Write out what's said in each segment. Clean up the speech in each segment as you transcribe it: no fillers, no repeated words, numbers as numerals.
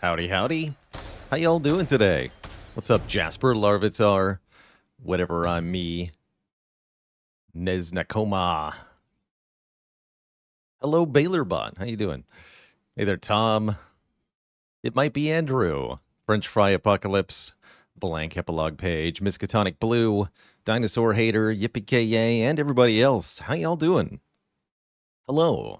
Howdy, howdy. How y'all doing today? What's up, Jasper, Larvitar, whatever I'm me, Neznakoma. Hello, Bailerbot. How you doing? Hey there, Tom. It might be Andrew. French Fry Apocalypse, Blank Epilogue Page, Miskatonic Blue, Dinosaur Hater, Yippee-Ki-Yay, and everybody else. How y'all doing? Hello.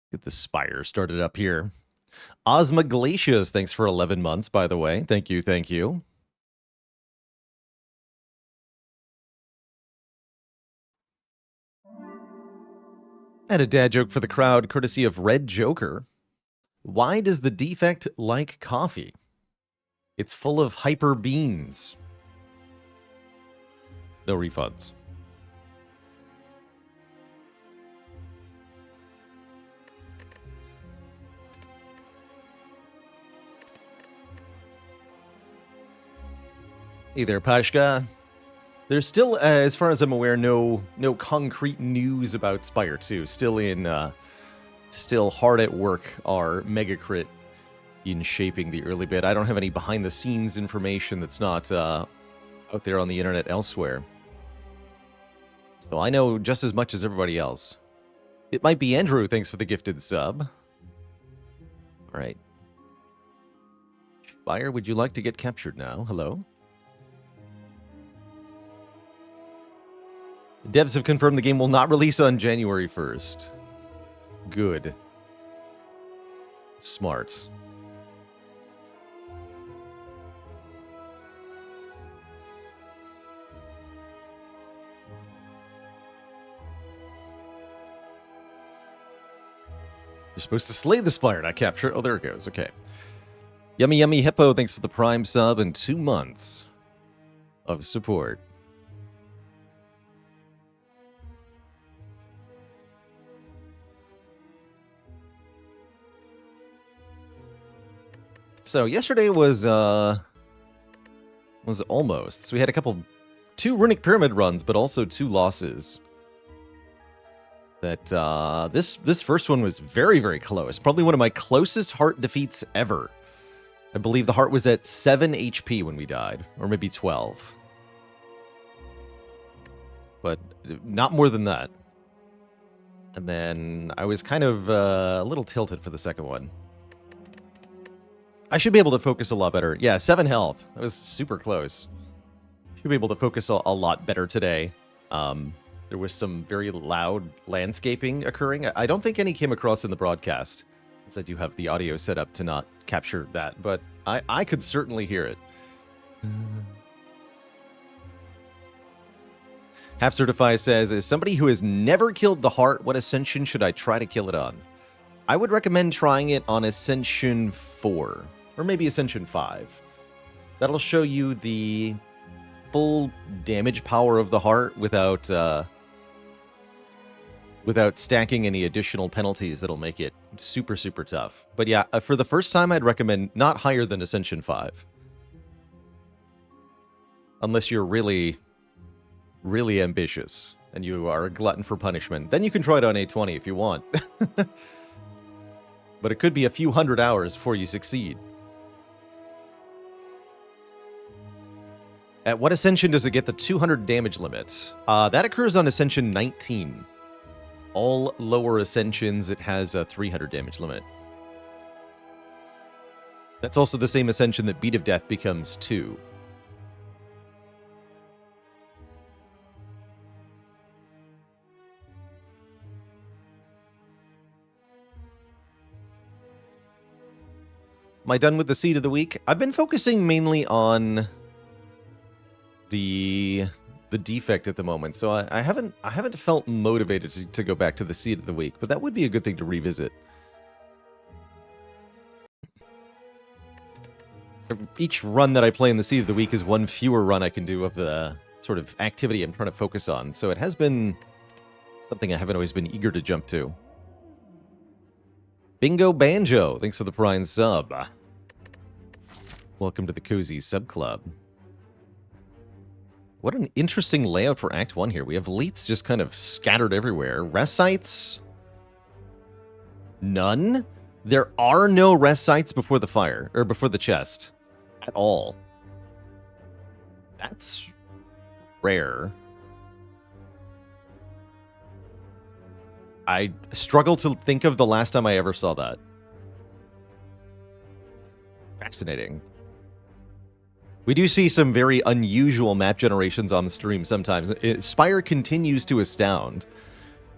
Get the Spire started up here. Ozma Glacius, thanks for 11 months, by the way. Thank you, thank you. And a dad joke for the crowd, courtesy of Red Joker. Why does the Defect like coffee? It's full of hyper beans. No refunds. Hey there, Pashka. There's still, as far as I'm aware, no concrete news about Spire 2. Still hard at work are Megacrit in shaping the early bit. I don't have any behind-the-scenes information that's not out there on the internet elsewhere. So I know just as much as everybody else. It might be Andrew, thanks for the gifted sub. All right. Spire, would you like to get captured now? Hello? Devs have confirmed the game will not release on January 1st. Good. Smart. You're supposed to slay the Spire, not capture it. Oh, there it goes. Okay. Yummy Yummy Hippo, thanks for the Prime sub and 2 months of support. So yesterday was almost. So we had two Runic Pyramid runs, but also 2 losses. That this first one was very, very close. Probably one of my closest heart defeats ever. I believe the heart was at 7 HP when we died, or maybe 12. But not more than that. And then I was kind of a little tilted for the second one. I should be able to focus a lot better. Yeah, 7 health. That was super close. Should be able to focus a lot better today. There was some very loud landscaping occurring. I don't think any came across in the broadcast, since I do have the audio set up to not capture that, but I could certainly hear it. Half Certify says, as somebody who has never killed the heart, what ascension should I try to kill it on? I would recommend trying it on Ascension 4, or maybe Ascension 5. That'll show you the full damage power of the heart without stacking any additional penalties that'll make it super, super tough. But yeah, for the first time, I'd recommend not higher than Ascension 5. Unless you're really, really ambitious and you are a glutton for punishment. Then you can try it on A20 if you want. But it could be a few hundred hours before you succeed. At what Ascension does it get the 200 damage limit? That occurs on Ascension 19. All lower Ascensions, it has a 300 damage limit. That's also the same Ascension that Beat of Death becomes 2. Am I done with the seed of the week? I've been focusing mainly on the defect at the moment, so I haven't felt motivated to go back to the seed of the week, but that would be a good thing to revisit. Each run that I play in the seed of the week is one fewer run I can do of the sort of activity I'm trying to focus on, so it has been something I haven't always been eager to jump to. Bingo Banjo, thanks for the Prime sub. Welcome to the Cozy Sub Club. What an interesting layout for Act 1 here. We have elites just kind of scattered everywhere. Rest sites? None? There are no rest sites before the fire, or before the chest. At all. That's rare. I struggle to think of the last time I ever saw that. Fascinating. We do see some very unusual map generations on the stream sometimes. Spire continues to astound.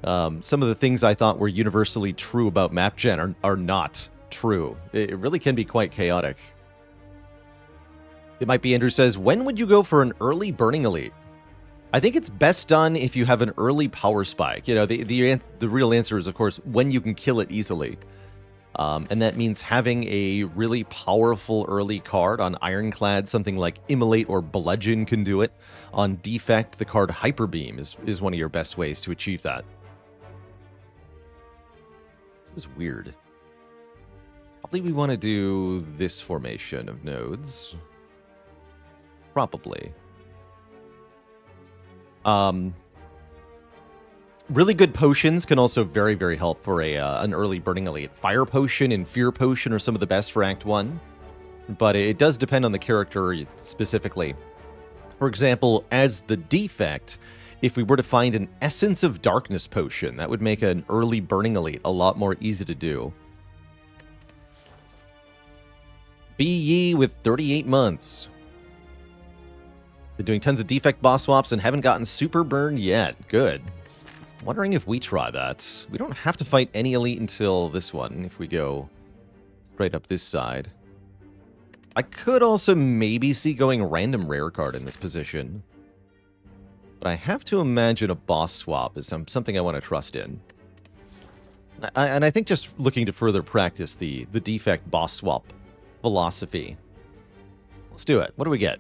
Some of the things I thought were universally true about map gen are not true. It really can be quite chaotic. It might be Andrew says, when would you go for an early burning elite? I think it's best done if you have an early power spike. You know, the real answer is, of course, when you can kill it easily. And that means having a really powerful early card on Ironclad, something like Immolate or Bludgeon can do it. On Defect, the card Hyper Beam is one of your best ways to achieve that. This is weird. Probably we want to do this formation of nodes. Probably. Really good potions can also very, very help for an early burning elite. Fire Potion and Fear Potion are some of the best for Act 1, but it does depend on the character specifically. For example, as the Defect, if we were to find an Essence of Darkness Potion, that would make an early burning elite a lot more easy to do. Be ye with 38 months. Been doing tons of Defect boss swaps and haven't gotten super burned yet. Good. Wondering if we try that. We don't have to fight any elite until this one, if we go straight up this side. I could also maybe see going random rare card in this position. But I have to imagine a boss swap is something I want to trust in. And I think just looking to further practice the Defect boss swap philosophy. Let's do it. What do we get?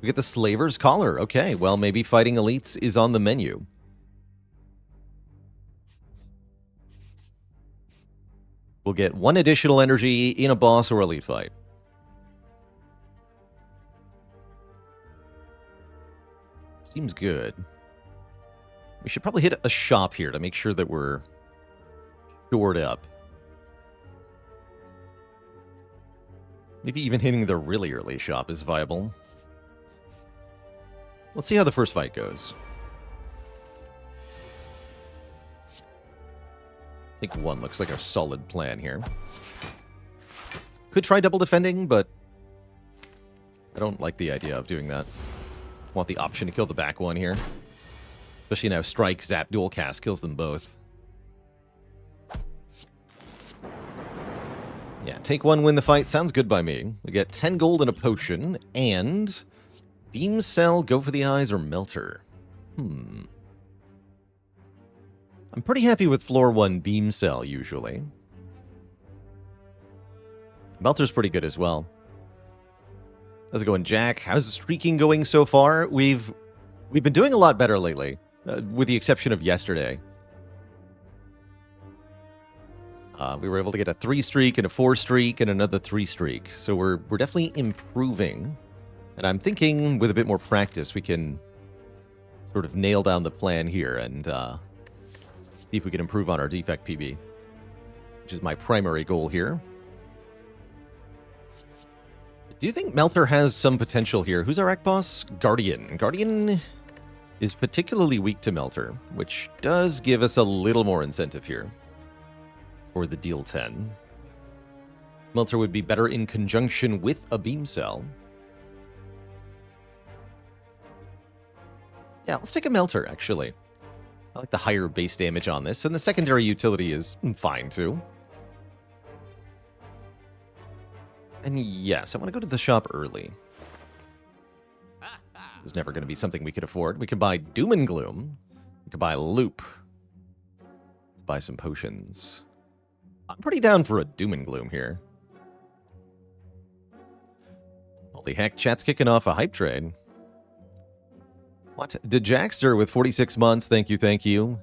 We get the Slaver's Collar. Okay, well, maybe fighting elites is on the menu. We'll get 1 additional energy in a boss or elite fight. Seems good. We should probably hit a shop here to make sure that we're shored up. Maybe even hitting the really early shop is viable. Let's see how the first fight goes. I think 1 looks like a solid plan here. Could try double defending, but I don't like the idea of doing that. Want the option to kill the back one here. Especially now Strike, Zap, Dual Cast kills them both. Yeah, take 1, win the fight. Sounds good by me. We get 10 gold and a potion, and Beam Cell, Go for the Eyes, or Melter. I'm pretty happy with floor 1 Beam Cell, usually. Melter's pretty good as well. How's it going, Jack? How's the streaking going so far? We've been doing a lot better lately, with the exception of yesterday. We were able to get a 3 streak and a 4 streak and another 3 streak. So we're definitely improving. And I'm thinking with a bit more practice, we can sort of nail down the plan here and see if we can improve on our Defect PB, which is my primary goal here. Do you think Melter has some potential here? Who's our act boss? Guardian. Guardian is particularly weak to Melter, which does give us a little more incentive here for the deal 10. Melter would be better in conjunction with a Beam Cell. Yeah, let's take a Melter, actually. I like the higher base damage on this, and the secondary utility is fine, too. And yes, I want to go to the shop early. It was never going to be something we could afford. We could buy Doom and Gloom. We could buy Loop. Buy some potions. I'm pretty down for a Doom and Gloom here. Holy heck, chat's kicking off a hype trade. What? Did Jackster with 46 months, thank you, thank you.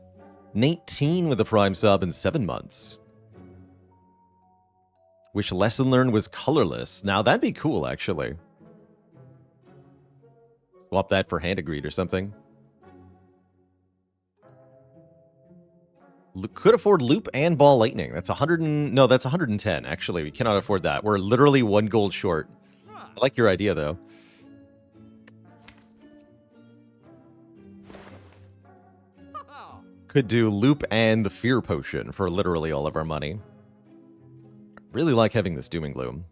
Nate with a Prime sub in 7 months. Wish Lesson Learned was colorless. Now, that'd be cool, actually. Swap that for Hand of Greed or something. Could afford Loop and Ball Lightning. That's 100 and... No, that's 110, actually. We cannot afford that. We're literally 1 gold short. I like your idea, though. Could do Loop and the Fear Potion for literally all of our money. Really like having this Doom and Gloom.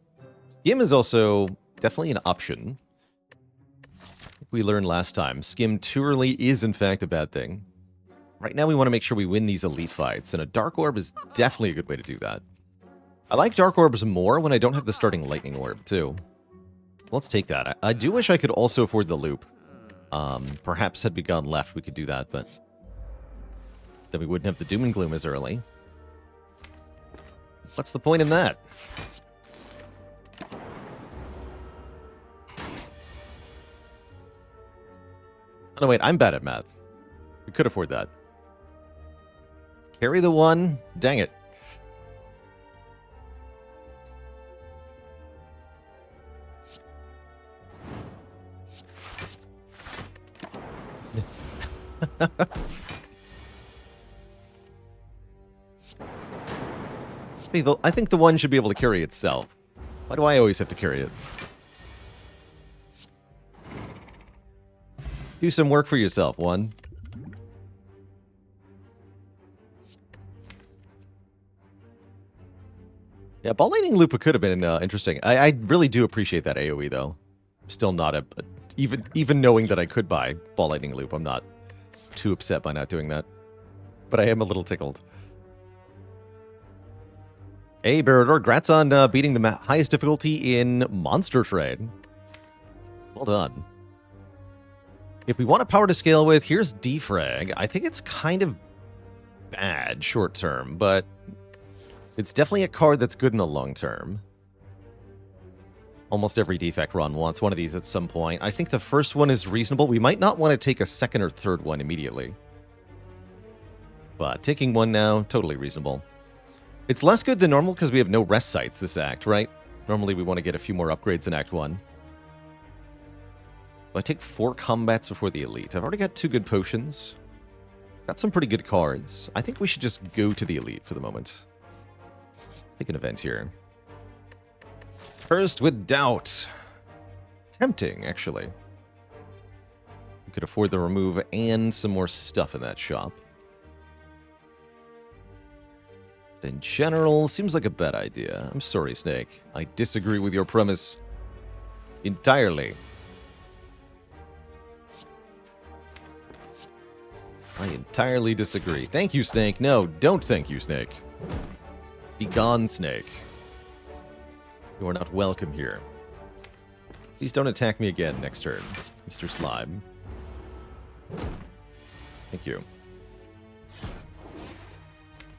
Skim is also definitely an option. We learned last time, Skim too early is in fact a bad thing. Right now we want to make sure we win these elite fights, and a Dark Orb is definitely a good way to do that. I like Dark Orbs more when I don't have the starting Lightning Orb, too. Let's take that. I do wish I could also afford the Loop. Perhaps had we gone left, we could do that, but... then we wouldn't have the Doom and Gloom as early. What's the point in that? Oh, no, wait, I'm bad at math. We could afford that. Carry the 1. Dang it. I think the 1 should be able to carry itself. Why do I always have to carry it? Do some work for yourself, 1. Yeah, Ball Lightning Loop could have been interesting. I really do appreciate that AoE, though. I'm still not even knowing that I could buy Ball Lightning Loop, I'm not too upset by not doing that. But I am a little tickled. Hey, Barador, congrats on beating the highest difficulty in Monster Trade. Well done. If we want a power to scale with, here's Defrag. I think it's kind of bad short term, but it's definitely a card that's good in the long term. Almost every Defect run wants one of these at some point. I think the first one is reasonable. We might not want to take a second or third one immediately. But taking one now, totally reasonable. It's less good than normal because we have no rest sites this act, right? Normally we want to get a few more upgrades in Act 1. I take 4 combats before the Elite. I've already got 2 good potions. Got some pretty good cards. I think we should just go to the Elite for the moment. Take an event here. First with Doubt. Tempting, actually. We could afford the remove and some more stuff in that shop. In general, seems like a bad idea. I'm sorry, Snake. I disagree with your premise entirely. I entirely disagree. Thank you, Snake. No, don't thank you, Snake. Be gone, Snake. You are not welcome here. Please don't attack me again next turn, Mr. Slime. Thank you.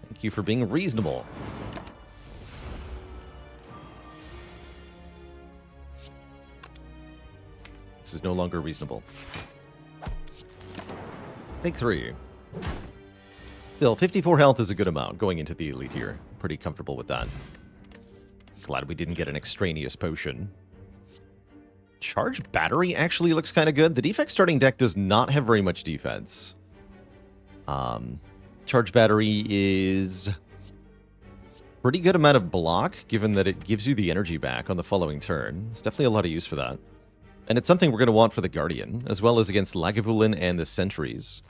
Thank you for being reasonable. This is no longer reasonable. Take 3. Still, 54 health is a good amount going into the Elite here. Pretty comfortable with that. Glad we didn't get an extraneous potion. Charge Battery actually looks kind of good. The Defect starting deck does not have very much defense. Charge Battery is pretty good amount of block, given that it gives you the energy back on the following turn. It's definitely a lot of use for that. And it's something we're going to want for the Guardian, as well as against Lagavulin and the Sentries.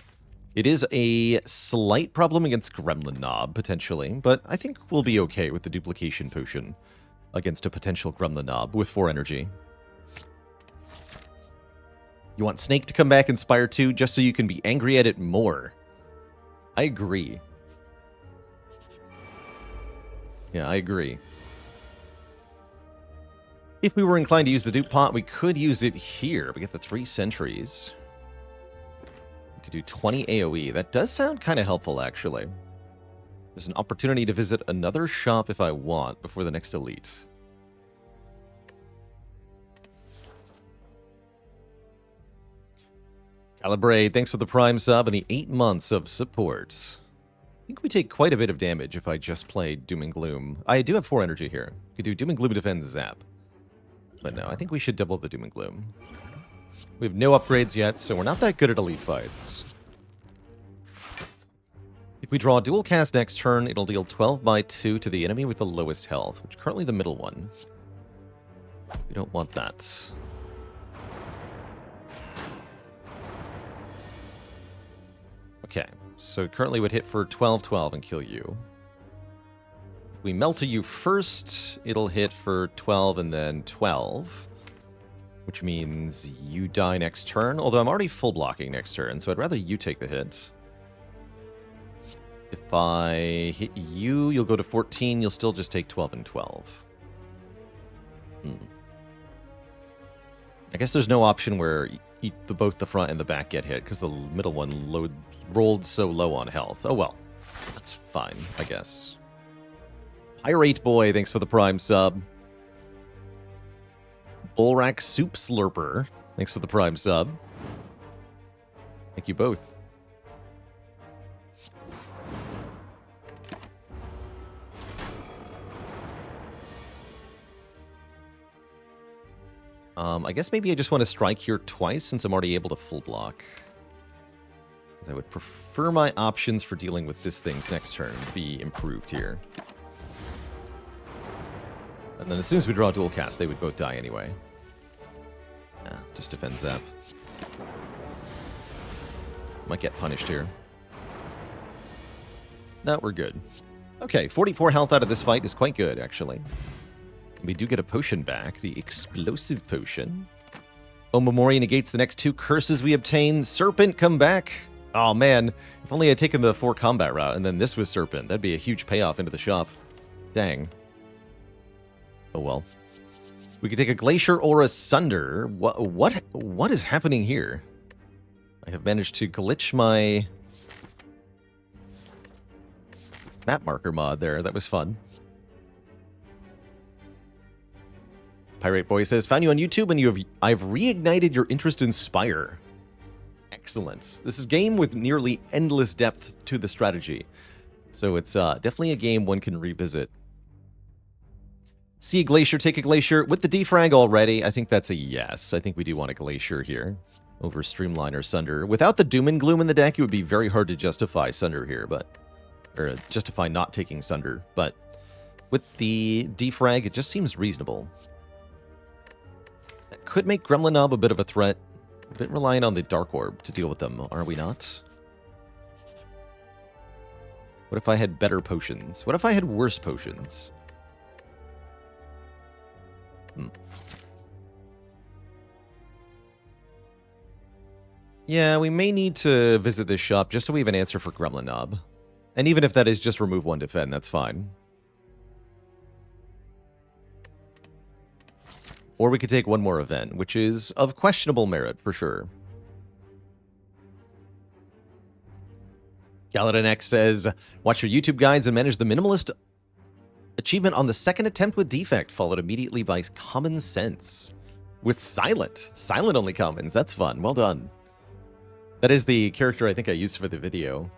It is a slight problem against Gremlin Knob, potentially, but I think we'll be okay with the Duplication Potion against a potential Gremlin Knob with 4 energy. You want Snake to come back in Spire 2 just so you can be angry at it more. I agree. Yeah, I agree. If we were inclined to use the dupe pot, we could use it here. We get the 3 sentries. We could do 20 AoE. That does sound kind of helpful, actually. There's an opportunity to visit another shop if I want before the next Elite. Calibre, thanks for the Prime sub and the 8 months of support. I think we take quite a bit of damage if I just play Doom and Gloom. I do have 4 energy here. We could do Doom and Gloom, Defend, Zap. But no, I think we should double the Doom and Gloom. We have no upgrades yet, so we're not that good at elite fights. If we draw a dual cast next turn, it'll deal 12 by 2 to the enemy with the lowest health, which is currently the middle one. We don't want that. Okay, so currently would hit for 12-12 and kill you. If we Melta you first, it'll hit for 12 and then 12. Which means you die next turn, although I'm already full blocking next turn, so I'd rather you take the hit. If I hit you, you'll go to 14, you'll still just take 12 and 12. I guess there's no option where both the front and the back get hit, because the middle one rolled so low on health. Oh well, that's fine, I guess. Pirate Boy, thanks for the Prime sub. Bullrack Soup Slurper, thanks for the Prime sub. Thank you both. I guess maybe I just want to strike here twice since I'm already able to full block. Because I would prefer my options for dealing with this thing's next turn to be improved here. And then as soon as we draw a dual cast, they would both die anyway. Yeah, just defend Zap. Might get punished here. No, we're good. Okay, 44 health out of this fight is quite good, actually. We do get a potion back, the Explosive Potion. Omamori negates the next 2 curses we obtain. Serpent, come back! Oh man, if only I had taken the 4 combat route and then this was Serpent. That'd be a huge payoff into the shop. Dang. Oh well. We could take a Glacier or a Sunder. What is happening here? I have managed to glitch my map marker mod there. That was fun. Pirate Boy says, found you on YouTube and I've reignited your interest in Spire. Excellent. This is a game with nearly endless depth to the strategy. So it's definitely a game one can revisit. See a Glacier, take a Glacier. With the defrag already, I think that's a yes. I think we do want a Glacier here over Streamline or Sunder. Without the Doom and Gloom in the deck, it would be very hard to justify Sunder here, or justify not taking Sunder. But with the defrag, it just seems reasonable. That could make Gremlin Knob a bit of a threat. A bit reliant on the Dark Orb to deal with them, are we not? What if I had better potions? What if I had worse potions? Yeah, we may need to visit this shop just so we have an answer for Gremlin Knob. And even if that is just remove 1 defend, that's fine. Or we could take one more event, which is of questionable merit, for sure. Galadin X says, watch your YouTube guides and manage the minimalist achievement on the 2nd attempt with Defect, followed immediately by Common Sense. With Silent. Silent only commons. That's fun. Well done. That is the character I think I used for the video.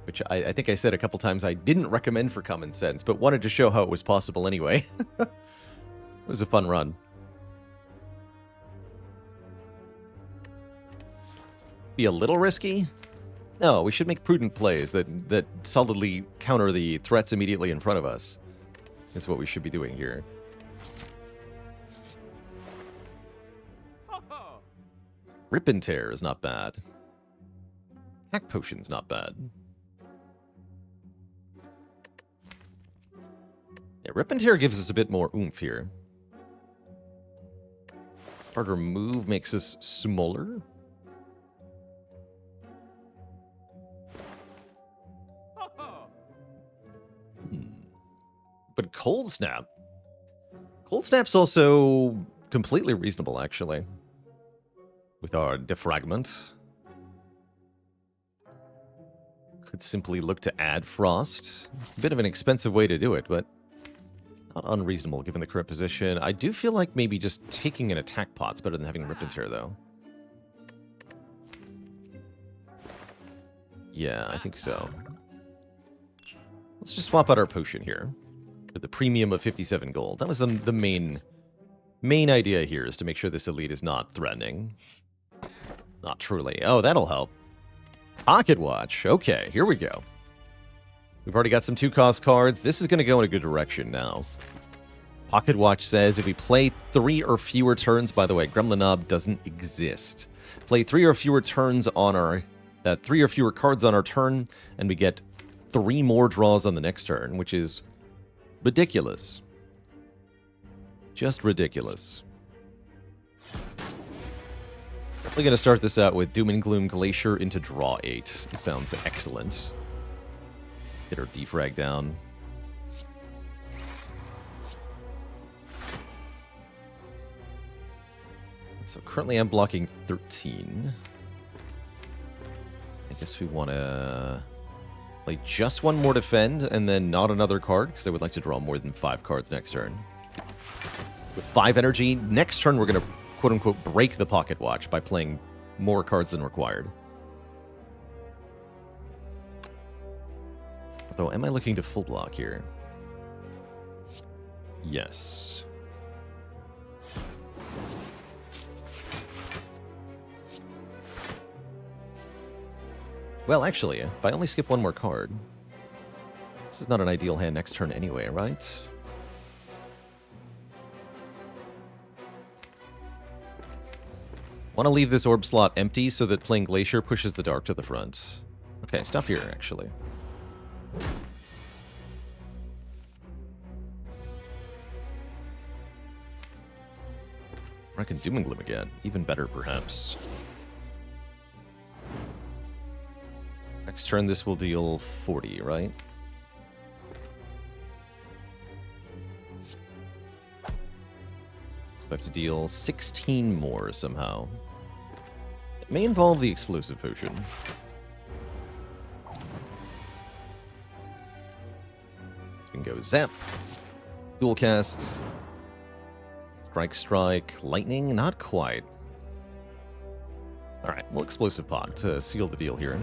Which I think I said a couple times I didn't recommend for Common Sense, but wanted to show how it was possible anyway. It was a fun run. Be a little risky? No, we should make prudent plays that solidly counter the threats immediately in front of us. Is what we should be doing here. Rip and Tear is not bad. Attack Potion's not bad. Yeah, Rip and Tear gives us a bit more oomph here. Harder move makes us smaller. But Cold Snap. Cold Snap's also completely reasonable, actually. With our Defragment. Could simply look to add Frost. A bit of an expensive way to do it, but not unreasonable given the current position. I do feel like maybe just taking an attack pot's better than having Rip and Tear, though. Yeah, I think so. Let's just swap out our potion here. For the premium of 57 gold. That was the main Main idea here is to make sure this elite is not threatening. Not truly. Oh, that'll help. Pocket Watch. Okay, here we go. We've already got some 2-cost cards. This is going to go in a good direction now. Pocket Watch says if we play 3 or fewer turns, by the way, Gremlin Knob doesn't exist. Play 3 or fewer turns on our 3 or fewer cards on our turn, and we get 3 more draws on the next turn, which is ridiculous. Just ridiculous. Definitely going to start this out with Doom and Gloom Glacier into draw 8. Sounds excellent. Get our defrag down. So currently I'm blocking 13. I guess we want to play just one more defend and then not another card, because I would like to draw more than 5 cards next turn. With 5 energy, next turn we're going to quote-unquote break the Pocket Watch by playing more cards than required. Although, am I looking to full block here? Yes. Well, actually, if I only skip one more card, this is not an ideal hand next turn anyway, right? Want to leave this orb slot empty so that playing Glacier pushes the dark to the front. Okay, stop here, actually. Or I can Doom and Gloom again. Even better, perhaps. Next turn, this will deal 40, right? So I have to deal 16 more somehow. It may involve the Explosive Potion. So we can go Zap, Dual Cast, Strike, Lightning, not quite. Alright, we'll Explosive Pod to seal the deal here.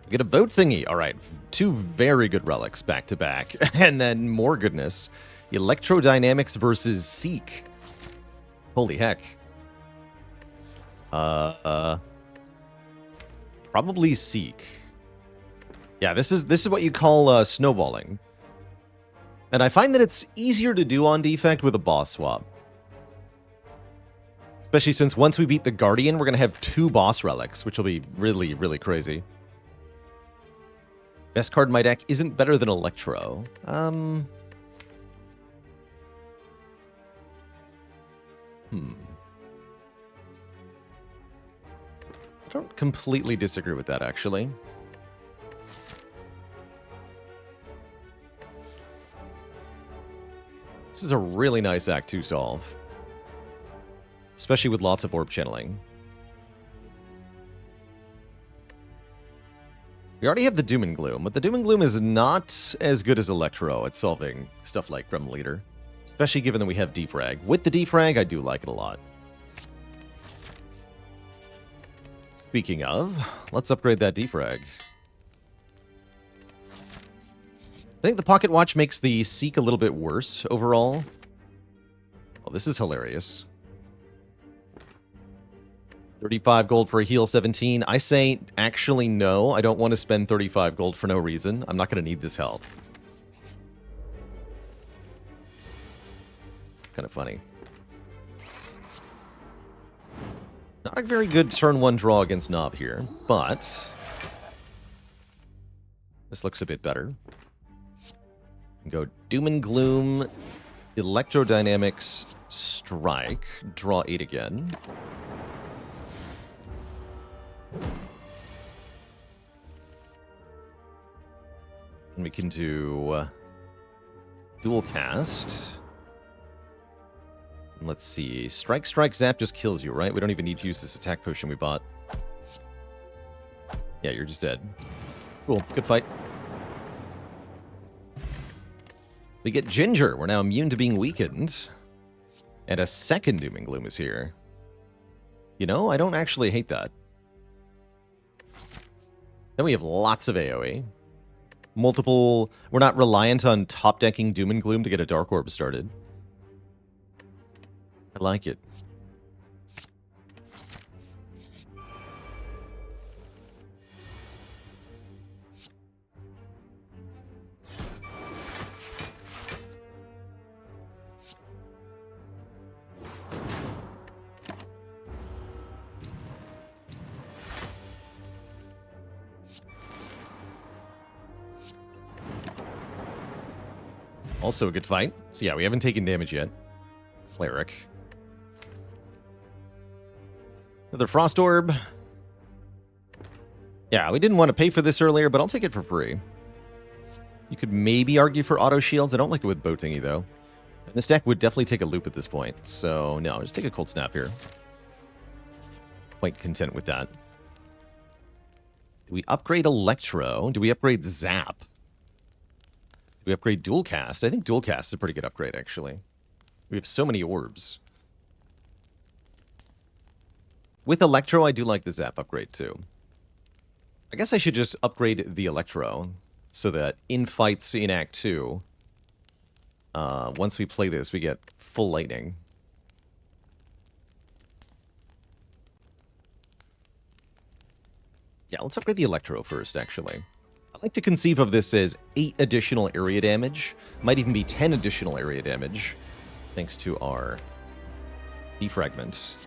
We get a boat thingy. Alright, 2 very good relics back to back. And then more goodness. Electrodynamics versus Seek. Holy heck. Probably Seek. Yeah, this is what you call snowballing. And I find that it's easier to do on Defect with a boss swap. Especially since once we beat the Guardian, we're going to have 2 boss relics, which will be really, really crazy. Best card in my deck isn't better than Electro. I don't completely disagree with that, actually. This is a really nice Act 2 solve. Especially with lots of orb channeling. We already have the Doom and Gloom, but the Doom and Gloom is not as good as Electro at solving stuff like Gremlin Leader. Especially given that we have Defrag. With the Defrag, I do like it a lot. Speaking of, let's upgrade that Defrag. I think the Pocket Watch makes the Seek a little bit worse overall. Oh, this is hilarious. 35 gold for a heal 17. I say, actually, no. I don't want to spend 35 gold for no reason. I'm not going to need this help. Kind of funny. Not a very good turn 1 draw against Knob here, but this looks a bit better. Go Doom and Gloom, Electrodynamics, Strike, draw 8 again. And we can do Dual Cast. And let's see. Strike, Zap just kills you, right? We don't even need to use this attack potion we bought. Yeah, you're just dead. Cool. Good fight. We get Ginger. We're now immune to being weakened. And a second Doom and Gloom is here. You know, I don't actually hate that. Then we have lots of AoE. multiple... We're not reliant on top-decking Doom and Gloom to get a Dark Orb started. I like it. Also a good fight. So yeah, we haven't taken damage yet. Cleric. Another Frost Orb. Yeah, we didn't want to pay for this earlier, but I'll take it for free. You could maybe argue for auto shields. I don't like it with Boatingy, though. And this deck would definitely take a loop at this point. So, no, just take a Cold Snap here. Quite content with that. Do we upgrade Electro? Do we upgrade Zap? Do we upgrade Dual Cast? I think Dual Cast is a pretty good upgrade, actually. We have so many orbs. With Electro, I do like the Zap upgrade, too. I guess I should just upgrade the Electro, so that in fights in Act 2, once we play this, we get full lightning. Yeah, let's upgrade the Electro first, actually. I like to conceive of this as 8 additional area damage. Might even be 10 additional area damage, thanks to our defragment.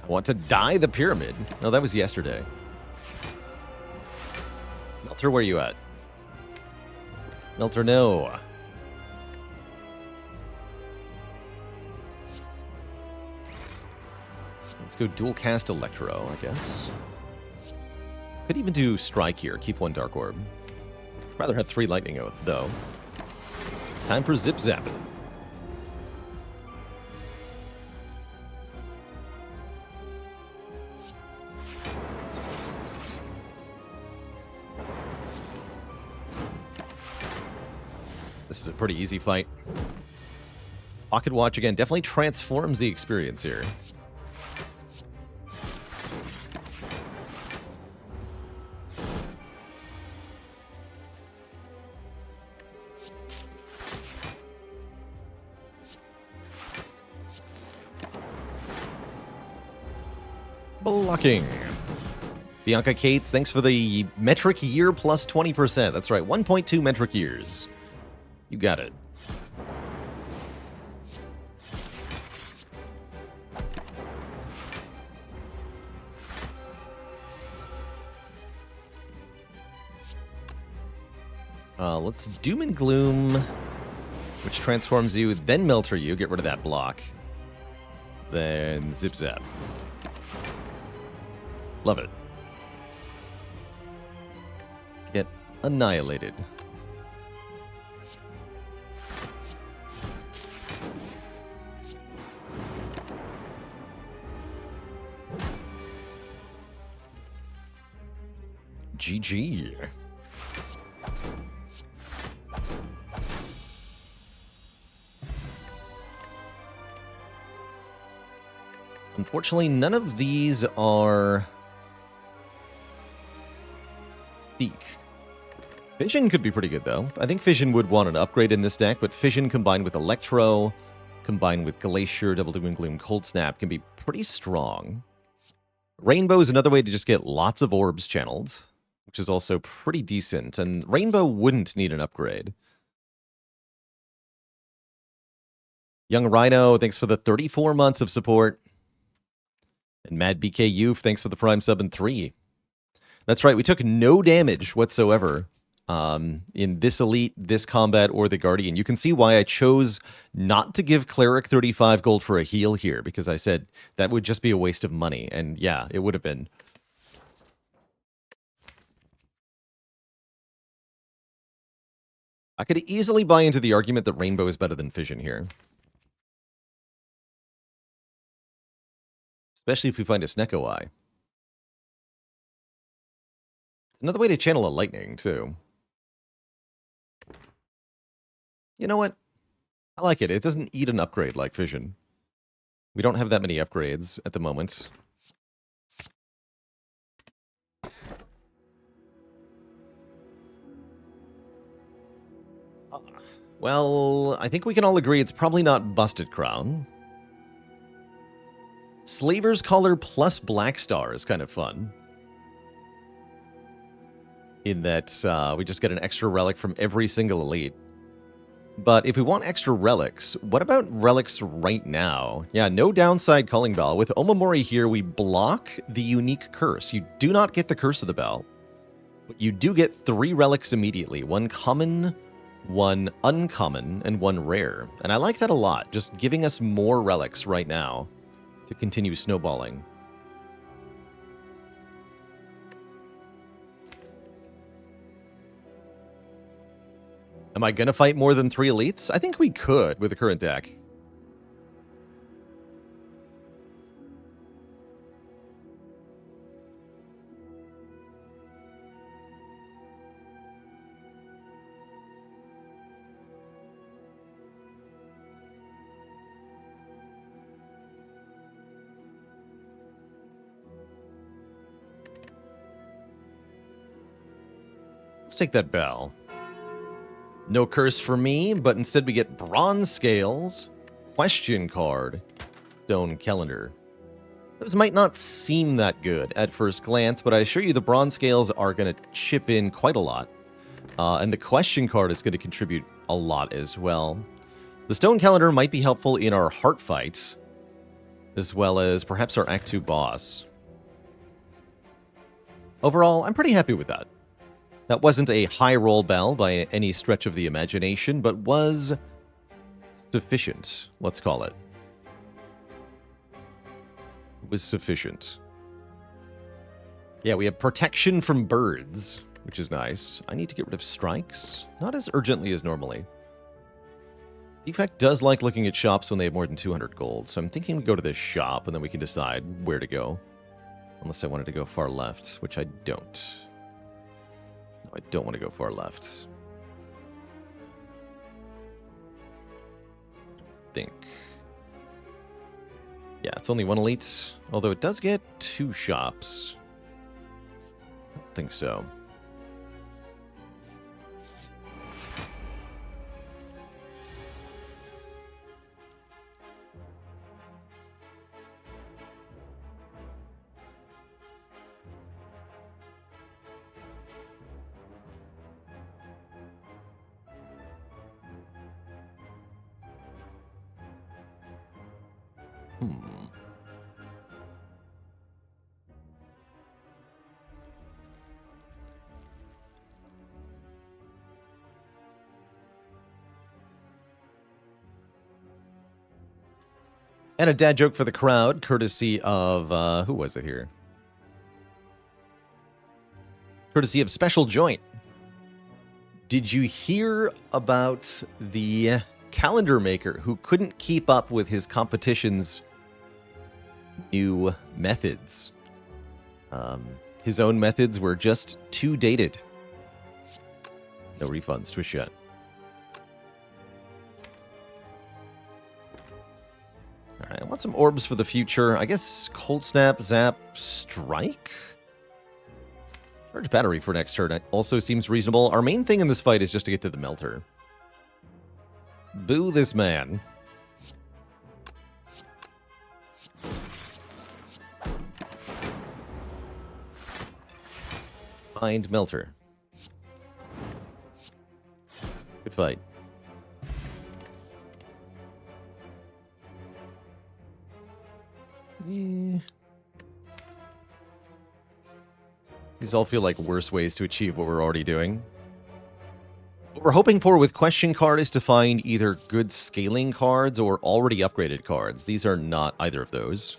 I want to dye the pyramid. No, that was yesterday. Melter, where you at? Melter, no. Let's go dual cast Electro, I guess. Could even do Strike here. Keep 1 Dark Orb. Rather have 3 Lightning Oath, though. Time for Zip Zap. This is a pretty easy fight. Pocket Watch, again, definitely transforms the experience here. Blocking. Bianca Cates, thanks for the metric year plus 20%. That's right, 1.2 metric years. You got it. Let's Doom and Gloom, which transforms you, then Melter you, get rid of that block. Then Zip Zap. Love it. Get annihilated. GG. Unfortunately, none of these are Seek. Fission could be pretty good, though. I think Fission would want an upgrade in this deck, but Fission combined with Electro, combined with Glacier, Double Doom and Gloom, Cold Snap can be pretty strong. Rainbow is another way to just get lots of orbs channeled, which is also pretty decent, and Rainbow wouldn't need an upgrade. Young Rhino, thanks for the 34 months of support. And Mad BK Youth, thanks for the Prime sub in 3. That's right, we took no damage whatsoever in this Elite, this Combat, or the Guardian. You can see why I chose not to give Cleric 35 gold for a heal here, because I said that would just be a waste of money. And yeah, it would have been. I could easily buy into the argument that Rainbow is better than Fission here. Especially if we find a Snecko Eye. It's another way to channel a Lightning, too. You know what? I like it. It doesn't eat an upgrade like Fission. We don't have that many upgrades at the moment. Well, I think we can all agree it's probably not Busted Crown. Slaver's Collar plus Black Star is kind of fun. In that we just get an extra relic from every single elite. But if we want extra relics, what about relics right now? Yeah, no downside Calling Bell. With Omamori here, we block the unique curse. You do not get the Curse of the Bell. But you do get 3 relics immediately. 1 common, 1 uncommon, and 1 rare. And I like that a lot, just giving us more relics right now to continue snowballing. Am I going to fight more than 3 elites? I think we could with the current deck. Let's take that bell. No curse for me, but instead we get Bronze Scales, Question Card, Stone Calendar. Those might not seem that good at first glance, but I assure you the Bronze Scales are going to chip in quite a lot. And the Question Card is going to contribute a lot as well. The Stone Calendar might be helpful in our Heart Fight, as well as perhaps our Act 2 boss. Overall, I'm pretty happy with that. That wasn't a high roll bell by any stretch of the imagination, but was sufficient, let's call it. It was sufficient. Yeah, we have protection from birds, which is nice. I need to get rid of strikes. Not as urgently as normally. Defect does like looking at shops when they have more than 200 gold, so I'm thinking we go to this shop and then we can decide where to go. Unless I wanted to go far left, which I don't. I don't want to go far left. Think. Yeah, it's only 1 elite, although it does get 2 shops. I don't think so. And a dad joke for the crowd, courtesy of, who was it here? Courtesy of Special Joint. Did you hear about the calendar maker who couldn't keep up with his competition's new methods? His own methods were just too dated. No refunds, twist shut. Alright, I want some orbs for the future. I guess Cold Snap, Zap, Strike? Charge battery for next turn also seems reasonable. Our main thing in this fight is just to get to the melter. Boo this man. Find melter. Good fight. Yeah. These all feel like worse ways to achieve what we're already doing. What we're hoping for with Question Card is to find either good scaling cards or already upgraded cards. These are not either of those.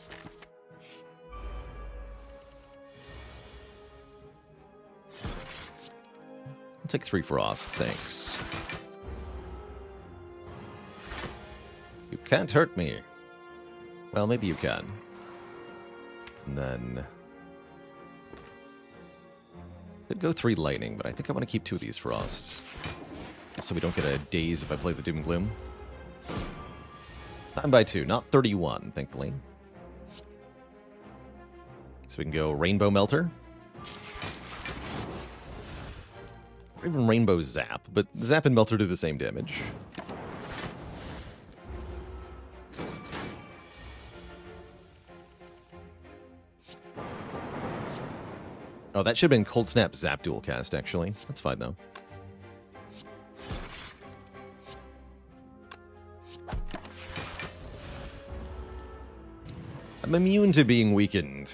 I'll take 3 Frost, thanks. You can't hurt me. Well, maybe you can. And then... could go 3 Lightning, but I think I want to keep 2 of these Frost. So we don't get a daze if I play the Doom and Gloom. Time by 2, not 31, thankfully. So we can go Rainbow Melter. Or even Rainbow Zap, but Zap and Melter do the same damage. Oh, that should have been Cold Snap Zap dual cast, actually. That's fine, though. I'm immune to being weakened.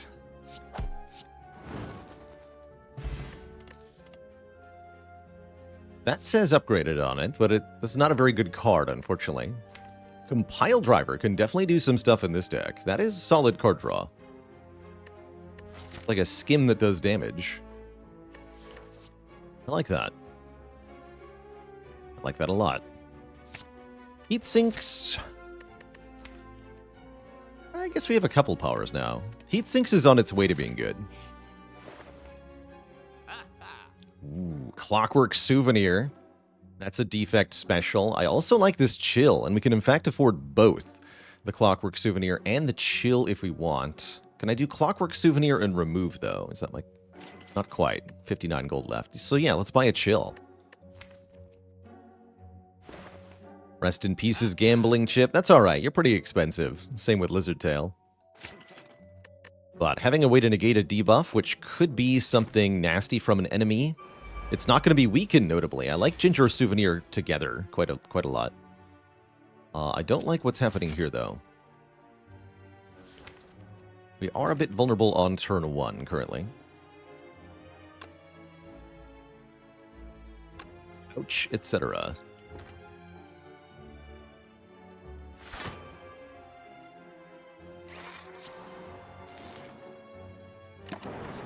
That says upgraded on it, but it's not a very good card, unfortunately. Compile Driver can definitely do some stuff in this deck. That is solid card draw. Like a skim that does damage. I like that. I like that a lot. Heat Sinks. I guess we have a couple powers now. Heat Sinks is on its way to being good. Ooh, Clockwork Souvenir. That's a Defect special. I also like this Chill, and we can in fact afford both the Clockwork Souvenir and the Chill if we want. Can I do Clockwork Souvenir and remove, though? Is that like... Not quite. 59 gold left. So yeah, let's buy a Chill. Rest in pieces, Gambling Chip. That's alright. You're pretty expensive. Same with Lizard Tail. But having a way to negate a debuff, which could be something nasty from an enemy, it's not going to be weakened, notably. I like Ginger Souvenir together quite a lot. I don't like what's happening here, though. We are a bit vulnerable on turn 1, currently. Ouch, etc.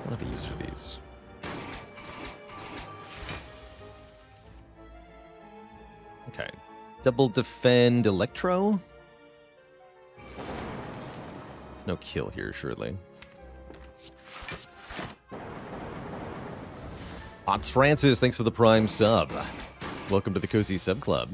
What have I used for these? Okay. Double Defend Electro? No kill here, surely. Potts Francis, thanks for the Prime sub. Welcome to the Cozy Sub Club.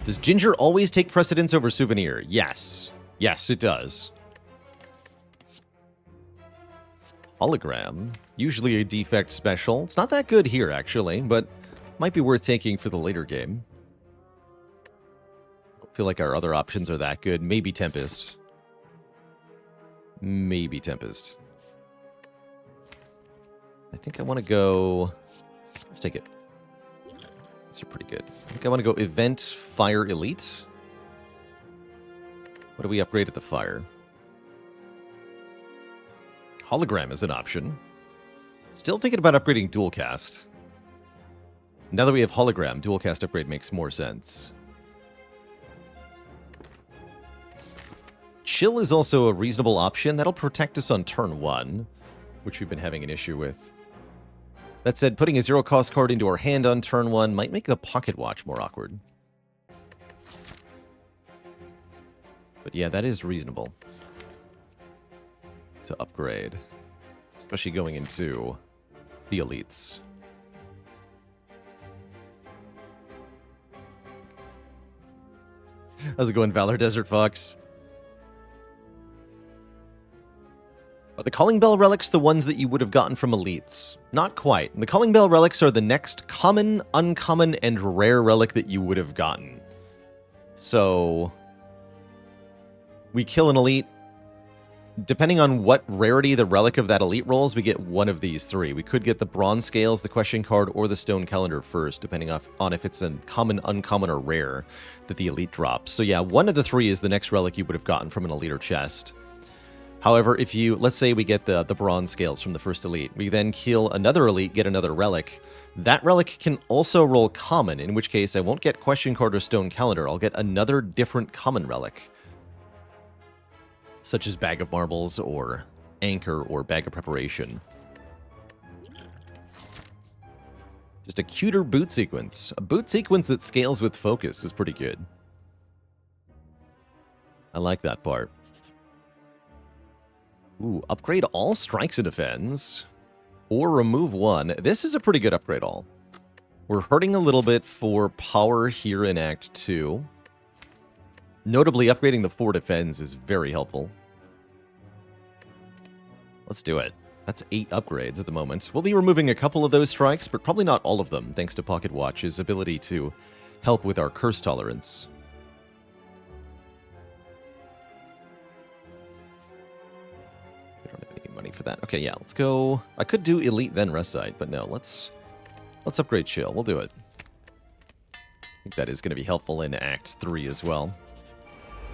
Does Ginger always take precedence over Souvenir? Yes. Yes, it does. Hologram. Usually a Defect special. It's not that good here, actually, but might be worth taking for the later game. I don't feel like our other options are that good. Maybe Tempest. Maybe Tempest. I think I want to go... Let's take it. These are pretty good. I think I want to go Event Fire Elite. What do we upgrade at the Fire? Hologram is an option. Still thinking about upgrading Dual Cast. Now that we have Hologram, Dual Cast upgrade makes more sense. Chill is also a reasonable option. That'll protect us on turn 1, which we've been having an issue with. That said, putting a zero-cost card into our hand on turn 1 might make the Pocket Watch more awkward. But yeah, that is reasonable to upgrade, especially going into the elites. How's it going, Valor Desert Fox? Are the Calling Bell Relics the ones that you would have gotten from elites? Not quite. The Calling Bell Relics are the next common, uncommon, and rare relic that you would have gotten. So we kill an elite. Depending on what rarity the relic of that elite rolls, we get one of these three. We could get the Bronze Scales, the Question Card, or the Stone Calendar first, depending on if it's a common, uncommon, or rare that the elite drops. So yeah, one of the three is the next relic you would have gotten from an elite or chest. However, if you, let's say we get the Bronze Scales from the first elite, we then kill another elite, get another relic. That relic can also roll common, in which case I won't get Question Card or Stone Calendar. I'll get another different common relic, such as Bag of Marbles or Anchor or Bag of Preparation. Just a cuter boot sequence. A boot sequence that scales with focus is pretty good. I like that part. Ooh, upgrade all strikes and defends, or remove one. This is a pretty good upgrade all. We're hurting a little bit for power here in Act 2. Notably, upgrading the 4 defense is very helpful. Let's do it. That's 8 upgrades at the moment. We'll be removing a couple of those strikes, but probably not all of them, thanks to Pocket Watch's ability to help with our curse tolerance. We don't have any money for that. Okay, yeah, let's go. I could do Elite then Recite, but no, let's upgrade Chill. We'll do it. I think that is going to be helpful in Act 3 as well.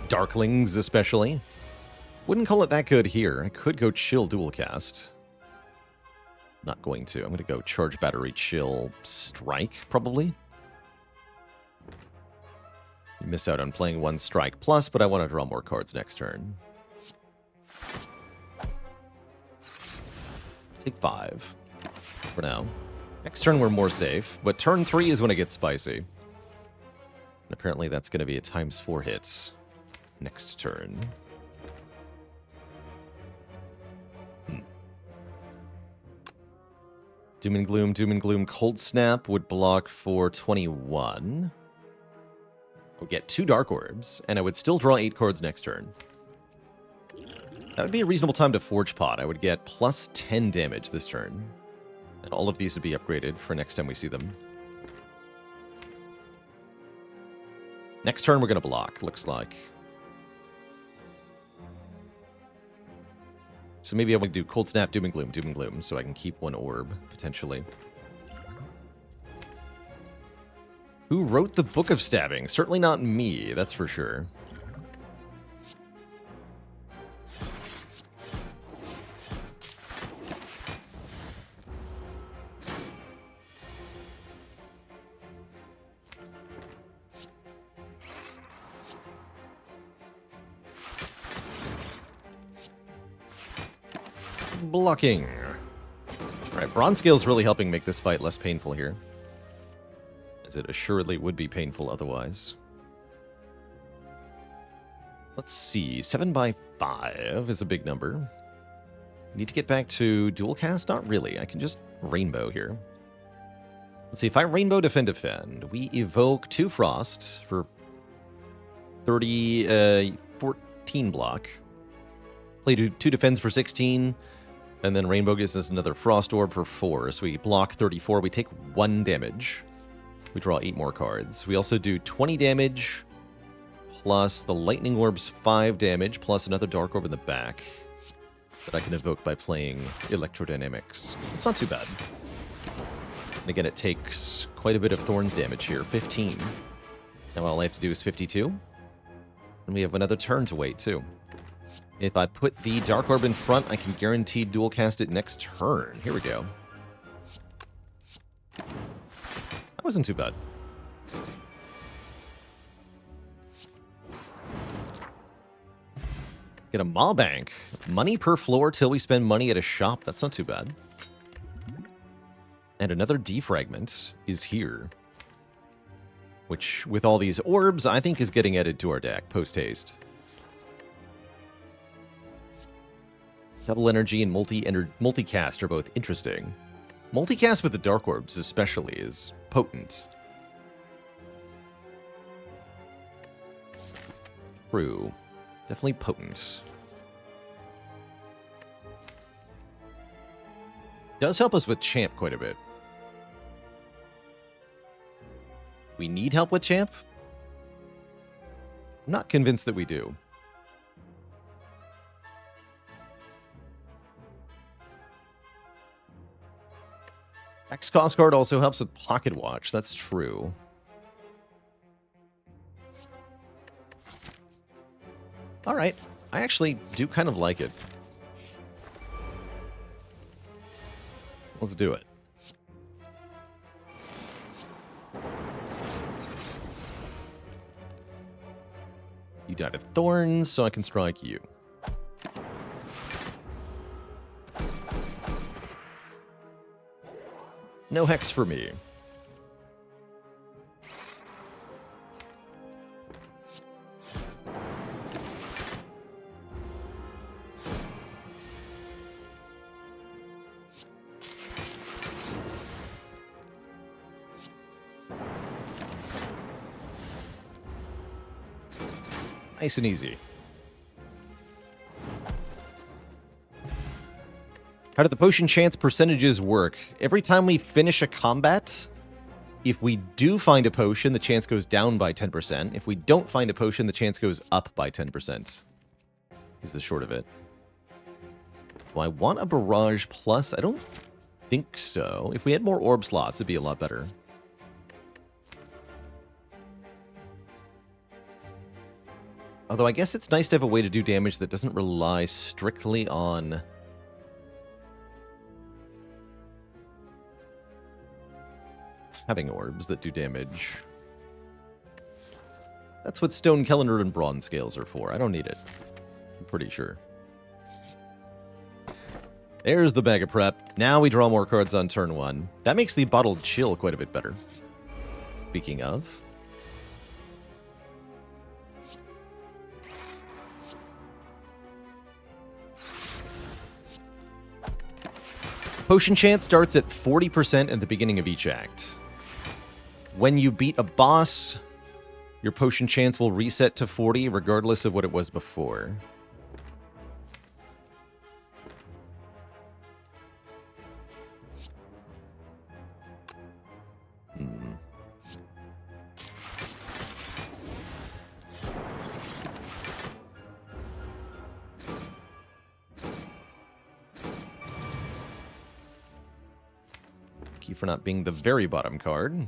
Darklings especially. Wouldn't call it that good here. I could go Chill Dual Cast. Not going to. I'm going to go Charge Battery Chill Strike, probably. You miss out on playing 1 Strike Plus, but I want to draw more cards next turn. Take 5 for now. Next turn we're more safe, but turn 3 is when it gets spicy. And apparently that's going to be a ×4 hit next turn. Doom and Gloom, Cold Snap would block for 21. I would get 2 Dark Orbs, and I would still draw 8 cards next turn. That would be a reasonable time to Forge Pot. I would get plus 10 damage this turn. And all of these would be upgraded for next time we see them. Next turn we're going to block, looks like. So maybe I would do Cold Snap, Doom and Gloom, so I can keep 1 orb, potentially. Who wrote the Book of Stabbing? Certainly not me, that's for sure. Blocking. Alright, Bronze Scale's really helping make this fight less painful here. As it assuredly would be painful otherwise. Let's see, 7 by 5 is a big number. Need to get back to Dual Cast? Not really, I can just Rainbow here. Let's see, if I Rainbow Defend, we evoke 2 Frost for 14 block. Play 2 Defends for 16, and then Rainbow gives us another Frost Orb for 4, so we block 34, we take 1 damage. We draw 8 more cards. We also do 20 damage, plus the Lightning Orb's 5 damage, plus another Dark Orb in the back that I can evoke by playing Electrodynamics. It's not too bad. And again, it takes quite a bit of Thorns damage here, 15. Now all I have to do is 52. And we have another turn to wait, too. If I put the Dark Orb in front, I can guarantee dual cast it next turn. Here we go. That wasn't too bad. Get a Maw Bank. Money per floor till we spend money at a shop. That's not too bad. And another Defragment is here. Which, with all these orbs, I think is getting added to our deck post-haste. Double Energy and Multicast are both interesting. Multicast with the Dark Orbs especially is potent. True. Definitely potent. Does help us with Champ quite a bit. We need help with Champ? I'm not convinced that we do. X-Cost card also helps with Pocket Watch. That's true. Alright. I actually do kind of like it. Let's do it. You died of Thorns, so I can strike you. No Hex for me. Nice and easy. How do the potion chance percentages work? Every time we finish a combat, if we do find a potion, the chance goes down by 10%. If we don't find a potion, the chance goes up by 10%. Is the short of it. Do I want a barrage plus? I don't think so. If we had more orb slots, it'd be a lot better. Although I guess it's nice to have a way to do damage that doesn't rely strictly on having orbs that do damage. That's what Stone Calendar and Bronze Scales are for. I don't need it. I'm pretty sure. There's the bag of prep. Now we draw more cards on turn 1. That makes the bottled chill quite a bit better. Speaking of. Potion chance starts at 40% at the beginning of each act. When you beat a boss, your potion chance will reset to 40 regardless of what it was before. Thank you for not being the very bottom card.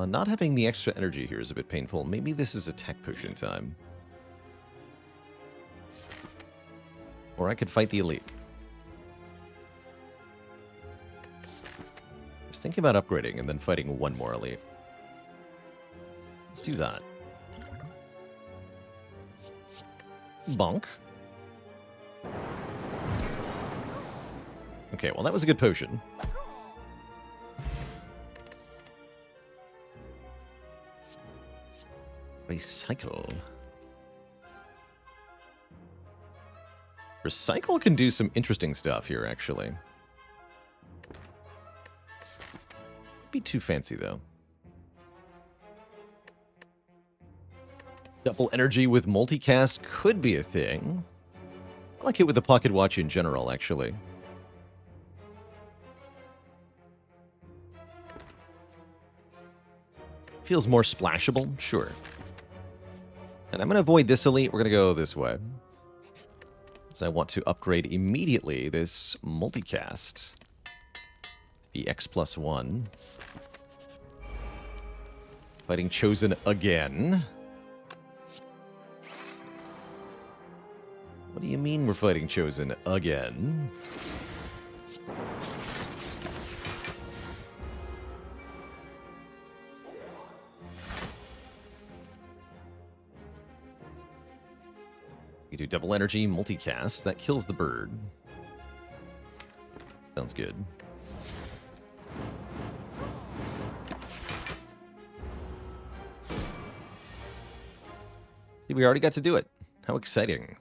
Not having the extra energy here is a bit painful. Maybe this is attack potion time. Or I could fight the elite. I was thinking about upgrading and then fighting one more elite. Let's do that. Bonk. Okay, well that was a good potion. Recycle. Recycle can do some interesting stuff here, actually. Be too fancy, though. Double energy with multicast could be a thing. I like it with the pocket watch in general, actually. Feels more splashable, sure. And I'm going to avoid this elite. We're going to go this way. So I want to upgrade immediately this multicast. The X+1. Fighting Chosen again. What do you mean we're fighting Chosen again? You do double energy, multicast. That kills the bird. Sounds good. See, we already got to do it. How exciting.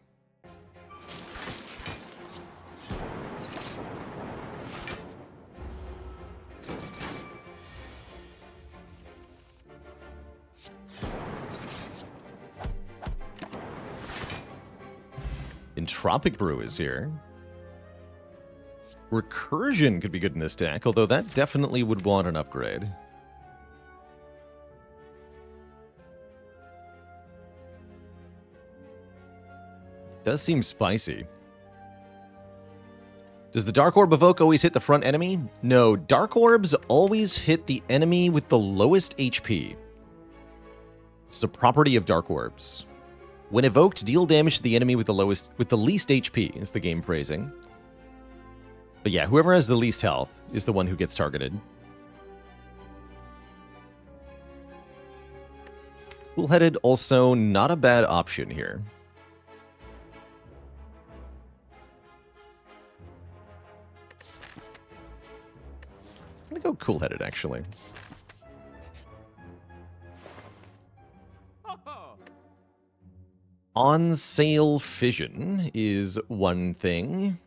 Entropic Brew is here. Recursion could be good in this deck, although that definitely would want an upgrade. Does seem spicy. Does the Dark Orb Evoke always hit the front enemy? No, Dark Orbs always hit the enemy with the lowest HP. It's a property of Dark Orbs. When evoked, deal damage to the enemy with the least HP, is the game phrasing. But yeah, whoever has the least health is the one who gets targeted. Cool-headed, also not a bad option here. I'm gonna go cool-headed, actually. On sale fission is one thing.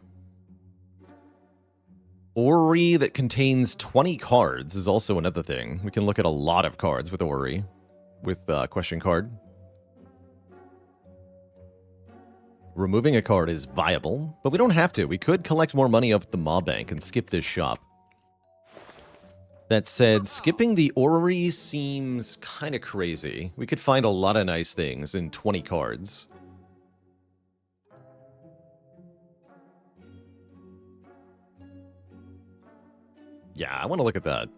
Orrery that contains 20 cards is also another thing. We can look at a lot of cards with Orrery, with question card. Removing a card is viable, but we don't have to. We could collect more money up at the Maw Bank and skip this shop. That said, skipping the Orrery seems kind of crazy. We could find a lot of nice things in 20 cards. Yeah, I want to look at that.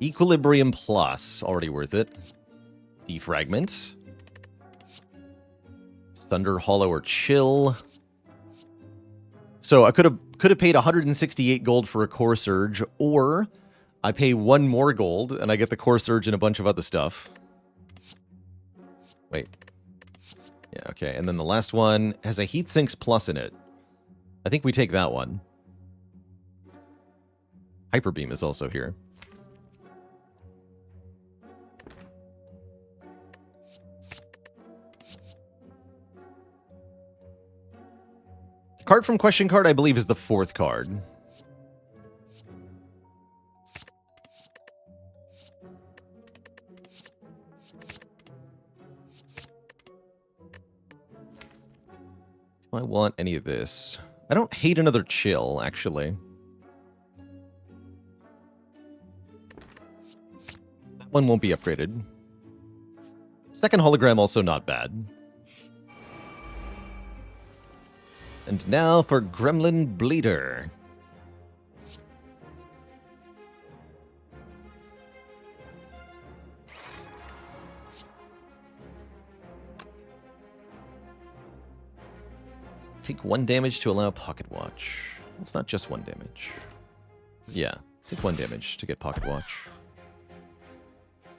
Equilibrium Plus, already worth it. Defragment. Thunder Hollow or Chill. So I could have paid 168 gold for a Core Surge, or I pay 1 more gold and I get the Core Surge and a bunch of other stuff. Wait. Yeah, okay. And then the last one has a Heat Sinks Plus in it. I think we take that one. Hyper Beam is also here. Card from question card, I believe, is the 4th card. Do I want any of this? I don't hate another Chill, actually. That one won't be upgraded. Second hologram, also not bad. And now for Gremlin Bleeder. Take 1 damage to allow Pocket Watch. It's not just 1 damage. Yeah, take 1 damage to get Pocket Watch.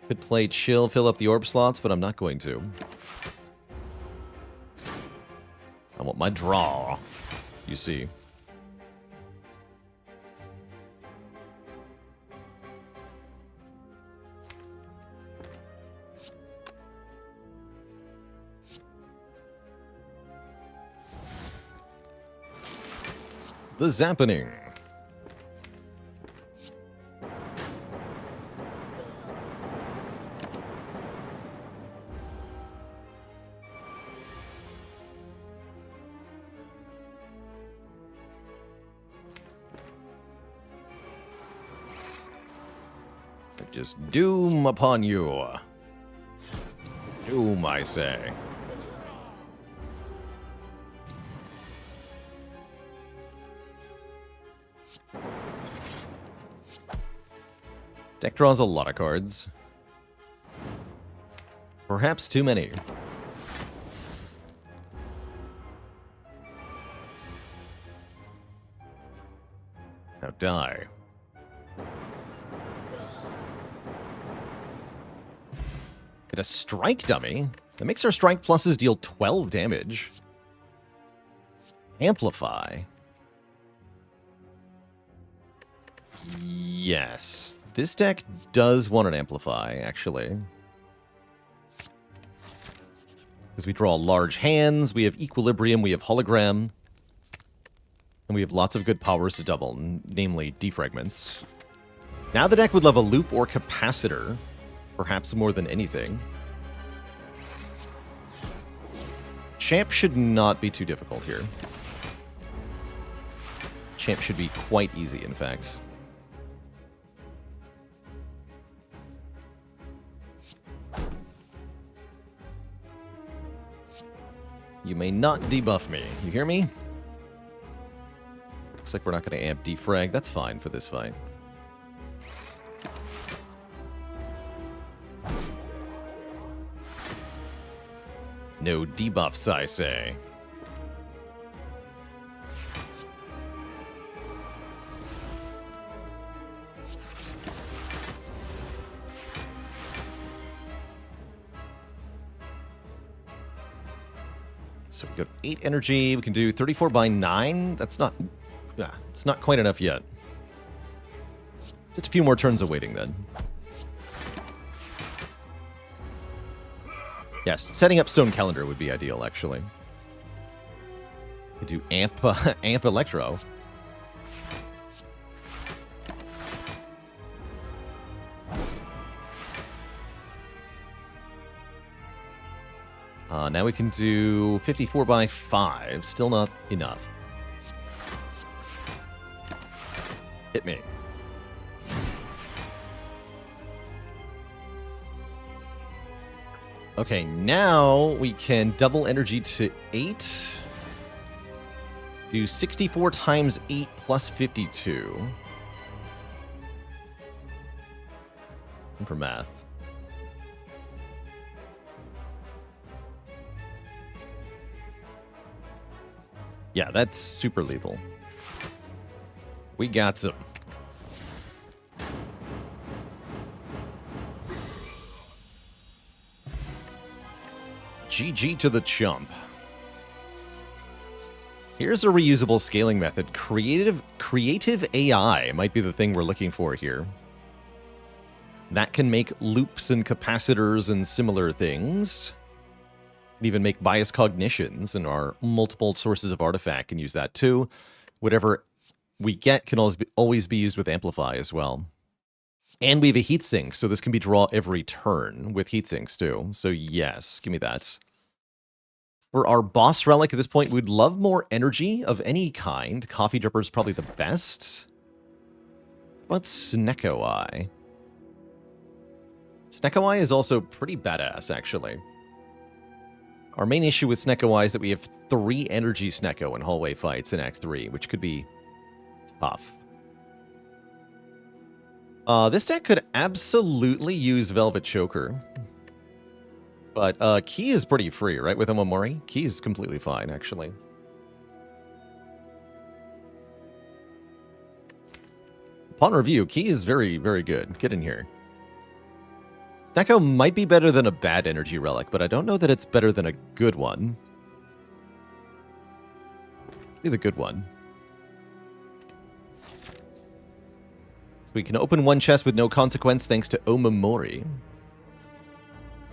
Could play Chill, fill up the orb slots, but I'm not going to. I want my draw, you see. The Zappening. Just doom upon you. Doom, I say. Deck draws a lot of cards. Perhaps too many. Now die. Get a strike dummy. That makes our strike pluses deal 12 damage. Amplify. Yes. This deck does want an amplify, actually. Because we draw large hands, we have equilibrium, we have hologram. And we have lots of good powers to double, namely defragments. Now the deck would love a loop or capacitor. Perhaps more than anything. Champ should not be too difficult here. Champ should be quite easy, in fact. You may not debuff me. You hear me? Looks like we're not going to amp defrag. That's fine for this fight. No debuffs, I say. So we got 8 energy. We can do 34 by 9. That's not... Yeah, it's not quite enough yet. Just a few more turns of waiting, then. Yes, setting up Stone Calendar would be ideal, actually. Could do Amp, Amp Electro. Now we can do 54 by 5. Still not enough. Hit me. Okay, now we can double energy to 8. Do 64 times 8 plus 52. For math. Yeah, that's super lethal. We got some. GG to the chump. Here's a reusable scaling method. Creative AI might be the thing we're looking for here. That can make loops and capacitors and similar things. Can even make bias cognitions, and our multiple sources of artifact can use that too. Whatever we get can always be used with Amplify as well. And we have a heatsink, so this can be draw every turn with heatsinks too. So yes, give me that. For our boss relic at this point, we'd love more energy of any kind. Coffee Dripper is probably the best. But Snecko Eye. Snecko Eye is also pretty badass, actually. Our main issue with Snecko Eye is that we have 3 energy Snecko in hallway fights in Act 3, which could be tough. This deck could absolutely use Velvet Choker. But Key is pretty free, right, with Omamori? Key is completely fine, actually. Upon review, Key is very, very good. Get in here. Snecko might be better than a bad energy relic, but I don't know that it's better than a good one. Be the good one. So we can open one chest with no consequence thanks to Omamori.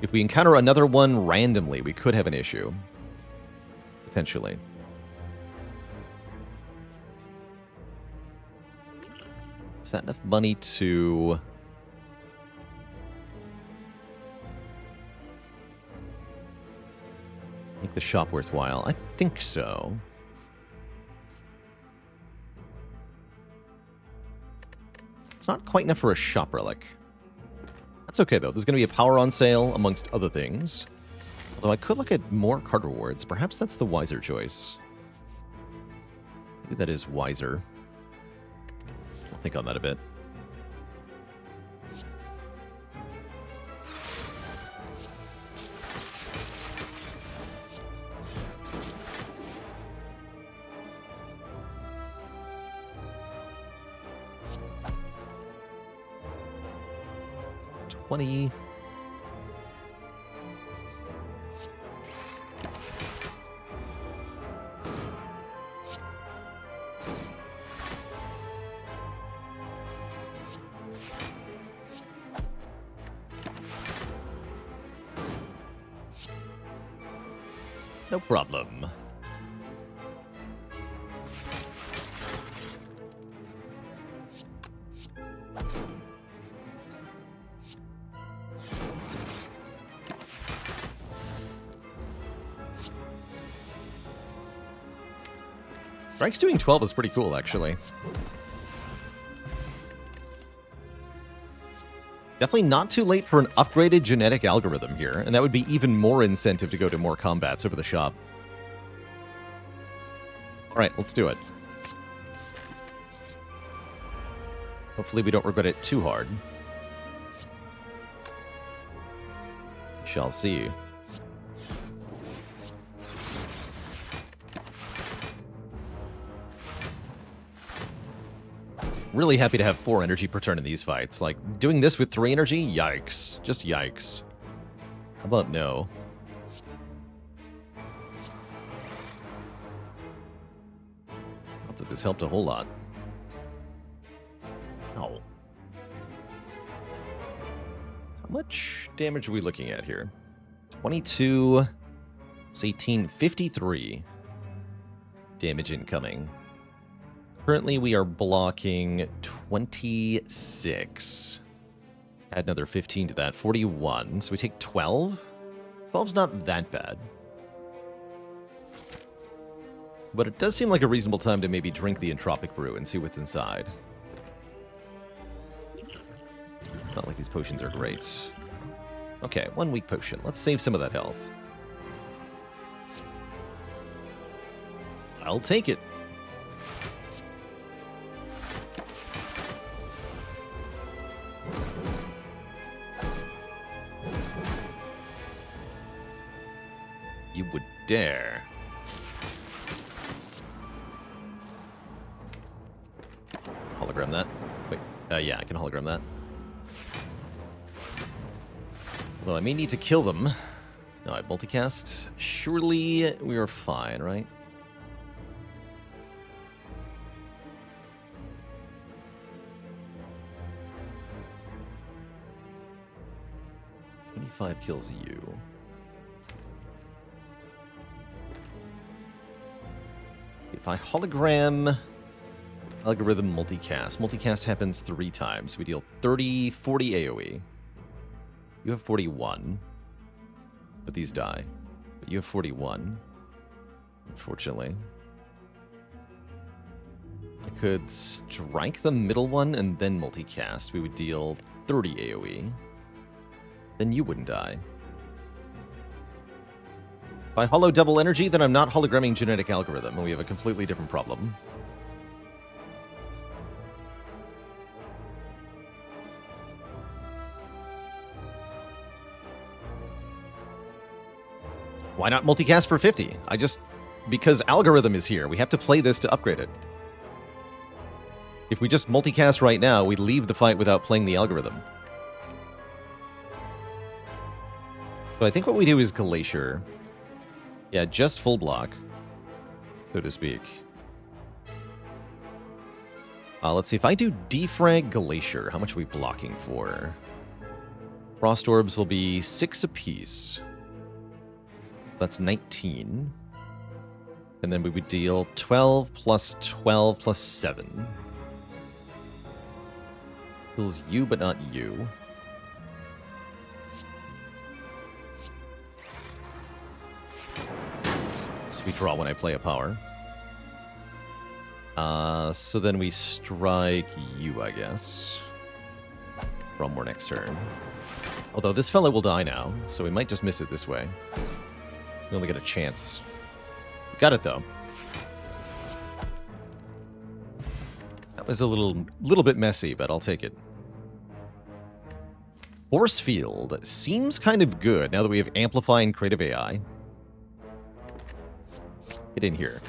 If we encounter another one randomly, we could have an issue. Potentially. Is that enough money to... make the shop worthwhile? I think so. It's not quite enough for a shop relic. That's okay, though. There's going to be a power on sale, amongst other things. Although I could look at more card rewards. Perhaps that's the wiser choice. Maybe that is wiser. I'll think on that a bit. $20. No problem. Strike's doing 12 is pretty cool, actually. It's definitely not too late for an upgraded genetic algorithm here, and that would be even more incentive to go to more combats over the shop. Alright, let's do it. Hopefully we don't regret it too hard. We shall see. Really happy to have 4 energy per turn in these fights. Like, doing this with 3 energy? Yikes. Just yikes. How about no? Not that this helped a whole lot. Ow. How much damage are we looking at here? 22... It's 18... 53. Damage incoming. Currently, we are blocking 26. Add another 15 to that. 41. So we take 12? 12's not that bad. But it does seem like a reasonable time to maybe drink the Entropic Brew and see what's inside. Not like these potions are great. Okay, 1 weak potion. Let's save some of that health. I'll take it. You would dare. Hologram that. Wait, yeah, I can hologram that. Well, I may need to kill them. No, I multicast. Surely we are fine, right? Kills you. If I hologram, algorithm multicast. Multicast happens 3 times. We deal 30, 40 AoE. You have 41. But these die. But you have 41. Unfortunately. I could strike the middle one and then multicast. We would deal 30 AoE. Then you wouldn't die. If I hollow double energy, then I'm not hologramming genetic algorithm, and we have a completely different problem. Why not multicast for 50? Because algorithm is here. We have to play this to upgrade it. If we just multicast right now, we leave the fight without playing the algorithm. So I think what we do is Glacier. Yeah, just full block, so to speak. Let's see, if I do Defrag Glacier, how much are we blocking for? Frost Orbs will be 6 apiece. That's 19. And then we would deal 12 plus 12 plus 7. Kills you, but not you. We draw when I play a power. So then we strike you, I guess. From our next turn. Although this fellow will die now, so we might just miss it this way. We only get a chance. Got it, though. That was a little bit messy, but I'll take it. Force Field seems kind of good now that we have Amplifying Creative AI. Get in here.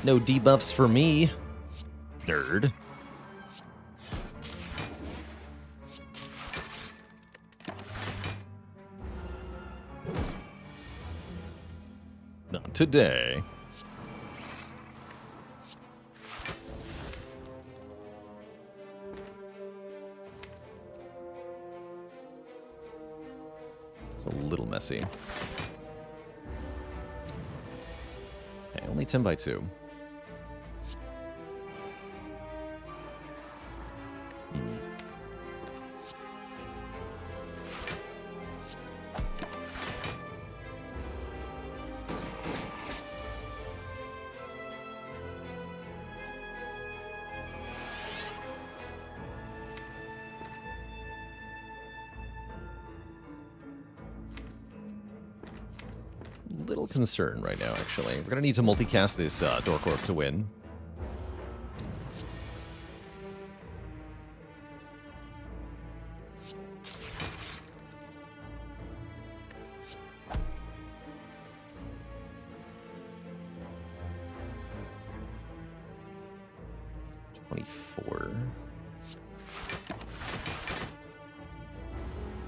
No debuffs for me, nerd. Not today. It's a little messy. Okay, only 10 by 2. Little concern right now, actually. We're gonna need to multicast this Dorkorp to win.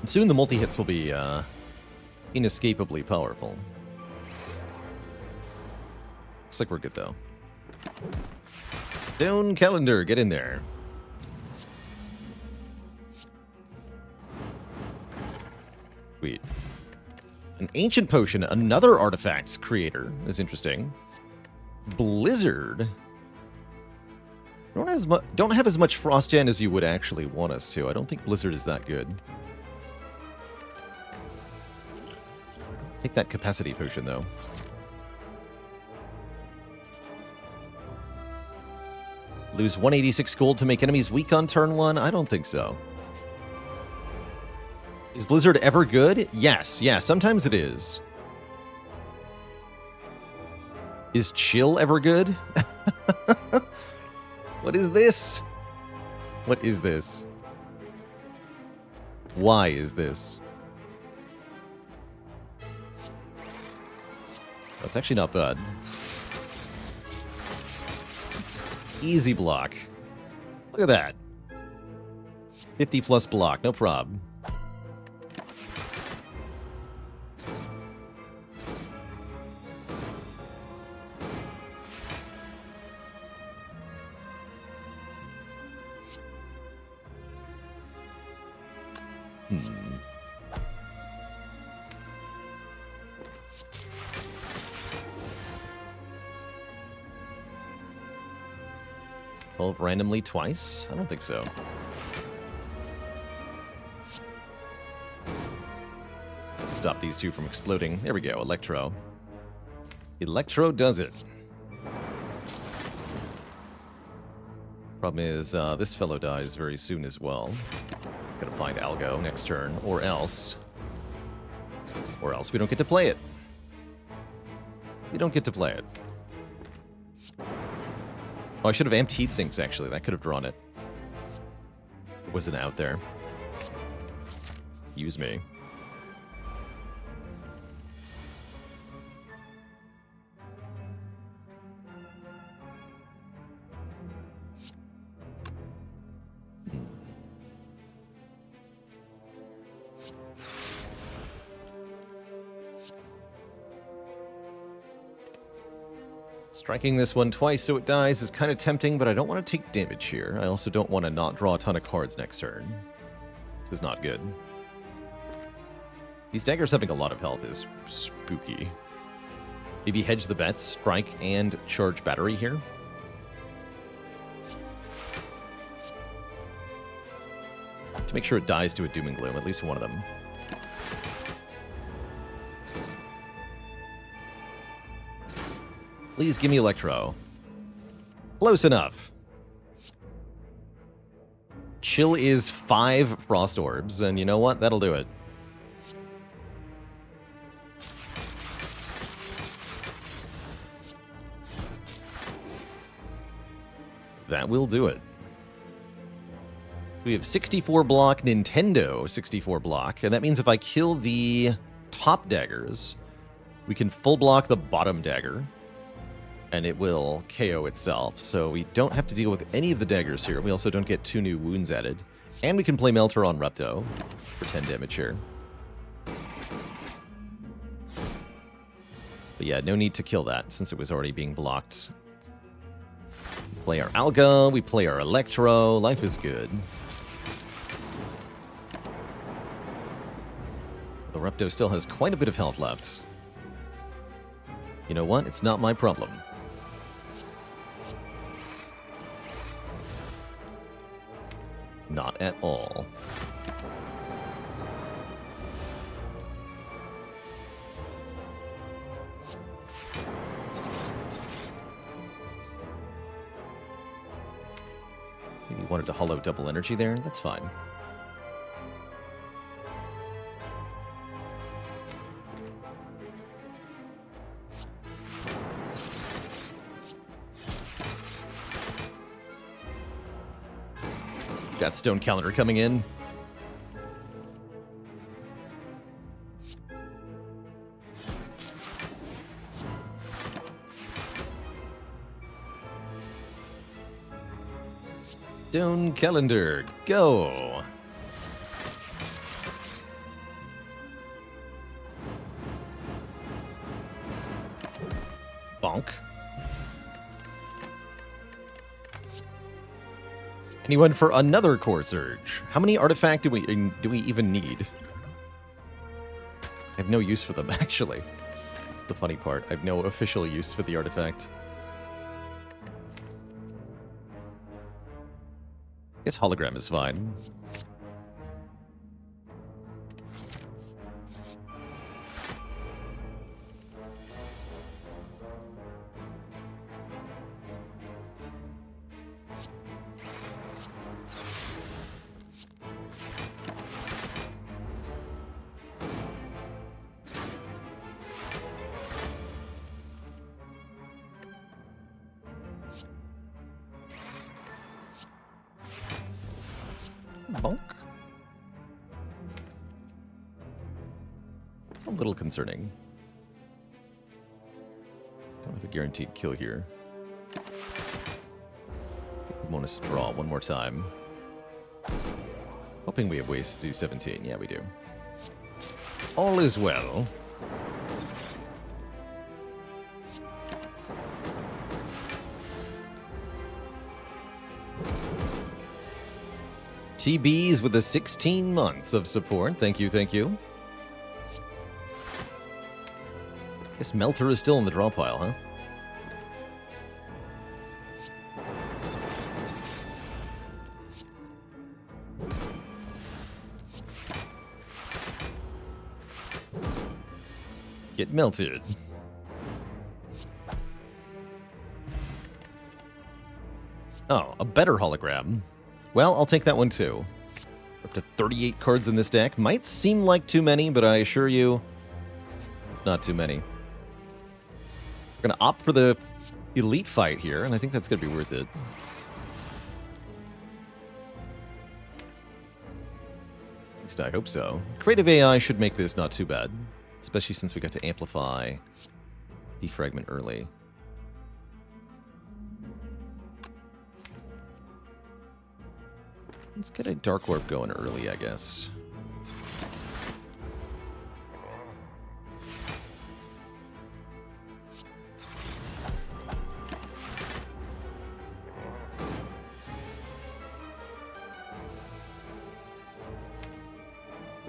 And soon the multi-hits will be inescapably powerful. Looks like we're good, though. Down Calendar, get in there. Sweet. An ancient potion, another artifact creator is interesting. Blizzard. Don't have as much frost gen as you would actually want us to. I don't think Blizzard is that good. Take that capacity potion, though. Lose 186 gold to make enemies weak on turn 1? I don't think so. Is Blizzard ever good? Yes, yeah, sometimes it is. Is Chill ever good? What is this? What is this? Why is this? That's actually not bad. Easy block. Look at that. 50 plus block, no problem. Evolve randomly twice? I don't think so. Stop these two from exploding. There we go, Electro. Electro does it. Problem is, this fellow dies very soon as well. Gotta find Algo next turn, or else we don't get to play it. We don't get to play it. Oh, I should have amped heat sinks, actually. That could have drawn it. It wasn't out there. Use me. Striking this one twice so it dies is kind of tempting, but I don't want to take damage here. I also don't want to not draw a ton of cards next turn. This is not good. These daggers having a lot of health is spooky. Maybe hedge the bets, strike, and charge battery here. To make sure it dies to a Doom and Gloom, at least one of them. Please give me Electro. Close enough. Chill is 5 Frost Orbs, and you know what? That'll do it. That will do it. So we have 64 block, Nintendo 64 block, and that means if I kill the top daggers, we can full block the bottom dagger. And it will KO itself, so we don't have to deal with any of the daggers here. We also don't get 2 new wounds added. And we can play Melter on Rupto for 10 damage here. But yeah, no need to kill that, since it was already being blocked. We play our Alga, we play our Electro, life is good. The Rupto still has quite a bit of health left. You know what? It's not my problem. Not at all. Maybe you wanted to hollow double energy there? That's fine. Got Stone Calendar coming in. Stone Calendar, go! Bonk. Anyone for another Core Surge? How many artifact do we even need? I have no use for them, actually. The funny part. I have no official use for the artifact. I guess hologram is fine. Bonk. It's a little concerning. Don't have a guaranteed kill here. Get the bonus to draw one more time. Hoping we have ways to do 17. Yeah, we do. All is well. TBs with the 16 months of support. Thank you, thank you. Guess Melter is still in the draw pile, huh? Get melted. Oh, a better hologram. Well, I'll take that one too. Up to 38 cards in this deck. Might seem like too many, but I assure you, it's not too many. We're going to opt for the elite fight here, and I think that's going to be worth it. At least I hope so. Creative AI should make this not too bad, especially since we got to amplify Defragment early. Let's get a Dark Orb going early, I guess.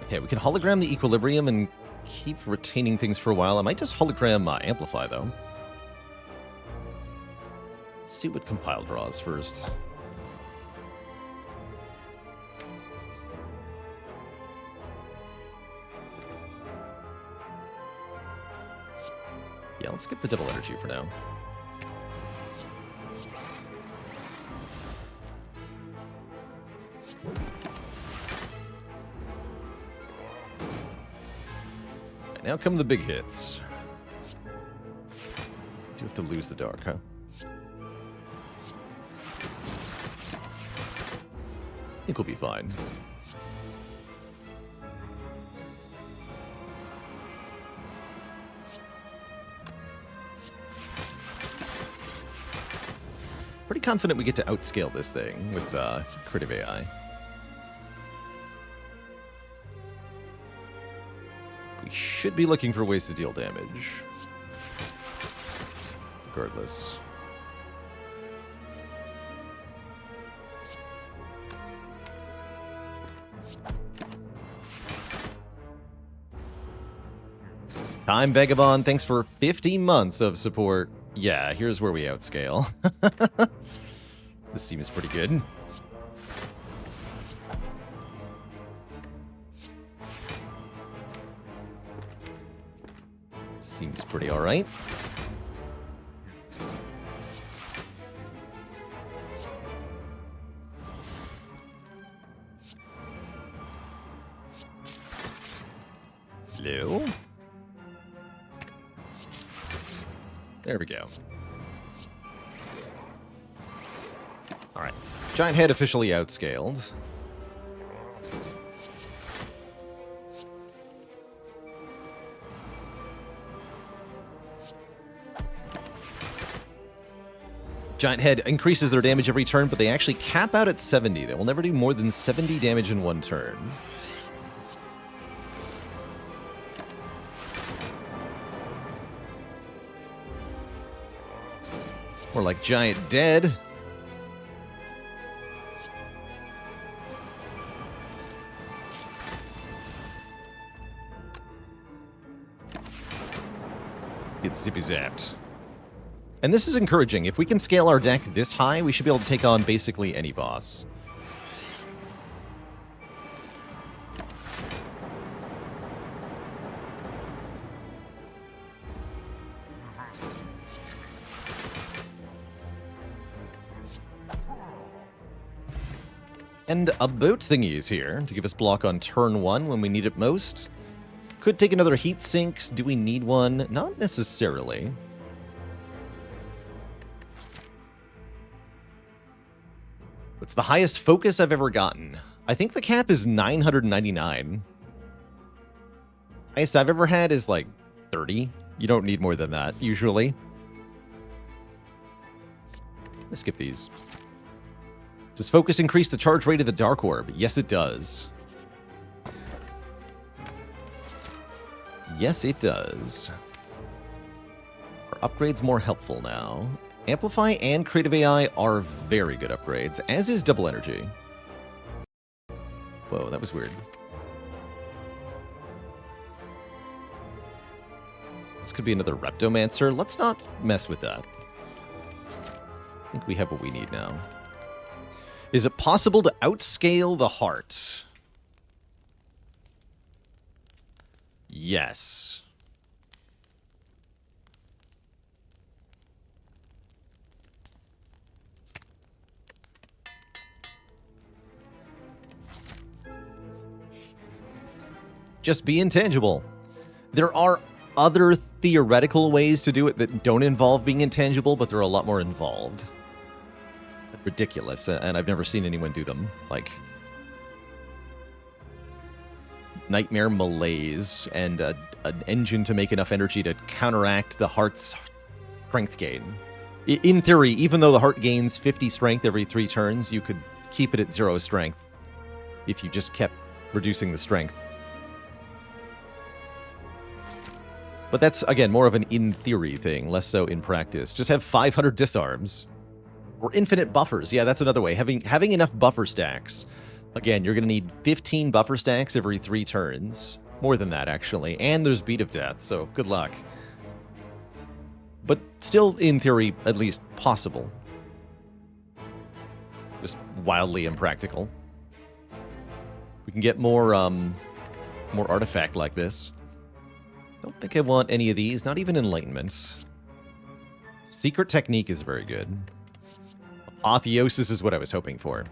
Okay, we can hologram the Equilibrium and keep retaining things for a while. I might just hologram Amplify, though. Let's see what Compile draws first. Yeah, let's skip the double energy for now. Right, now come the big hits. Do have to lose the dark, huh? I think we'll be fine. Pretty confident we get to outscale this thing with Creative AI. We should be looking for ways to deal damage. Regardless. Time Vagabond, thanks for 50 months of support. Yeah, here's where we outscale. This seems pretty good. Seems pretty alright. Hello? There we go. Alright. Giant Head officially outscaled. Giant Head increases their damage every turn, but they actually cap out at 70. They will never do more than 70 damage in one turn. More like Giant Dead. Get zippy zapped. And this is encouraging. If we can scale our deck this high, we should be able to take on basically any boss. And a boat thingy is here to give us block on turn 1 when we need it most. Could take another heat sinks. Do we need one? Not necessarily. It's the highest focus I've ever gotten. I think the cap is 999. Highest I've ever had is like 30. You don't need more than that, usually. Let's skip these. Does focus increase the charge rate of the Dark Orb? Yes, it does. Yes, it does. Are upgrades more helpful now? Amplify and Creative AI are very good upgrades, as is Double Energy. Whoa, that was weird. This could be another Reptomancer. Let's not mess with that. I think we have what we need now. Is it possible to outscale the heart? Yes. Just be intangible. There are other theoretical ways to do it that don't involve being intangible, but they're a lot more involved. Ridiculous, and I've never seen anyone do them. Like Nightmare Malaise and an engine to make enough energy to counteract the heart's strength gain. In theory, even though the heart gains 50 strength every 3 turns, you could keep it at 0 strength if you just kept reducing the strength. But that's, again, more of an in-theory thing, less so in practice. Just have 500 disarms. Or infinite buffers. Yeah, that's another way. Having enough buffer stacks. Again, you're going to need 15 buffer stacks every 3 turns. More than that, actually. And there's Beat of Death, so good luck. But still, in theory, at least possible. Just wildly impractical. We can get more artifact like this. Don't think I want any of these, not even Enlightenment. Secret Technique is very good. Apotheosis is what I was hoping for.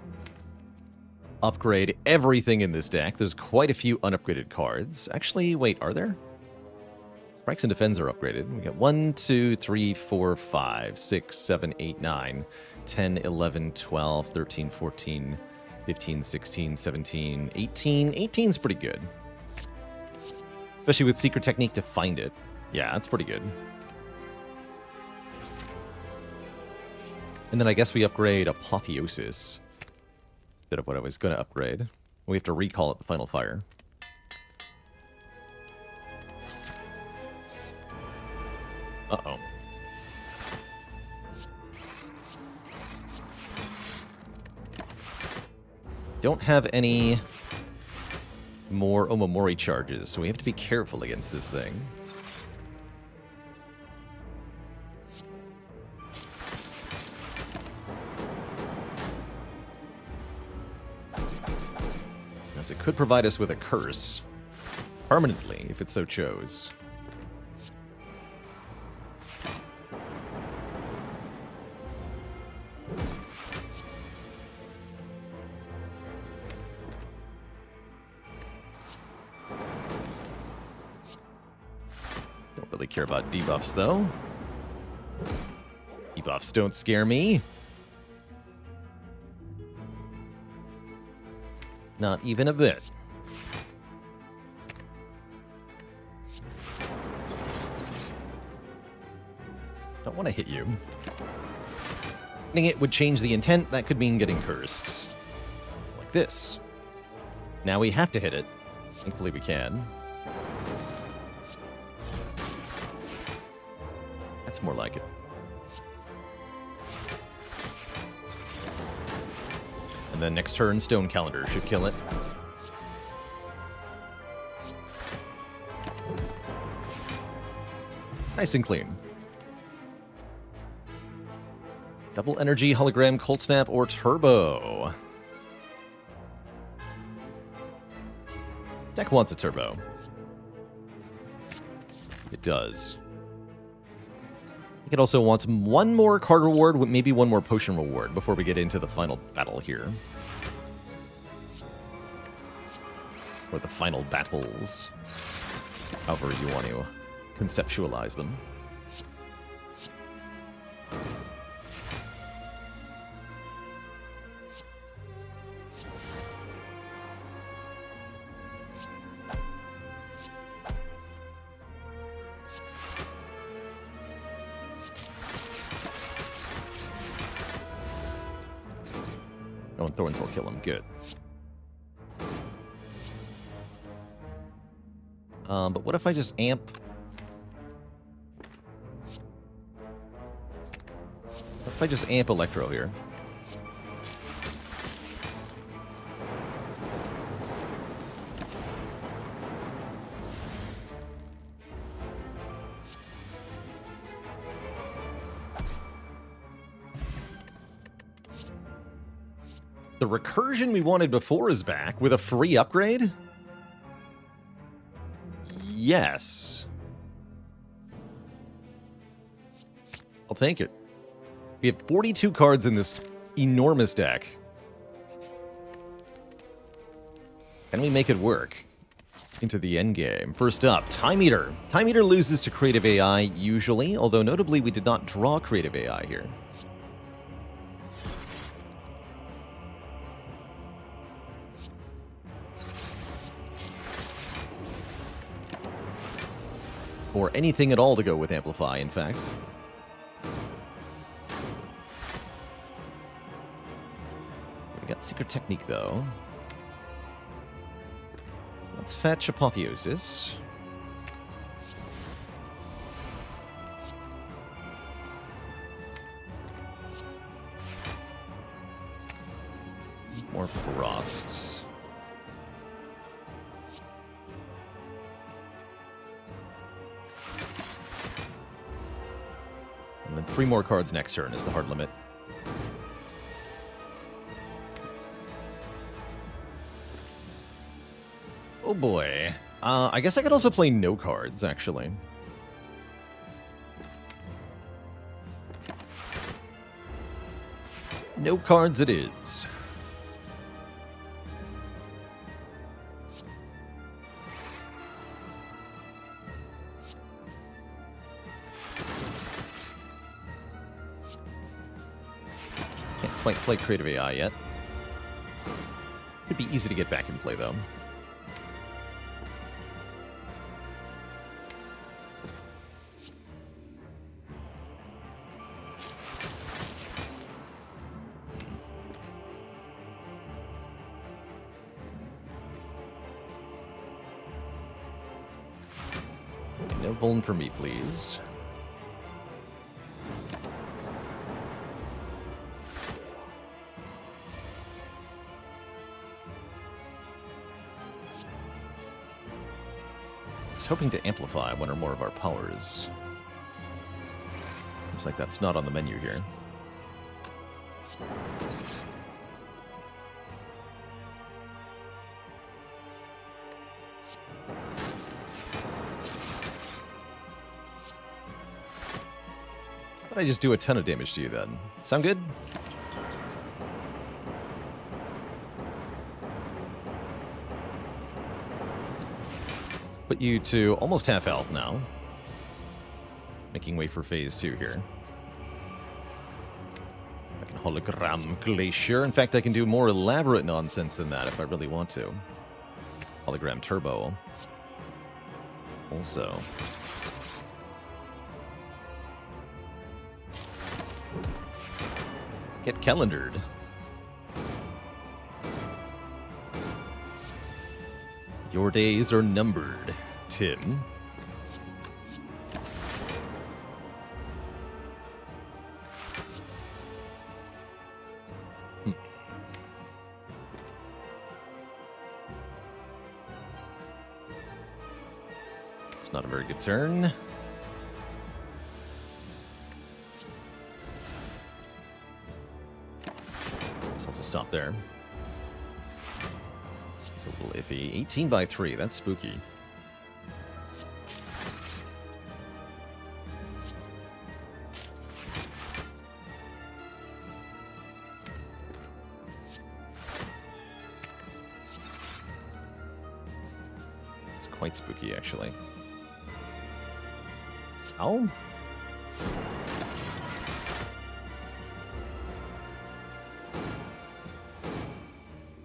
Upgrade everything in this deck. There's quite a few unupgraded cards. Actually, wait, are there? Strikes and Defends are upgraded. We got 1, 2, 3, 4, 5, 6, 7, 8, 9, 10, 11, 12, 13, 14, 15, 16, 17, 18. 18's pretty good. Especially with Secret Technique to find it. Yeah, that's pretty good. And then I guess we upgrade Apotheosis instead of what I was going to upgrade. We have to recall it the Final Fire. Uh-oh. Don't have any more Omamori charges, so we have to be careful against this thing. As it could provide us with a curse. Permanently, if it so chose. Don't really care about debuffs, though. Debuffs don't scare me. Not even a bit. Don't want to hit you. Hitting it would change the intent. That could mean getting cursed. Like this. Now we have to hit it. Thankfully we can. That's more like it. And then next turn, Stone Calendar should kill it. Nice and clean. Double energy, hologram, cold snap, or turbo. This deck wants a turbo. It does. I think it also wants one more card reward, maybe one more potion reward before we get into the final battle here. Or the final battles. However you want to conceptualize them. Oh, and Thorns will kill him. Good. But what if I just amp? What if I just amp Electro here? The recursion we wanted before is back with a free upgrade? Yes. I'll take it. We have 42 cards in this enormous deck. Can we make it work? Into the endgame. First up, Time Eater. Time Eater loses to Creative AI usually, although notably we did not draw Creative AI here. Or anything at all to go with Amplify, in fact. We got Secret Technique, though. So let's fetch Apotheosis. More Frost. And then 3 more cards next turn is the hard limit. Oh boy. I guess I could also play no cards, actually. No cards it is. Quite play Creative AI yet. Could be easy to get back in play, though. No Vuln for me, please. Hoping to amplify one or more of our powers. Looks like that's not on the menu here. But I just do a ton of damage to you then. Sound good? Put you to almost half health now. Making way for phase 2 here. I can hologram Glacier. In fact, I can do more elaborate nonsense than that if I really want to. Hologram Turbo. Also. Get calendared. Your days are numbered, Tim. It's not a very good turn. stop there. It's a little iffy. 18 by 3, that's spooky. It's quite spooky, actually. Oh.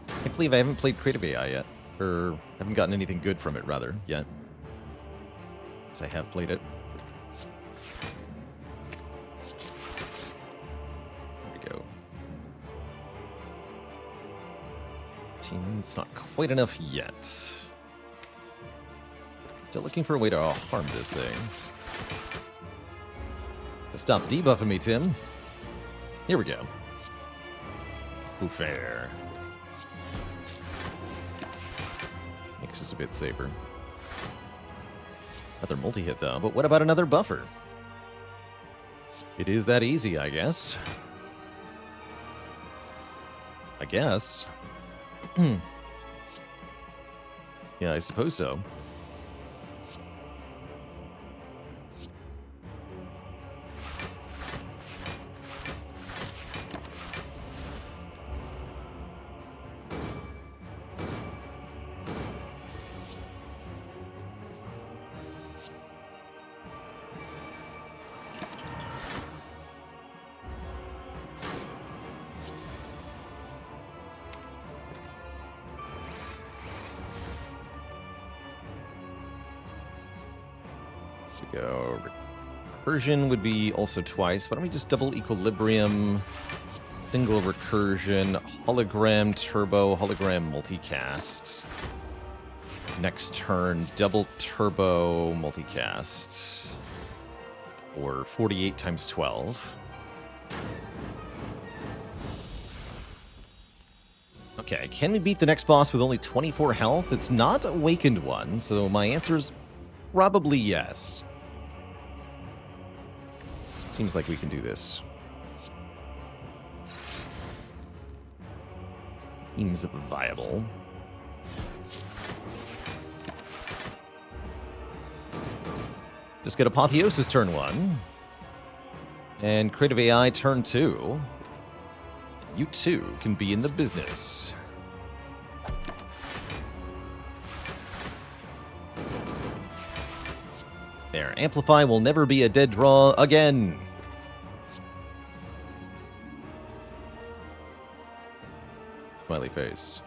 I can't believe I haven't played Creative AI yet. Or haven't gotten anything good from it, rather, yet. Yes, I have played it. There we go. It's not quite enough yet. Still looking for a way to harm this thing. Stop debuffing me, Tim. Here we go. Fair. Makes us a bit safer. Another multi-hit, though. But what about another buffer? It is that easy, I guess. I guess. Yeah, I suppose so. Go. Recursion would be also twice. Why don't we just double equilibrium, single recursion, hologram turbo, hologram multicast. Next turn, double turbo multicast. Or 48 times 12. Okay, can we beat the next boss with only 24 health? It's not Awakened one, so my answer is probably yes. Seems like we can do this. Seems viable. Just get Apotheosis turn 1. And Creative AI turn 2. You too can be in the business. There. Amplify will never be a dead draw again. Smiley face.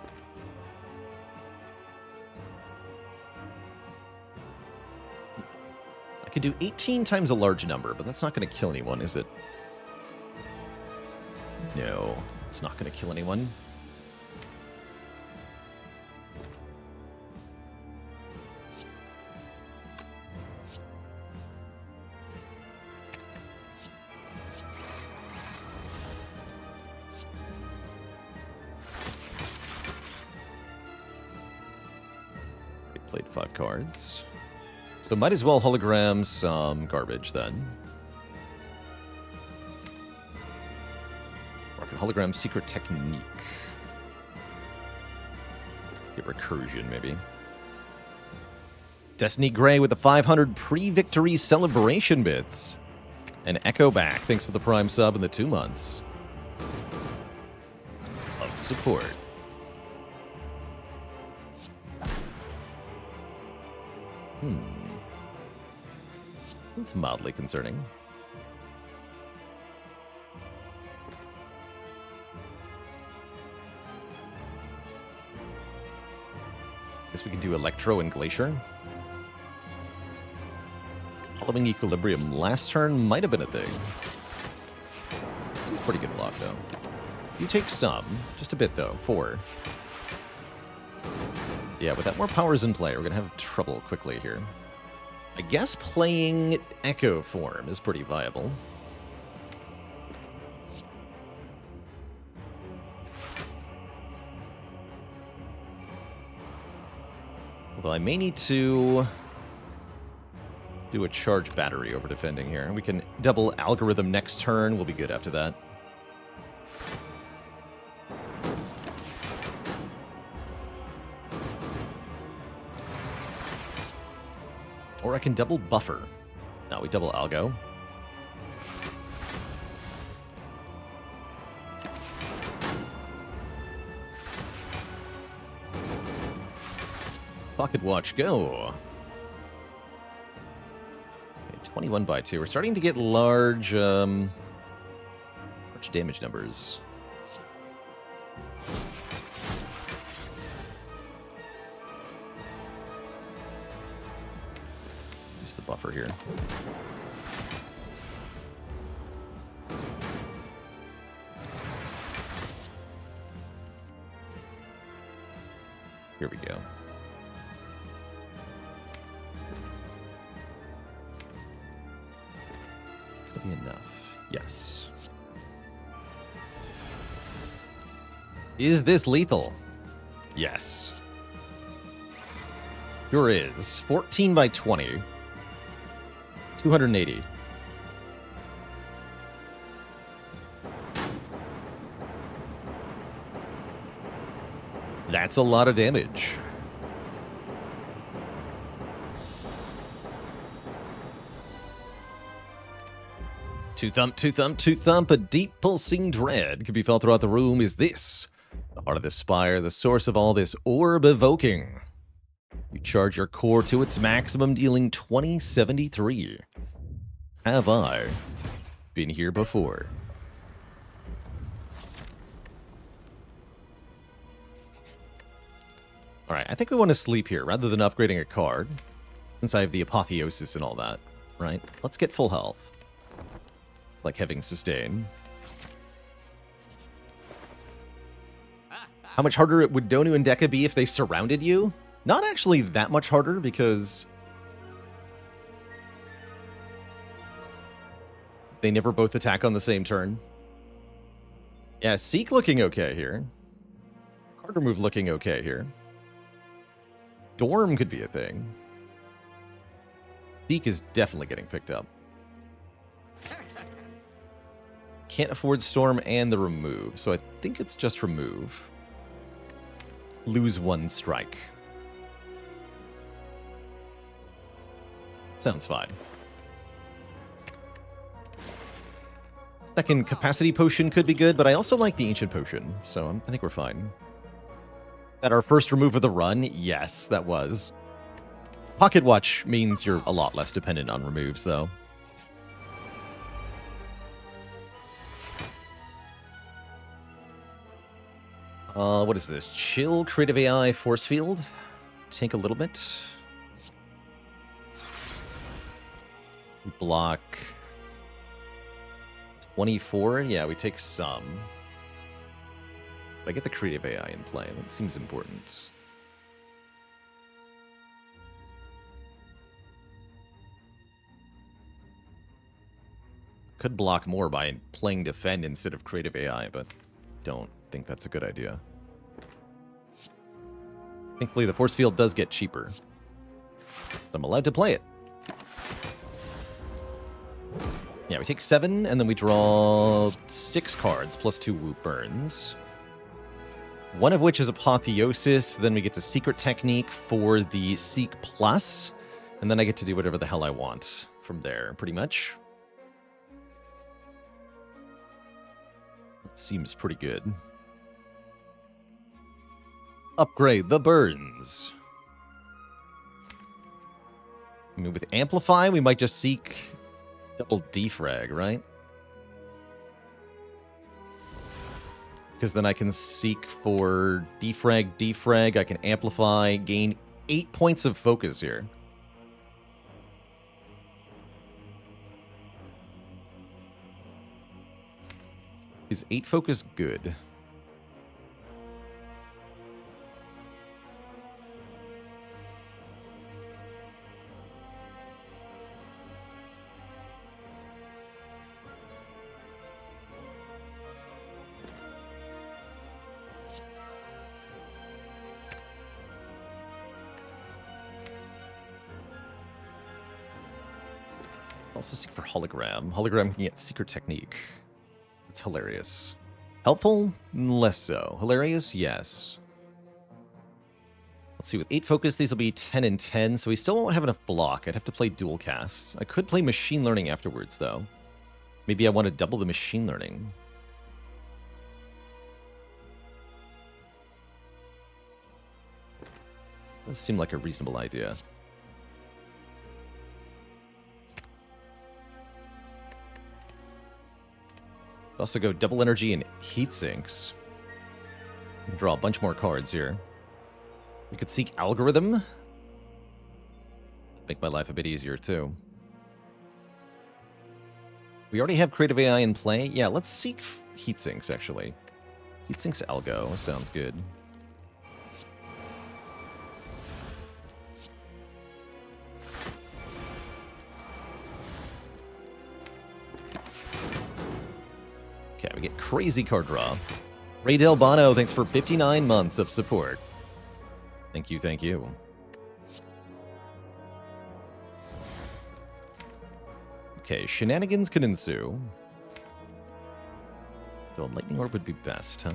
I could do 18 times a large number, but that's not going to kill anyone, is it? No, it's not going to kill anyone. Played 5 cards. So might as well hologram some garbage then. Or I can hologram Secret Technique. Get recursion, maybe. Destiny Gray with the 500 pre-victory celebration bits. And Echo back. Thanks for the Prime sub and the 2 months. Love support. That's mildly concerning. Guess we can do Electro and Glacier. Following Equilibrium last turn might have been a thing. Pretty good block, though. You take some. Just a bit, though. 4. Yeah, with that more powers in play, we're going to have trouble quickly here. I guess playing Echo form is pretty viable. Although I may need to do a charge battery over defending here. We can double algorithm next turn. We'll be good after that. Or I can double buffer. No, we double algo. Pocket watch, go. Okay, 21 by 2. We're starting to get large damage numbers. Use the buffer here. Here we go. Could be enough. Yes. Is this lethal? Yes. Sure is. 14 by 20. 280. That's a lot of damage. Two thump, two thump, two thump. A deep pulsing dread can be felt throughout the room. Is this the heart of the Spire, the source of all this orb evoking? You charge your core to its maximum, dealing 2073. Have I been here before? Alright, I think we want to sleep here rather than upgrading a card, since I have the apotheosis and all that, right? Let's get full health. It's like having sustain. How much harder would Donu and Deka be if they surrounded you? Not actually that much harder, because they never both attack on the same turn. Yeah, Seek looking okay here. Card remove looking okay here. Storm could be a thing. Seek is definitely getting picked up. Can't afford Storm and the remove, so I think it's just remove. Lose one strike. Sounds fine. Second capacity potion could be good, but I also like the ancient potion, so I think we're fine. That our first remove of the run? Yes, that was. Pocket watch means you're a lot less dependent on removes, though. What is this? Chill, creative AI, force field. Take a little bit. Block 24. Yeah, we take some. But I get the creative AI in play. That seems important. Could block more by playing defend instead of creative AI, but don't think that's a good idea. Thankfully, the force field does get cheaper. So I'm allowed to play it. Yeah, we take 7, and then we draw 6 cards, plus 2 Whoop Burns. One of which is Apotheosis, then we get to Secret Technique for the Seek Plus, and then I get to do whatever the hell I want from there, pretty much. Seems pretty good. Upgrade the burns. I mean, with Amplify, we might just seek double defrag, right? Because then I can seek for defrag, I can amplify, gain 8 points of focus here. Is 8 focus good? Also seek for hologram. Hologram can get secret technique. It's hilarious. Helpful? Less so. Hilarious? Yes. Let's see, with 8 focus, these will be 10 and 10, so we still won't have enough block. I'd have to play dual cast. I could play machine learning afterwards, though. Maybe I want to double the machine learning. Does seem like a reasonable idea. Also go double energy and heat sinks. Draw a bunch more cards here. We could seek algorithm. Make my life a bit easier too. We already have creative AI in play. Yeah, let's seek heat sinks actually. Heat sinks algo sounds good. Okay, we get crazy card draw. Ray Del Bono, thanks for 59 months of support. Thank you, thank you. Okay, shenanigans can ensue. Though a lightning orb would be best, huh?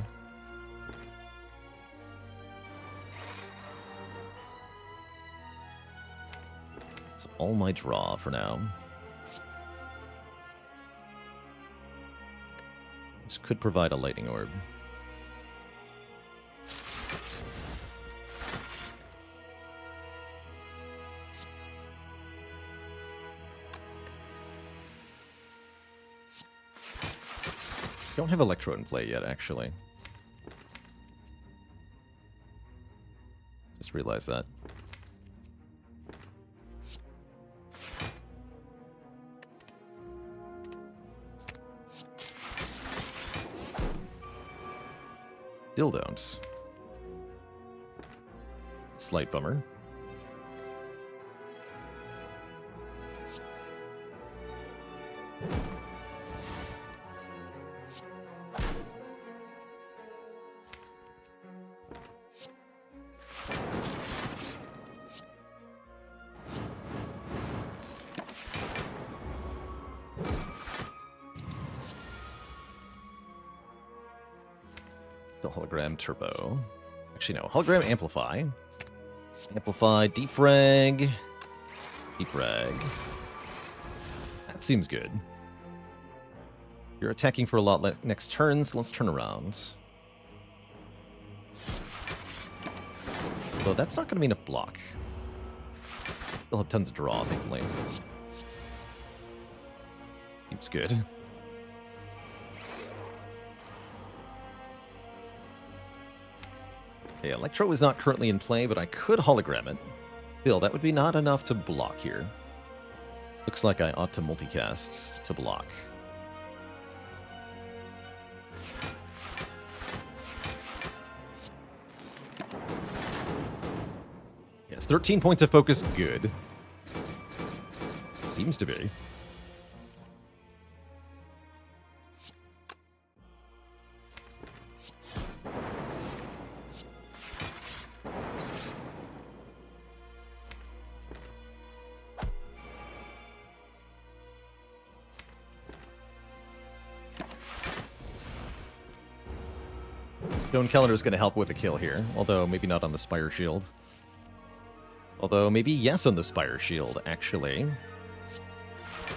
That's all my draw for now. This could provide a lightning orb. Don't have Electro in play yet, actually. Just realized that. Still don't. Slight bummer. Hologram Turbo. Actually, no. Hologram Amplify. Amplify, Defrag. Defrag. That seems good. You're attacking for a lot next turn, so let's turn around. Though that's not going to be enough block. We'll have tons of draw, thankfully. Seems good. Okay, Electro is not currently in play, but I could hologram it. Still, that would be not enough to block here. Looks like I ought to multicast to block. Yes, 13 points of focus, good. Seems to be. Stone Calendar is going to help with a kill here, although maybe not on the Spire Shield. Although maybe yes on the Spire Shield, actually.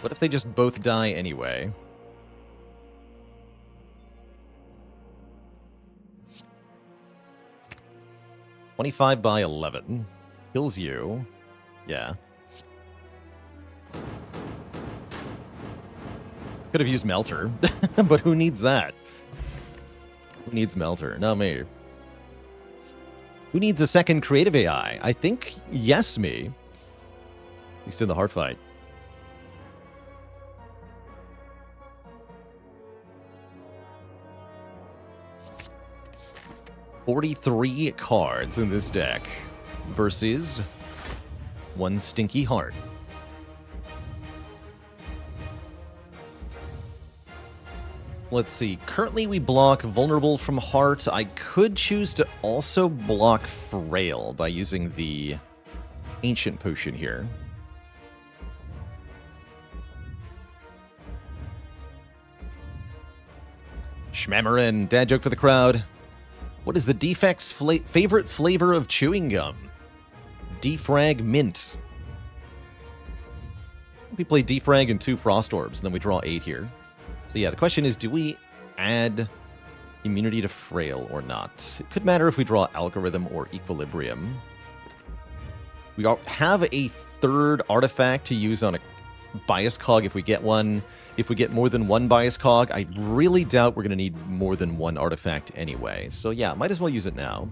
What if they just both die anyway? $25 by 11. Kills you. Yeah. Could have used Melter, but who needs that? Who needs Melter? Not me. Who needs a second creative AI? I think, yes, me. At least in the hard fight. $43 cards in this deck versus one stinky heart. Let's see. Currently, we block Vulnerable from Heart. I could choose to also block Frail by using the Ancient Potion here. Schmammerin, dad joke for the crowd. What is the Defect's favorite flavor of chewing gum? defrag mint. We play defrag and 2 frost orbs, and then we draw 8 here. So yeah, the question is, do we add immunity to frail or not? It could matter if we draw algorithm or equilibrium. We have a 3rd artifact to use on a bias cog if we get one. If we get more than 1 bias cog, I really doubt we're going to need more than 1 artifact anyway. So yeah, might as well use it now.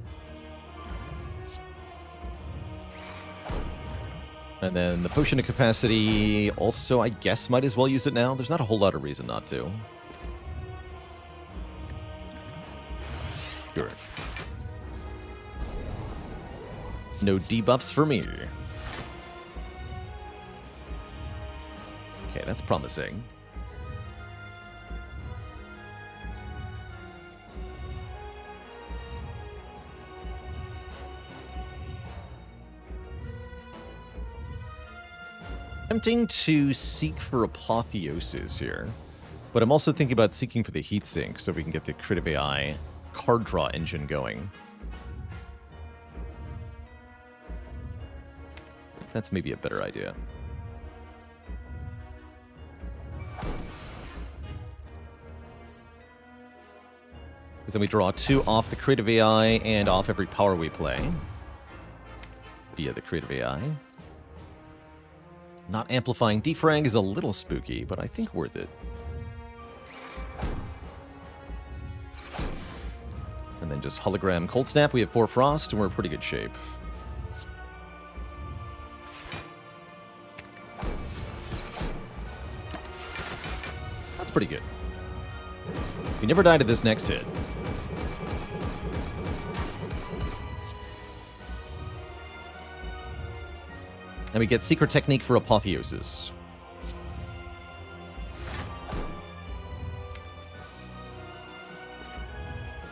And then the potion of capacity also, I guess, might as well use it now. There's not a whole lot of reason not to. Sure. No debuffs for me. Okay, that's promising. Tempting to seek for Apotheosis here, but I'm also thinking about seeking for the Heatsink so we can get the Crit of AI card draw engine going. That's maybe a better idea. Because then we draw 2 off the Crit of AI and off every power we play via the Crit of AI. Not amplifying defrag is a little spooky, but I think worth it. And then just hologram Cold Snap. We have 4 frost, and we're in pretty good shape. That's pretty good. We never died to this next hit. And we get Secret Technique for Apotheosis.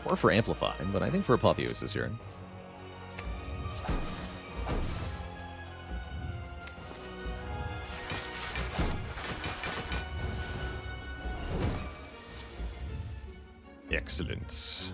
Or for Amplify, but I think for Apotheosis here. Excellent.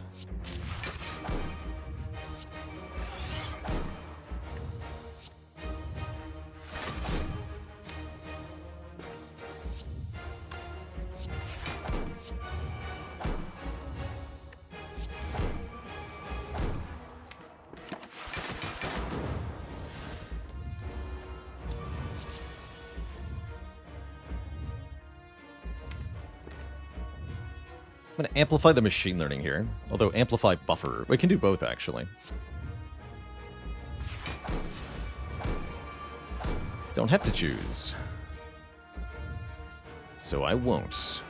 I'm going to amplify the machine learning here. Although amplify buffer. We can do both, actually. Don't have to choose. So I won't.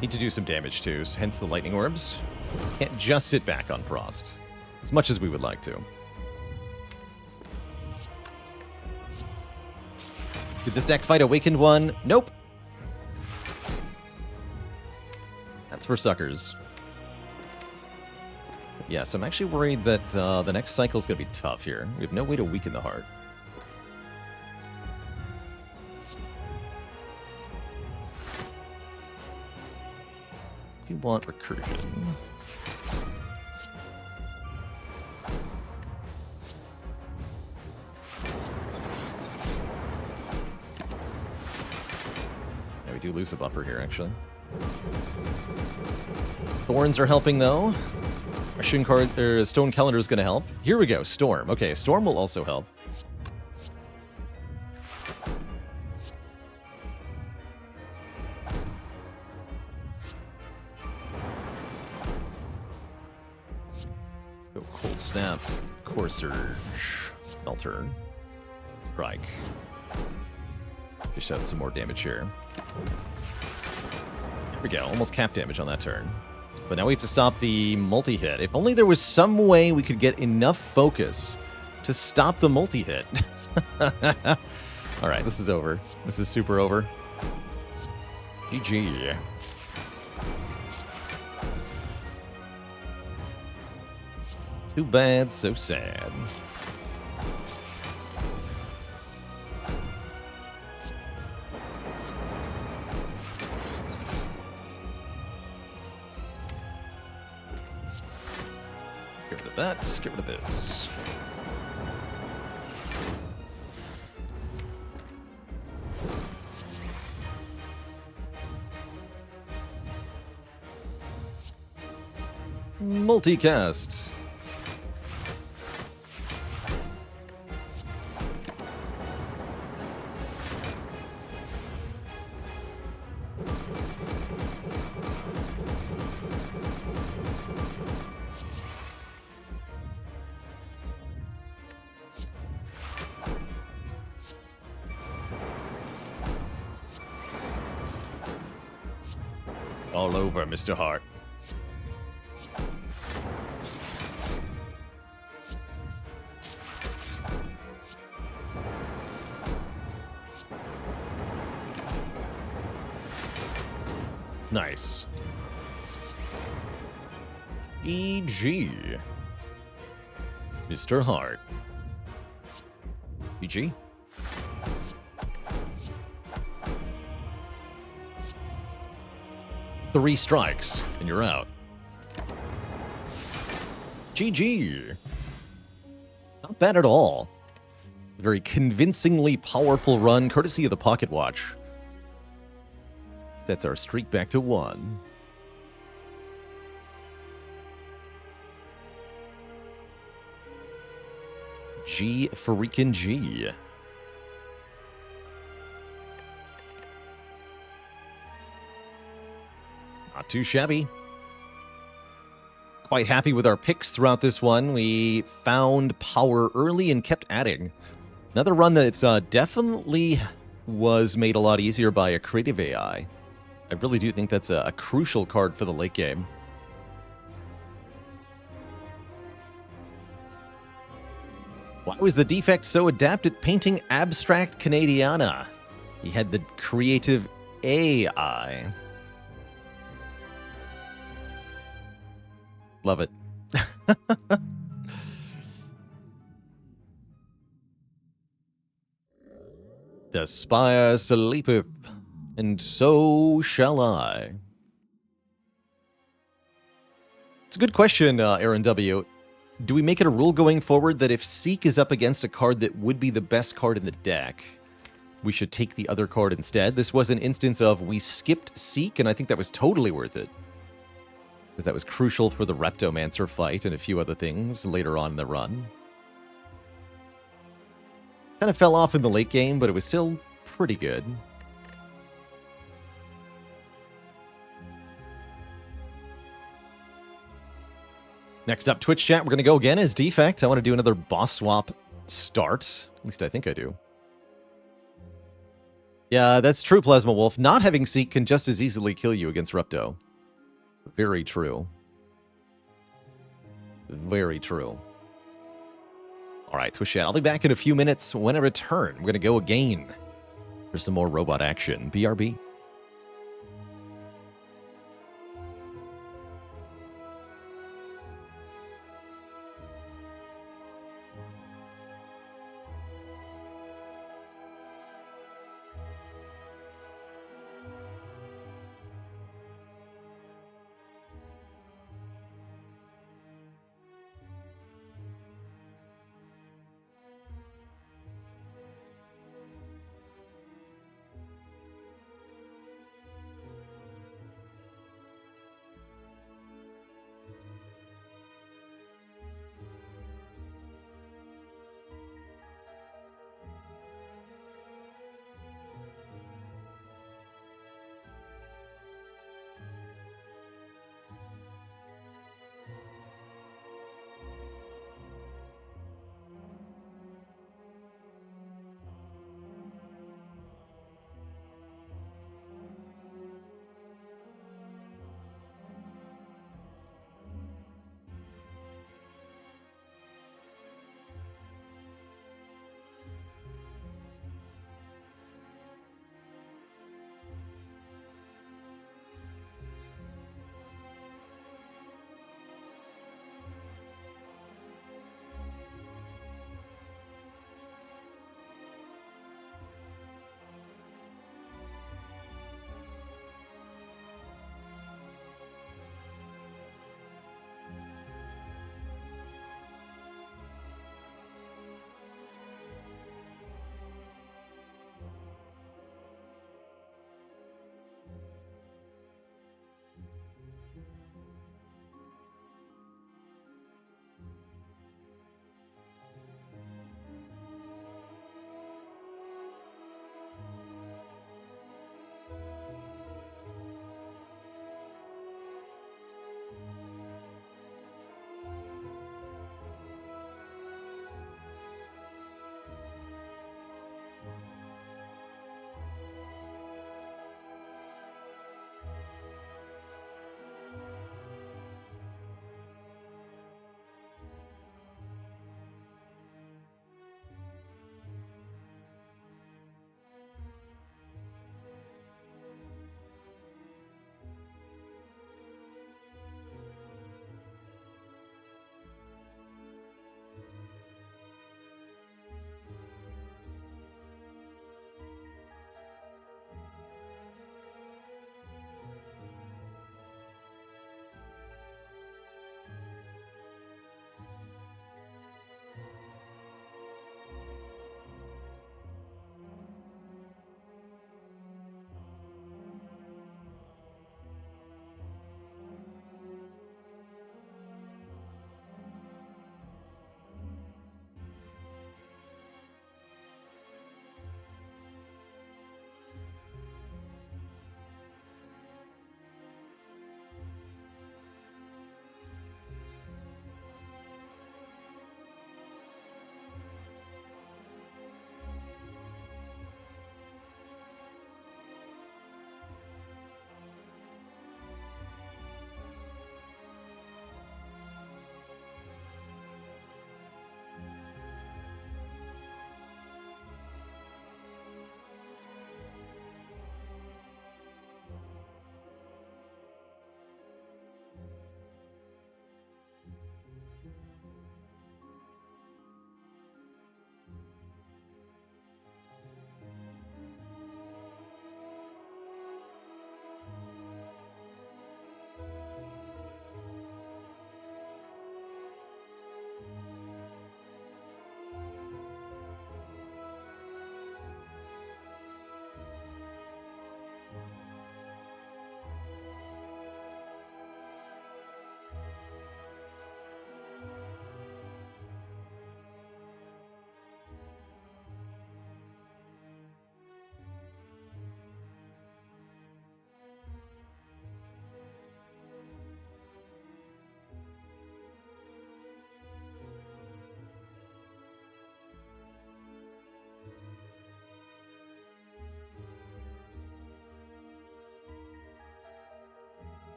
Need to do some damage too, hence the lightning orbs. Can't just sit back on Frost, as much as we would like to. Did this deck fight Awakened one? Nope. That's for suckers. Yes, I'm actually worried that the next cycle is going to be tough here. We have no way to weaken the heart. We want recursion. Yeah, we do lose a buffer here, actually. Thorns are helping, though. Our Stone Calendar is going to help. Here we go, Storm. Okay, Storm will also help. Go Cold Snap, Core Surge, Melter, Strike. Dish out some more damage here. There we go, almost cap damage on that turn. But now we have to stop the multi-hit. If only there was some way we could get enough focus to stop the multi-hit. Alright, this is over. This is super over. GG. Too bad, so sad. Get rid of that, get rid of this. Multicast. All over, Mr. Hart. Nice. EG. Mr. Hart. EG. Three strikes, and you're out. GG. Not bad at all. Very convincingly powerful run, courtesy of the pocket watch. Sets our streak back to 1. G freaking G. Not too shabby. Quite happy with our picks throughout this one. We found power early and kept adding. Another run that definitely was made a lot easier by a creative AI. I really do think that's a crucial card for the late game. Why was the Defect so adept at painting abstract Canadiana? He had the creative AI. Love it. The Spire sleepeth, and so shall I. It's a good question, Aaron W. Do we make it a rule going forward that if Seek is up against a card that would be the best card in the deck, we should take the other card instead? This was an instance of we skipped Seek, and I think that was totally worth it. Because that was crucial for the Reptomancer fight and a few other things later on in the run. Kind of fell off in the late game, but it was still pretty good. Next up, Twitch chat, we're going to go again as Defect. I want to do another boss swap start. At least I think I do. Yeah, that's true, Plasma Wolf. Not having Seek can just as easily kill you against Repto. Very true. Very true. All right, Twitch chat, I'll be back in a few minutes. When I return, we're going to go again for some more robot action. BRB.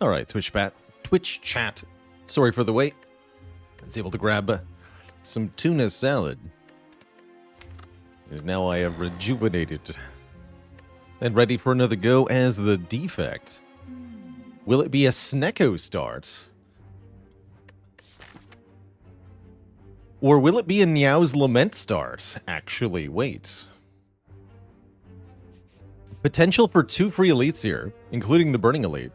All right, Twitch chat. Sorry for the wait. I was able to grab some tuna salad. And now I have rejuvenated and ready for another go as the Defect. Will it be a Snecko start? Or will it be a Niao's Lament start? Actually, wait. Potential for 2 free elites here, including the Burning Elite.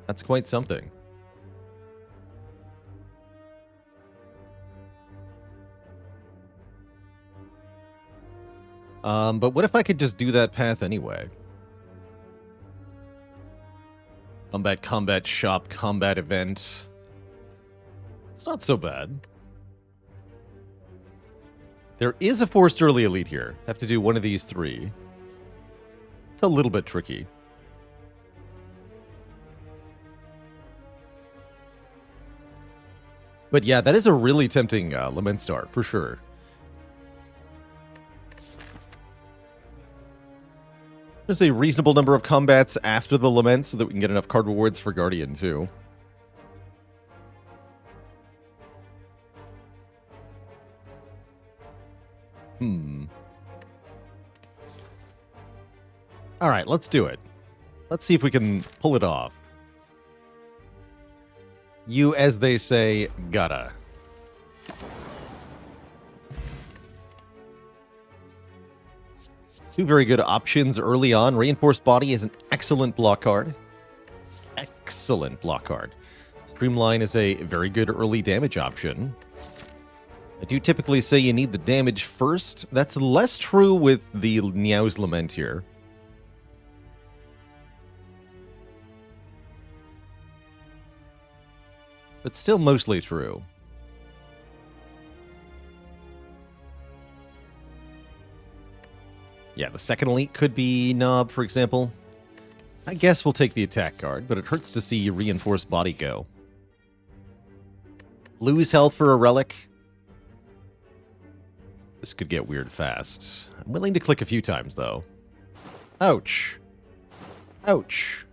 That's quite something. But what if I could just do that path anyway? Combat shop, combat event. It's not so bad. There is a forced early elite here. Have to do one of these 3. It's a little bit tricky. But yeah, that is a really tempting Lament start, for sure. There's a reasonable number of combats after the Lament so that we can get enough card rewards for Guardian, too. Alright, let's do it. Let's see if we can pull it off. You, as they say, gotta. Two very good options early on. Reinforced Body is an excellent block card. Excellent block card. Streamline is a very good early damage option. I do typically say you need the damage first. That's less true with the Niao's Lament here. But still mostly true. Yeah, the second elite could be Knob, for example. I guess we'll take the attack card, but it hurts to see Reinforced Body go. Lose health for a relic. This could get weird fast. I'm willing to click a few times, though. Ouch. Ouch.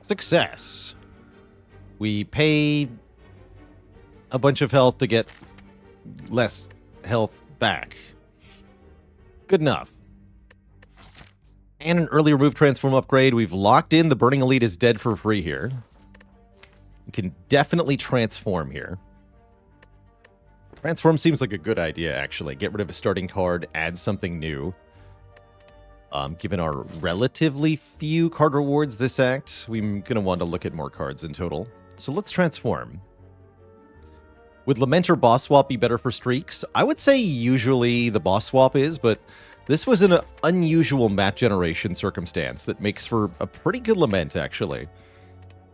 Success. We pay a bunch of health to get less health back. Good enough. And an early remove transform upgrade. We've locked in the Burning Elite is dead for free here. We can definitely transform here. Transform seems like a good idea, actually. Get rid of a starting card, add something new. Given our relatively few card rewards this act, we're going to want to look at more cards in total. So let's transform. Would Lament or Boss Swap be better for streaks? I would say usually the Boss Swap is, but this was an unusual map generation circumstance that makes for a pretty good Lament, actually.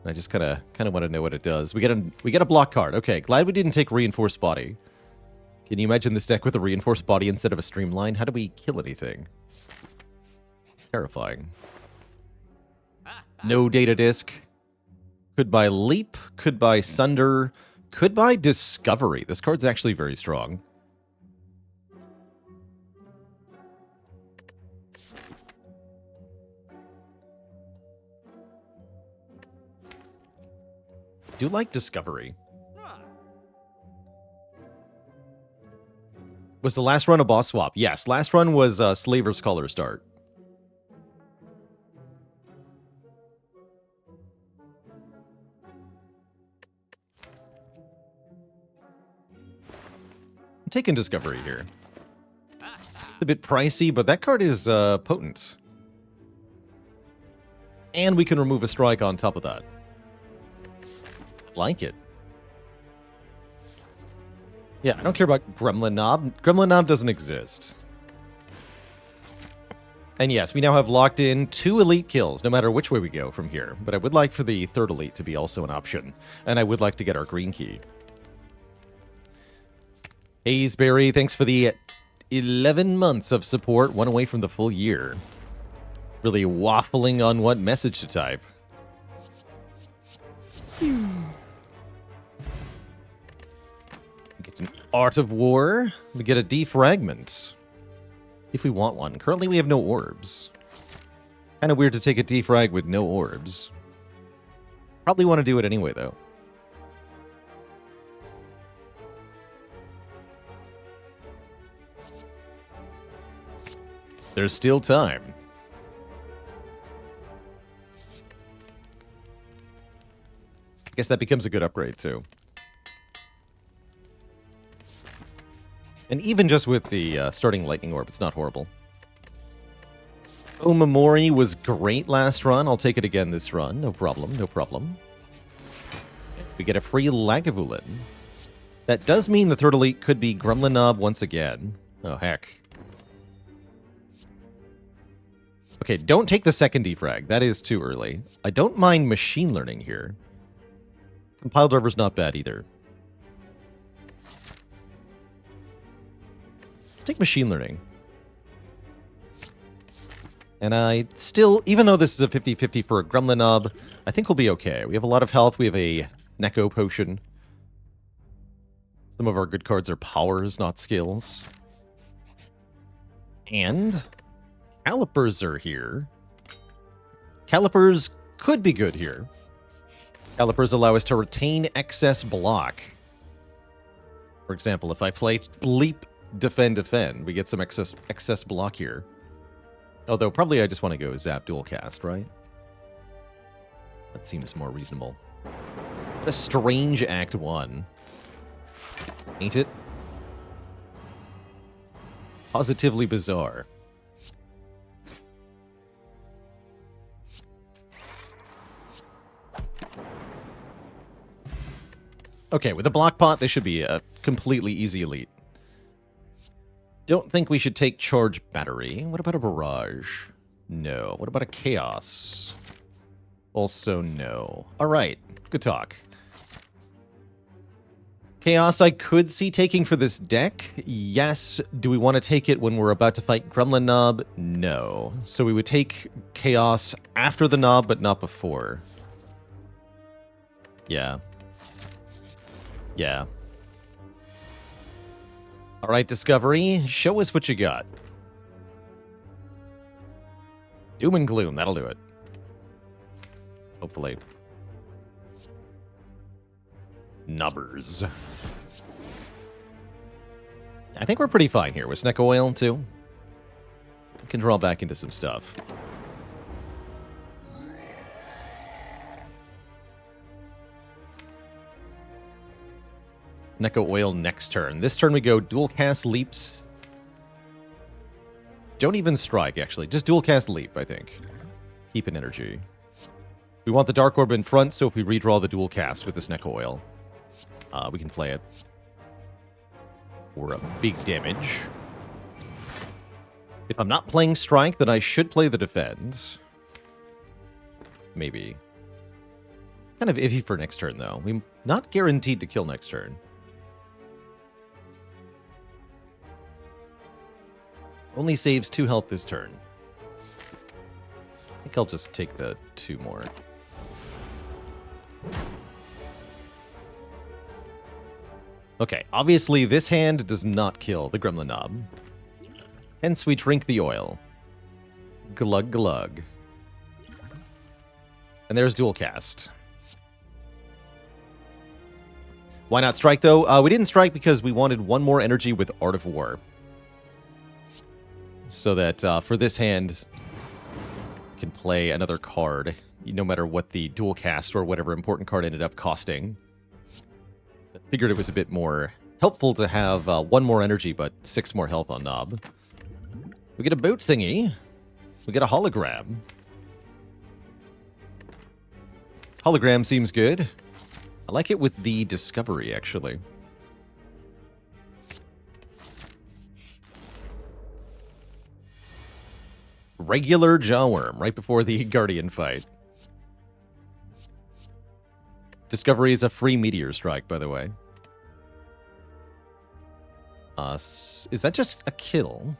I just kind of want to know what it does. We get a block card. Okay, glad we didn't take Reinforced Body. Can you imagine this deck with a Reinforced Body instead of a Streamline? How do we kill anything? Terrifying. No data disk. Could buy Leap, could buy Sunder, could buy Discovery. This card's actually very strong. I do like Discovery. Was the last run a Boss Swap? Yes, last run was Slaver's Collar start. I'm taking Discovery here. It's a bit pricey, but that card is potent. And we can remove a strike on top of that. Like it. Yeah, I don't care about Gremlin Knob. Gremlin Knob doesn't exist. And yes, we now have locked in 2 elite kills, no matter which way we go from here. But I would like for the 3rd elite to be also an option. And I would like to get our green key. Hazeberry, thanks for the 11 months of support, 1 away from the full year. Really waffling on what message to type. Get an Art of War. We get a defragment. If we want one. Currently we have no orbs. Kind of weird to take a defrag with no orbs. Probably want to do it anyway, though. There's still time. I guess that becomes a good upgrade, too. And even just with the starting Lightning Orb, it's not horrible. Omamori was great last run. I'll take it again this run. No problem, no problem. We get a free Lagavulin. That does mean the third elite could be Gremlinob once again. Oh, heck. Okay, don't take the second defrag. That is too early. I don't mind machine learning here. Compile driver's not bad either. Let's take machine learning. And I still, even though this is a 50-50 for a Gremlinob, I think we'll be okay. We have a lot of health. We have a Neko Potion. Some of our good cards are powers, not skills. And Calipers are here. Calipers could be good here. Calipers allow us to retain excess block. For example, if I play Leap, Defend, Defend, we get some excess block here. Although, probably I just want to go Zap Dual Cast, right? That seems more reasonable. What a strange Act 1. Ain't it? Positively bizarre. Okay, with a block pot, this should be a completely easy elite. Don't think we should take Charge Battery. What about a Barrage? No. What about a Chaos? Also no. Alright, good talk. Chaos I could see taking for this deck. Yes. Do we want to take it when we're about to fight Gremlinob? No. So we would take Chaos after the Nob, but not before. Yeah. Yeah. Alright, Discovery. Show us what you got. Doom and Gloom. That'll do it. Hopefully. Nubbers. I think we're pretty fine here with Snecko Oil, too. We can draw back into some stuff. Neko Oil next turn. This turn we go Dual Cast Leaps. Don't even strike, actually. Just Dual Cast Leap, I think. Keep an energy. We want the Dark Orb in front, so if we redraw the Dual Cast with this Neko Oil, we can play it. Or a big damage. If I'm not playing Strike, then I should play the Defend. Maybe. It's kind of iffy for next turn, though. We're not guaranteed to kill next turn. Only saves 2 health this turn. I think I'll just take the 2 more. Okay, obviously this hand does not kill the Gremlinob. Hence we drink the oil. Glug glug. And there's Dual Cast. Why not strike, though? We didn't strike because we wanted 1 more energy with Art of War. So that for this hand, we can play another card, no matter what the Dual Cast or whatever important card ended up costing. I figured it was a bit more helpful to have 1 more energy, but 6 more health on Nob. We get a boat thingy. We get a hologram. Hologram seems good. I like it with the Discovery, actually. Regular Jawworm, right before the Guardian fight. Discovery is a free Meteor Strike, by the way. Is that just a kill?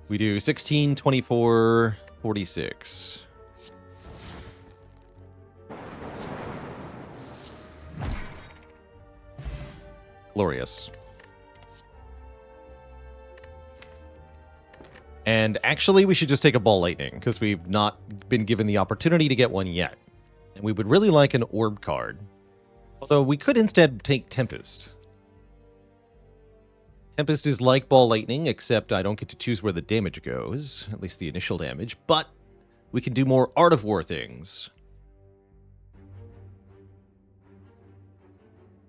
We do 16, 24, 46. Glorious. And actually, we should just take a Ball Lightning, because we've not been given the opportunity to get one yet. And we would really like an Orb card. Although we could instead take Tempest. Tempest is like Ball Lightning, except I don't get to choose where the damage goes, at least the initial damage, but we can do more Art of War things.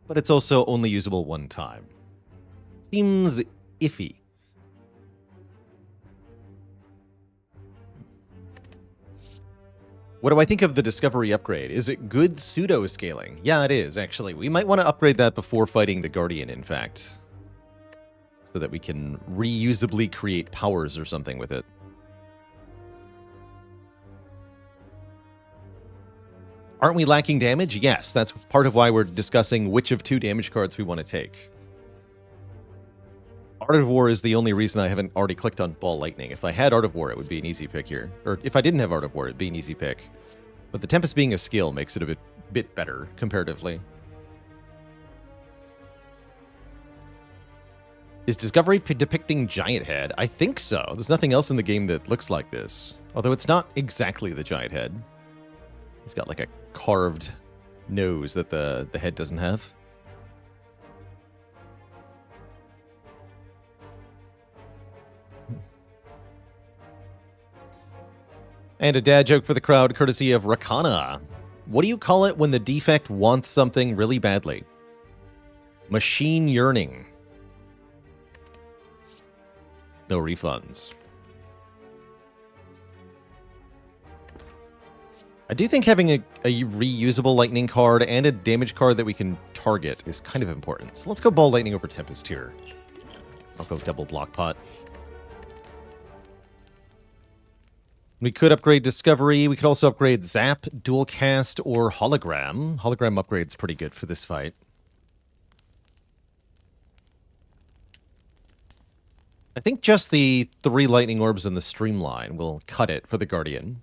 But it's also only usable one time. Seems iffy. What do I think of the Discovery upgrade? Is it good pseudo-scaling? Yeah, it is, actually. We might want to upgrade that before fighting the Guardian, in fact. So that we can reusably create powers or something with it. Aren't we lacking damage? Yes, that's part of why we're discussing which of 2 damage cards we want to take. Art of War is the only reason I haven't already clicked on Ball Lightning. If I had Art of War, it would be an easy pick here. Or if I didn't have Art of War, it'd be an easy pick. But the Tempest being a skill makes it a bit better, comparatively. Is Discovery depicting Giant Head? I think so. There's nothing else in the game that looks like this. Although it's not exactly the Giant Head. He's got like a carved nose that the head doesn't have. And a dad joke for the crowd, courtesy of Rakana. What do you call it when the Defect wants something really badly? Machine yearning. No refunds. I do think having a reusable Lightning card and a damage card that we can target is kind of important. So let's go Ball Lightning over Tempest here. I'll go double Block Pot. We could upgrade Discovery. We could also upgrade Zap, Dual Cast, or Hologram. Hologram upgrade's pretty good for this fight. I think just the 3 Lightning Orbs and the Streamline will cut it for the Guardian.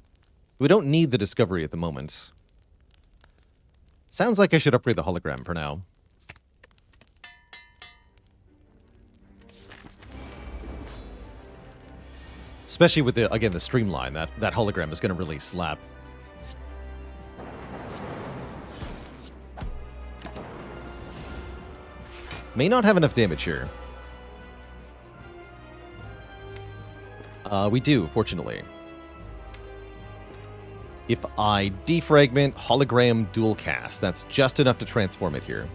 We don't need the Discovery at the moment. Sounds like I should upgrade the Hologram for now. Especially with, again, the Streamline. That Hologram is going to really slap. May not have enough damage here. We do, fortunately. If I defragment Hologram Dual Cast, that's just enough to transform it here.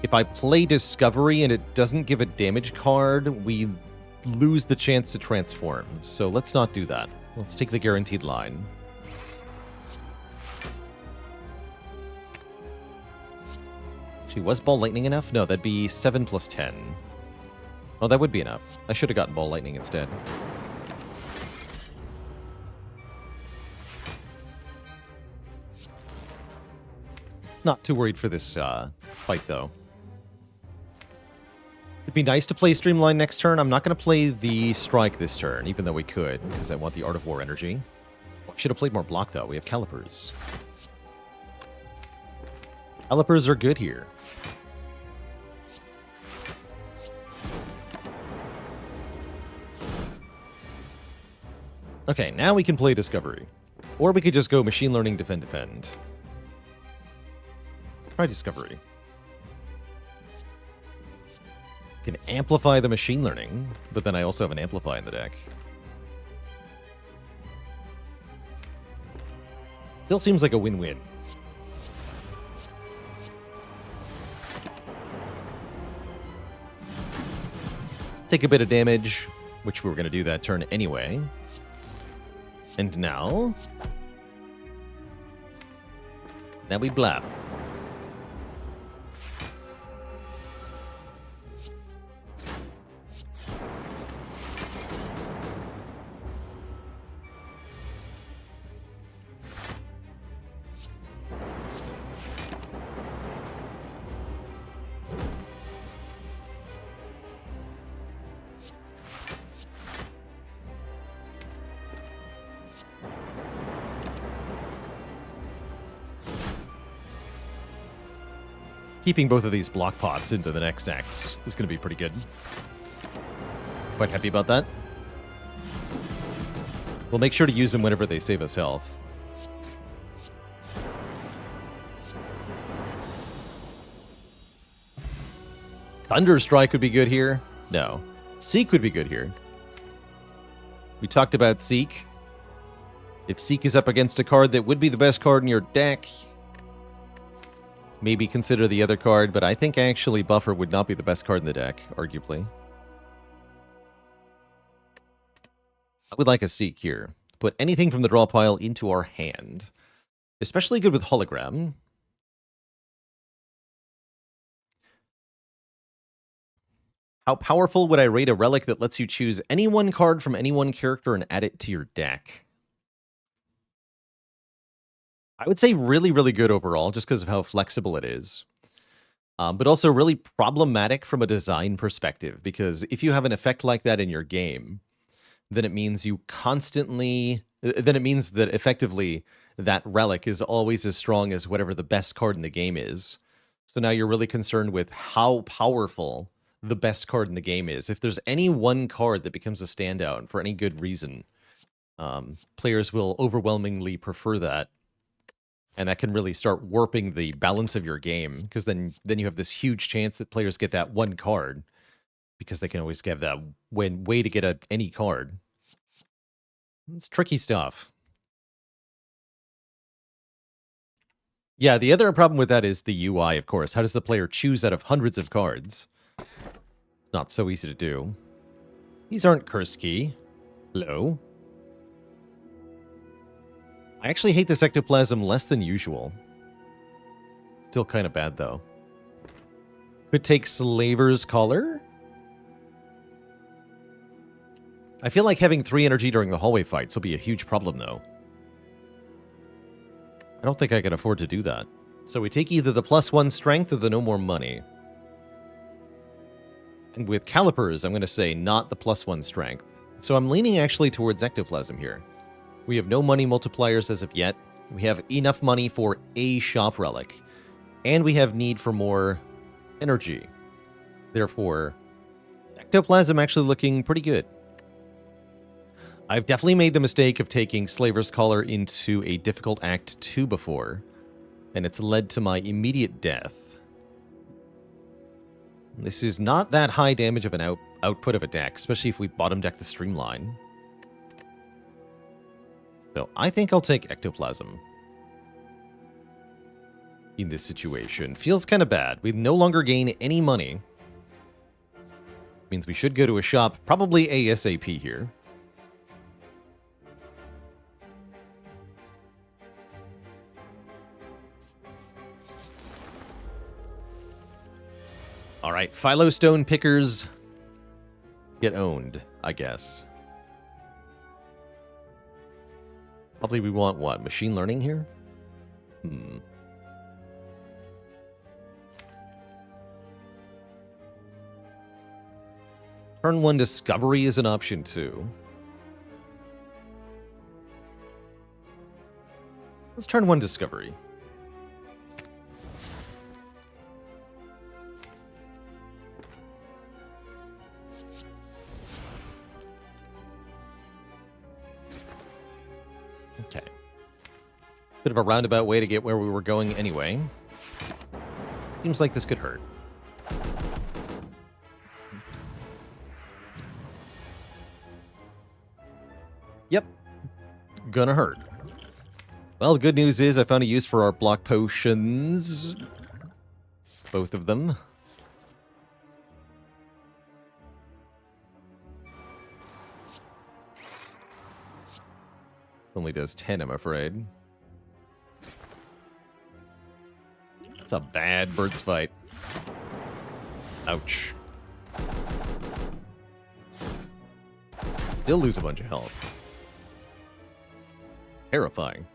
If I play Discovery and it doesn't give a damage card, we lose the chance to transform. So let's not do that. Let's take the guaranteed line. Actually, was Ball Lightning enough? No, that'd be 7 plus 10. Oh, that would be enough. I should have gotten Ball Lightning instead. Not too worried for this fight, though. It'd be nice to play Streamline next turn. I'm not going to play the Strike this turn, even though we could, because I want the Art of War energy. Should have played more block, though. We have Calipers. Calipers are good here. Okay, now we can play Discovery. Or we could just go Machine Learning, Defend, Defend. Try Discovery. Can amplify the Machine Learning, but then I also have an Amplify in the deck. Still seems like a win-win. Take a bit of damage, which we were going to do that turn anyway. And now... Now we blap. Keeping both of these block pots into the next X is going to be pretty good. Quite happy about that. We'll make sure to use them whenever they save us health. Thunderstrike would be good here. No. Seek would be good here. We talked about Seek. If Seek is up against a card that would be the best card in your deck, maybe consider the other card, but I think actually Buffer would not be the best card in the deck, arguably. I would like a Seek here. Put anything from the draw pile into our hand. Especially good with Hologram. How powerful would I rate a relic that lets you choose any one card from any one character and add it to your deck? I would say really, really good overall, just because of how flexible it is. But also really problematic from a design perspective, because if you have an effect like that in your game, then it means you constantly... Then it means that effectively that relic is always as strong as whatever the best card in the game is. So now you're really concerned with how powerful the best card in the game is. If there's any one card that becomes a standout for any good reason, players will overwhelmingly prefer that. And that can really start warping the balance of your game, because then you have this huge chance that players get that one card, because they can always get that way to get any card. It's tricky stuff. Yeah, the other problem with that is the UI, of course. How does the player choose out of hundreds of cards? It's not so easy to do. These aren't curse key. Hello? I actually hate this ectoplasm less than usual. Still kind of bad, though. Could take Slaver's Collar. I feel like having 3 energy during the hallway fights will be a huge problem, though. I don't think I can afford to do that. So we take either the +1 strength or the no more money. And with calipers, I'm going to say not the +1 strength. So I'm leaning actually towards ectoplasm here. We have no money multipliers as of yet. We have enough money for a shop relic. And we have need for more energy. Therefore, ectoplasm actually looking pretty good. I've definitely made the mistake of taking Slaver's Collar into a difficult Act 2 before, and it's led to my immediate death. This is not that high damage of an output of a deck, especially if we bottom deck the Streamline. So I think I'll take Ectoplasm in this situation. Feels kind of bad. We no longer gain any money. Means we should go to a shop, probably ASAP here. All right, Philostone pickers get owned, I guess. Probably we want, what, machine learning here? Turn 1 discovery is an option too. Let's turn 1 discovery. Okay. Bit of a roundabout way to get where we were going anyway. Seems like this could hurt. Yep. Gonna hurt. Well, the good news is I found a use for our block potions. Both of them. Only does 10, I'm afraid. It's a bad birds fight. Ouch. Still lose a bunch of health. Terrifying.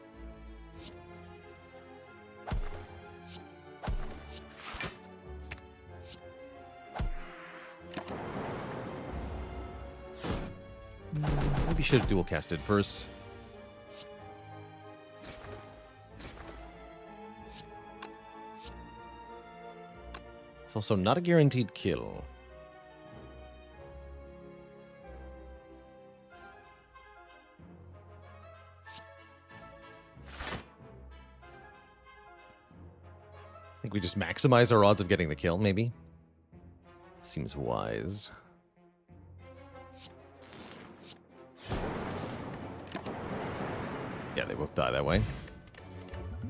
Maybe should have dual casted first. It's also not a guaranteed kill. think we just maximize our odds of getting the kill, maybe? Seems wise. Yeah, they both die that way.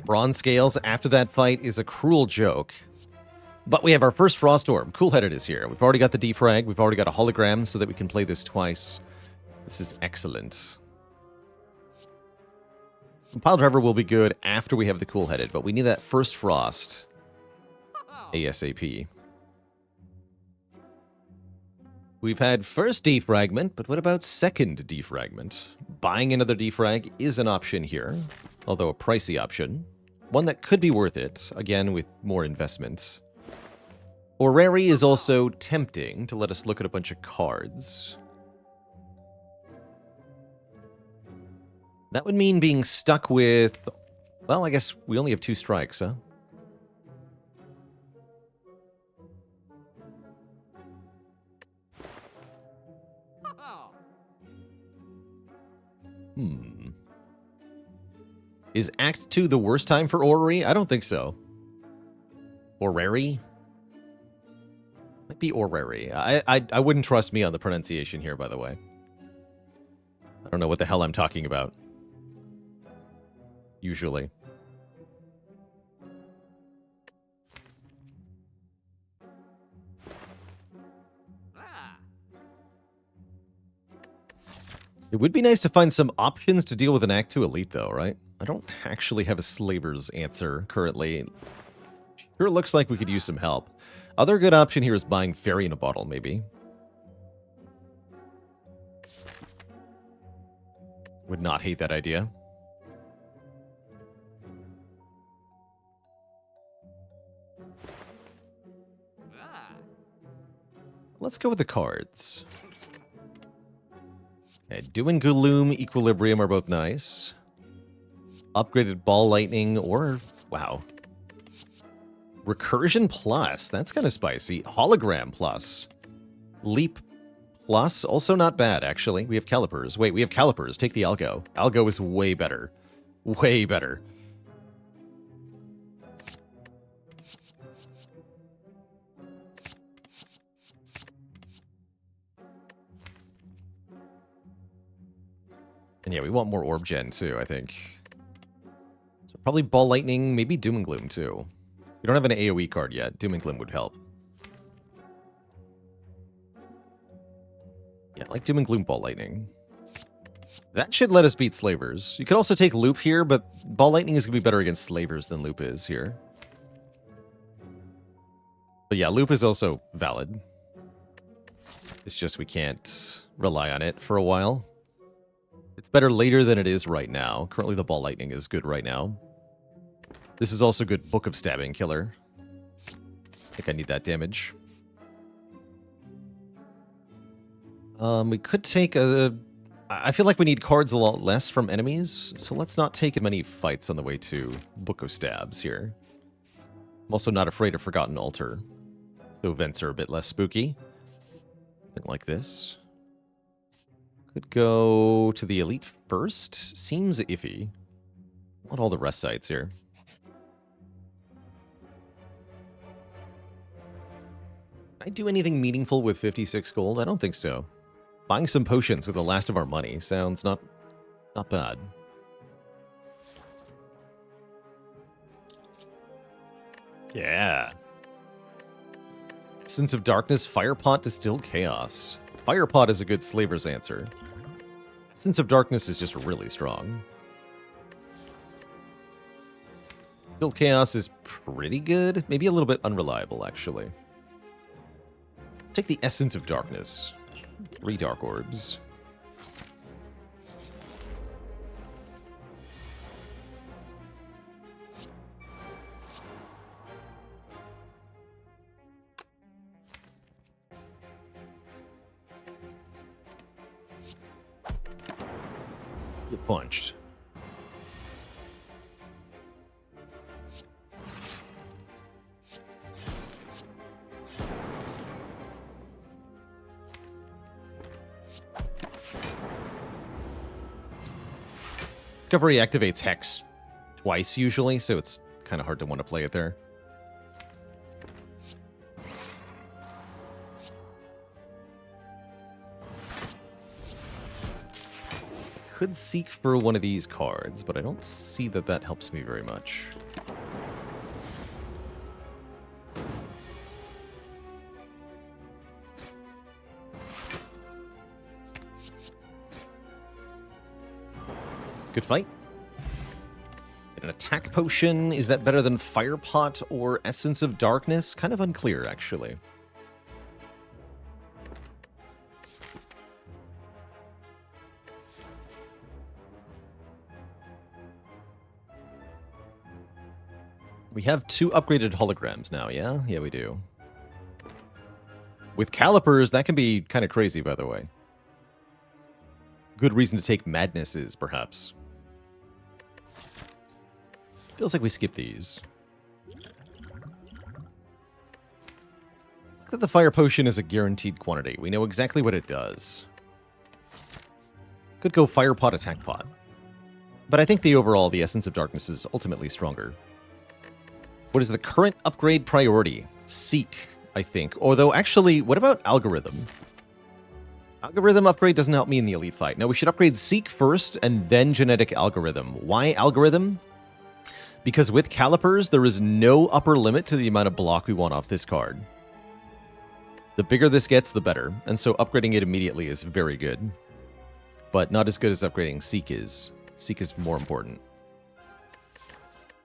Bronze scales after that fight is a cruel joke. But we have our first Frost Orb. Cool-headed is here. We've already got the defrag. We've already got a hologram so that we can play this twice. This is excellent. Pile Driver will be good after we have the Cool-headed, but we need that first Frost ASAP. We've had first defragment, but what about second defragment? Buying another defrag is an option here, although a pricey option. One that could be worth it, again with more investment. Orrery is also tempting to let us look at a bunch of cards. That would mean being stuck with... Well, I guess we only have 2 strikes, huh? Is Act 2 the worst time for Orrery? I don't think so. Orrery? Might be Orrery. I wouldn't trust me on the pronunciation here, by the way. I don't know what the hell I'm talking about. Usually. It would be nice to find some options to deal with an Act 2 Elite, though, right? I don't actually have a Slaver's answer currently. Sure looks like we could use some help. Other good option here is buying Fairy in a Bottle, maybe. Would not hate that idea. Let's go with the cards. Okay, Doom and Gloom, Equilibrium are both nice. Upgraded Ball Lightning or... Wow. Recursion Plus, that's kind of spicy. Hologram Plus. Leap Plus, also not bad, actually. We have Calipers. Wait, we have Calipers. Take the Algo. Algo is way better. Way better. And yeah, we want more Orb Gen, too, I think. So probably Ball Lightning, maybe Doom and Gloom, too. We don't have an AoE card yet. Doom and Gloom would help. Yeah, like Doom and Gloom Ball Lightning. That should let us beat Slavers. You could also take Loop here, but Ball Lightning is going to be better against Slavers than Loop is here. But yeah, Loop is also valid. It's just we can't rely on it for a while. It's better later than it is right now. Currently the Ball Lightning is good right now. This is also good Book of Stabbing killer. I think I need that damage. We could take a... I feel like we need cards a lot less from enemies, so let's not take as many fights on the way to Book of Stabs here. I'm also not afraid of Forgotten Altar, so events are a bit less spooky. Something like this. Could go to the Elite first. Seems iffy. I want all the rest sites here. Can I do anything meaningful with 56 gold? I don't think so. Buying some potions with the last of our money sounds not bad. Yeah. Essence of Darkness, Firepot, Distilled Chaos. Firepot is a good Slaver's answer. Essence of Darkness is just really strong. Distilled Chaos is pretty good. Maybe a little bit unreliable, actually. Take the Essence of Darkness. 3 Dark Orbs. Get punched. Discovery activates Hex twice usually, so it's kind of hard to want to play it there. could seek for one of these cards, but I don't see that that helps me very much. Good fight. An attack potion, is that better than Fire Pot or Essence of Darkness? Kind of unclear, actually. We have 2 upgraded holograms now, yeah? Yeah, we do. With calipers, that can be kind of crazy, by the way. Good reason to take madnesses, perhaps. Feels like we skipped these. Look at the fire potion is a guaranteed quantity. We know exactly what it does. Could go fire pot, attack pot. But I think the Essence of Darkness is ultimately stronger. What is the current upgrade priority? Seek, I think. Although, actually, what about Algorithm? Algorithm upgrade doesn't help me in the Elite fight. No, we should upgrade Seek first, and then Genetic Algorithm. Why Algorithm? Because with Calipers, there is no upper limit to the amount of block we want off this card. The bigger this gets, the better. And so upgrading it immediately is very good. But not as good as upgrading Seek is. Seek is more important.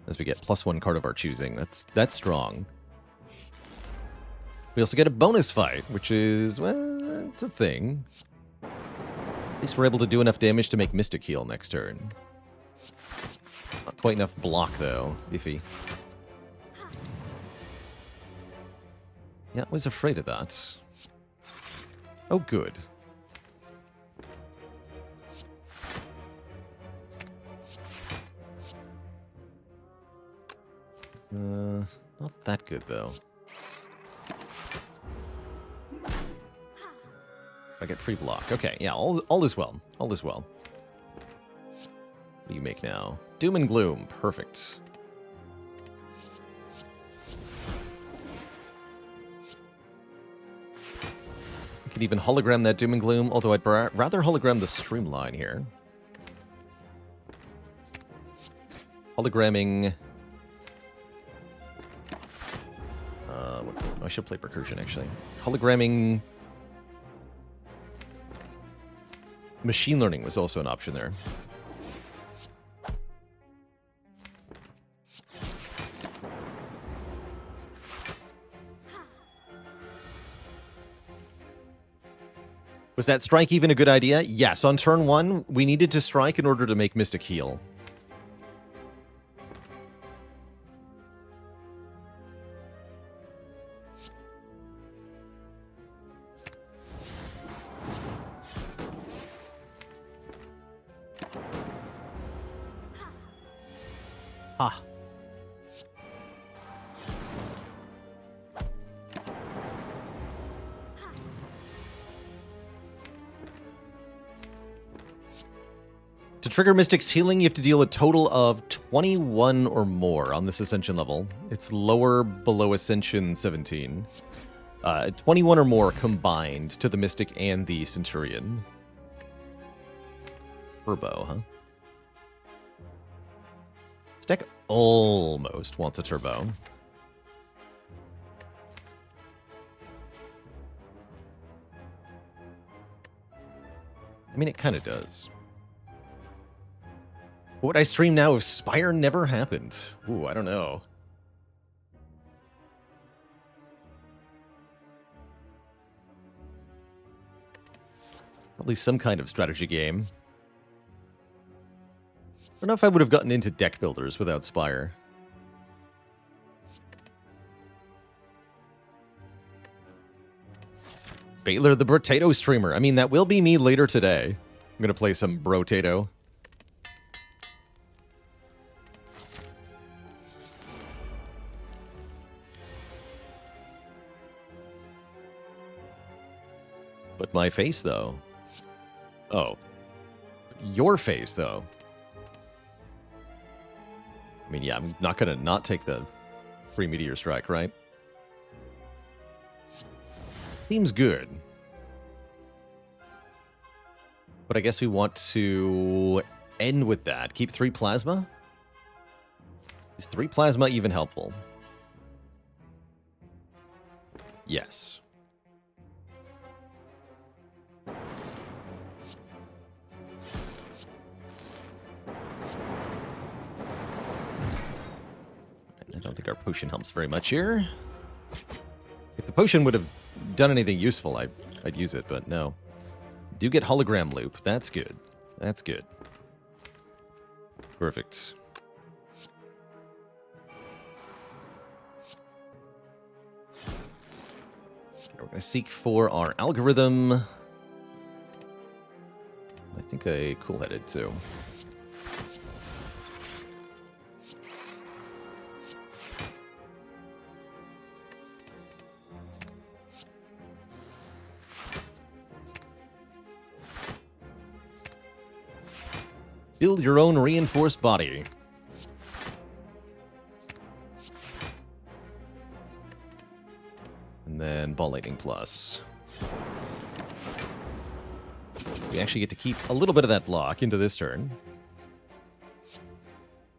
As we get +1 card of our choosing. That's strong. We also get a bonus fight, which is, well, it's a thing. At least we're able to do enough damage to make Mystic Heal next turn. Not quite enough block, though. Iffy. Yeah, I was afraid of that. Oh, good. Not that good, though. I get free block. Okay, yeah, all is well. All is well. What do you make now? Doom and Gloom. Perfect. I could even hologram that Doom and Gloom, although I'd rather hologram the Streamline here. Hologramming... I should play Percussion, actually. Hologramming... Machine Learning was also an option there. Was that strike even a good idea? Yes, on turn 1, we needed to strike in order to make Mystic Heal. Ah. To trigger Mystic's Healing, you have to deal a total of 21 or more on this Ascension level. It's lower below Ascension 17. 21 or more combined to the Mystic and the Centurion. Turbo, huh? This deck almost wants a turbo. I mean, it kind of does. Would I stream now if Spire never happened? Ooh, I don't know. Probably some kind of strategy game. I don't know if I would have gotten into deck builders without Spire. Baylor the Brotato streamer. I mean, that will be me later today. I'm going to play some Brotato. But my face, though. Oh. Your face, though. I mean, yeah, I'm not going to not take the free Meteor Strike, right? Seems good. But I guess we want to end with that. Keep 3 plasma? Is 3 plasma even helpful? Yes. I don't think our potion helps very much here. If the potion would have done anything useful, I'd use it, but no. Do get hologram loop. That's good. That's good. Perfect. We're going to seek for our algorithm. I think a cool-headed, too. Build your own reinforced body. And then Ball Lightning Plus. We actually get to keep a little bit of that block into this turn.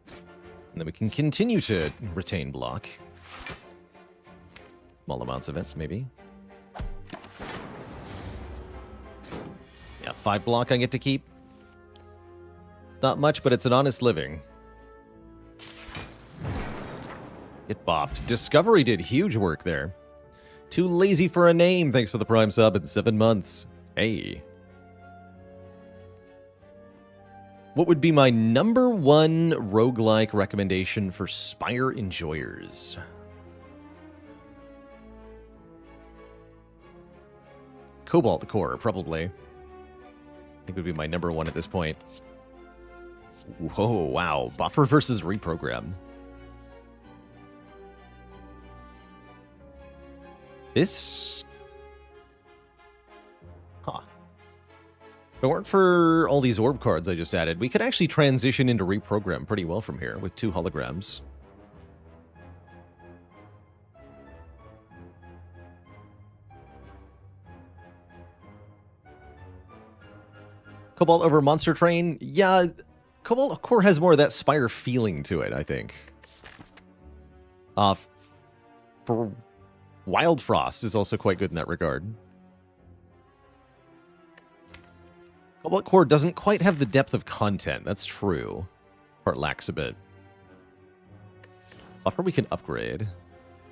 And then we can continue to retain block. Small amounts of it, maybe. Yeah, 5 block I get to keep. Not much, but it's an honest living. Get bopped. Discovery did huge work there. Too lazy for a name. Thanks for the Prime sub in 7 months. Hey. What would be my number 1 roguelike recommendation for Spire enjoyers? Cobalt Core, probably. I think would be my number 1 at this point. Whoa, wow. Buffer versus reprogram. This... Huh. If it weren't for all these orb cards I just added, we could actually transition into reprogram pretty well from here with 2 holograms. Cobalt over Monster Train? Yeah, Cobalt Core has more of that Spire feeling to it, I think. For Wild Frost is also quite good in that regard. Cobalt Core doesn't quite have the depth of content, that's true. Part lacks a bit. Buffer we can upgrade.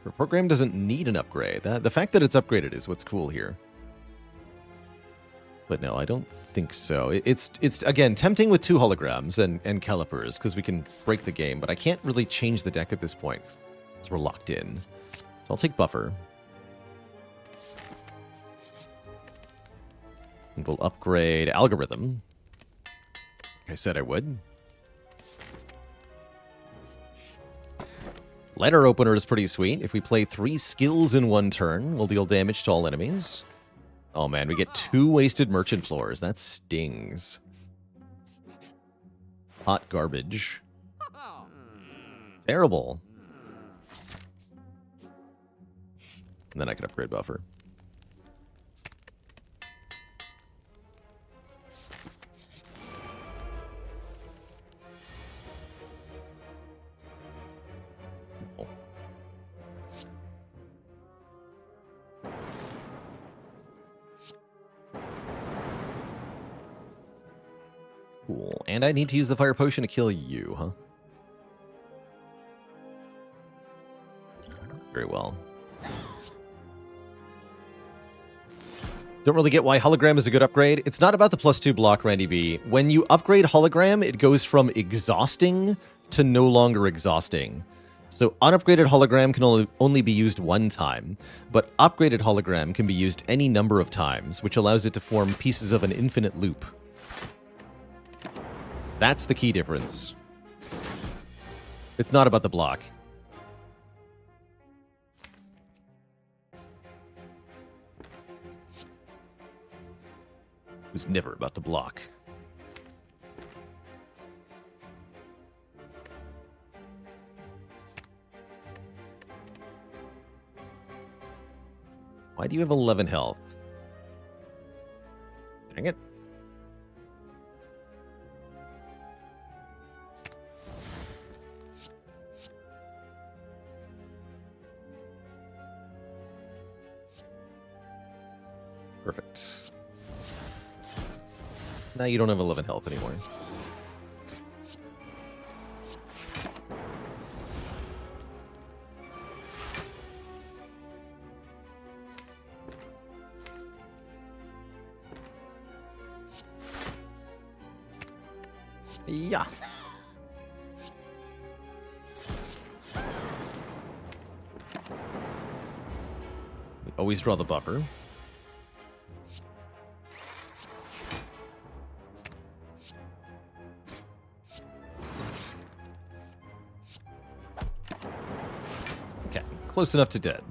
Our program doesn't need an upgrade. The fact that it's upgraded is what's cool here. But no, I don't think so. It's again, tempting with 2 holograms and calipers, because we can break the game, but I can't really change the deck at this point, because we're locked in. So I'll take Buffer. And we'll upgrade Algorithm. Like I said I would. Letter Opener is pretty sweet. If we play 3 skills in 1 turn, we'll deal damage to all enemies. Oh man, we get 2 wasted merchant floors. That stings. Hot garbage. Terrible. And then I can upgrade Buffer. Cool. And I need to use the fire potion to kill you, huh? Very well. Don't really get why hologram is a good upgrade. It's not about the +2 block, Randy B. When you upgrade hologram, it goes from exhausting to no longer exhausting. So unupgraded hologram can only be used 1 time, but upgraded hologram can be used any number of times, which allows it to form pieces of an infinite loop. That's the key difference. It's not about the block. It was never about the block. Why do you have 11 health? Dang it. Perfect. Now you don't have 11 health anymore. Yeah. We always draw the buffer. Okay, close enough to dead.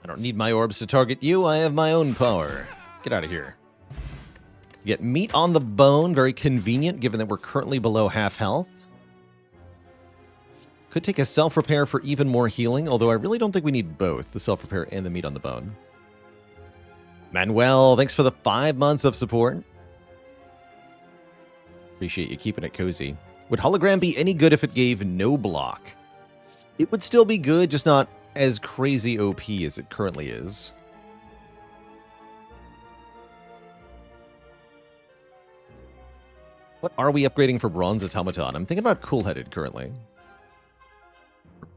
I don't need my orbs to target you. I have my own power. Get out of here. Get meat on the bone. Very convenient, given that we're currently below half health. Could take a self-repair for even more healing, although I really don't think we need both, the self-repair and the meat on the bone. Manuel, thanks for the 5 months of support. Appreciate you keeping it cozy. Would hologram be any good if it gave no block? It would still be good, just not as crazy OP as it currently is. What are we upgrading for Bronze Automaton? I'm thinking about Cool-Headed currently.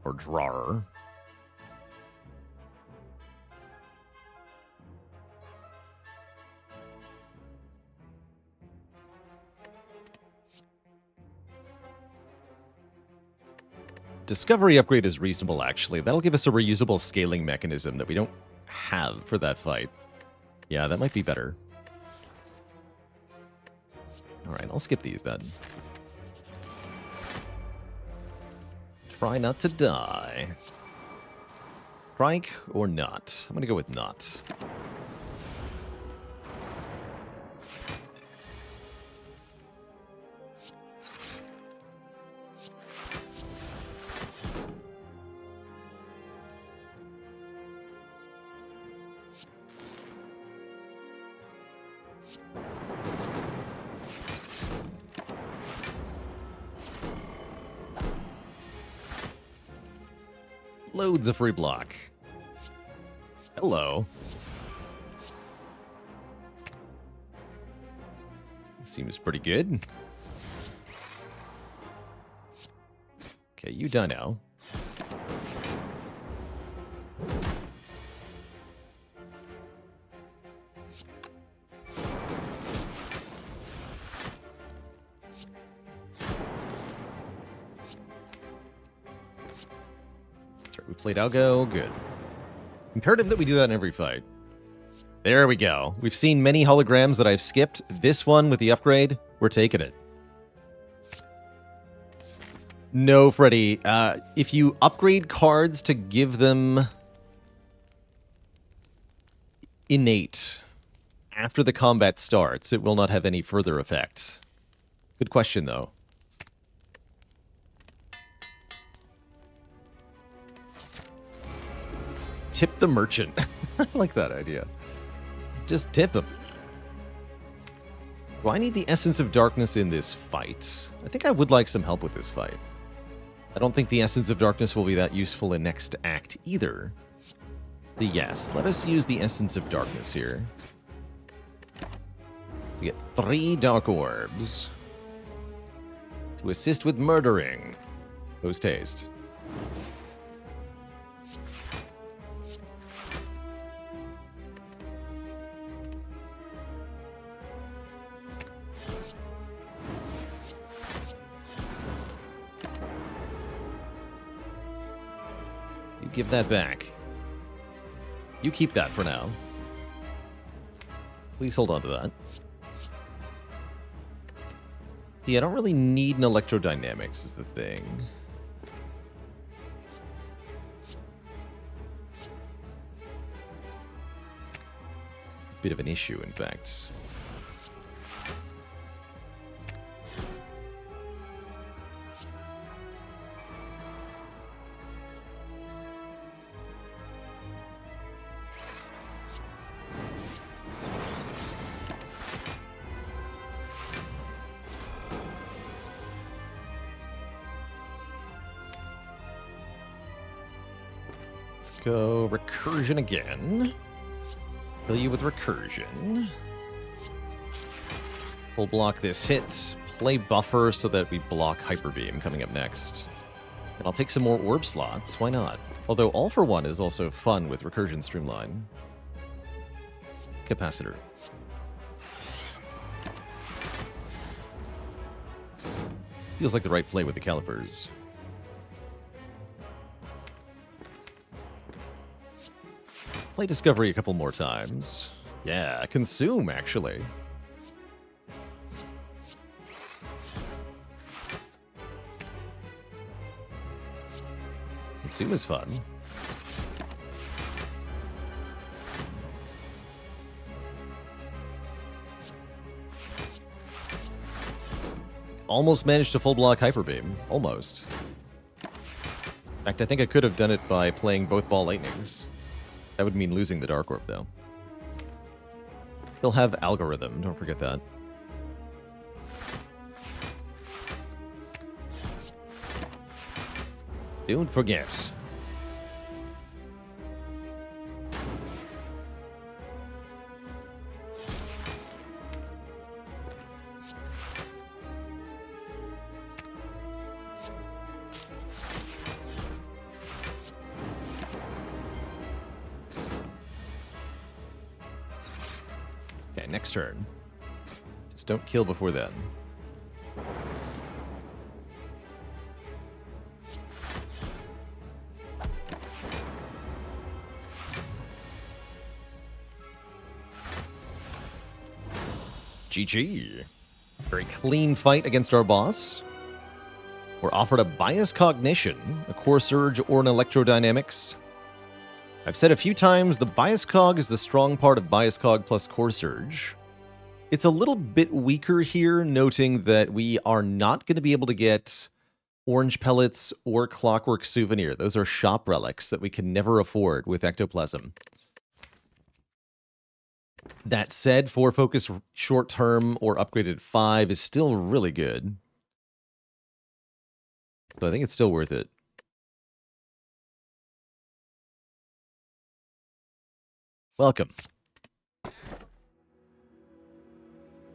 Or Drawer. Discovery upgrade is reasonable, actually. That'll give us a reusable scaling mechanism that we don't have for that fight. Yeah, that might be better. Alright, I'll skip these then. Try not to die. Strike or not? I'm gonna go with not. Loads of free block. Hello. Seems pretty good. Okay, you die now. We played Algo, good. Imperative that we do that in every fight. There we go. We've seen many holograms that I've skipped. This one with the upgrade, we're taking it. No, Freddy. If you upgrade cards to give them innate after the combat starts, it will not have any further effect. Good question, though. Tip the merchant. I like that idea. Just tip him. Do I need the Essence of Darkness in this fight? I think I would like some help with this fight. I don't think the Essence of Darkness will be that useful in next act either. So yes, let us use the Essence of Darkness here. We get 3 Dark Orbs. To assist with murdering. Post haste. Give that back. You keep that for now. Please hold on to that. Yeah, I don't really need an electrodynamics is the thing. Bit of an issue, in fact. go Recursion again. Kill you with Recursion. Full block this hit. Play Buffer so that we block Hyper Beam coming up next. And I'll take some more Orb slots. Why not? Although All for One is also fun with Recursion Streamline. Capacitor. Feels like the right play with the calipers. Play Discovery a couple more times. Yeah, Consume, actually. Consume is fun. Almost managed to full block Hyper Beam. Almost. In fact, I think I could have done it by playing both Ball Lightnings. That would mean losing the Dark Orb, though. He'll have Algorithm, don't forget that. Don't forget. Okay, next turn. Just don't kill before then. GG. Very clean fight against our boss. We're offered a Bias Cognition, a Core Surge, or an Electrodynamics. I've said a few times, the Bias Cog is the strong part of Bias Cog plus Core Surge. It's a little bit weaker here, noting that we are not going to be able to get Orange Pellets or Clockwork Souvenir. Those are shop relics that we can never afford with Ectoplasm. That said, 4 focus short term or upgraded 5 is still really good. So I think it's still worth it. Welcome.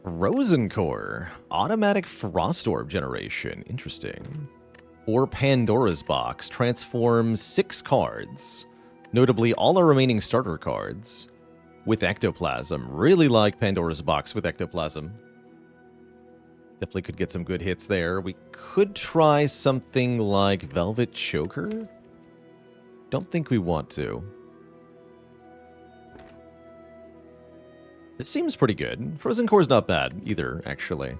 Rosencore. Automatic Frost Orb generation. Interesting. Or Pandora's Box. Transforms 6 cards. Notably, all our remaining starter cards. With Ectoplasm. Really like Pandora's Box with Ectoplasm. Definitely could get some good hits there. We could try something like Velvet Choker. Don't think we want to. This seems pretty good. Frozen Core's not bad either, actually.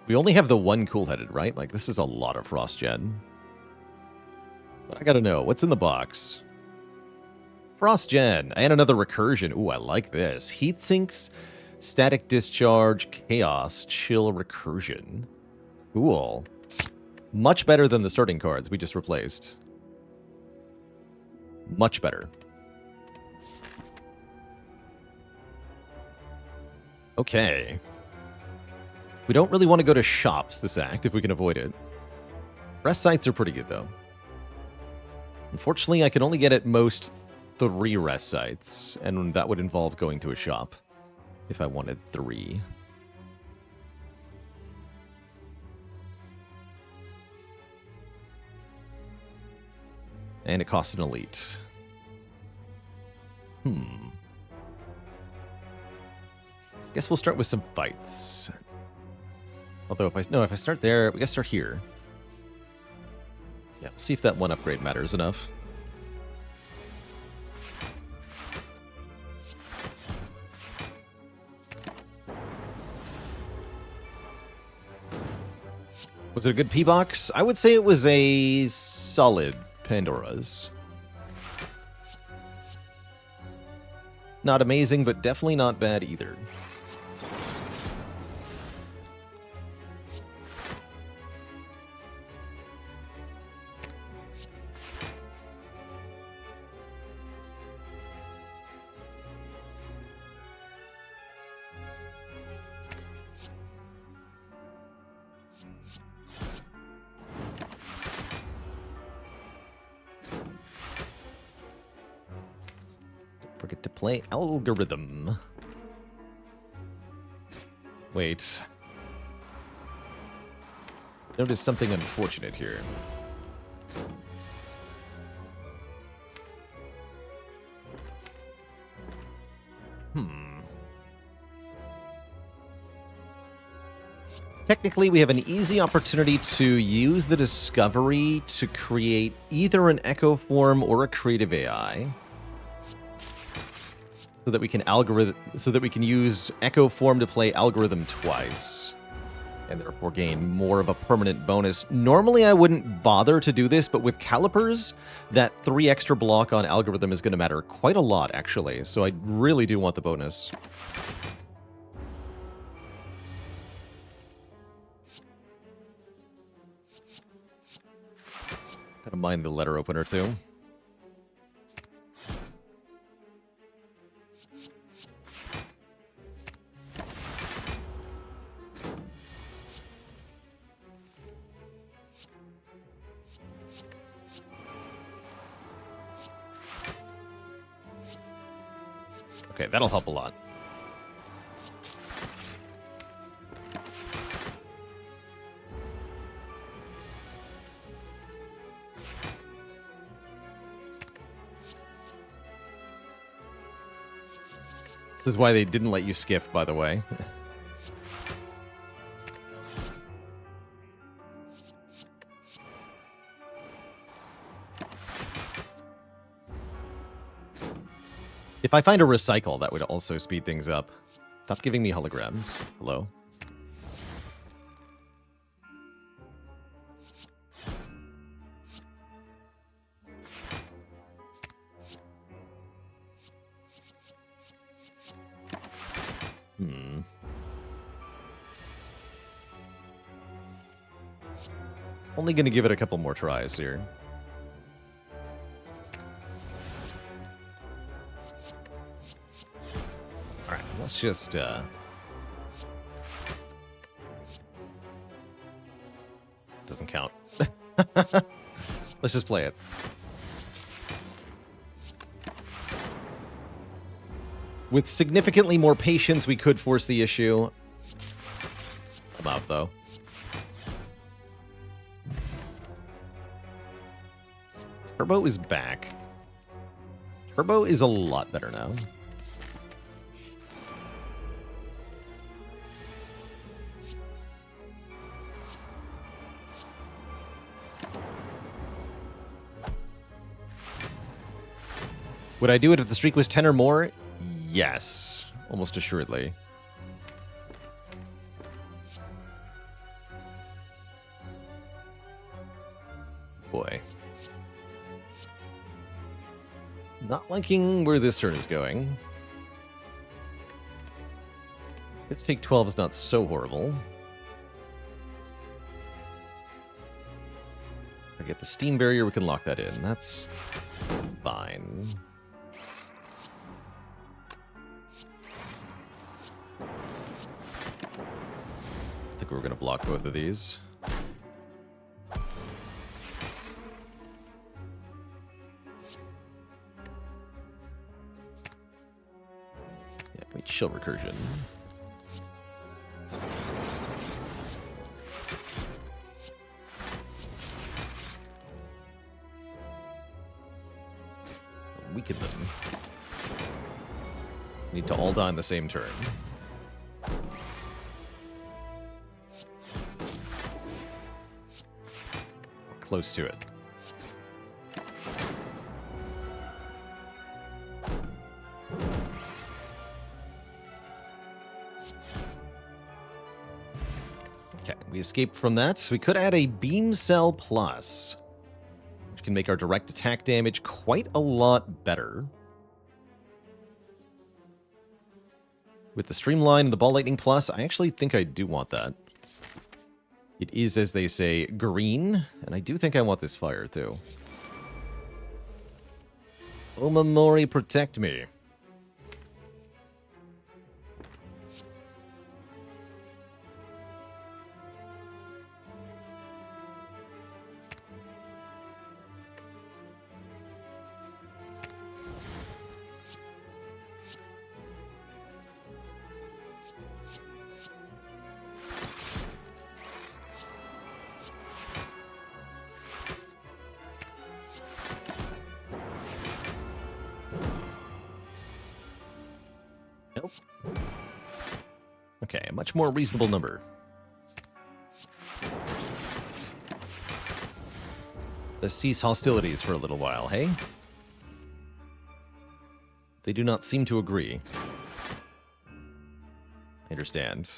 We only have the one cool-headed, right? Like, this is a lot of Frost Gen. But I gotta know, what's in the box? Frost Gen, and another Recursion. Ooh, I like this. Heat Sinks, Static Discharge, Chaos, Chill Recursion. Cool. Much better than the starting cards we just replaced. Much better. Okay. We don't really want to go to shops this act if we can avoid it. Rest sites are pretty good, though. Unfortunately, I can only get at most 3 rest sites, and that would involve going to a shop if I wanted 3. And it costs an elite. Guess we'll start with some fights. Although if I start there, we gotta start here. Yeah, see if that one upgrade matters enough. Was it a good P-Box? I would say it was a solid Pandora's. Not amazing, but definitely not bad either. get to play algorithm. Wait. Notice something unfortunate here. Technically, we have an easy opportunity to use the discovery to create either an echo form or a creative AI, so that we can use echo form to play algorithm twice, and therefore gain more of a permanent bonus. Normally, I wouldn't bother to do this, but with calipers, that 3 extra block on algorithm is going to matter quite a lot, actually. So I really do want the bonus. Gotta mind the letter opener, too. Okay, that'll help a lot. This is why they didn't let you skip, by the way. If I find a recycle, that would also speed things up. Stop giving me holograms. Hello? Only gonna give it a couple more tries here. Alright, let's just, doesn't count. Let's just play it. With significantly more patience, we could force the issue. I'm out, though. Turbo is back. Turbo is a lot better now. Would I do it if the streak was 10 or more? Yes, almost assuredly. Boy. Not liking where this turn is going. Let's take 12 is not so horrible. If I get the steam barrier, we can lock that in. That's fine. I think we're going to block both of these. Chill recursion. Weaken them. Need to all die on the same turn. Close to it. We escaped from that. We could add a Beam Cell Plus, which can make our direct attack damage quite a lot better. With the Streamline and the Ball Lightning Plus, I actually think I do want that. It is, as they say, green, and I do think I want this fire, too. Omamori, protect me. Okay, a much more reasonable number. Let's cease hostilities for a little while, hey? They do not seem to agree. I understand.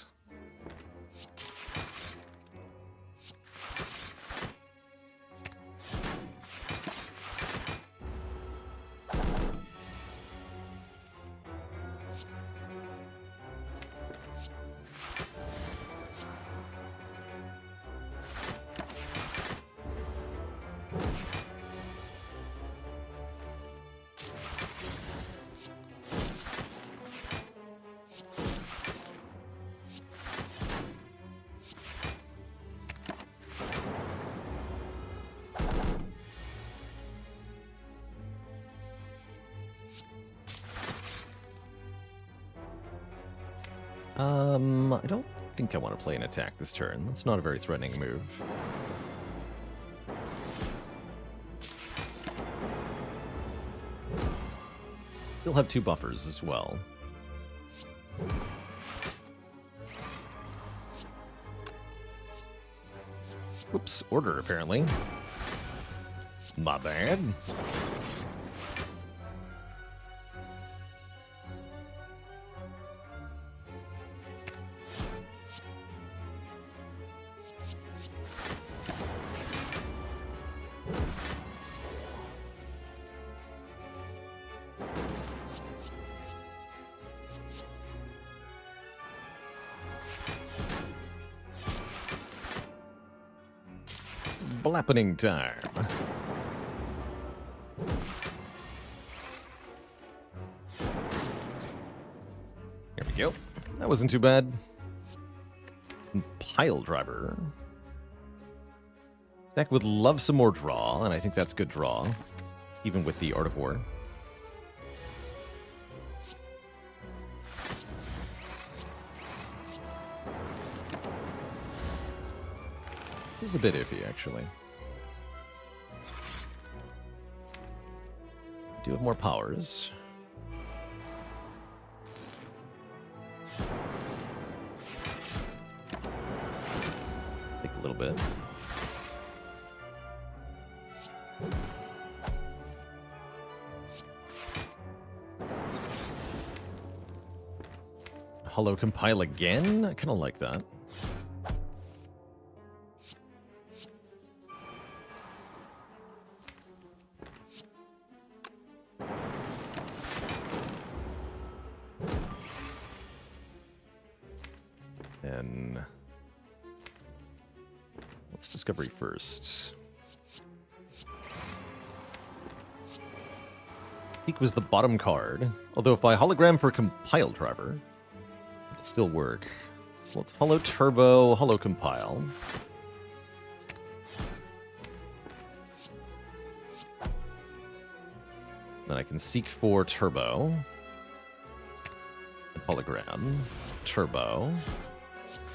I don't think I want to play an attack this turn. That's not a very threatening move. Still have 2 buffers as well. Oops, order apparently. My bad. Blappening time. There we go. That wasn't too bad. Pile driver. Deck would love some more draw, and I think that's good draw, even with the Art of War. This is a bit iffy, actually. Do have more powers. Take a little bit. Hollow compile again? I kind of like that. And let's discovery first. Peak was the bottom card, although if I hologram for compile driver, it'll still work. So let's hollow turbo, hollow compile. Then I can seek for turbo. Hologram, turbo.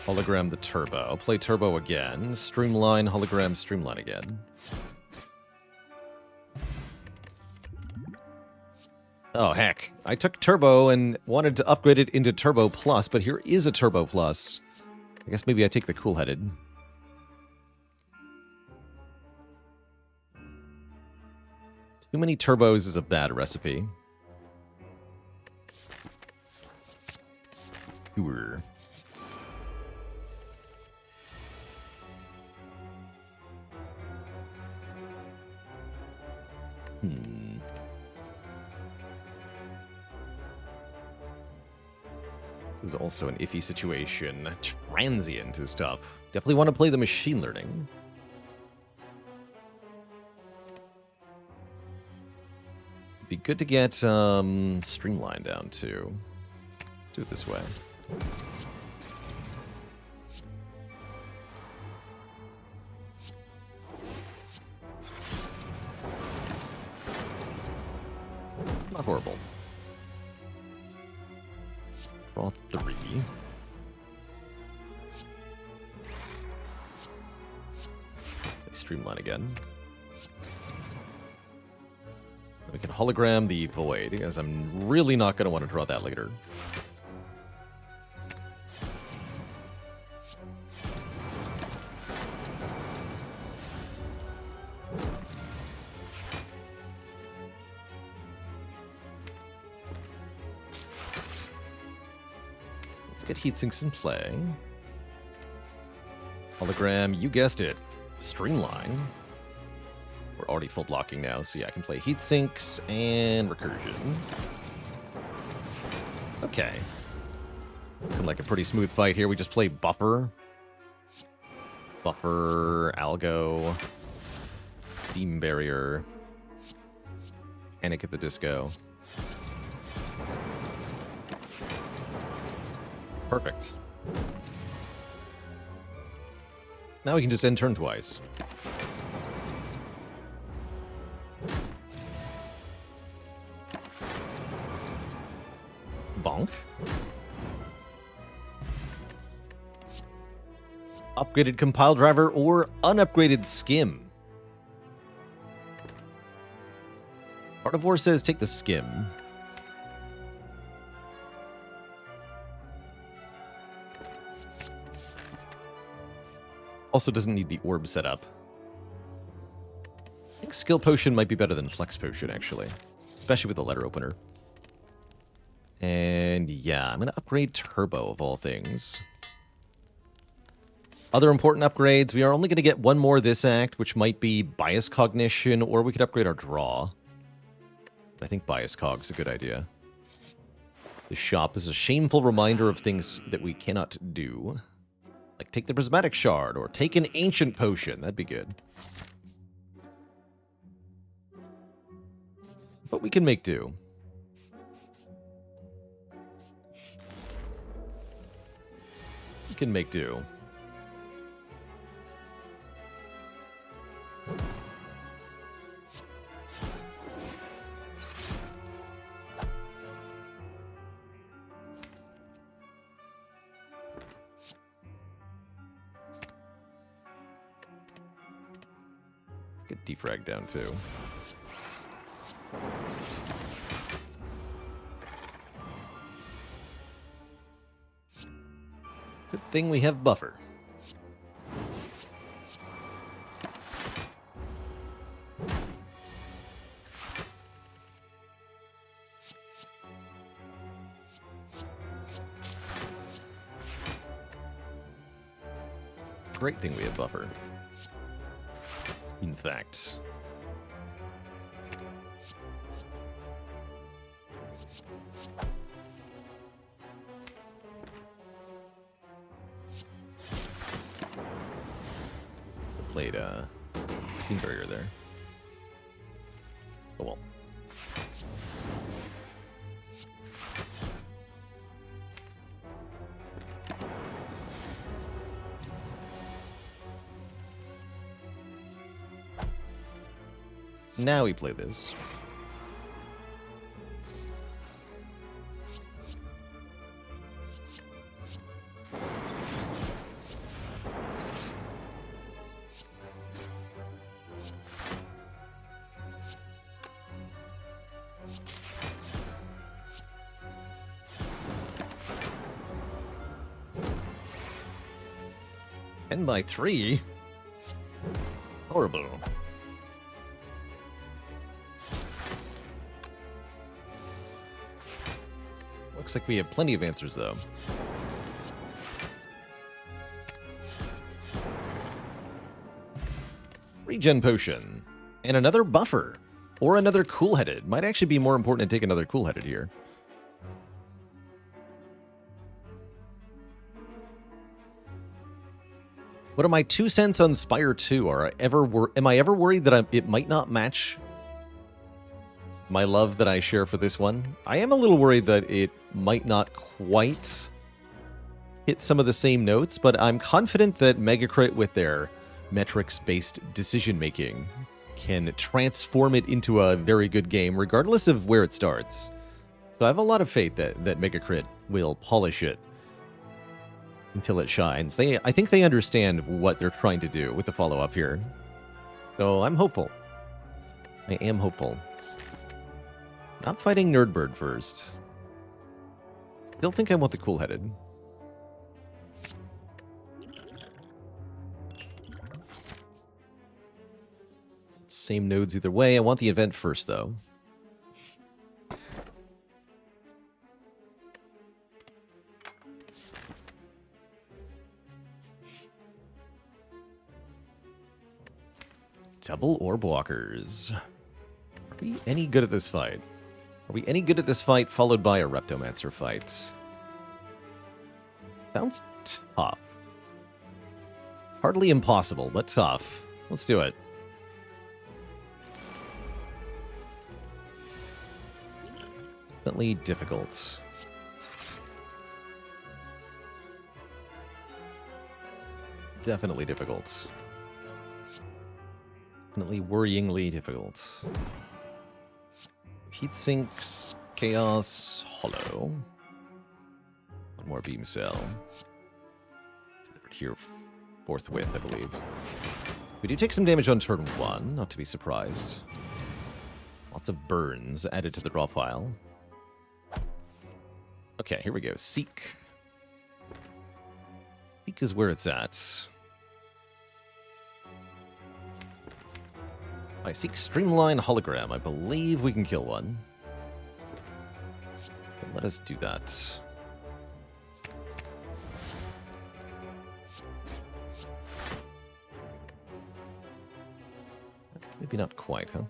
Hologram the turbo. Play turbo again. Streamline, hologram, streamline again. Oh, heck. I took turbo and wanted to upgrade it into turbo plus, but here is a turbo plus. I guess maybe I take the cool-headed. Too many turbos is a bad recipe. Sure. This is also an iffy situation. Transient is tough. Definitely want to play the machine learning. Be good to get streamline down too. Do it this way. Not horrible. Draw 3. Streamline again. We can hologram the void, as I'm really not going to want to draw that later. get heatsinks in play. Hologram, you guessed it. Streamline. We're already full blocking now, so yeah, I can play heatsinks and recursion. Okay. Looking like a pretty smooth fight here. We just play buffer. Buffer, algo, Demon Barrier, Panic at the Disco. Perfect. Now we can just end turn twice. Bonk. Upgraded compile driver or unupgraded skim. Carnivore says take the skim. Also doesn't need the orb set up. I think skill potion might be better than flex potion, actually. Especially with the letter opener. And yeah, I'm going to upgrade turbo of all things. Other important upgrades, we are only going to get one more this act, which might be bias cognition, or we could upgrade our draw. I think bias cog's a good idea. The shop is a shameful reminder of things that we cannot do. Like take the prismatic shard, or take an ancient potion. That'd be good. But we can make do. We can make do. Let's get defrag down too. Good thing we have buffer. Great thing we have buffer. In fact. Played Team Barrier there. Oh well. Now we play this. By 3? Horrible. Looks like we have plenty of answers, though. Regen potion. And another buffer. Or another cool-headed. Might actually be more important to take another cool-headed here. What are my 2 cents on Spire 2? Am I ever worried that it might not match my love that I share for this one? I am a little worried that it might not quite hit some of the same notes, but I'm confident that Megacrit, with their metrics-based decision-making, can transform it into a very good game, regardless of where it starts. So I have a lot of faith that Megacrit will polish it until it shines. I think they understand what they're trying to do with the follow-up here. So I'm hopeful. I am hopeful. Not fighting Nerdbird first. Still think I want the cool-headed. Same nodes either way. I want the event first, though. Double orb walkers. Are we any good at this fight? Are we any good at this fight, followed by a Reptomancer fight? Sounds tough. Hardly impossible, but tough. Let's do it. Definitely difficult. Definitely difficult. Definitely worryingly difficult. Heat sinks, chaos, hollow. One more beam cell. Delivered here forthwith, I believe. We do take some damage on turn 1, not to be surprised. Lots of burns added to the draw pile. Okay, here we go. Seek. Seek is where it's at. I seek Streamline Hologram. I believe we can kill one. So let us do that. Maybe not quite, huh?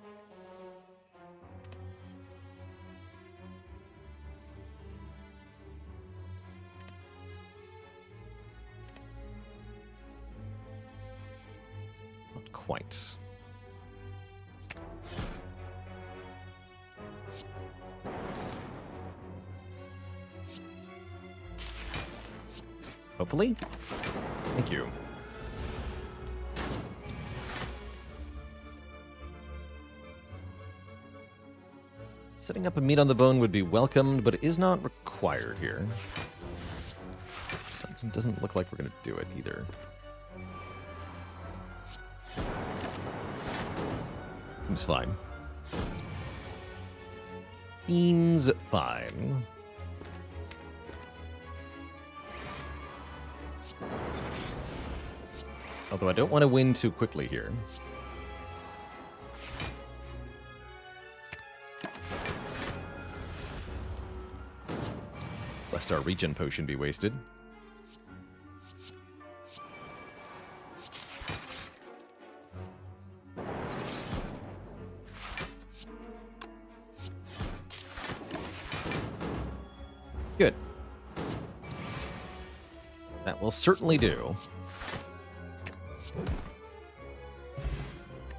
Not quite. Hopefully. Thank you. Setting up a meat on the bone would be welcomed, but it is not required here. It doesn't look like we're going to do it either. Seems fine. Seems fine. Although I don't want to win too quickly here. Lest our regen potion be wasted. Good. That will certainly do.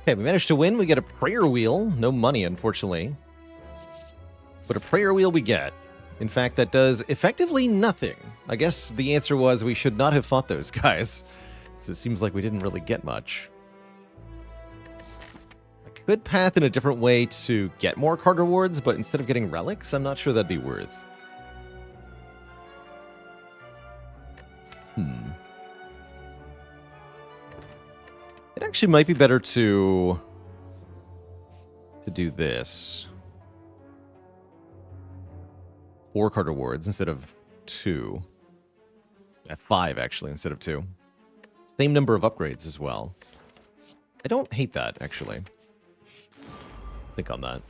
Okay, we managed to win. We get a prayer wheel. No money, unfortunately. But a prayer wheel we get. In fact, that does effectively nothing. I guess the answer was we should not have fought those guys. So it seems like we didn't really get much. I could path in a different way to get more card rewards, but instead of getting relics, I'm not sure that'd be worth. It actually might be better to do this. 4 card rewards instead of 2. 5, actually, instead of 2. Same number of upgrades as well. I don't hate that, actually. Think on that.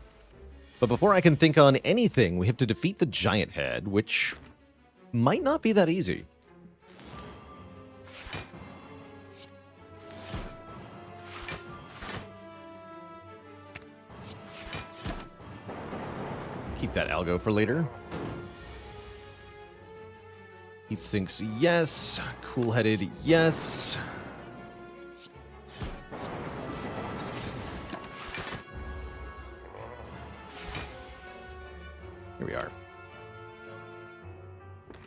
But before I can think on anything, we have to defeat the giant head, which might not be that easy. Keep that algo for later. Heat sinks, yes. Cool-headed, yes. Here we are.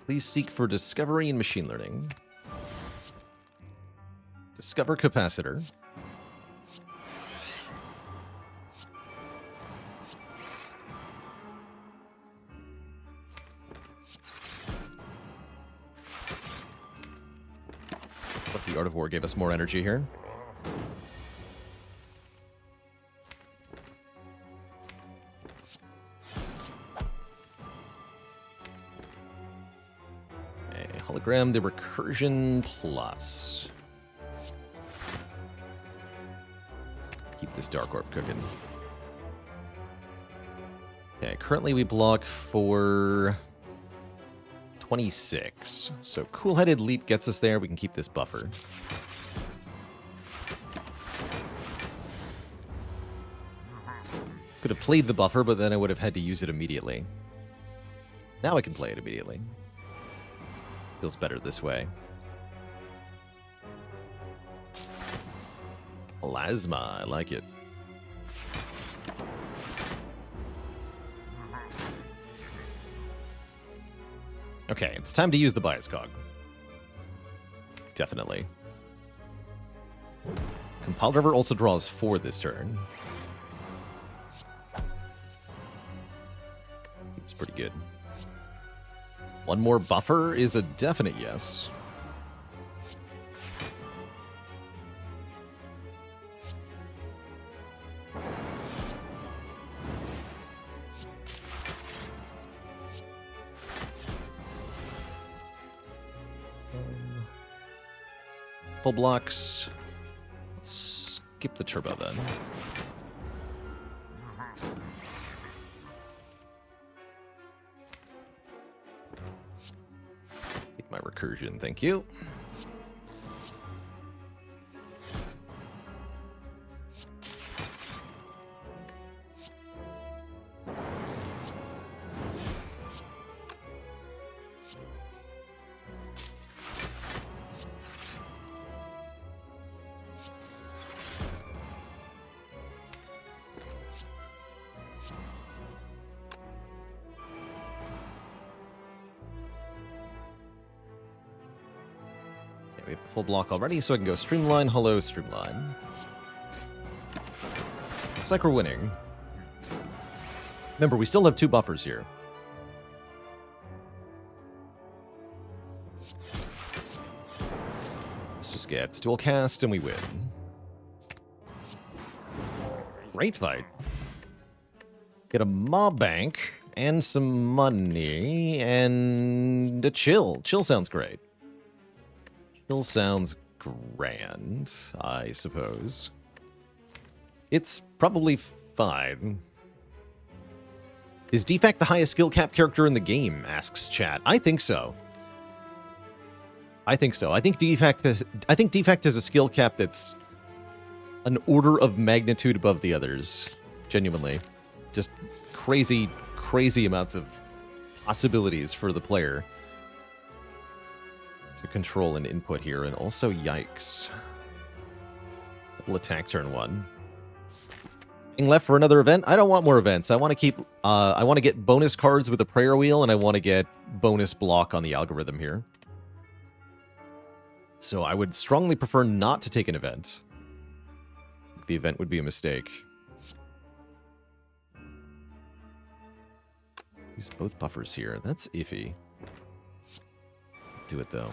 Please seek for discovery in machine learning. Discover capacitor. The Art of War gave us more energy here. Okay, hologram, the recursion plus. Keep this Dark Orb cooking. Okay, currently we block for 26. So Cool-Headed Leap gets us there. We can keep this buffer. Could have played the buffer, but then I would have had to use it immediately. Now I can play it immediately. Feels better this way. Plasma, I like it. Okay, it's time to use the bias cog. Definitely. Compiled River also draws 4 this turn. Seems pretty good. One more buffer is a definite yes. Full blocks. Let's skip the turbo then. Take my recursion, thank you. We have a full block already, so I can go Streamline, Hello, Streamline. Looks like we're winning. Remember, we still have 2 buffers here. Let's just get dual cast and we win. Great fight. Get a mob bank and some money and a chill. Chill sounds great. Chill sounds grand, I suppose. It's probably fine. Is Defect the highest skill cap character in the game? Asks chat. I think so. I think so. I think Defect is a skill cap that's an order of magnitude above the others. Genuinely. Just crazy, crazy amounts of possibilities for the player to control and input here, and also yikes. Double attack turn 1. Left for another event. I don't want more events. I want to keep I want to get bonus cards with a prayer wheel, and I want to get bonus block on the algorithm here. So I would strongly prefer not to take an event. The event would be a mistake. Use both buffers here. That's iffy. Do it though.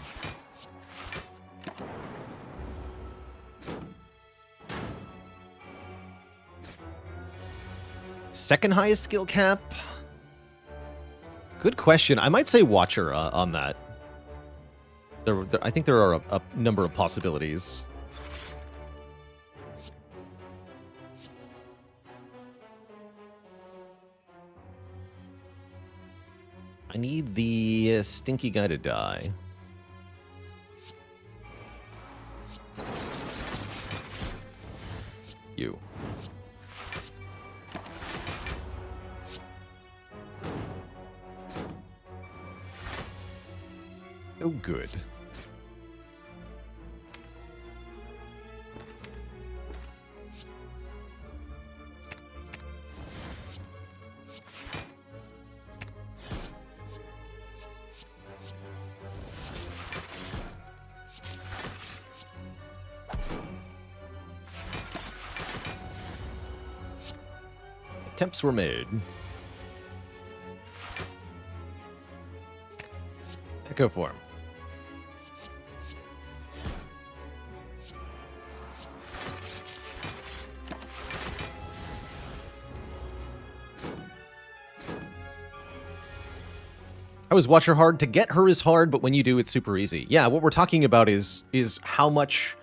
Second highest skill cap? Good question. I might say Watcher on that. I think there are a number of possibilities. I need the stinky guy to die. You. Oh, good. Attempts were made. Echo form. I was Watcher hard. To get her is hard, but when you do, it's super easy. Yeah, what we're talking about is how much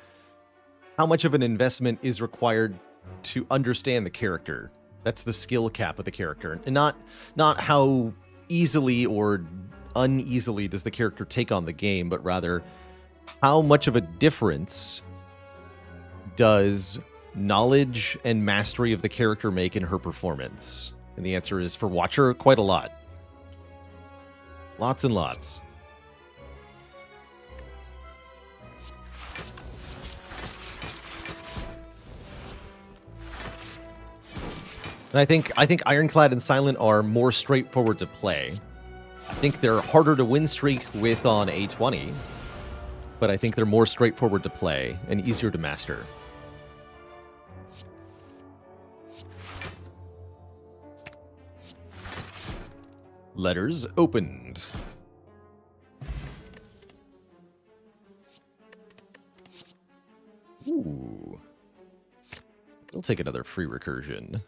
of an investment is required to understand the character. That's the skill cap of the character, and not how easily or uneasily does the character take on the game, but rather how much of a difference does knowledge and mastery of the character make in her performance? And the answer is, for Watcher, quite a lot. Lots and lots. And I think Ironclad and Silent are more straightforward to play. I think they're harder to win streak with on A20, but I think they're more straightforward to play and easier to master. Letters opened. Ooh. We'll take another free recursion.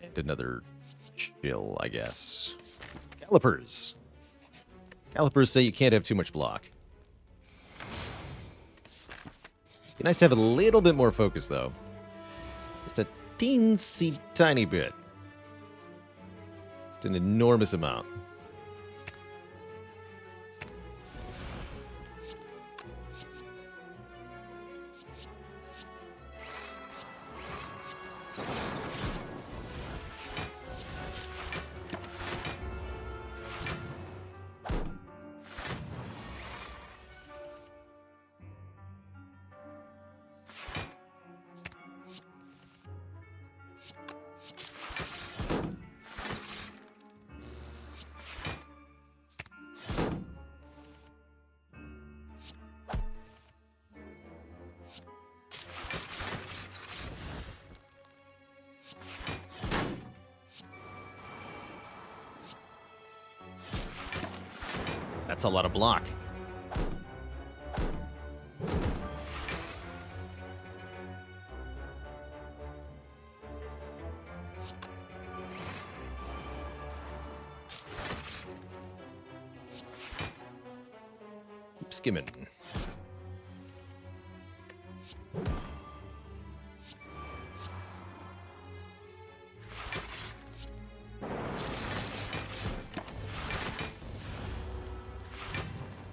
And another chill, I guess. Calipers. Calipers say you can't have too much block. Be nice to have a little bit more focus, though. Just a teensy tiny bit. Just an enormous amount. That's a lot of block. Keep skimming.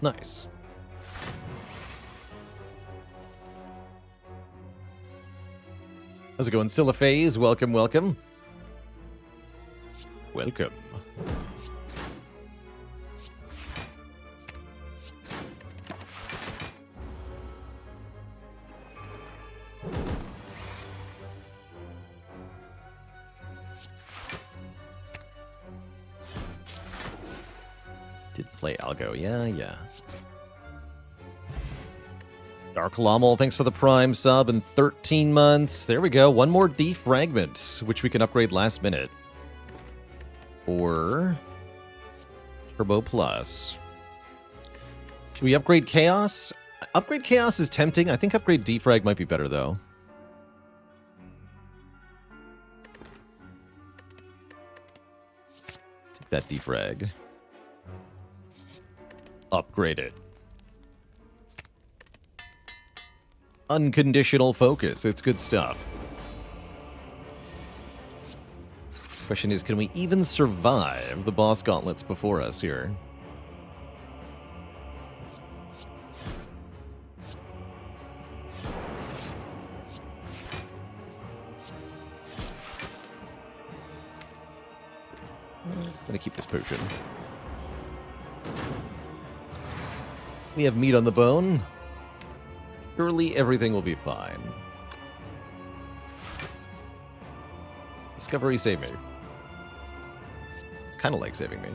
Nice. How's it going, Siliphase? Welcome, welcome. Welcome. Did play Algo, yeah. Dark Lommel, thanks for the Prime sub and 13 months. There we go. One more Defragment, which we can upgrade last minute. Or Turbo Plus. Should we upgrade Chaos? Upgrade Chaos is tempting. I think upgrade Defrag might be better, though. Take that Defrag. Upgrade it. Unconditional focus. It's good stuff. Question is, can we even survive the boss gauntlets before us here? I'm gonna keep this potion. We have meat on the bone. Surely everything will be fine. Discovery, save me. It's kind of like saving me.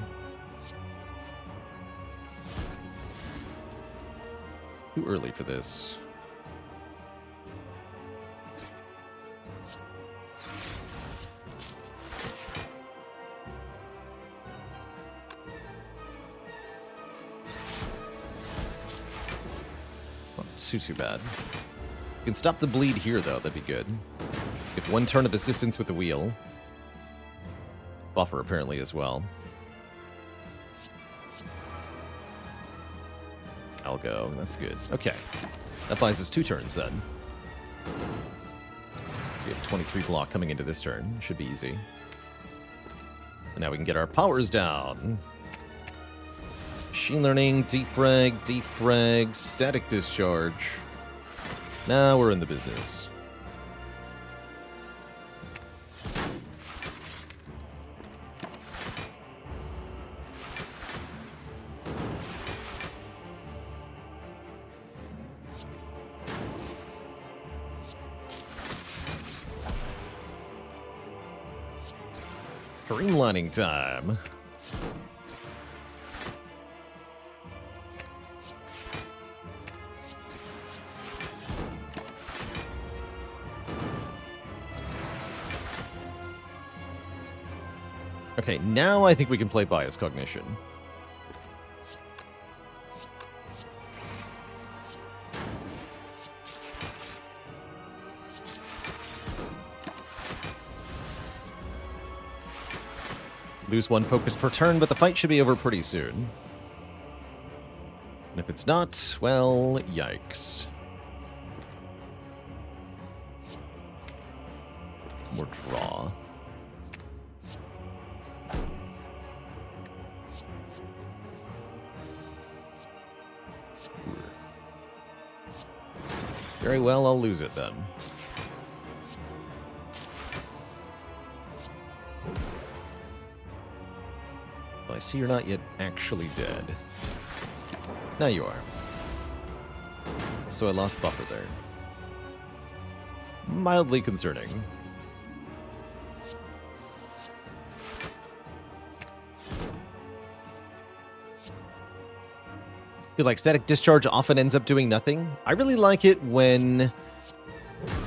Too early for this. Too bad. You can stop the bleed here, though. That'd be good. If one turn of assistance with the wheel. Buffer, apparently, as well. Algo. That's good. Okay. That buys us 2 turns, then. We have 23 block coming into this turn. Should be easy. And now we can get our powers down. Machine Learning, Defrag, Static Discharge. Now we're in the business. Streamlining time. Okay, now I think we can play Bias Cognition. Lose 1 focus per turn, but the fight should be over pretty soon. And if it's not, well, yikes. More draw. Very well, I'll lose it then. Well, I see you're not yet actually dead. Now you are. So I lost buffer there. Mildly concerning. Feel like Static Discharge often ends up doing nothing. I really like it when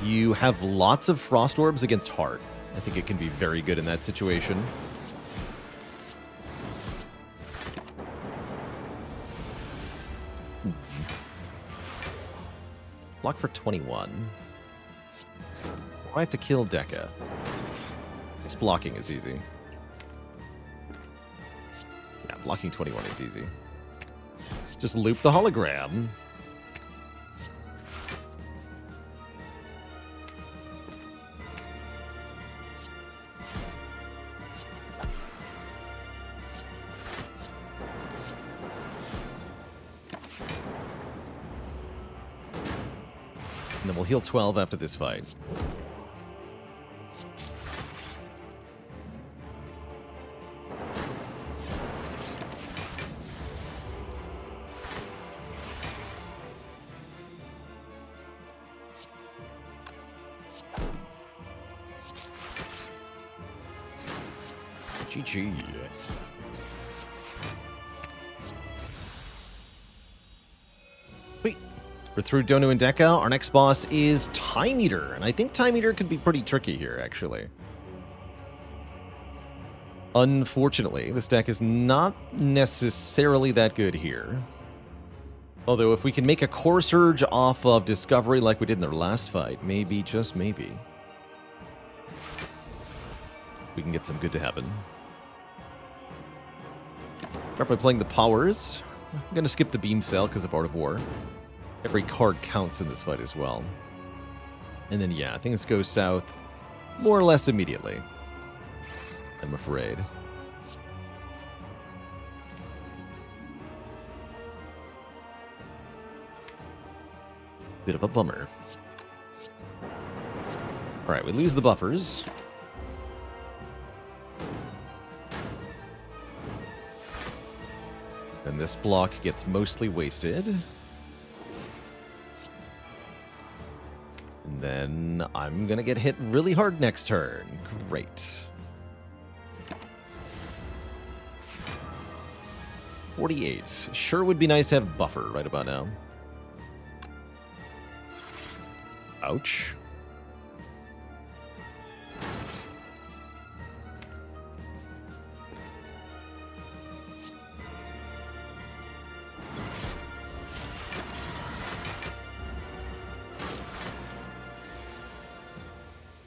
you have lots of Frost Orbs against Heart. I think it can be very good in that situation. Block for 21. I have to kill Deca. This blocking is easy. Yeah, blocking 21 is easy. Just loop the hologram. And then we'll heal 12 after this fight. GG. Sweet. We're through Donu and Deca. Our next boss is Time Eater, and I think Time Eater could be pretty tricky here, actually. Unfortunately, this deck is not necessarily that good here. Although, if we can make a Core Surge off of Discovery like we did in their last fight, maybe, just maybe, we can get some good to happen. Start by playing the powers. I'm going to skip the Beam Cell because of Art of War. Every card counts in this fight as well. And then, yeah, things go south more or less immediately, I'm afraid. Bit of a bummer. Alright, we lose the buffers. And this block gets mostly wasted. And then I'm going to get hit really hard next turn. Great. 48. Sure would be nice to have buffer right about now. Ouch.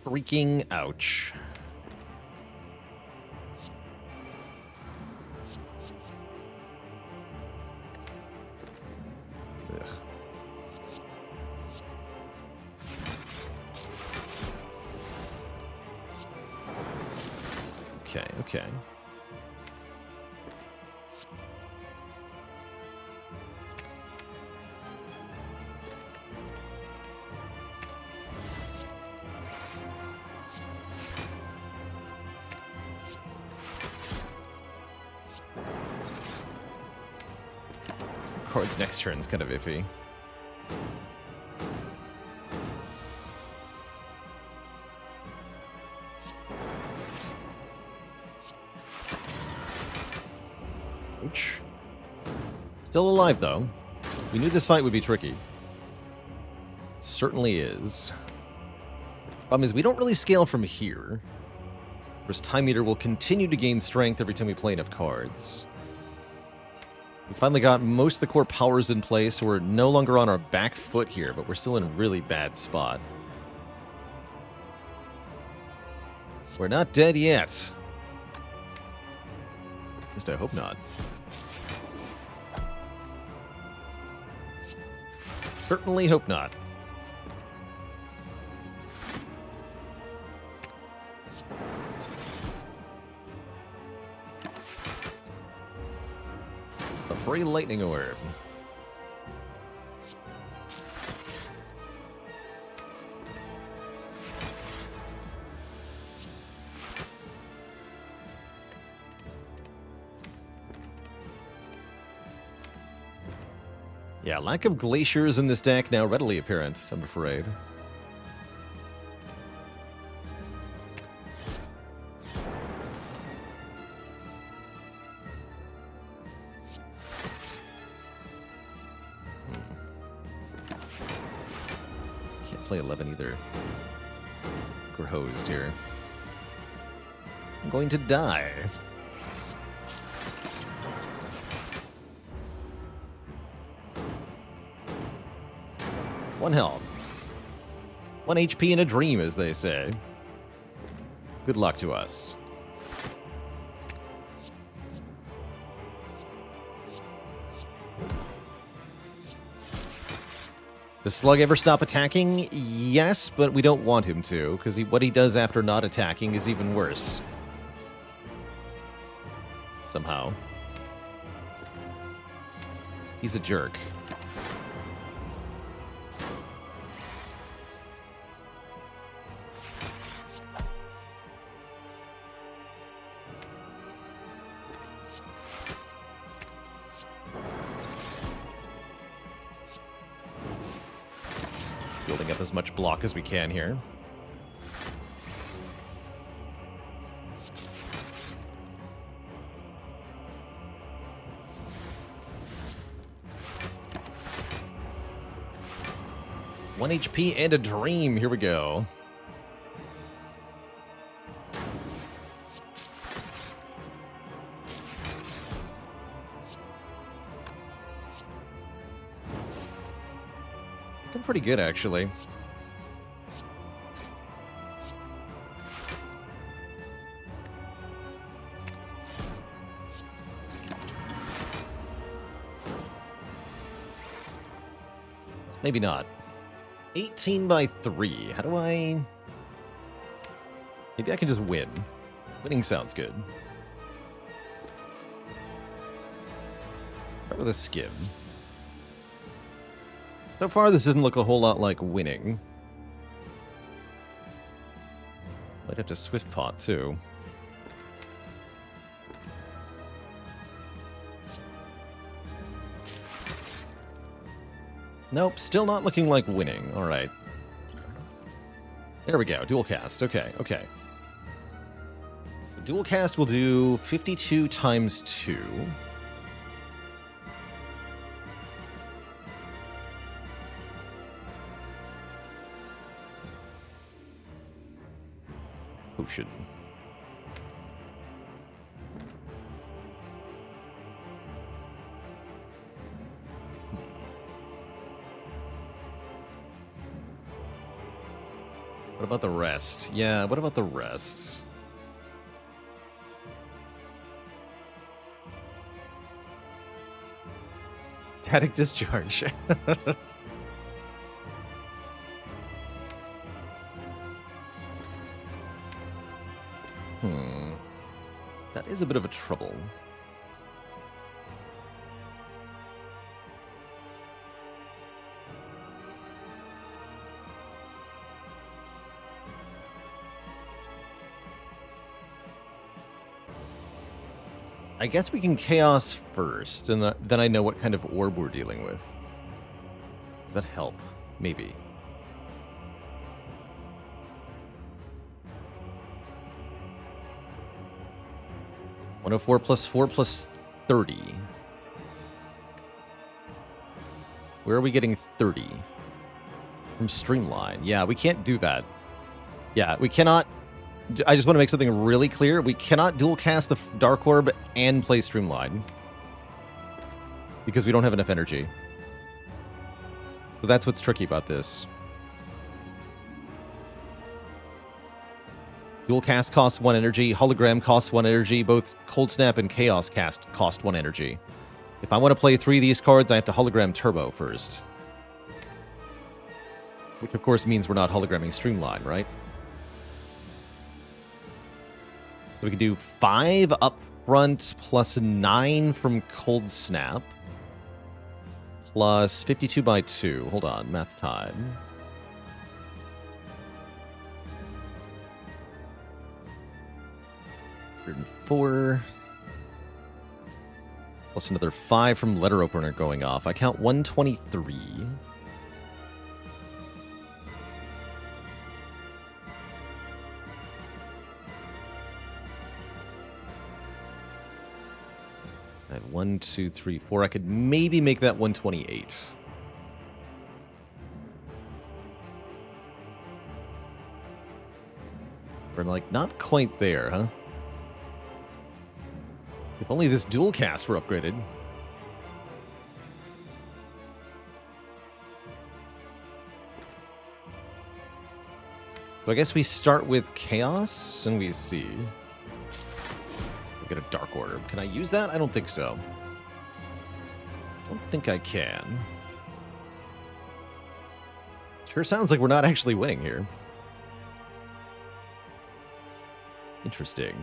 Freaking ouch. Ugh. Okay, okay. cards next turn is kind of iffy. Ouch. Still alive, though. We knew this fight would be tricky. Certainly is. Problem is, we don't really scale from here. Whereas Time Eater will continue to gain strength every time we play enough cards. We finally got most of the core powers in place, so we're no longer on our back foot here, but we're still in a really bad spot. We're not dead yet. At least I hope not. Certainly hope not. A free lightning orb. Yeah, lack of glaciers in this deck now readily apparent, I'm afraid. Can't play 11 either. We're hosed here. I'm going to die. One health. 1 HP in a dream, as they say. Good luck to us. Does Slug ever stop attacking? Yes, but we don't want him to, because what he does after not attacking is even worse. Somehow. He's a jerk. Building up as much block as we can here. One HP and a dream. Here we go. Looking pretty good, actually. Maybe not. 18 by 3. How do I... Maybe I can just win. Winning sounds good. Start with a skim. So far, this doesn't look a whole lot like winning. Might have to Swift Pot, too. Nope, still not looking like winning. All right. There we go. Dual cast. Okay, okay. So dual cast will do 52 times 2. Potion. What about the rest? Yeah, what about the rest? Static discharge. That is a bit of a trouble. I guess we can Chaos first, and then I know what kind of orb we're dealing with. Does that help? Maybe. $104 plus 4 plus 30. Where are we getting 30? From Streamline. Yeah, we can't do that. Yeah, we cannot... I just want to make something really clear. We cannot dual cast the Dark Orb and play Streamline. Because we don't have enough energy. So that's what's tricky about this. Dual cast costs 1 energy. Hologram costs 1 energy. Both Cold Snap and Chaos cast cost 1 energy. If I want to play 3 of these cards, I have to Hologram Turbo first. Which, of course, means we're not hologramming Streamline, right? So we can do 5 up front plus 9 from Cold Snap. Plus 52 by 2. Hold on, math time. $104. Plus another 5 from Letter Opener going off. I count 123. I have 1, 2, 3, 4. I could maybe make that 128. We're like, not quite there, huh? If only this dual cast were upgraded. So I guess we start with Chaos, and we see... Get a Dark Orb. Can I use that? I don't think so. I don't think I can. Sure sounds like we're not actually winning here. Interesting.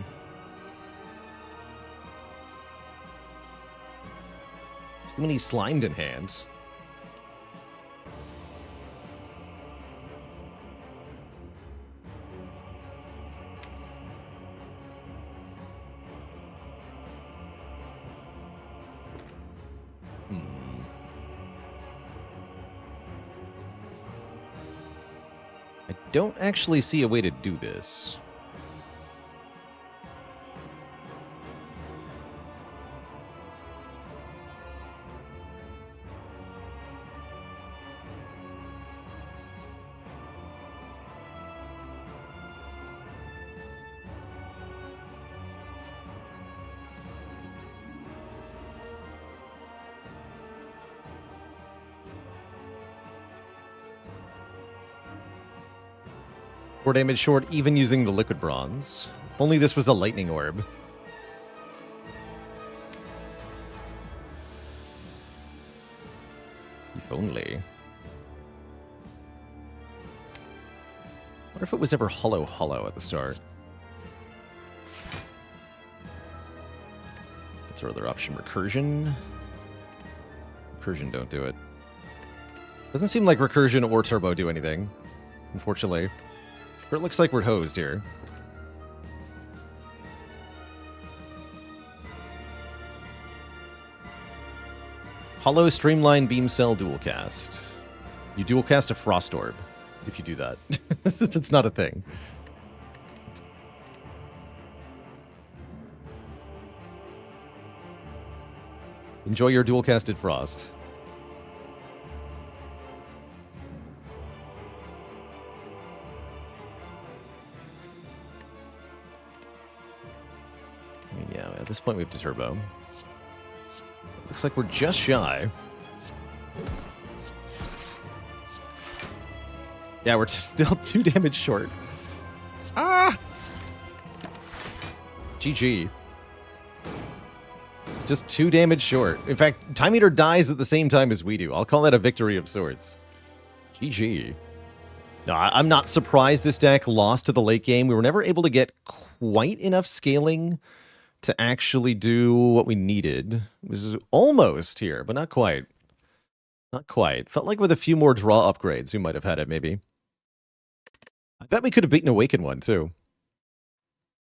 Too many Slimed in hand. Don't actually see a way to do this. Damage short even using the liquid bronze. If only this was a lightning orb. If only. What if it was ever hollow at the start? That's our other option. Recursion. Recursion don't do it. Doesn't seem like Recursion or Turbo do anything, unfortunately. But it looks like we're hosed here. Hollow Streamline Beam Cell dual cast. You dual cast a Frost Orb if you do that. That's not a thing. Enjoy your dual casted Frost. At this point, we have to turbo. Looks like we're just shy. Yeah, we're still 2 damage short. Ah! GG. Just 2 damage short. In fact, Time Eater dies at the same time as we do. I'll call that a victory of sorts. GG. No, I'm not surprised this deck lost to the late game. We were never able to get quite enough scaling to actually do what we needed. It was almost here, but not quite. Not quite. Felt like with a few more draw upgrades, we might have had it, maybe. I bet we could have beaten Awaken one, too.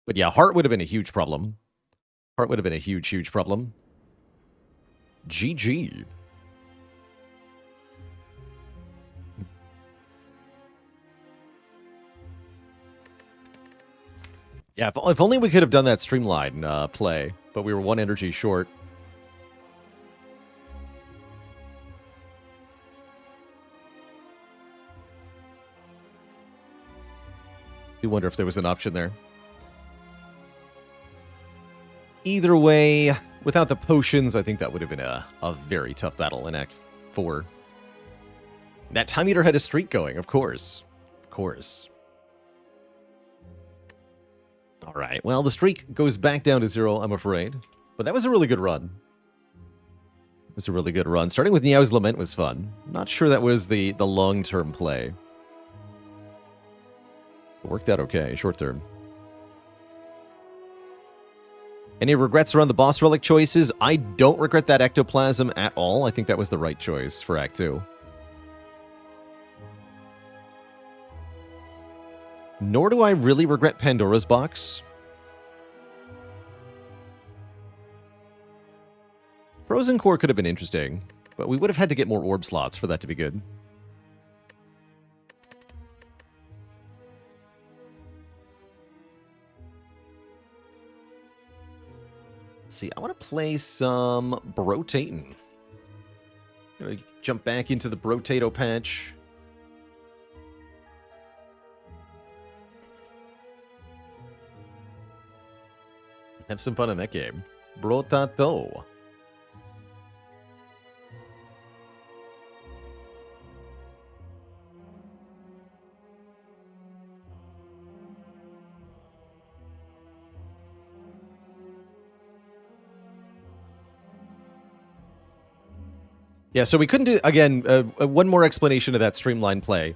But yeah, Heart would have been a huge problem. part would have been a huge, huge problem. GG. Yeah, if only we could have done that streamline play, but we were 1 energy short. Do wonder if there was an option there. Either way, without the potions, I think that would have been a very tough battle in Act 4. That time eater had a streak going, of course. Of course. All right, well, the streak goes back down to 0, I'm afraid. But that was a really good run. It was a really good run. Starting with Niao's Lament was fun. Not sure that was the long-term play. It worked out okay, short-term. Any regrets around the boss relic choices? I don't regret that ectoplasm at all. I think that was the right choice for Act 2. Nor do I really regret Pandora's Box. Frozen Core could have been interesting, but we would have had to get more orb slots for that to be good. Let's see, I want to play some Brotato. Jump back into the Brotato patch. Have some fun in that game. Brotato. Yeah, so we couldn't do, again, one more explanation of that Streamline play.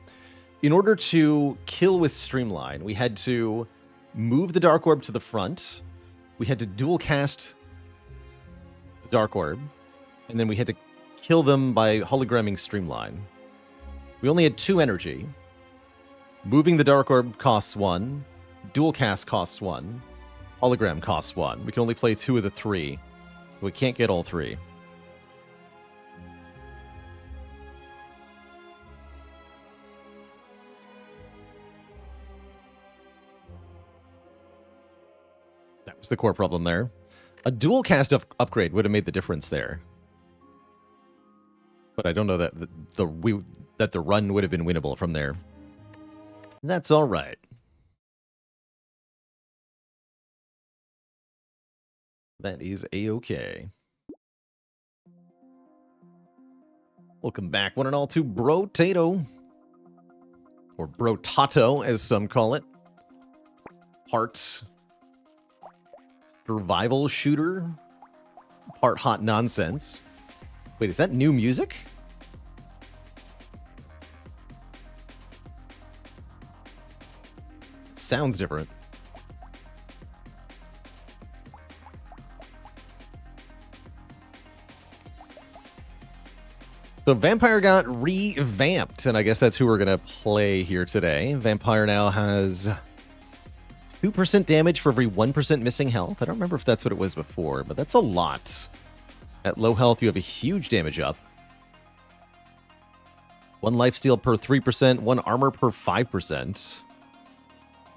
In order to kill with Streamline, we had to move the Dark Orb to the front, we had to dual cast the Dark Orb, and then we had to kill them by hologramming Streamline. We only had 2 energy. Moving the Dark Orb costs 1, dual cast costs 1, hologram costs 1. We can only play 2 of the 3, so we can't get all 3. That was the core problem there. A dual cast upgrade would have made the difference there. But I don't know that the run would have been winnable from there. That's all right. That is a-okay. Welcome back, one and all, to Brotato. Or Brotato, as some call it. Part survival shooter, part hot nonsense. Wait, is that new music? It sounds different. So Vampire got revamped, and I guess that's who we're going to play here today. Vampire now has 2% damage for every 1% missing health. I don't remember if that's what it was before, but that's a lot. At low health, you have a huge damage up. 1 lifesteal per 3%, 1 armor per 5%.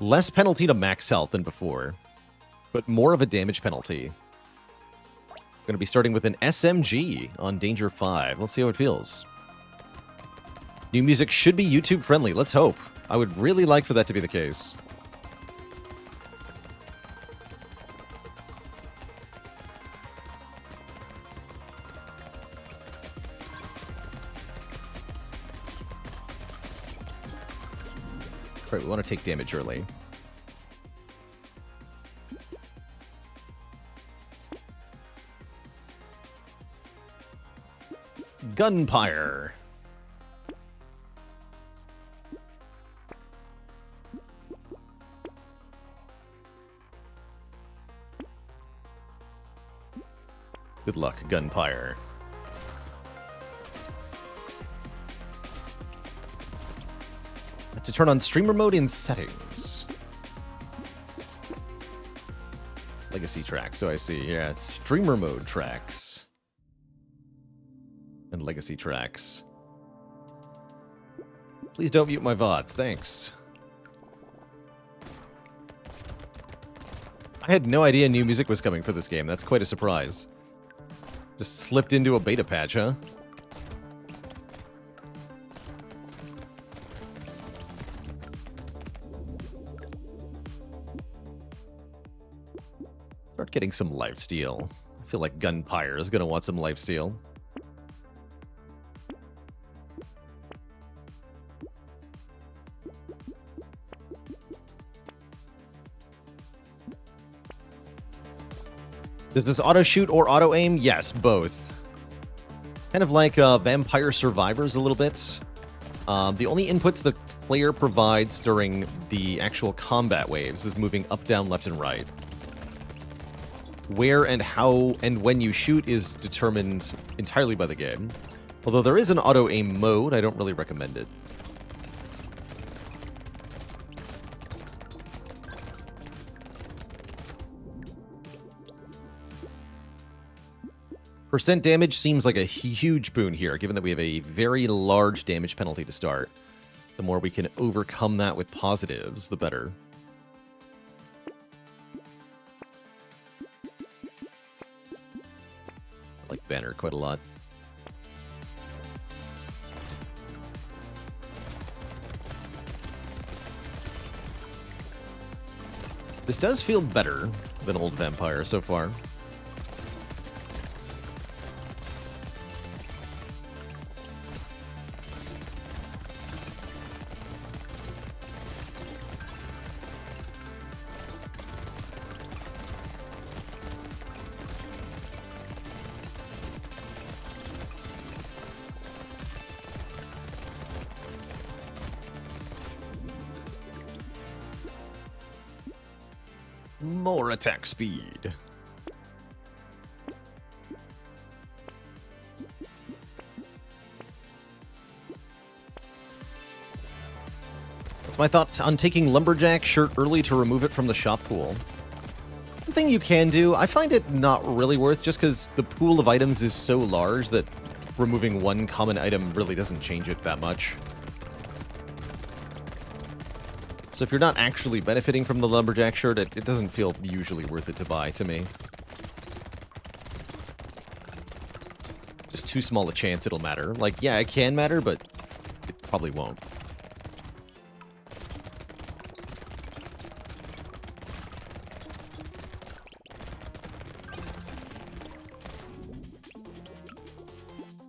Less penalty to max health than before, but more of a damage penalty. Going to be starting with an SMG on Danger 5. Let's see how it feels. New music should be YouTube friendly. Let's hope. I would really like for that to be the case. Right, we want to take damage early. Gunpire. Good luck, Gunpire. To turn on streamer mode in settings. Legacy tracks, so I see. Yeah, it's streamer mode tracks. And legacy tracks. Please don't mute my VODs, thanks. I had no idea new music was coming for this game. That's quite a surprise. Just slipped into a beta patch, huh? Start getting some lifesteal. I feel like Gunpire is going to want some lifesteal. Does this auto-shoot or auto-aim? Yes, both. Kind of like Vampire Survivors a little bit. The only inputs the player provides during the actual combat waves is moving up, down, left, and right. Where and how and when you shoot is determined entirely by the game. Although there is an auto-aim mode, I don't really recommend it. Percent damage seems like a huge boon here, given that we have a very large damage penalty to start. The more we can overcome that with positives, the better. I like Banner quite a lot. This does feel better than old Vampire so far. More attack speed. That's my thought on taking Lumberjack shirt early to remove it from the shop pool. The thing you can do, I find it not really worth just because the pool of items is so large that removing one common item really doesn't change it that much. So if you're not actually benefiting from the Lumberjack shirt, it doesn't feel usually worth it to buy to me. Just too small a chance it'll matter. Like, yeah, it can matter, but it probably won't.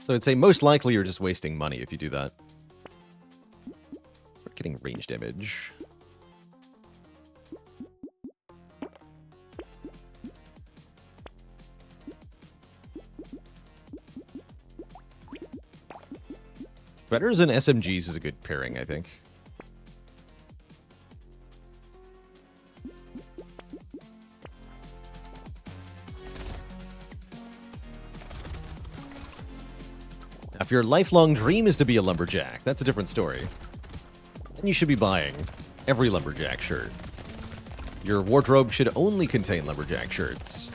So I'd say most likely you're just wasting money if you do that. Start getting range damage. Spreaders and SMGs is a good pairing, I think. Now, if your lifelong dream is to be a lumberjack, that's a different story. Then you should be buying every lumberjack shirt. Your wardrobe should only contain lumberjack shirts,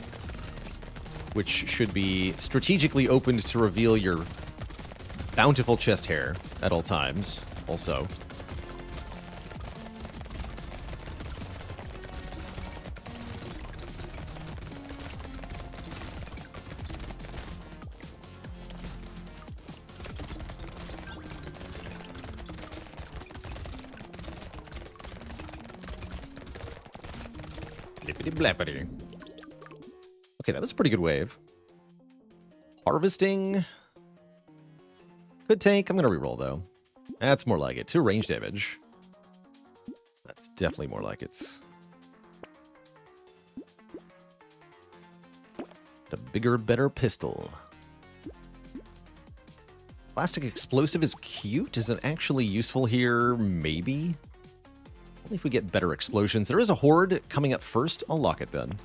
which should be strategically opened to reveal your bountiful chest hair at all times, also. Blippity blappity. Okay, that was a pretty good wave. Harvesting. Could tank. I'm going to reroll, though. That's more like it. 2 range damage. That's definitely more like it. A bigger, better pistol. Plastic explosive is cute. Is it actually useful here? Maybe. Only if we get better explosions. There is a horde coming up first. I'll lock it then.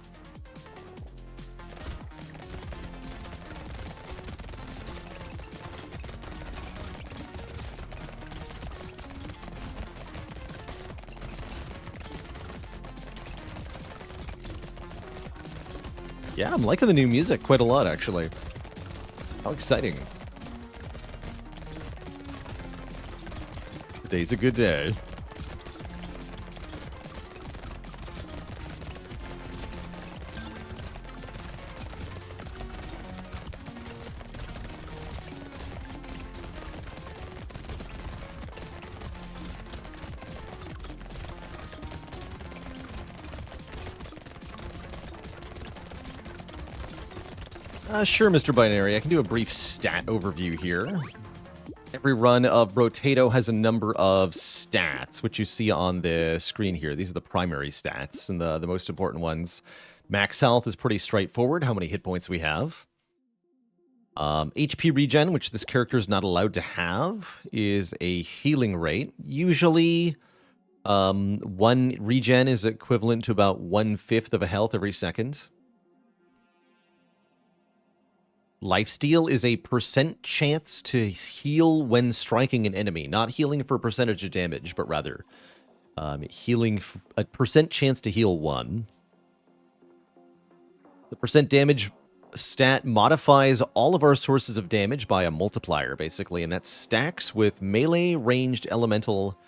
Yeah, I'm liking the new music quite a lot, actually. How exciting. Today's a good day. Sure, Mr. Binary. I can do a brief stat overview here. Every run of Brotato has a number of stats, which you see on the screen here. These are the primary stats and the most important ones. Max health is pretty straightforward, how many hit points we have. HP regen, which this character is not allowed to have, is a healing rate. Usually, one regen is equivalent to about 1/5 of a health every second. Lifesteal is a % chance to heal when striking an enemy. Not healing for percentage of damage, but rather healing a % chance to heal one. The % damage stat modifies all of our sources of damage by a multiplier, basically, and that stacks with melee, ranged, elemental,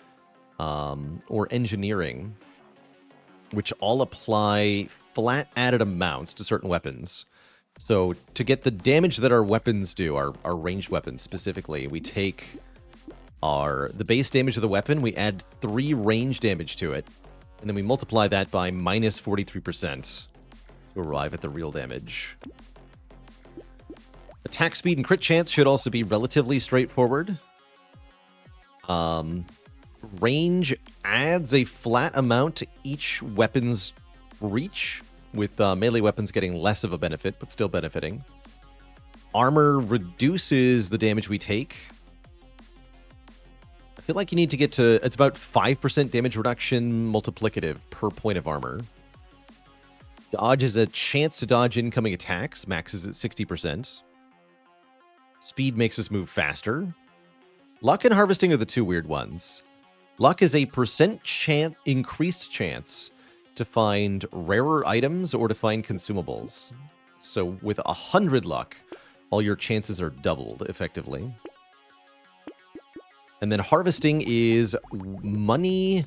or engineering, which all apply flat added amounts to certain weapons. So to get the damage that our weapons do, our ranged weapons specifically, we take the base damage of the weapon, we add 3 range damage to it, and then we multiply that by minus 43% to arrive at the real damage. Attack speed and crit chance should also be relatively straightforward. Range adds a flat amount to each weapon's reach, with melee weapons getting less of a benefit, but still benefiting. Armor reduces the damage we take. I feel like you need to get to... It's about 5% damage reduction multiplicative per point of armor. Dodge is a chance to dodge incoming attacks. Max is at 60%. Speed makes us move faster. Luck and harvesting are the two weird ones. Luck is a % increased chance to find rarer items or to find consumables. So with 100 luck, all your chances are doubled, effectively. And then harvesting is money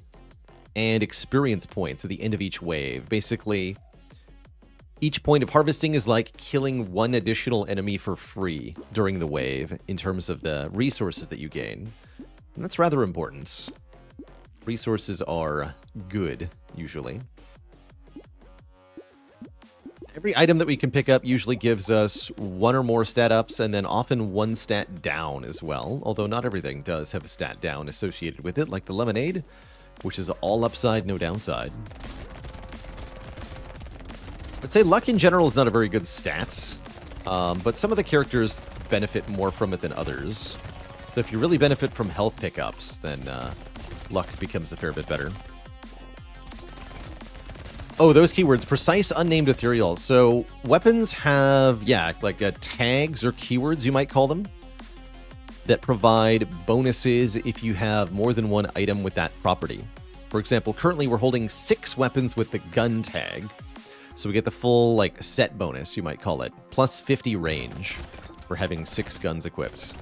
and experience points at the end of each wave. Basically, each point of harvesting is like killing one additional enemy for free during the wave in terms of the resources that you gain. And that's rather important. Resources are good, usually. Every item that we can pick up usually gives us 1 or more stat ups, and then often 1 stat down as well. Although not everything does have a stat down associated with it, like the lemonade, which is all upside, no downside. I'd say luck in general is not a very good stat, but some of the characters benefit more from it than others. So if you really benefit from health pickups, then luck becomes a fair bit better. Oh, those keywords. Precise, unnamed, ethereal. So weapons have, like tags or keywords, you might call them, that provide bonuses if you have more than one item with that property. For example, currently we're holding 6 weapons with the gun tag. So we get the full, set bonus, you might call it, plus 50 range for having 6 guns equipped.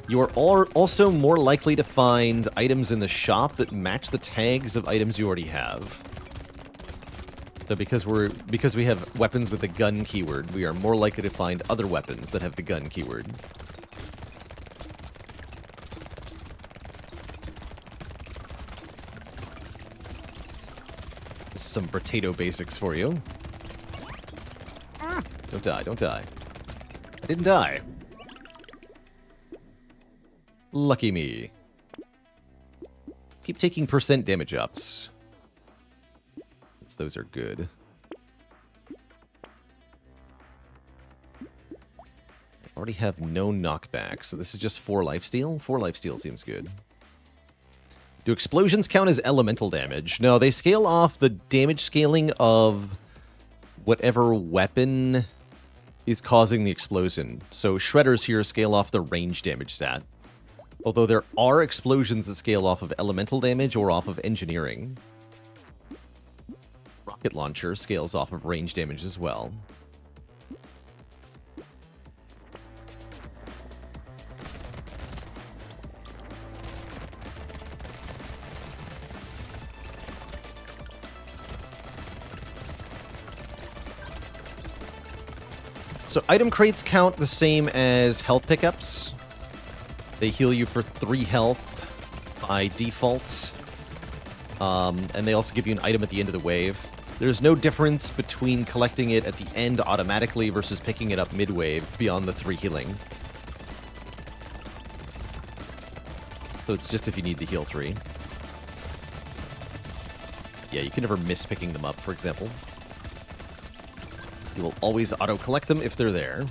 You are also more likely to find items in the shop that match the tags of items you already have. So because we have weapons with the gun keyword, we are more likely to find other weapons that have the gun keyword. Just some Brotato basics for you. Don't die, don't die. I didn't die. Lucky me. Keep taking % damage ups. Those are good. I already have no knockback, so this is just 4 lifesteal. 4 lifesteal seems good. Do explosions count as elemental damage? No, they scale off the damage scaling of whatever weapon is causing the explosion. So shredders here scale off the range damage stat. Although there are explosions that scale off of elemental damage or off of engineering. rocket launcher scales off of range damage as well. So item crates count the same as health pickups. They heal you for 3 health by default. And they also give you an item at the end of the wave. There's no difference between collecting it at the end automatically versus picking it up mid-wave beyond the 3 healing. So it's just if you need to heal 3. Yeah, you can never miss picking them up, for example. You will always auto-collect them if they're there.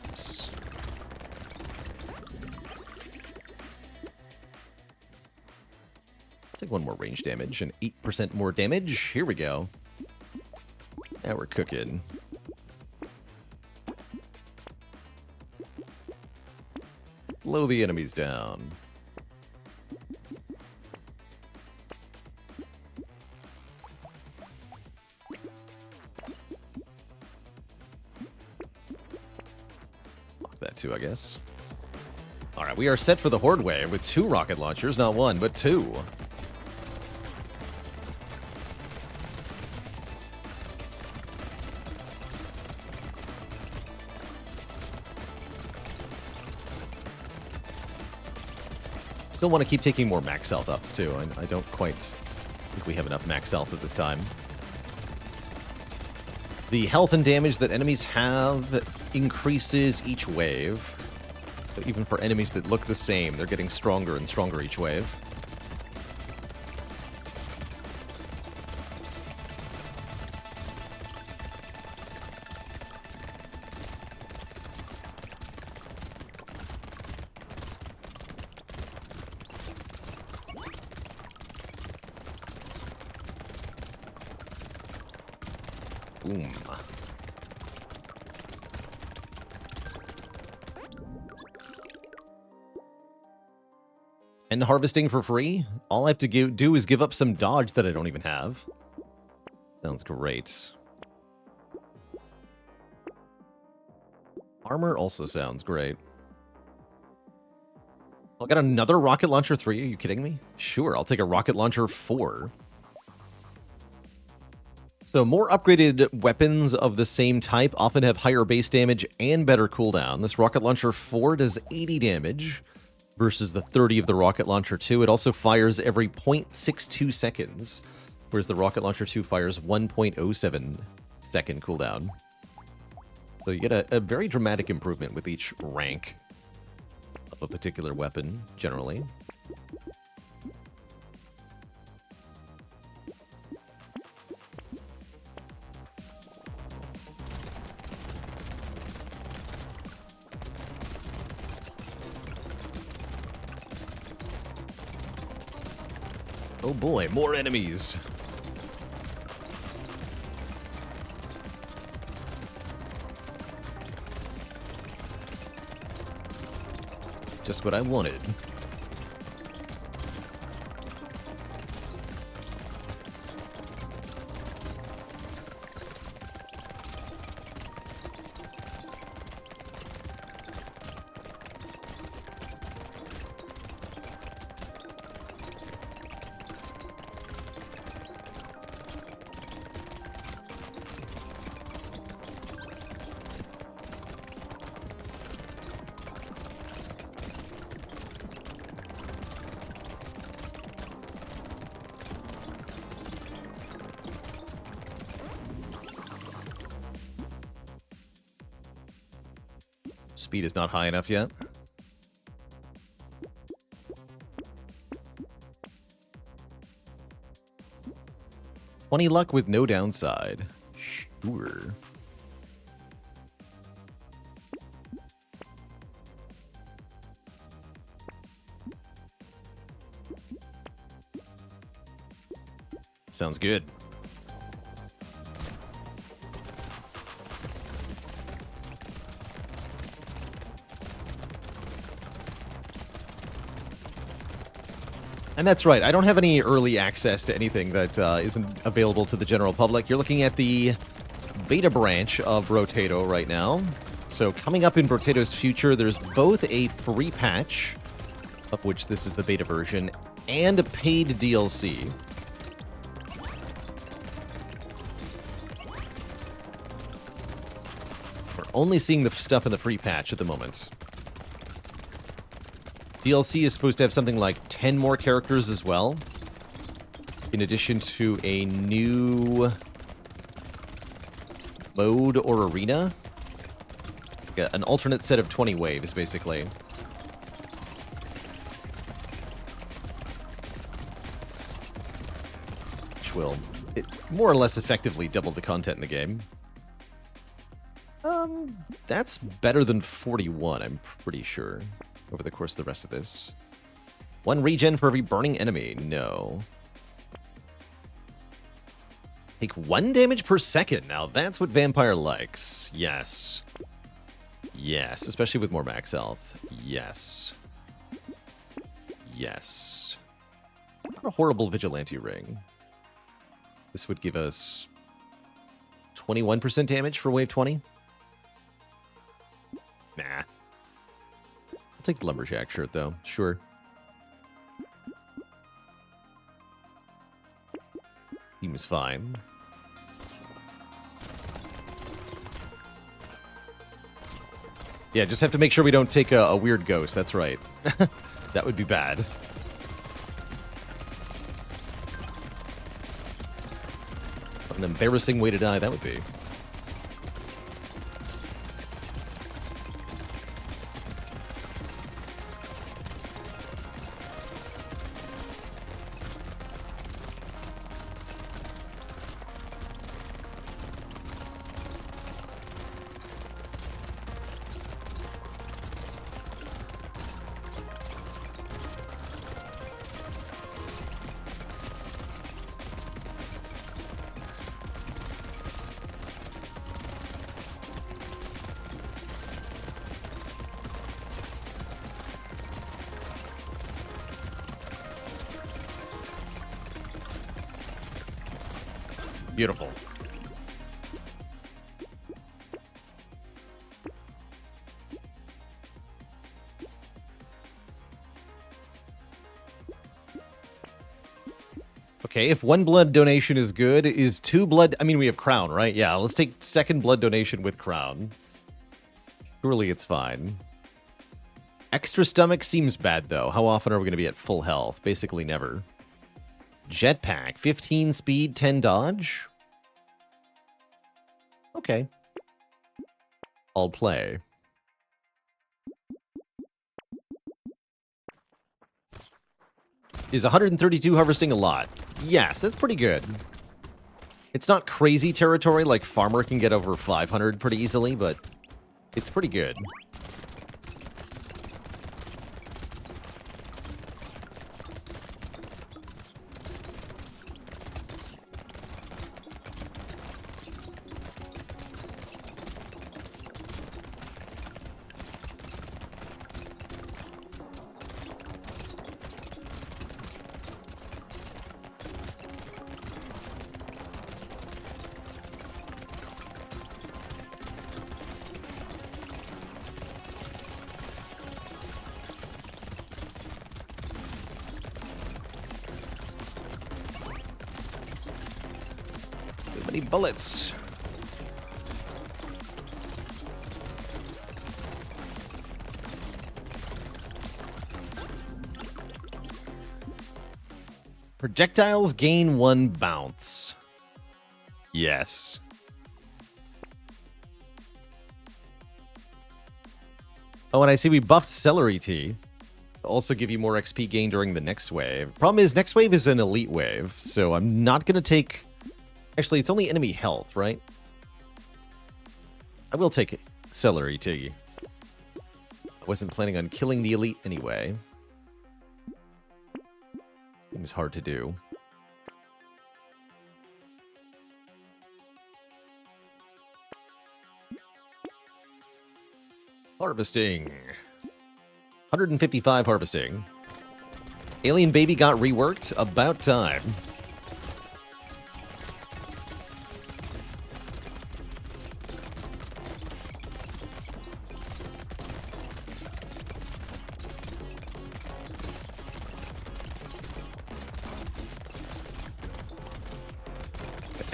Oops. Take 1 more range damage and 8% more damage. Here we go. Now we're cooking. Slow the enemies down. Lock that too, I guess. Alright, we are set for the Horde wave with 2 rocket launchers, not 1, but 2. Still want to keep taking more max health ups, too. I don't quite think we have enough max health at this time. The health and damage that enemies have increases each wave. So even for enemies that look the same, they're getting stronger and stronger each wave. Boom. And harvesting for free? All I have to do is give up some dodge that I don't even have. Sounds great. Armor also sounds great. I got another rocket launcher 3. Are you kidding me? Sure, I'll take a rocket launcher 4. So more upgraded weapons of the same type often have higher base damage and better cooldown. This rocket launcher 4 does 80 damage versus the 30 of the rocket launcher 2. It also fires every 0.62 seconds, whereas the rocket launcher 2 fires 1.07 second cooldown. So you get a very dramatic improvement with each rank of a particular weapon, generally. Oh boy, more enemies. Just what I wanted. Speed is not high enough yet. Funny luck with no downside. Sure. Sounds good. And that's right, I don't have any early access to anything that isn't available to the general public. You're looking at the beta branch of Brotato right now. So coming up in Brotato's future, there's both a free patch, of which this is the beta version, and a paid DLC. We're only seeing the stuff in the free patch at the moment. DLC is supposed to have something like 10 more characters as well, in addition to a new mode or arena. Like an alternate set of 20 waves, basically. Which will more or less effectively double the content in the game. That's better than 41, I'm pretty sure, over the course of the rest of this. 1 regen for every burning enemy. No. Take 1 damage per second. Now that's what Vampire likes. Yes. Yes, especially with more max health. Yes. Yes. What a horrible vigilante ring. This would give us 21% damage for wave 20. Nah. I'll take the Lumberjack shirt, though. Sure. Seems fine. Yeah, just have to make sure we don't take a weird ghost. That's right. That would be bad. What an embarrassing way to die that would be. Beautiful. Okay, if 1 blood donation is good, is 2 blood... I mean, we have crown, right? Yeah, let's take 2nd blood donation with crown. Surely it's fine. Extra stomach seems bad, though. How often are we going to be at full health? Basically never. Jetpack, 15 speed, 10 dodge? Okay. I'll play. Is 132 harvesting a lot? Yes, that's pretty good. It's not crazy territory, like Farmer can get over 500 pretty easily, but it's pretty good. Too many bullets. Projectiles gain 1 bounce. Yes. Oh, and I see we buffed Celery Tea. To also give you more XP gain during the next wave. Problem is, next wave is an elite wave, so I'm not going to take... Actually, it's only enemy health, right? I will take Celery Tea. I wasn't planning on killing the elite anyway. Seems hard to do. Harvesting. 155 harvesting. Alien Baby got reworked. About time.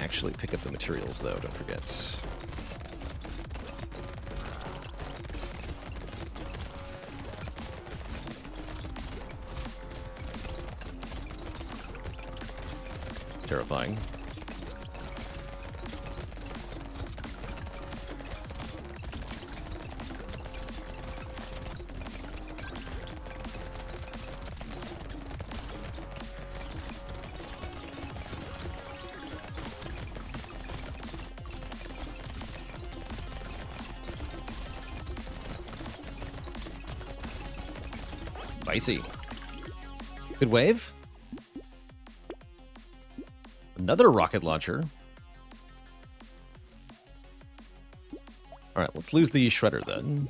Actually pick up the materials, though, don't forget. Terrifying. Spicy. Good wave. Another rocket launcher. All right, let's lose the shredder then.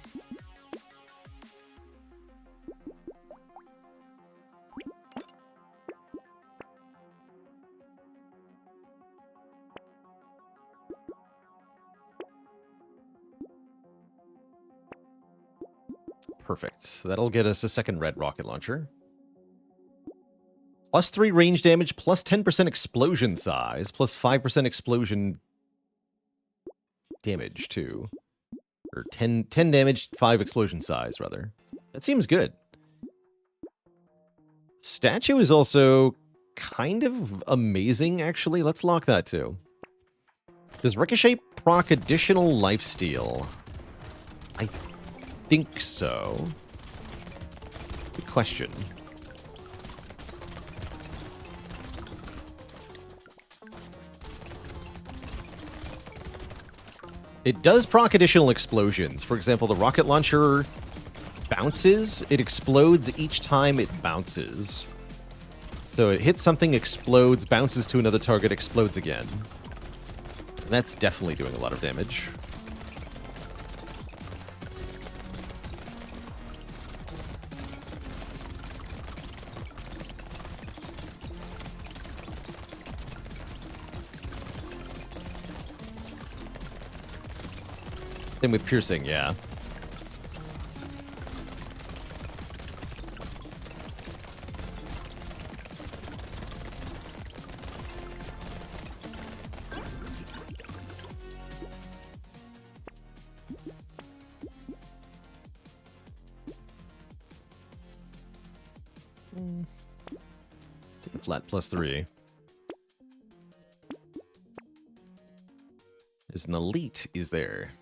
Perfect. That'll get us a second red rocket launcher. +3 range damage, plus 10% explosion size, plus 5% explosion damage, too. Or 10 damage, 5 explosion size, rather. That seems good. Statue is also kind of amazing, actually. Let's lock that, too. Does Ricochet proc additional lifesteal? I think so. Good question. It does proc additional explosions. For example, the rocket launcher bounces. It explodes each time it bounces. So it hits something, explodes, bounces to another target, explodes again. And that's definitely doing a lot of damage. Same with piercing, yeah. Take a flat +3. There's an elite, is there?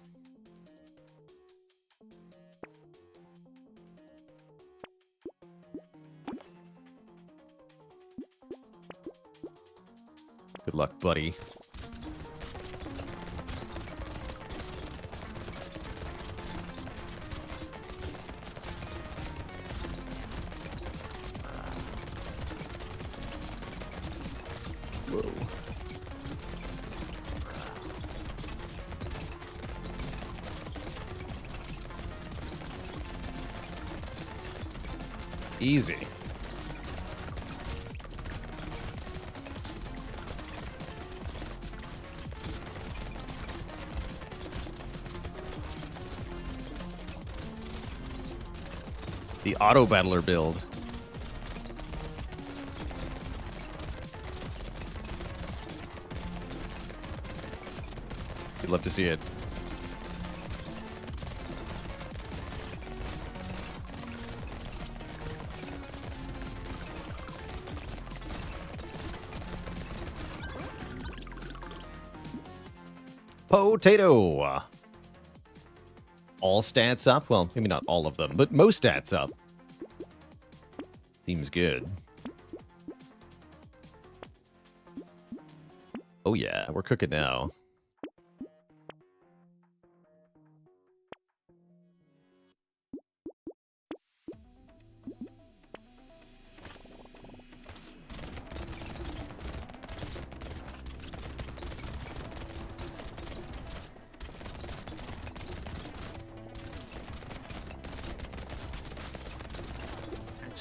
Good luck, buddy. Whoa. Easy. The auto battler build. You'd love to see it. Potato. All stats up? Well, maybe not all of them, but most stats up. Seems good. Oh yeah, we're cooking now.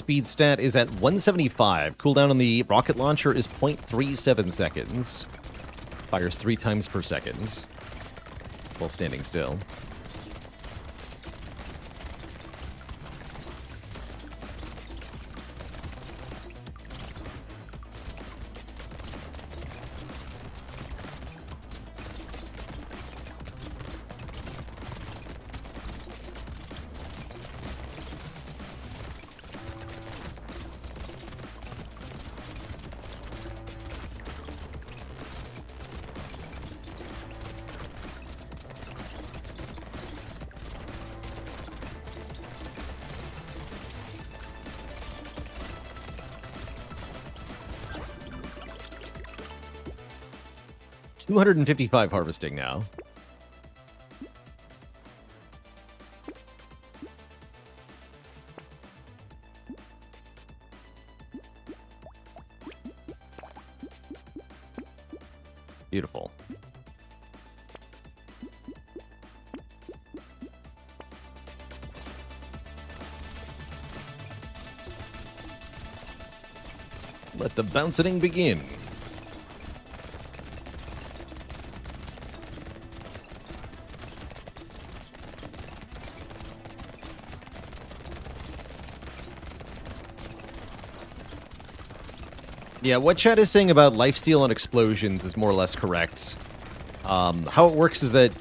speed stat is at 175. Cooldown on the rocket launcher is 0.37 seconds. Fires 3 times per second while standing still. $255 harvesting now. Beautiful. Let the bouncing begin. Yeah, what chat is saying about lifesteal on explosions is more or less correct. How it works is that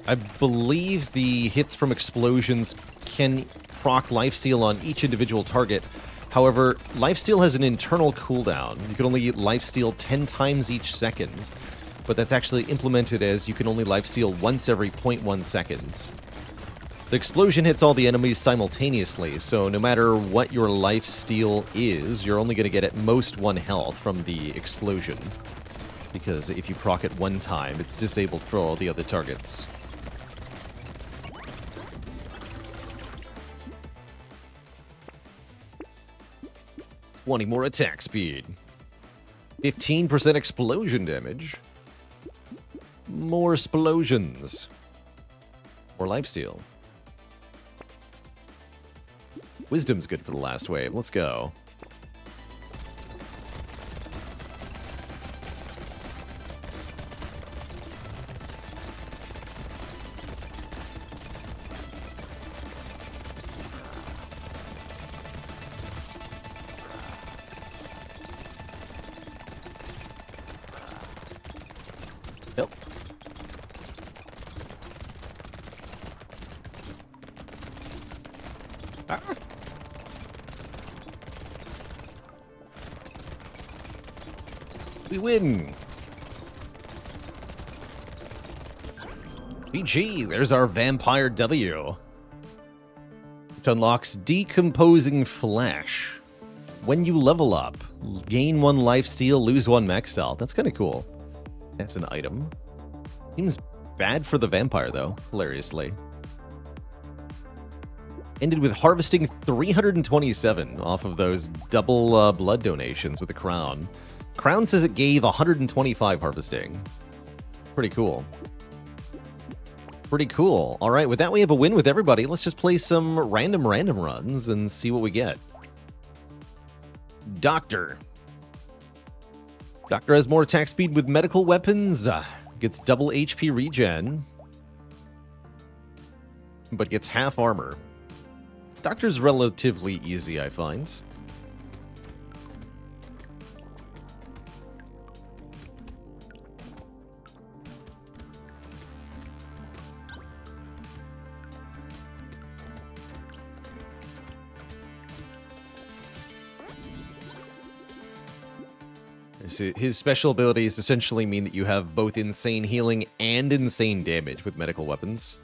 I believe the hits from explosions can proc lifesteal on each individual target. However, lifesteal has an internal cooldown. You can only lifesteal 10 times each second, but that's actually implemented as you can only lifesteal once every 0.1 seconds. The explosion hits all the enemies simultaneously, so no matter what your lifesteal is, you're only going to get at most 1 health from the explosion. Because if you proc it 1 time, it's disabled for all the other targets. $20 more attack speed. 15% explosion damage. More explosions. More lifesteal. Wisdom's good for the last wave. Let's go. Yep. Ah. We win! GG, there's our Vampire W. Which unlocks Decomposing Flesh. When you level up, gain 1 lifesteal, lose 1 max health. That's kind of cool. That's an item. Seems bad for the vampire, though, hilariously. Ended with harvesting 327 off of those double blood donations with the crown. Crown says it gave 125 harvesting. Pretty cool. Pretty cool. All right, with that, we have a win with everybody. Let's just play some random runs and see what we get. Doctor. Doctor has more attack speed with medical weapons. Gets double HP regen. But gets half armor. Doctor's relatively easy, I find. So his special abilities essentially mean that you have both insane healing and insane damage with medical weapons.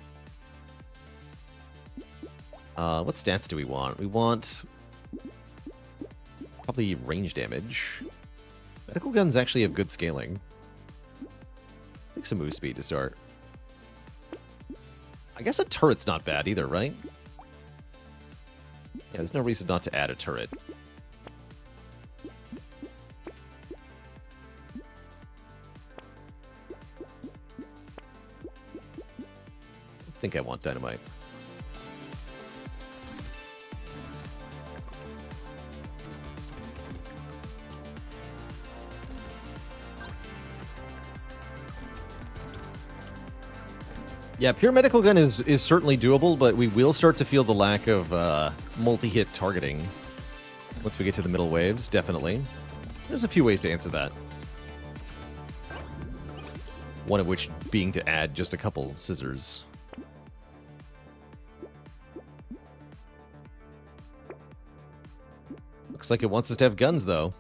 What stats do we want? We want probably range damage. Medical guns actually have good scaling. Take some move speed to start. I guess a turret's not bad either, right? Yeah, there's no reason not to add a turret. I think I want dynamite. Yeah, pure medical gun is certainly doable, but we will start to feel the lack of multi-hit targeting once we get to the middle waves, definitely. There's a few ways to answer that. One of which being to add just a couple scissors. Looks like it wants us to have guns, though.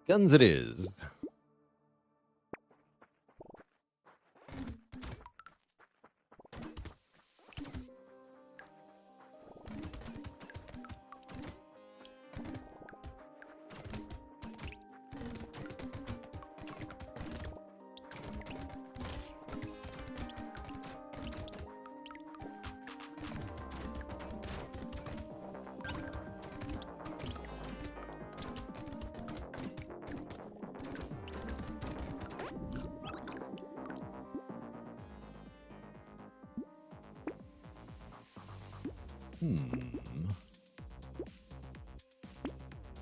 Guns it is.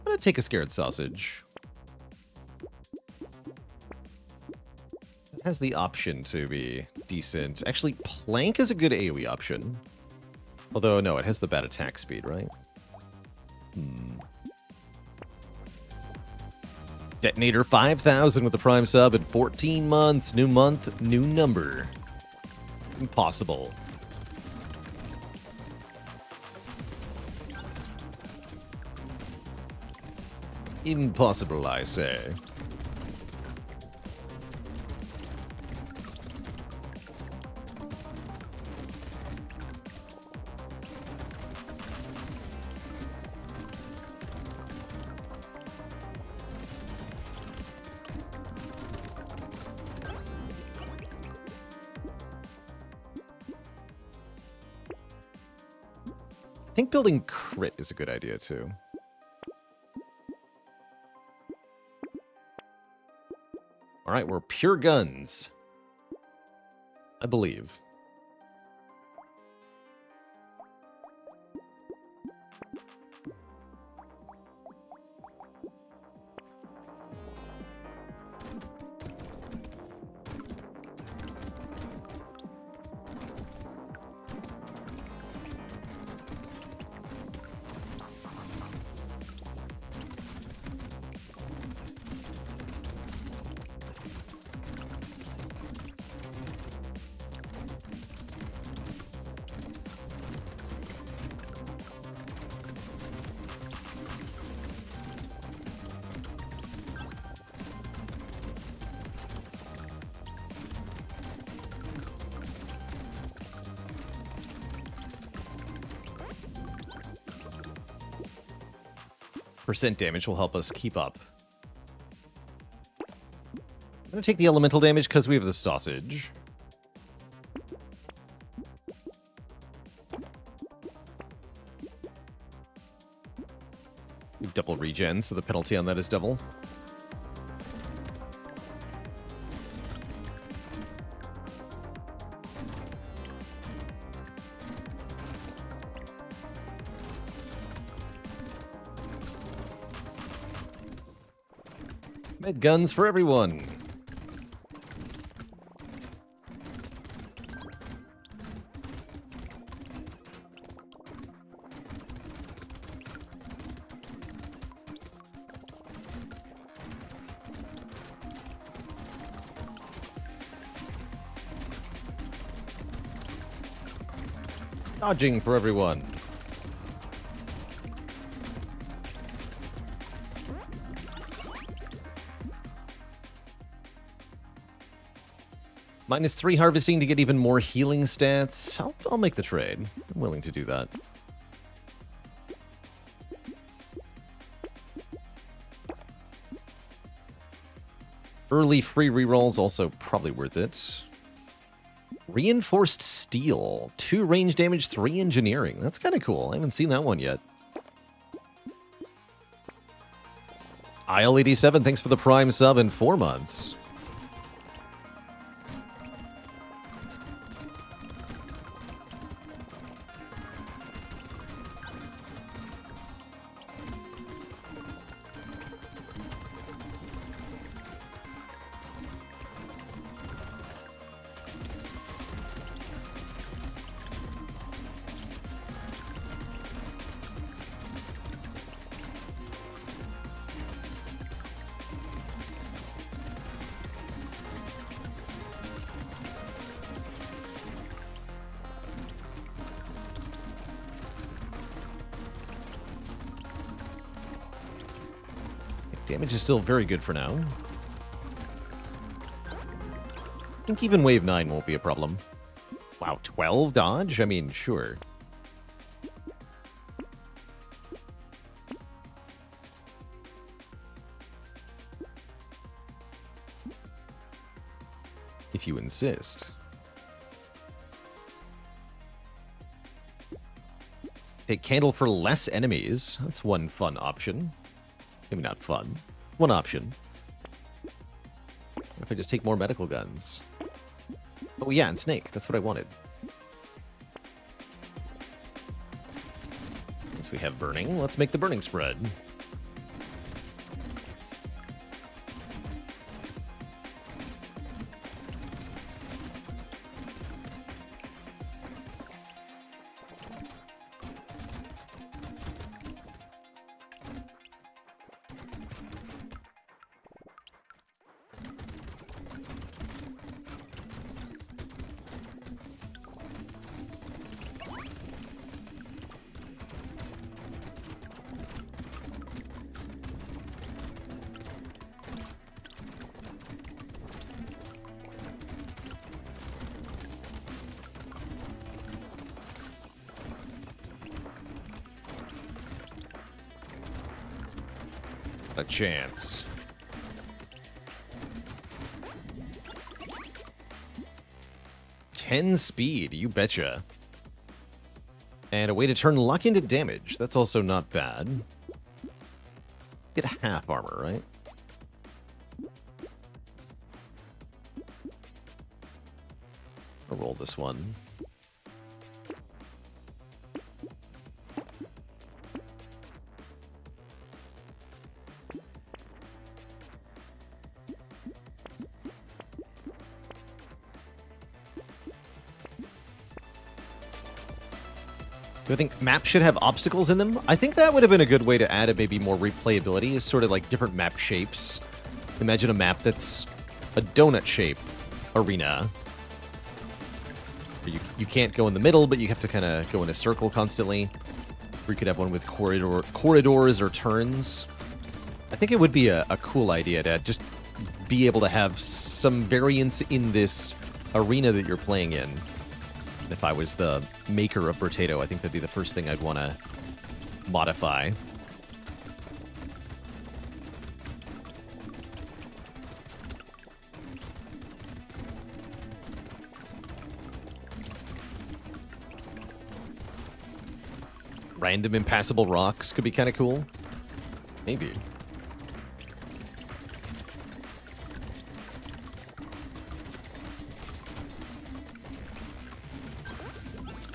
I'm gonna take a scared sausage. It has the option to be decent. Actually, plank is a good AoE option. Although, no, it has the bad attack speed, right? Detonator 5,000 with the Prime sub in 14 months. New month, new number. Impossible. Impossible, I say. I think building crit is a good idea, too. All right, we're pure guns. I believe. Percent damage will help us keep up. I'm going to take the elemental damage because we have the sausage. We double regen, so the penalty on that is double. Med guns for everyone. Dodging for everyone. -3 harvesting to get even more healing stats. I'll make the trade. I'm willing to do that. Early free rerolls also probably worth it. Reinforced steel. 2 range damage, 3 engineering. That's kind of cool. I haven't seen that one yet. IL87, thanks for the Prime sub in 4 months. Damage is still very good for now. I think even wave 9 won't be a problem. Wow, 12 dodge? I mean, sure. If you insist. Take candle for less enemies. That's one fun option. Maybe not fun. One option. What if I just take more medical guns? Oh yeah, and snake. That's what I wanted. Since we have burning, let's make the burning spread. A chance. "10 speed, you betcha. And a way to turn luck into damage. That's also not bad. Get a half armor, right? I'll roll this one. Do I think maps should have obstacles in them? I think that would have been a good way to add a maybe more replayability, is sort of like different map shapes. Imagine a map that's a donut shape arena. Where you can't go in the middle, but you have to kind of go in a circle constantly. Or you could have one with corridors or turns. I think it would be a cool idea to just be able to have some variance in this arena that you're playing in. If I was the maker of Brotato, I think that'd be the first thing I'd want to modify. Random impassable rocks could be kind of cool. Maybe.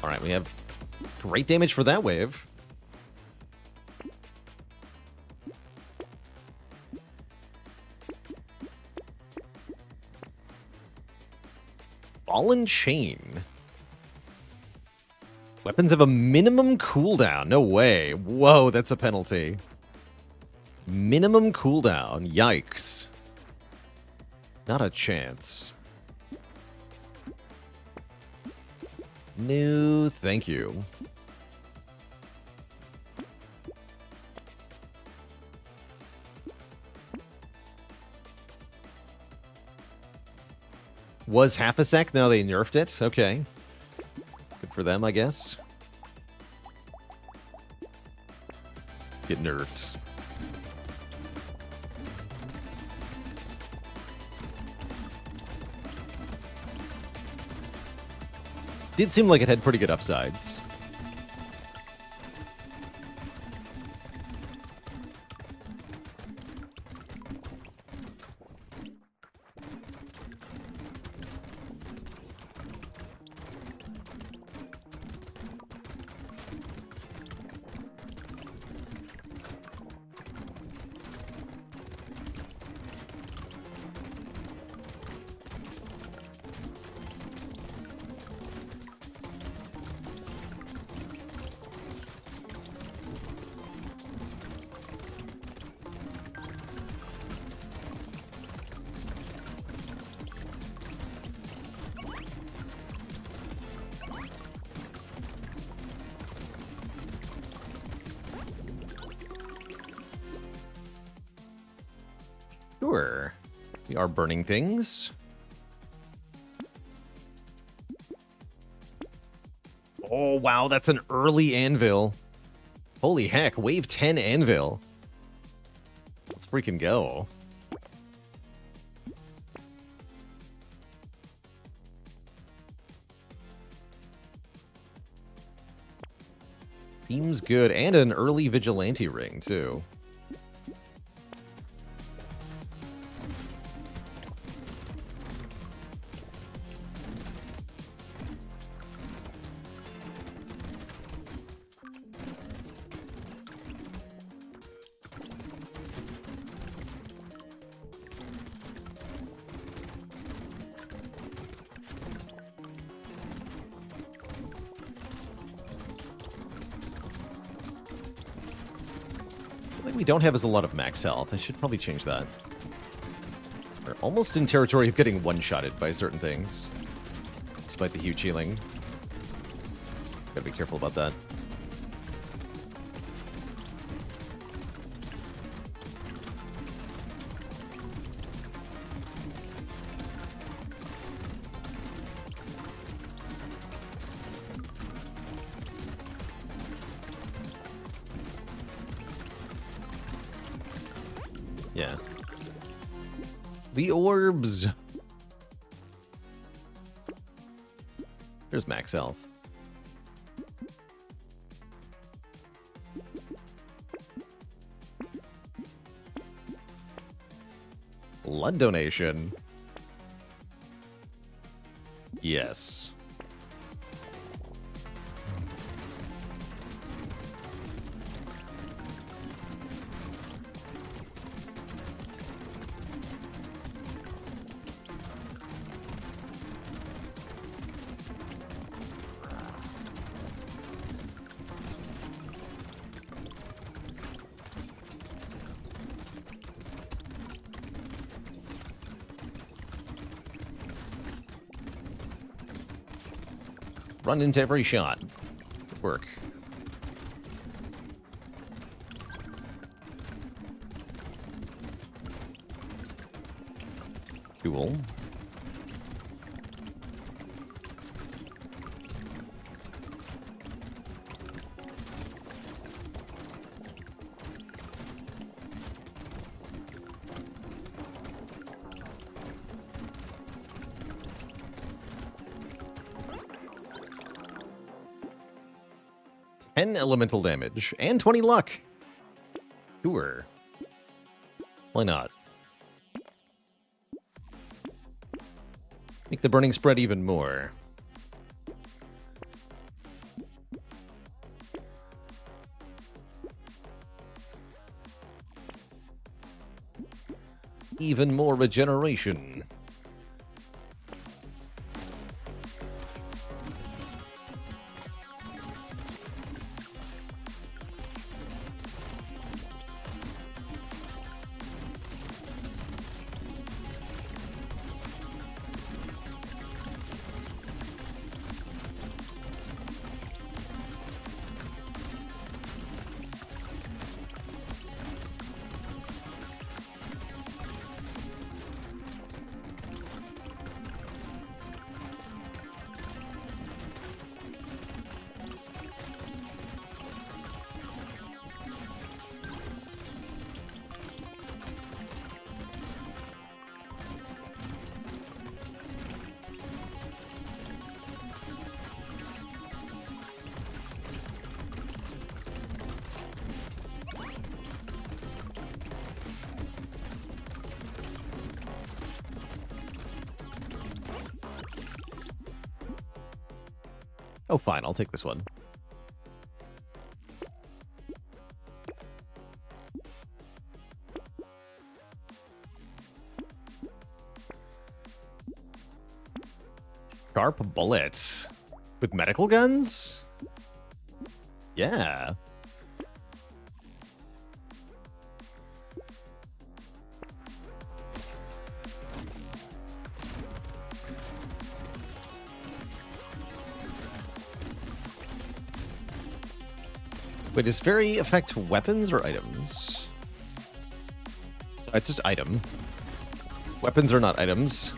Alright, we have great damage for that wave. Ball and chain. Weapons have a minimum cooldown. No way. Whoa, that's a penalty. Minimum cooldown. Yikes. Not a chance. No, thank you. Was half a sec, now they nerfed it? Okay. Good for them, I guess. Get nerfed. Did seem like it had pretty good upsides. Sure. We are burning things. Oh, wow, that's an early anvil. Holy heck, wave 10 anvil. Let's freaking go. Seems good. And an early vigilante ring, too. We don't have as a lot of max health. I should probably change that. We're almost in territory of getting one-shotted by certain things. Despite the huge healing. Gotta be careful about that. Yeah. The orbs. There's max health. Blood donation. Yes. Run into every shot. Good work. Cool. Ten elemental damage and 20 luck. Sure. Why not? Make the burning spread even more. Even more regeneration. Oh, fine. I'll take this one. Sharp bullet. With medical guns? Yeah. Wait, does fairy affect weapons or items? It's just item. Weapons are not items.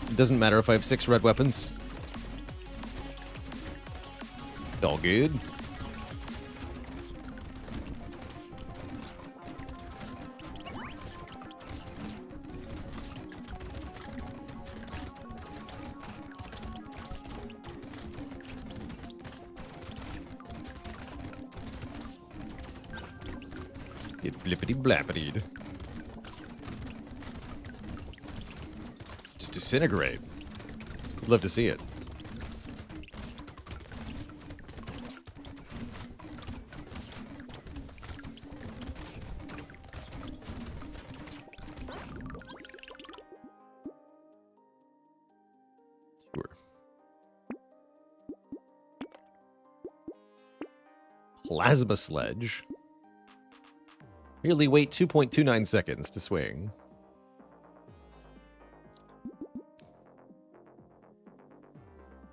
It doesn't matter if I have 6 red weapons. It's all good. Get blippity blappity. Just disintegrate. I'd love to see it. Sure. Plasma sledge. Merely wait 2.29 seconds to swing.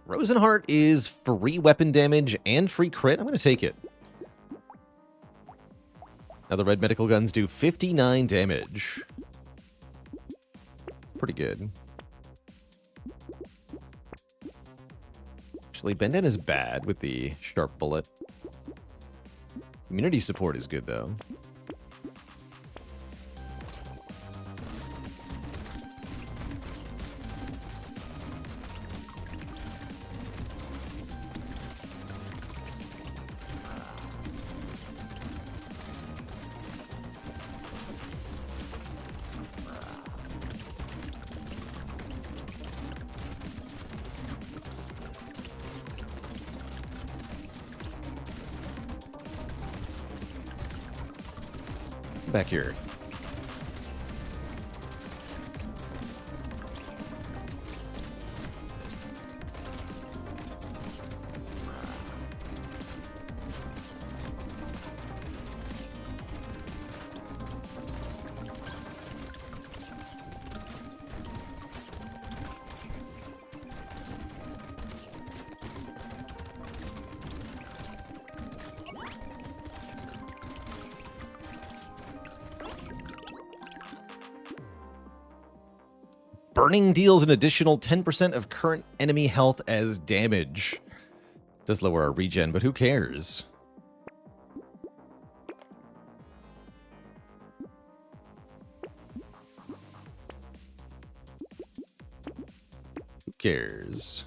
Rosenheart is free weapon damage and free crit. I'm going to take it. Now the red medical guns do 59 damage. Pretty good. Actually, Benden is bad with the sharp bullet. Immunity support is good, though. Back here. Burning deals an additional 10% of current enemy health as damage. Does lower our regen, but who cares? Who cares?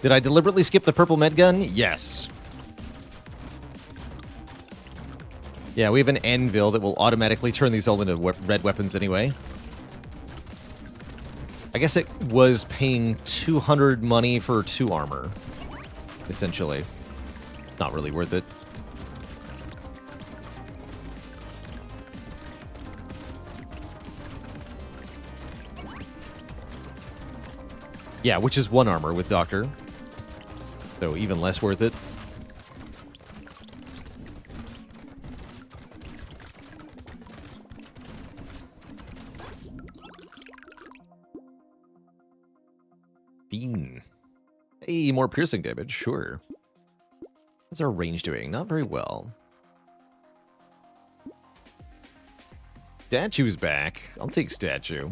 Did I deliberately skip the purple med gun? Yes. Yeah, we have an anvil that will automatically turn these all into red weapons anyway. I guess it was paying 200 money for 2 armor, essentially. Not really worth it. Yeah, which is 1 armor with Doctor. So even less worth it. Bean. Hey, more piercing damage, sure. How's our range doing? Not very well. Statue's back. I'll take statue.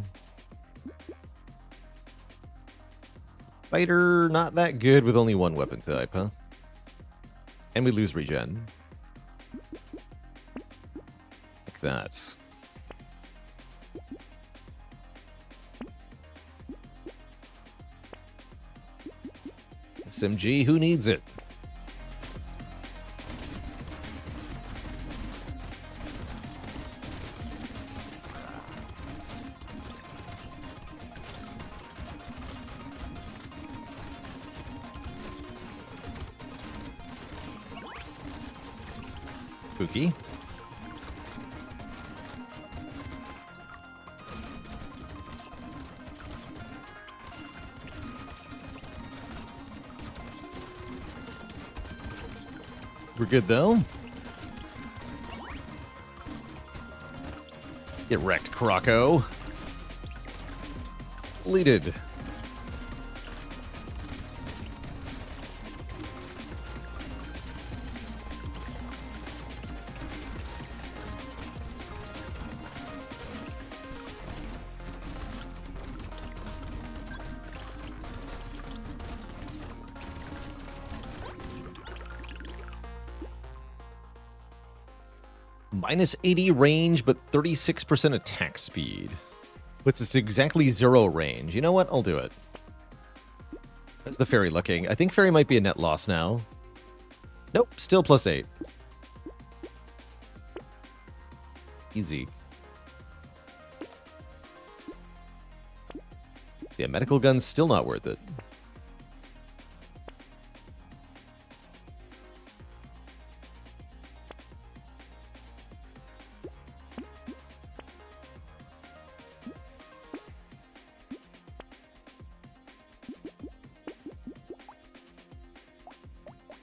Spider, not that good with only 1 weapon type, huh? And we lose regen. Like that. SMG, who needs it? Spooky. We're good, though. Get wrecked, Croco. Deleted. Minus 80 range, but 36% attack speed. Puts us exactly 0 range. You know what? I'll do it. How's the fairy looking? I think fairy might be a net loss now. Nope, still plus 8. Easy. So yeah, medical gun's still not worth it.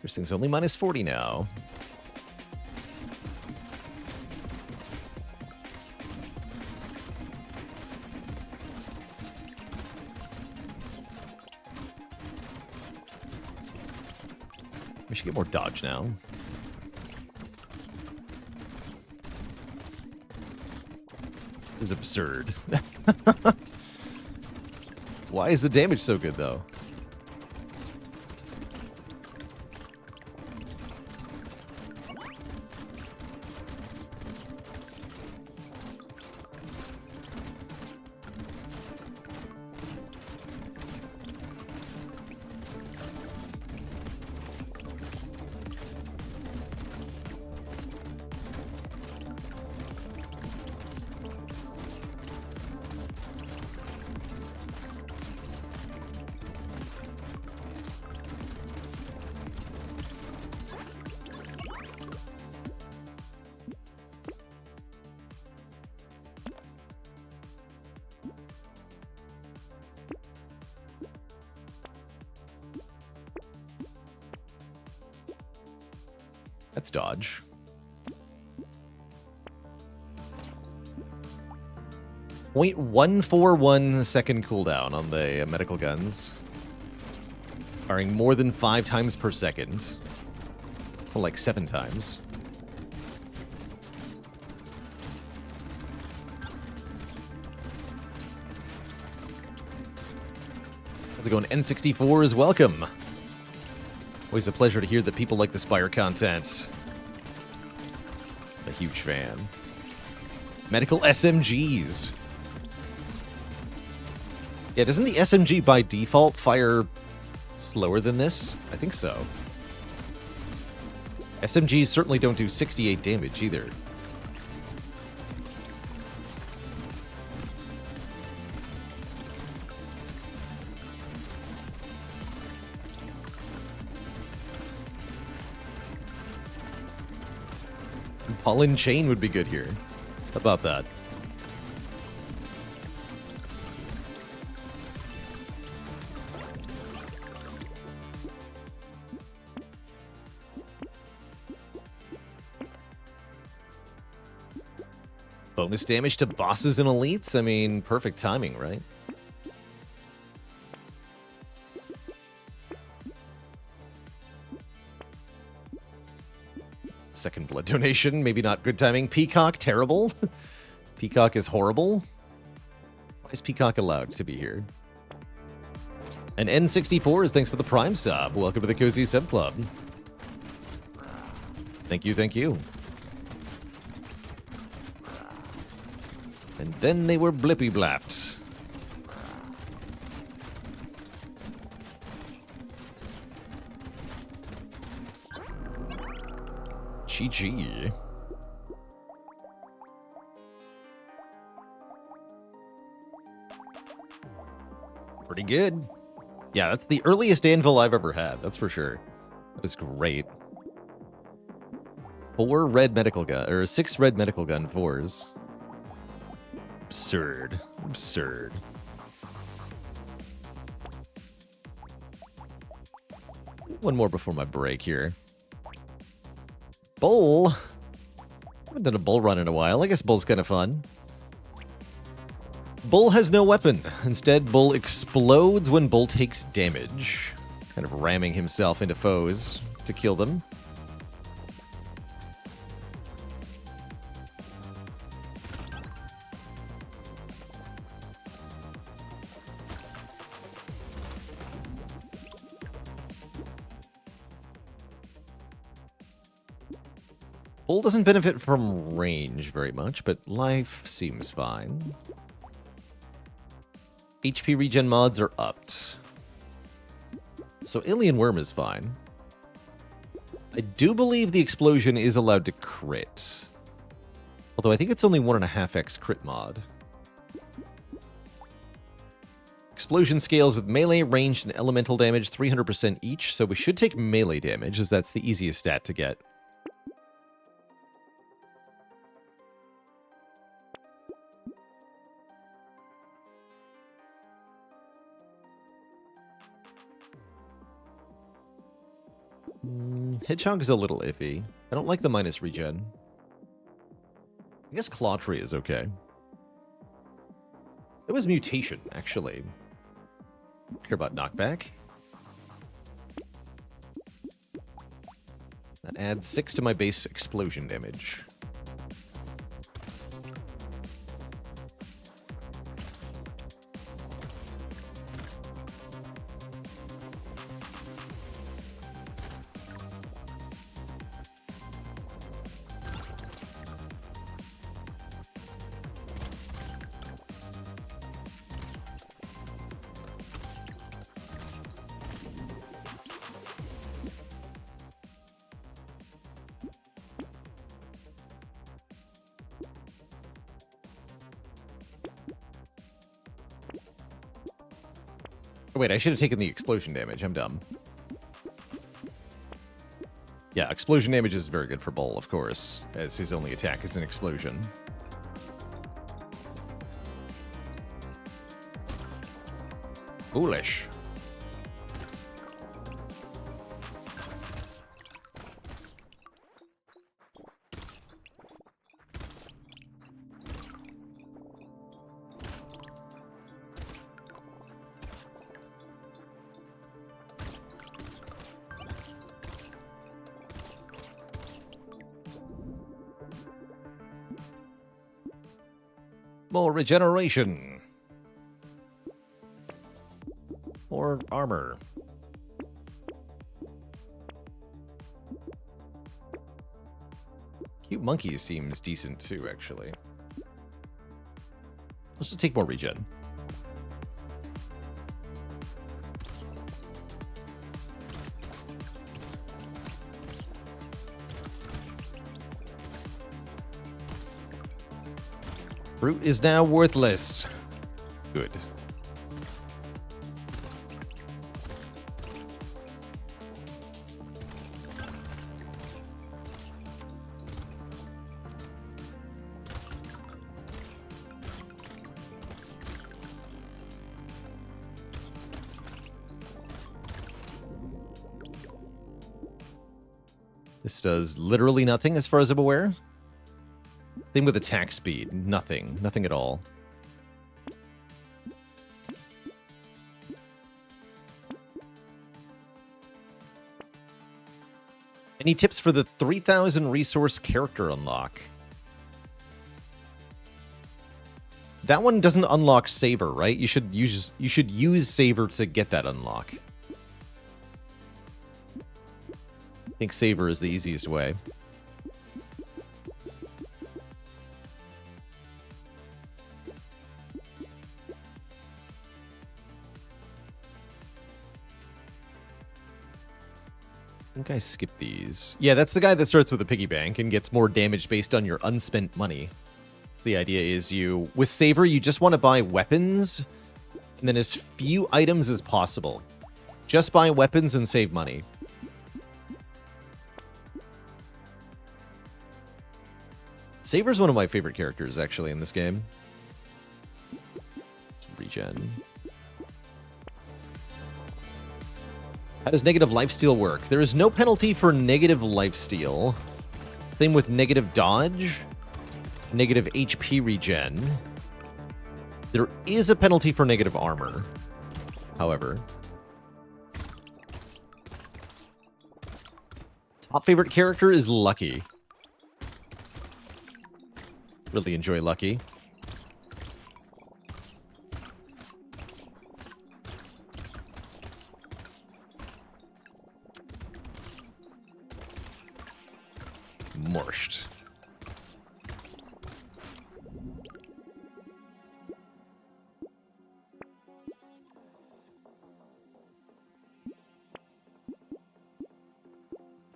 This thing's only minus 40 now. We should get more dodge now. This is absurd. Why is the damage so good, though? That's dodge. .141 second cooldown on the medical guns. Firing more than 5 times per second. Well, like 7 times. How's it going? N64 is welcome. Always a pleasure to hear that people like the Spire content. A huge fan. Medical SMGs. Yeah, doesn't the SMG by default fire slower than this? I think so. SMGs certainly don't do 68 damage either. Pollen Chain would be good here. How about that? Bonus damage to bosses and elites? I mean, perfect timing, right? Second blood donation, maybe not good timing. Peacock, terrible. Peacock is horrible. Why is Peacock allowed to be here? And N64 is thanks for the Prime sub. Welcome to the Cozy Sub Club. Thank you, thank you. And then they were blippy blapped. GG. Pretty good. Yeah, that's the earliest anvil I've ever had. That's for sure. That was great. 4 red medical gun, or 6 red medical gun 4s. Absurd. Absurd. One more before my break here. Bull. Haven't done a bull run in a while. I guess bull's kind of fun. Bull has no weapon. Instead, Bull explodes when Bull takes damage, kind of ramming himself into foes to kill them. Bull doesn't benefit from range very much, but life seems fine. HP regen mods are upped. So Alien Worm is fine. I do believe the explosion is allowed to crit. Although I think it's only 1.5x crit mod. Explosion scales with melee, ranged, and elemental damage 300% each, so we should take melee damage, as that's the easiest stat to get. Hedgehog is a little iffy. I don't like the minus regen. I guess Claw Tree is okay. That was Mutation, actually. Care about Knockback. That adds 6 to my base explosion damage. Wait, I should have taken the explosion damage. I'm dumb. Yeah, explosion damage is very good for Bull, of course, as his only attack is an explosion. Foolish. More regeneration. More armor. Cute monkey seems decent too, actually. Let's just take more regen. Fruit is now worthless. Good. This does literally nothing as far as I'm aware. Same with attack speed. Nothing. Nothing at all. Any tips for the 3,000 resource character unlock? That one doesn't unlock Savor, right? You should use Savor to get that unlock. I think Savor is the easiest way. I think I skipped these. Yeah, that's the guy that starts with a piggy bank and gets more damage based on your unspent money. The idea is with Savor, you just want to buy weapons and then as few items as possible. Just buy weapons and save money. Savor's one of my favorite characters, actually, in this game. Regen. How does negative lifesteal work? There is no penalty for negative lifesteal. Same with negative dodge, negative HP regen. There is a penalty for negative armor, however. Top favorite character is Lucky. Really enjoy Lucky. Morshed.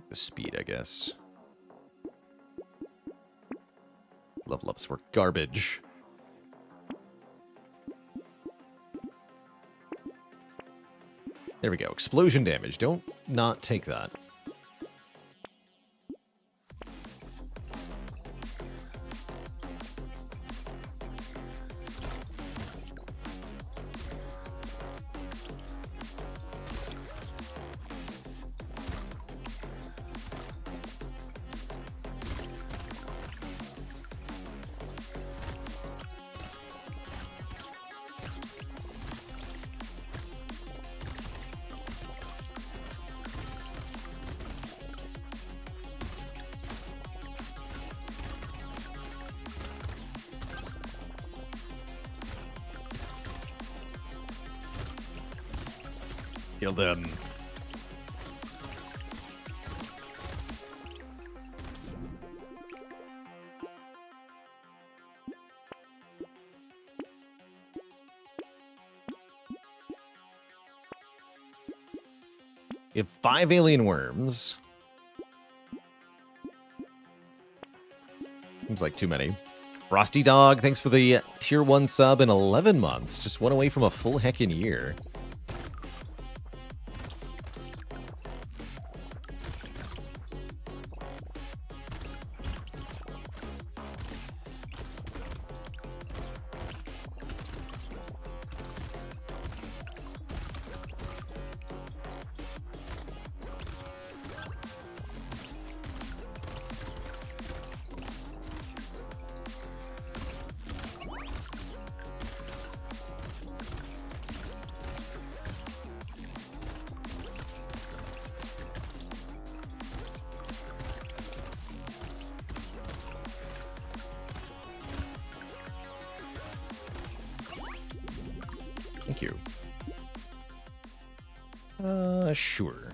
The speed, I guess. Level ups were garbage. There we go. Explosion damage. Don't not take that. Kill them. We have 5 alien worms. Seems like too many. Frosty Dog, thanks for the tier 1 sub in 11 months. Just one away from a full heckin' year. Thank you. Sure.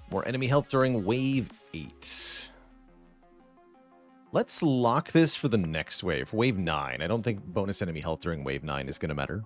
More enemy health during Wave 8. Let's lock this for the next wave, Wave 9. I don't think bonus enemy health during Wave 9 is going to matter.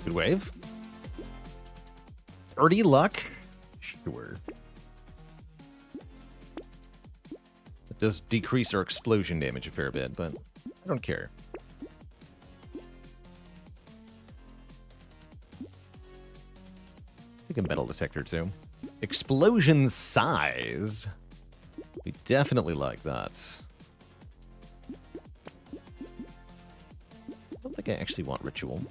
Good wave. 30 luck? Sure. It does decrease our explosion damage a fair bit, but I don't care. I think a metal detector too. Explosion size. We definitely like that. I don't think I actually want ritual.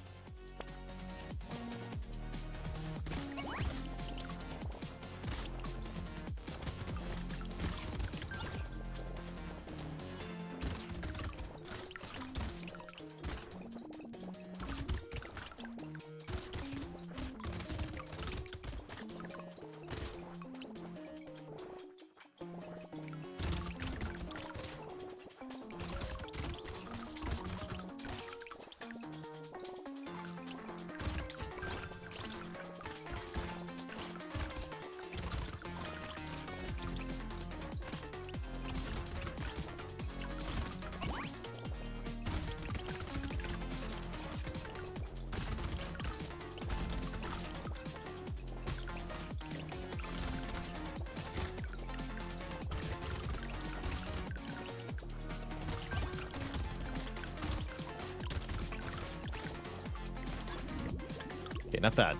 Okay, not bad.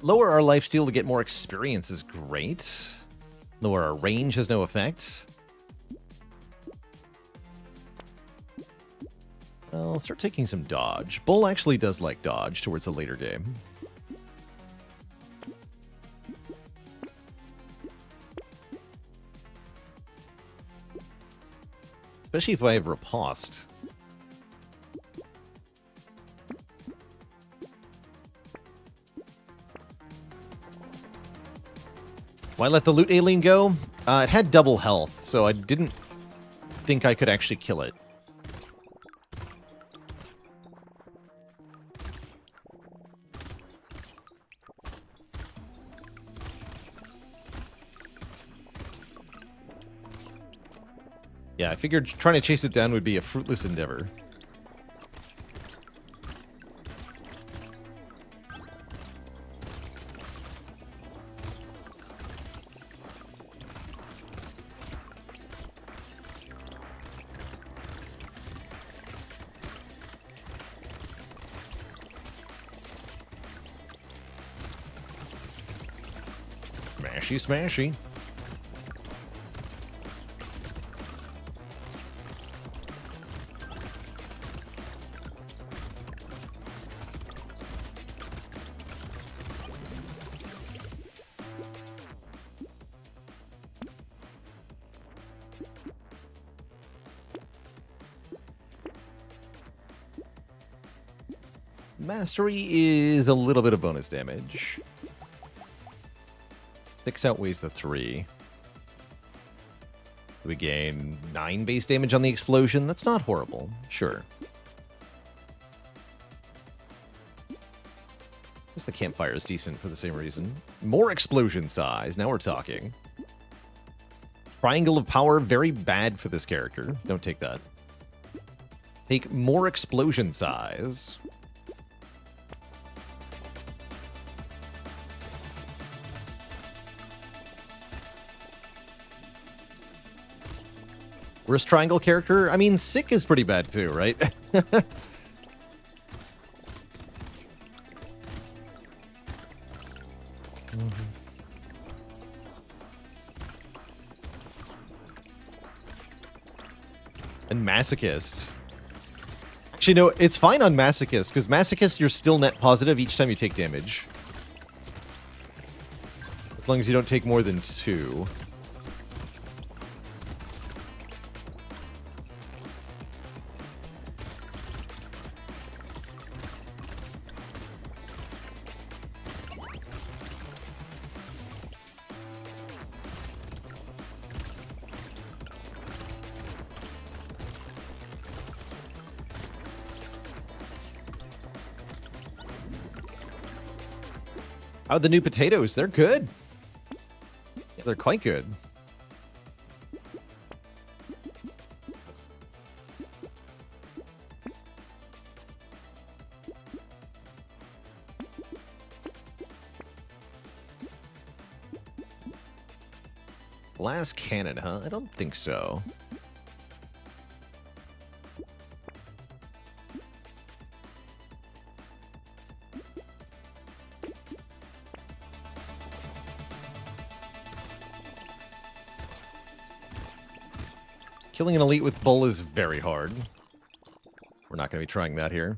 Lower our lifesteal to get more experience is great. Lower our range has no effect. I'll start taking some dodge. Bull actually does like dodge towards a later game. Especially if I have riposte. Why let the loot alien go? It had double health, so I didn't think I could actually kill it. Yeah, I figured trying to chase it down would be a fruitless endeavor. Smashy, smashy. Mastery is a little bit of bonus damage. 6 outweighs the 3. We gain 9 base damage on the explosion. That's not horrible. Sure. Guess the campfire is decent for the same reason. More explosion size. Now we're talking. Triangle of power. Very bad for this character. Don't take that. Take more explosion size. Worst triangle character? I mean, Sick is pretty bad too, right? And Masochist. Actually, no, it's fine on Masochist, because Masochist, you're still net positive each time you take damage. As long as you don't take more than 2. Oh, the new potatoes, they're good. Yeah, they're quite good. Glass cannon, huh? I don't think so. Killing an elite with bull is very hard. We're not going to be trying that here.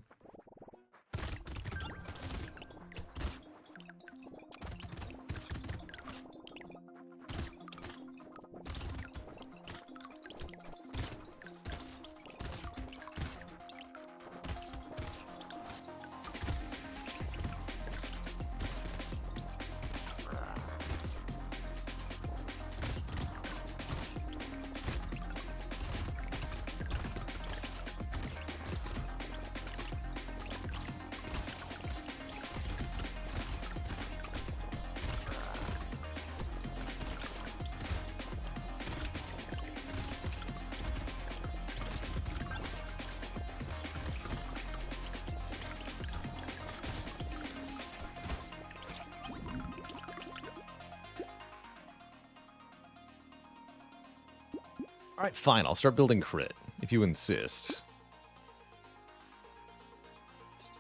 Alright, fine. I'll start building crit, if you insist.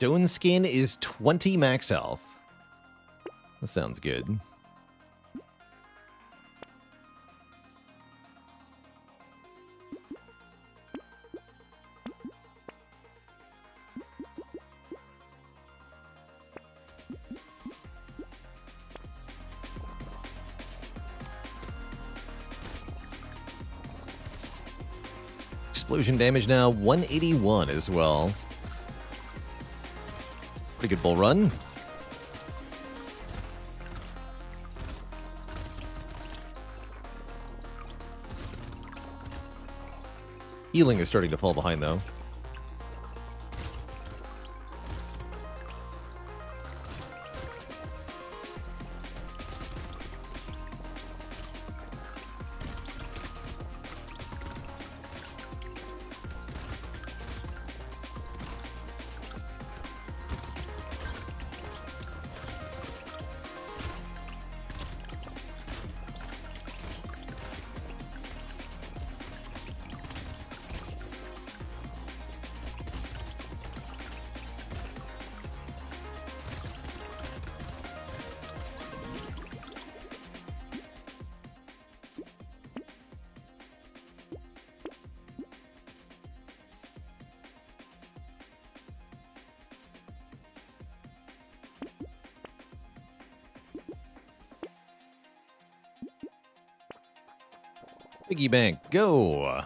Stone Skin is 20 max health. That sounds good. Explosion damage now 181 as well. Pretty good bull run. Healing is starting to fall behind though. Piggy bank, go!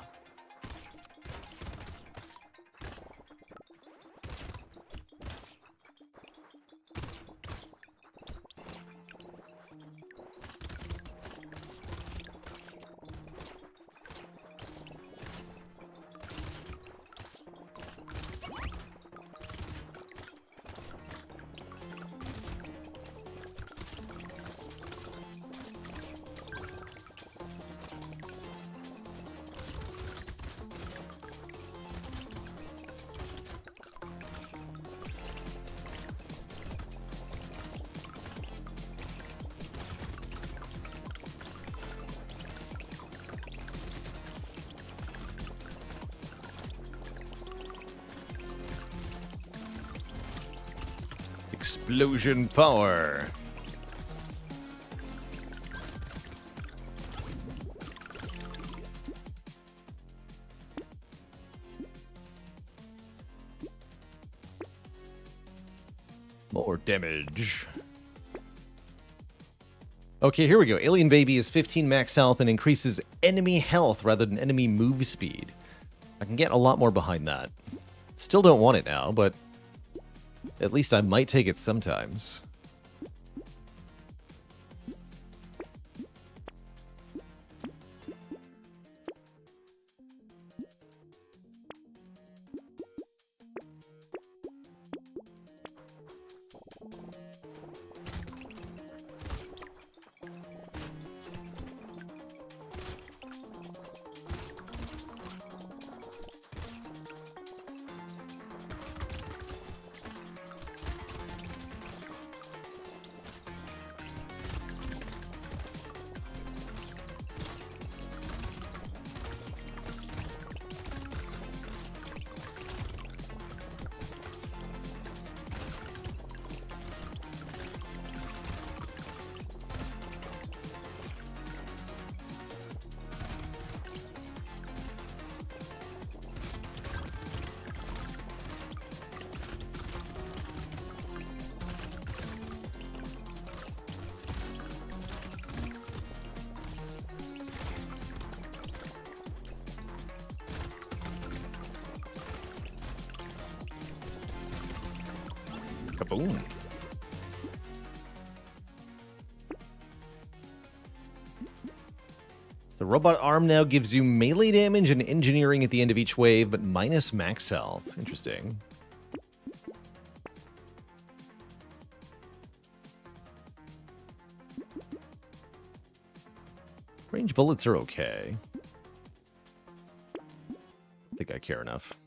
Explosion power. More damage. Okay, here we go. Alien Baby is 15 max health and increases enemy health rather than enemy move speed. I can get a lot more behind that. Still don't want it now, but at least I might take it sometimes. Kaboom. The robot arm now gives you melee damage and engineering at the end of each wave, but minus max health. Interesting. Range bullets are okay. I think I care enough.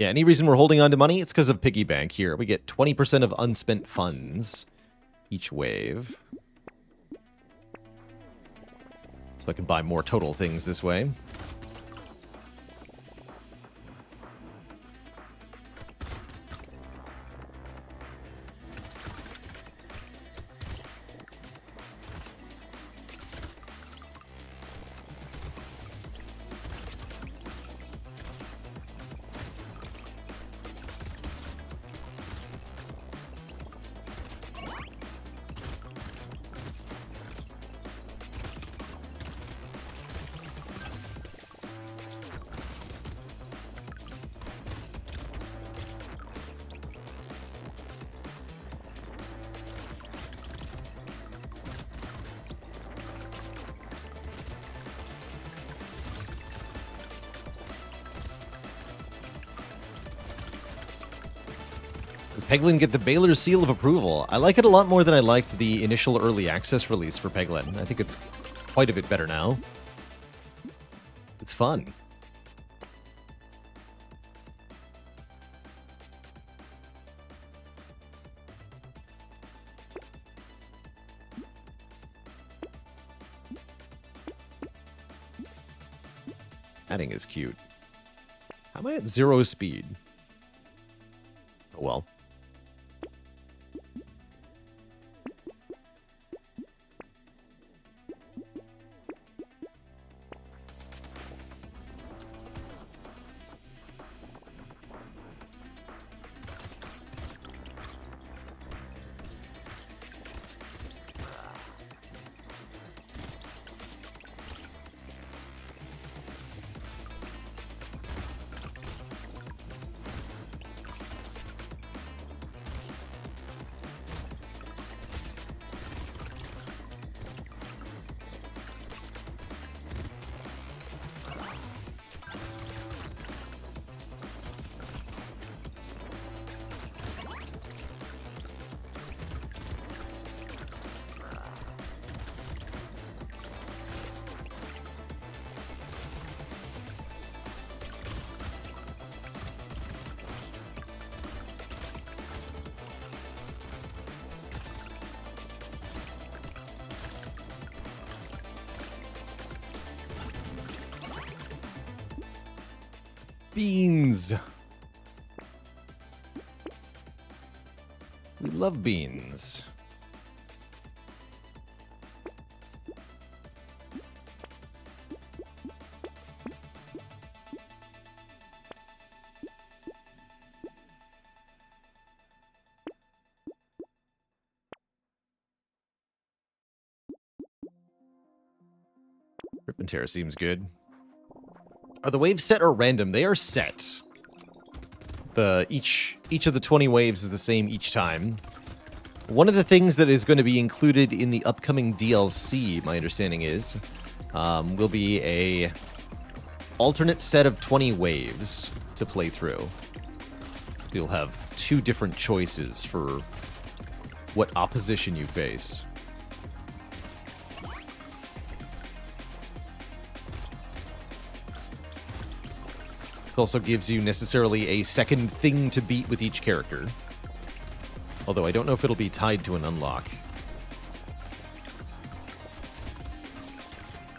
Yeah, any reason we're holding on to money? It's because of Piggy Bank here. We get 20% of unspent funds each wave. So I can buy more total things this way. Peglin get the Baylor seal of approval. I like it a lot more than I liked the initial early access release for Peglin. I think it's quite a bit better now. It's fun. Adding is cute. How am I at 0 speed? Oh well. Beans. We love beans. Rip and Tear seems good. Are the waves set or random? They are set. Each of the 20 waves is the same each time. One of the things that is going to be included in the upcoming DLC, my understanding is, will be a alternate set of 20 waves to play through. You'll have 2 different choices for what opposition you face. It also gives you necessarily a second thing to beat with each character. Although I don't know if it'll be tied to an unlock.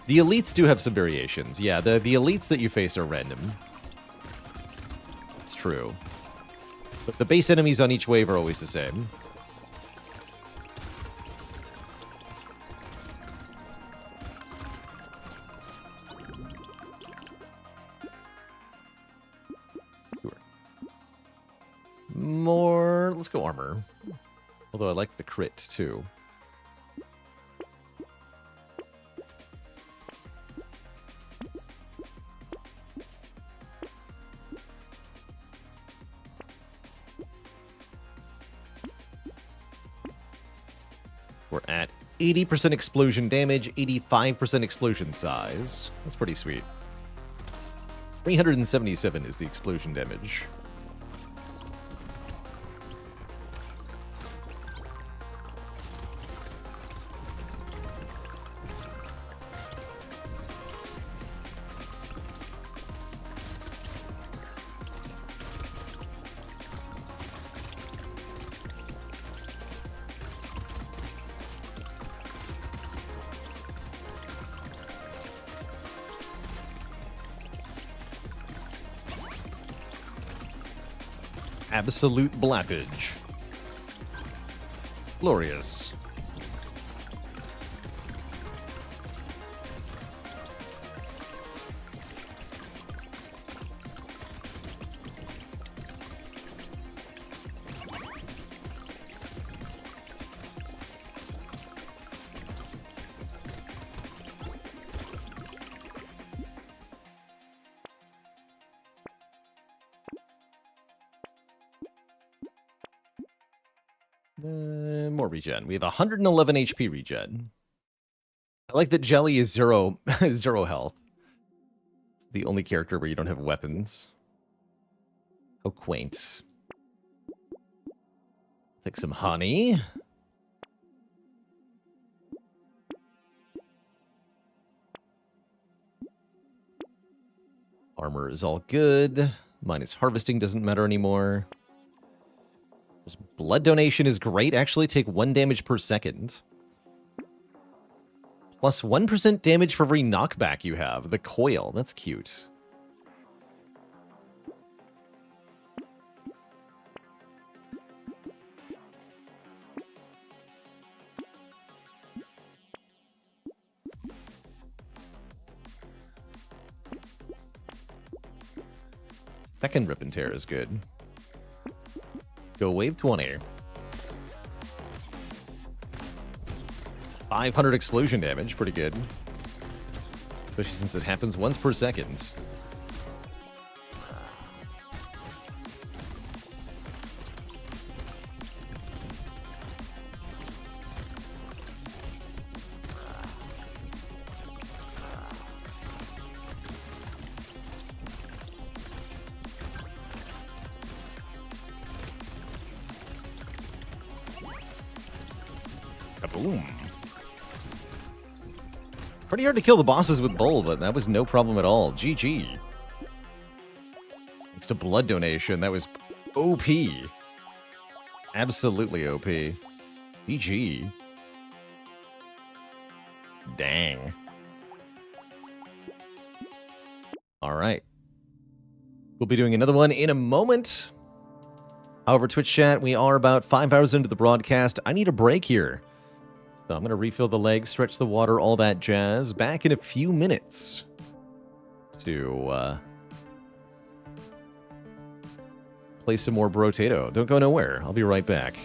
The elites do have some variations. Yeah, the elites that you face are random. It's true. But the base enemies on each wave are always the same. More... let's go armor. Although I like the crit, too. We're at 80% explosion damage, 85% explosion size. That's pretty sweet. 377 is the explosion damage. Absolute blackage. Glorious. More regen. We have 111 HP regen. I like that Jelly is zero, zero health. It's the only character where you don't have weapons. How quaint. Take some honey. Armor is all good. Minus harvesting doesn't matter anymore. Blood donation is great. Actually, take 1 damage per second. Plus 1% damage for every knockback you have. The coil. That's cute. Second Rip and Tear is good. Go wave 20. 500 explosion damage, pretty good. Especially since it happens once per second. Kaboom. Pretty hard to kill the bosses with Bull, but that was no problem at all. GG. Thanks to blood donation, that was OP. Absolutely OP. GG. Dang. All right. We'll be doing another one in a moment. However, Twitch chat, we are about 5 hours into the broadcast. I need a break here. So I'm going to refill the legs, stretch the water, all that jazz. Back in a few minutes to play some more Brotato. Don't go nowhere. I'll be right back.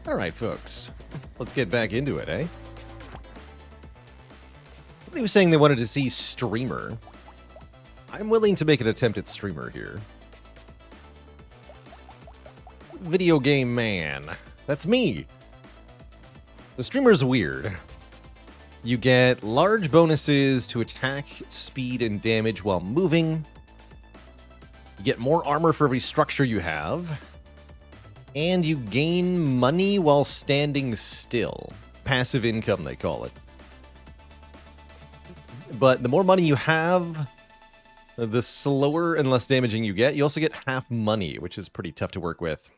All right, folks. Let's get back into it, eh? Somebody was saying they wanted to see Streamer. I'm willing to make an attempt at Streamer here. Video game man. That's me. The Streamer's weird. You get large bonuses to attack, speed, and damage while moving. You get more armor for every structure you have. And you gain money while standing still. Passive income, they call it. But the more money you have, the slower and less damaging you get. You also get half money, which is pretty tough to work with.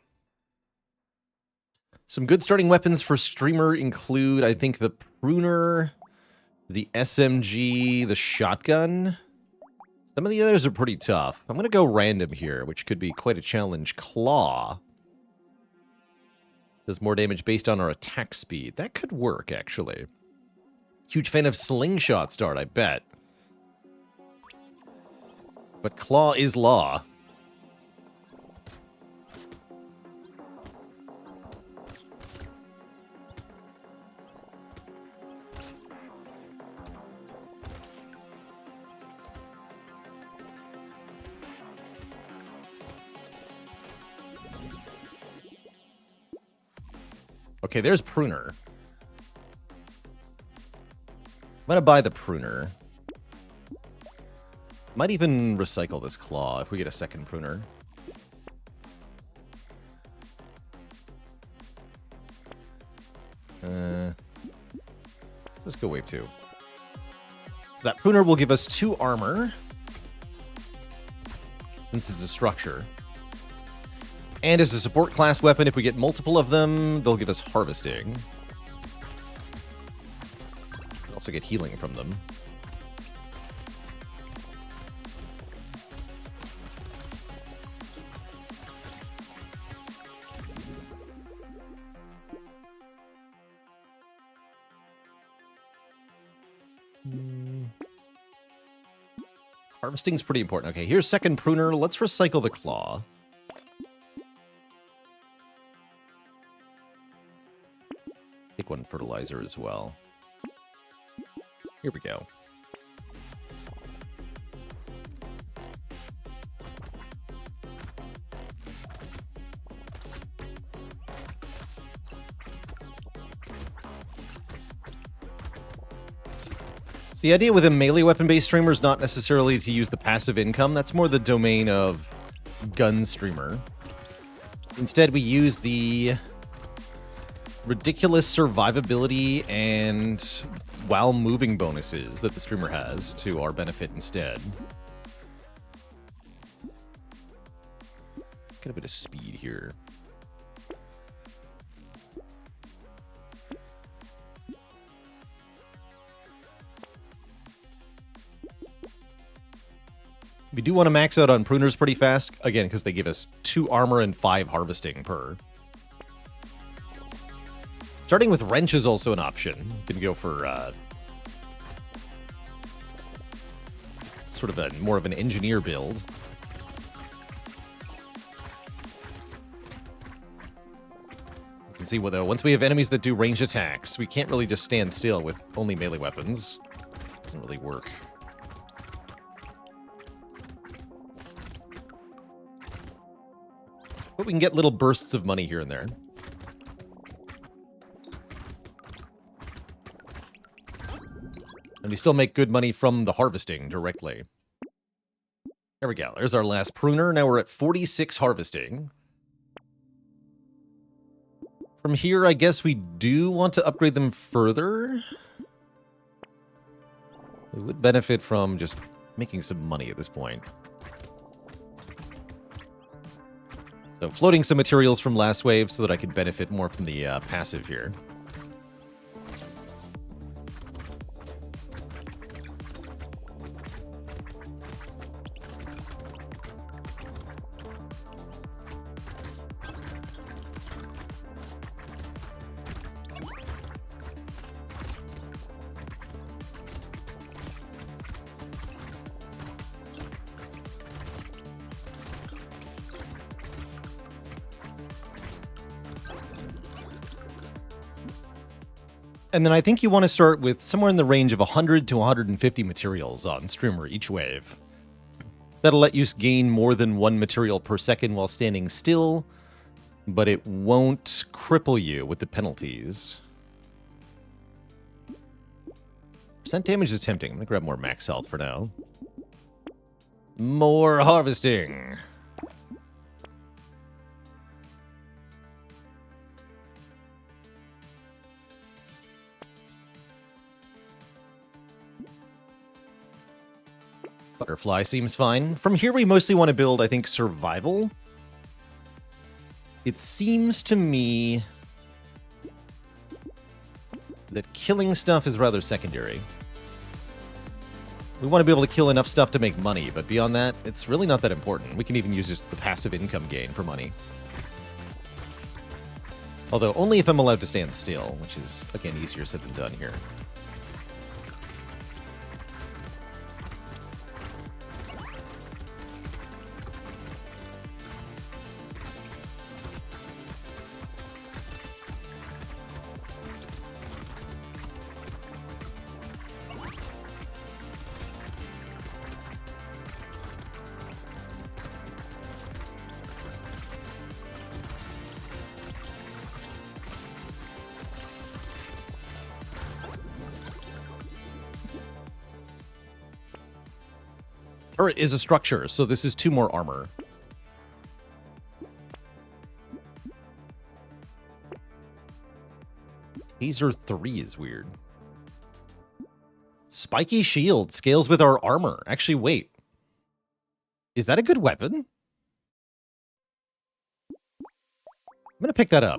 Some good starting weapons for Streamer include, I think, the Pruner, the SMG, the Shotgun. Some of the others are pretty tough. I'm going to go random here, which could be quite a challenge. Claw. Does more damage based on our attack speed. That could work, actually. Huge fan of Slingshot start, I bet. But Claw is law. Okay, there's Pruner. I'm gonna buy the Pruner. Might even recycle this Claw if we get a second Pruner. Let's go wave 2. So that Pruner will give us 2 armor. Since it's a structure. And as a support class weapon, if we get multiple of them, they'll give us harvesting. We also get healing from them. Harvesting's pretty important. Okay, here's second Pruner. Let's recycle the Claw. Take 1 fertilizer as well. Here we go. So the idea with a melee weapon-based streamer is not necessarily to use the passive income. That's more the domain of gun streamer. Instead, we use the ridiculous survivability and while moving bonuses that the streamer has to our benefit instead. Let's get a bit of speed here. We do want to max out on Pruners pretty fast, again, because they give us 2 armor and 5 harvesting per. Starting with Wrench is also an option. You can go for sort of a more of an engineer build. You can see, well, once we have enemies that do ranged attacks, we can't really just stand still with only melee weapons. Doesn't really work. But we can get little bursts of money here and there. And we still make good money from the harvesting directly. There we go. There's our last Pruner. Now we're at 46 harvesting. From here, I guess we do want to upgrade them further. We would benefit from just making some money at this point. So floating some materials from last wave so that I can benefit more from the passive here. And then I think you want to start with somewhere in the range of 100 to 150 materials on Streamer each wave. That'll let you gain more than one material per second while standing still, but it won't cripple you with the penalties. Percent damage is tempting. I'm going to grab more max health for now. More harvesting. Butterfly seems fine. From here, we mostly want to build, I think, survival. It seems to me that killing stuff is rather secondary. We want to be able to kill enough stuff to make money, but beyond that, it's really not that important. We can even use just the passive income gain for money. Although, only if I'm allowed to stand still, which is, again, easier said than done here. Turret is a structure, so this is 2 more armor. Taser 3 is weird. Spiky shield scales with our armor. Actually, wait. Is that a good weapon? I'm going to pick that up.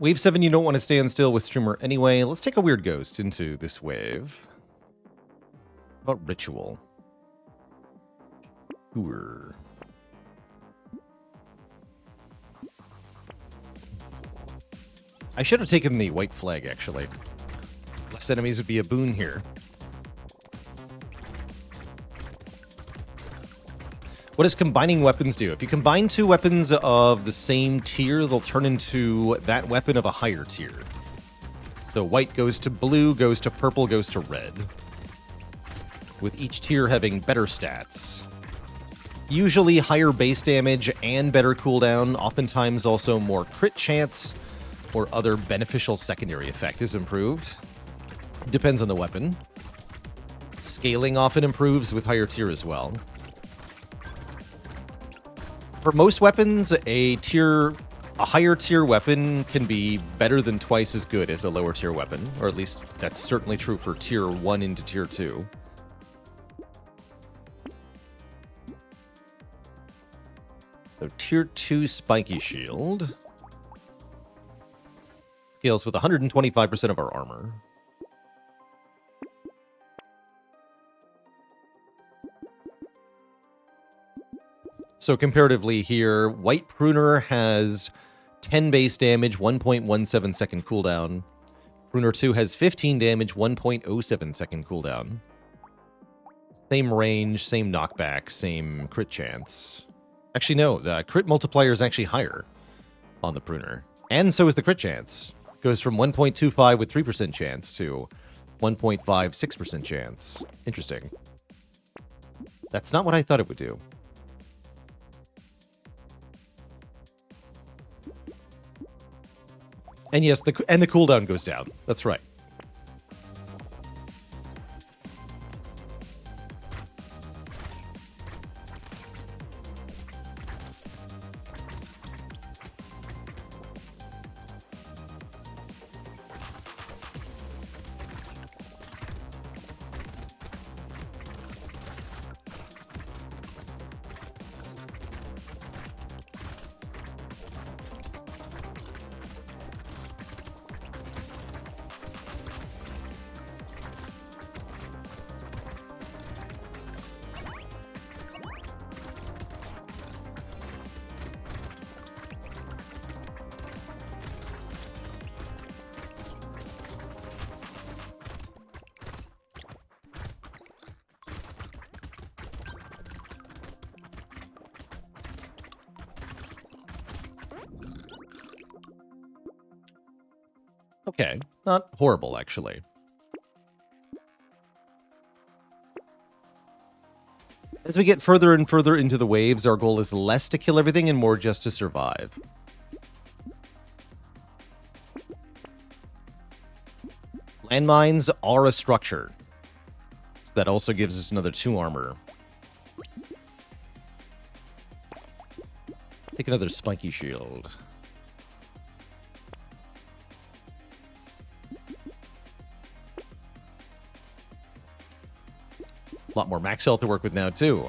Wave 7, you don't want to stand still with Streamer anyway. Let's take a weird ghost into this wave. How about Ritual? Tour. I should have taken the white flag, actually. Less enemies would be a boon here. What does combining weapons do? If you combine 2 weapons of the same tier, they'll turn into that weapon of a higher tier. So white goes to blue, goes to purple, goes to red. With each tier having better stats. Usually higher base damage and better cooldown, oftentimes also more crit chance or other beneficial secondary effect is improved. Depends on the weapon. Scaling often improves with higher tier as well. For most weapons, a higher tier weapon can be better than twice as good as a lower tier weapon, or at least that's certainly true for tier 1 into tier 2. So tier 2 spiky shield scales with 125% of our armor. So comparatively here, White Pruner has 10 base damage, 1.17 second cooldown. Pruner 2 has 15 damage, 1.07 second cooldown. Same range, same knockback, same crit chance. Actually, no, the crit multiplier is actually higher on the Pruner. And so is the crit chance. Goes from 1.25 with 3% chance to 1.56% chance. Interesting. That's not what I thought it would do. And yes, the cooldown goes down. That's right. Okay, not horrible, actually. As we get further and further into the waves, our goal is less to kill everything and more just to survive. Landmines are a structure. So that also gives us another 2 armor. Take another spiky shield. A lot more max health to work with now, too.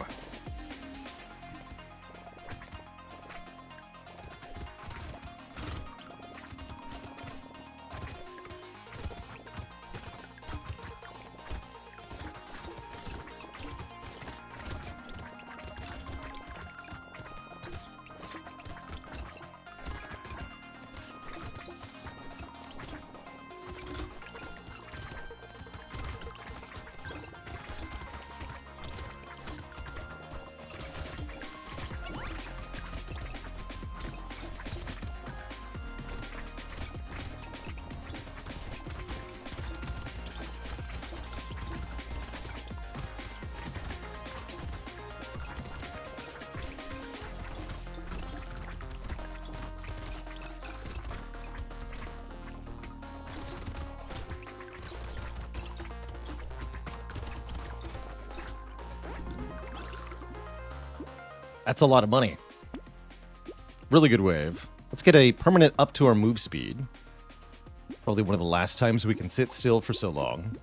That's a lot of money. Really good wave. Let's get a permanent up to our move speed. Probably one of the last times we can sit still for so long.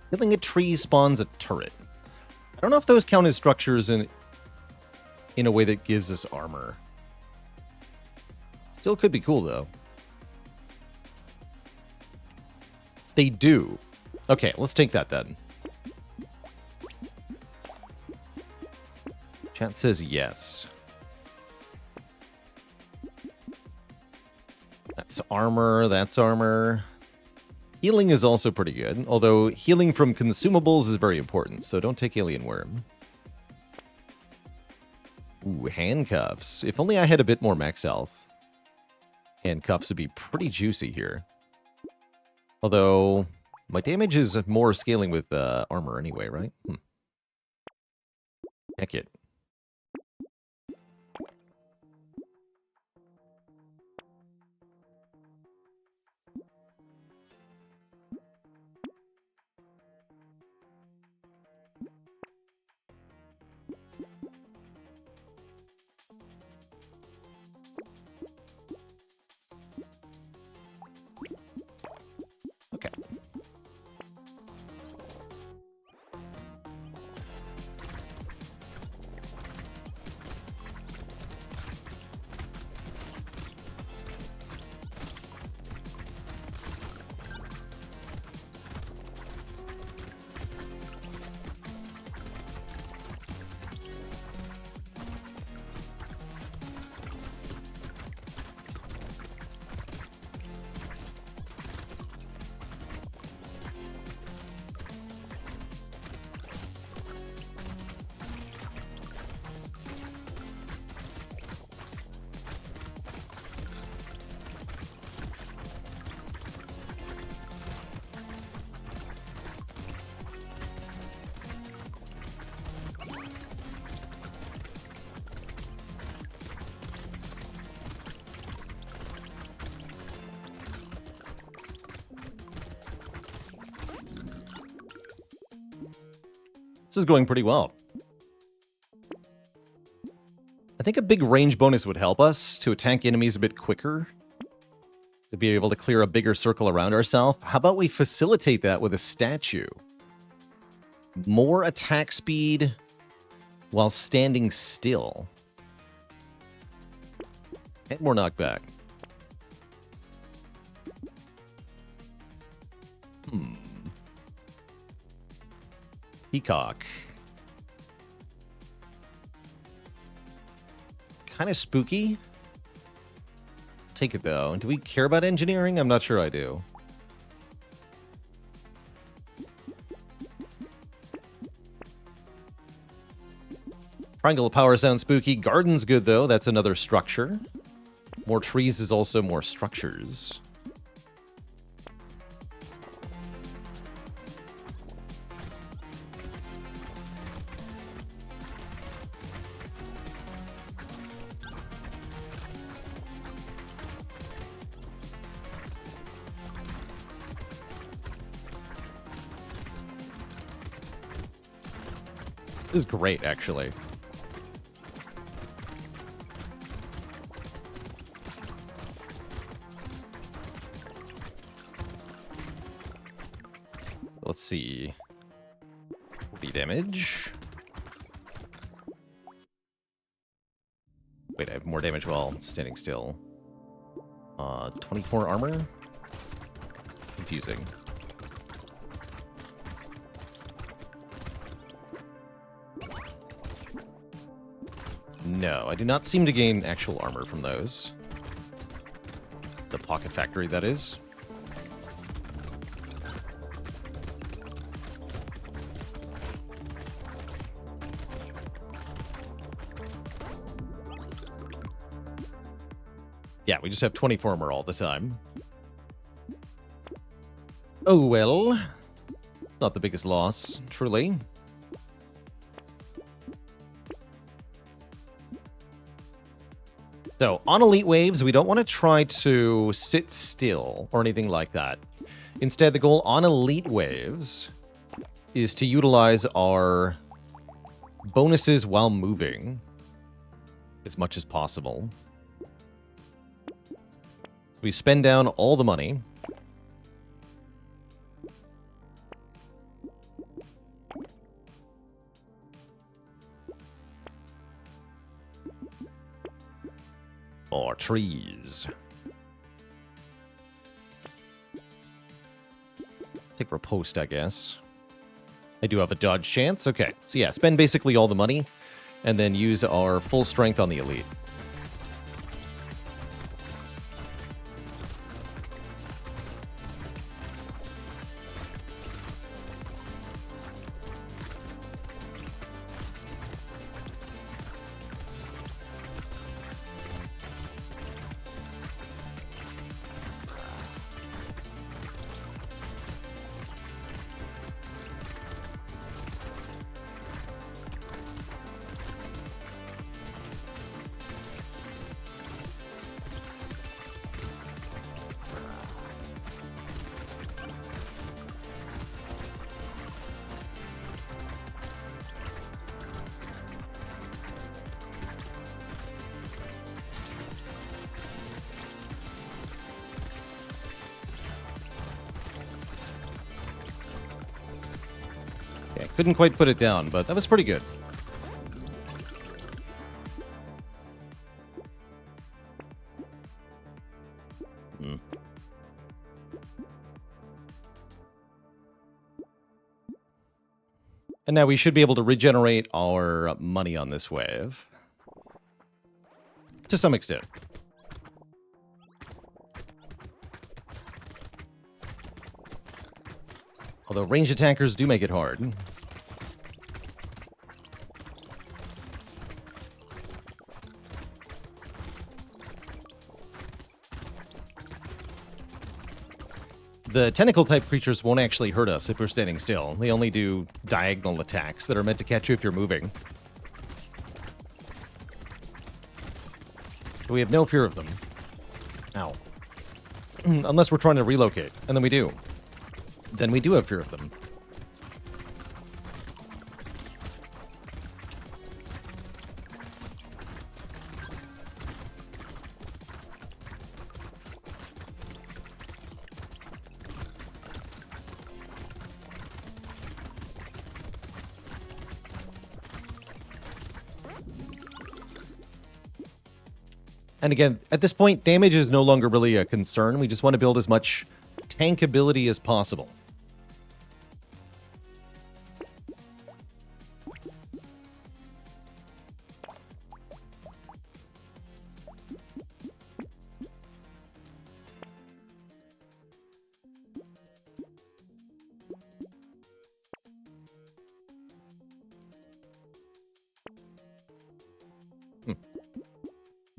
Killing a tree spawns a turret. I don't know if those count as structures in a way that gives us armor. Still could be cool, though. They do. Okay, let's take that then. Chat says yes. That's armor, that's armor. Healing is also pretty good, although healing from consumables is very important, so don't take Alien Worm. Ooh, handcuffs. If only I had a bit more max health. Handcuffs would be pretty juicy here. Although, my damage is more scaling with armor anyway, right? Heck it. Okay. This is going pretty well. I think a big range bonus would help us to attack enemies a bit quicker. To be able to clear a bigger circle around ourselves. How about we facilitate that with a statue? More attack speed while standing still. And more knockback. Peacock. Kind of spooky. Take it, though. Do we care about engineering? I'm not sure I do. Triangle of Power sounds spooky. Garden's good, though. That's another structure. More trees is also more structures. This is great, actually. Let's see. The damage. Wait, I have more damage while standing still. 24 armor? Confusing. No, I do not seem to gain actual armor from those. The Pocket Factory, that is. Yeah, we just have 24 armor all the time. Oh well. Not the biggest loss, truly. So, on Elite Waves, we don't want to try to sit still or anything like that. Instead, the goal on Elite Waves is to utilize our bonuses while moving as much as possible. So we spend down all the money. More trees. Take riposte, I guess. I do have a dodge chance. Okay, so yeah, spend basically all the money, and then use our full strength on the elite. Okay, couldn't quite put it down, but that was pretty good. And now we should be able to regenerate our money on this wave. To some extent. Although ranged attackers do make it hard. The tentacle-type creatures won't actually hurt us if we're standing still. They only do diagonal attacks that are meant to catch you if you're moving. So we have no fear of them. Ow. Unless we're trying to relocate, and then we do. Then we do have fear of them. And again, at this point, damage is no longer really a concern. We just want to build as much tankability as possible.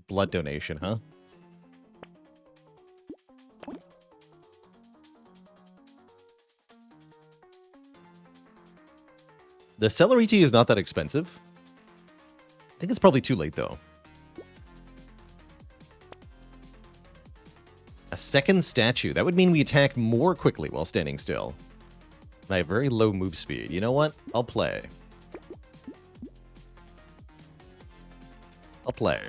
Blood donation, huh? The celery tea is not that expensive. I think it's probably too late, though. A second statue. That would mean we attack more quickly while standing still. And I have very low move speed. You know what? I'll play. I'll play.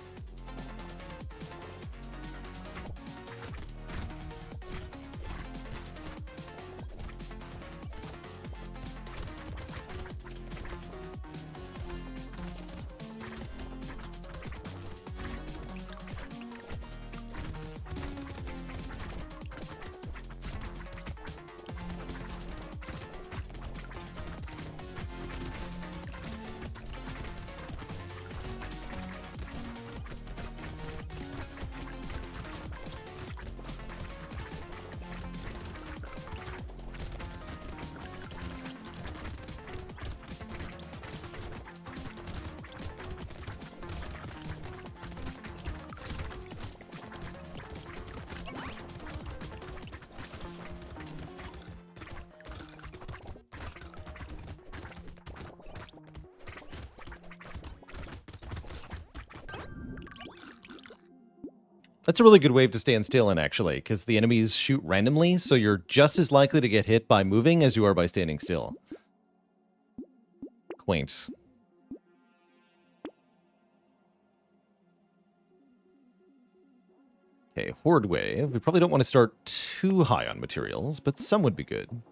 That's a really good wave to stand still in, actually, because the enemies shoot randomly, so you're just as likely to get hit by moving as you are by standing still. Quaint. Okay, Horde Wave. We probably don't want to start too high on materials, but some would be good.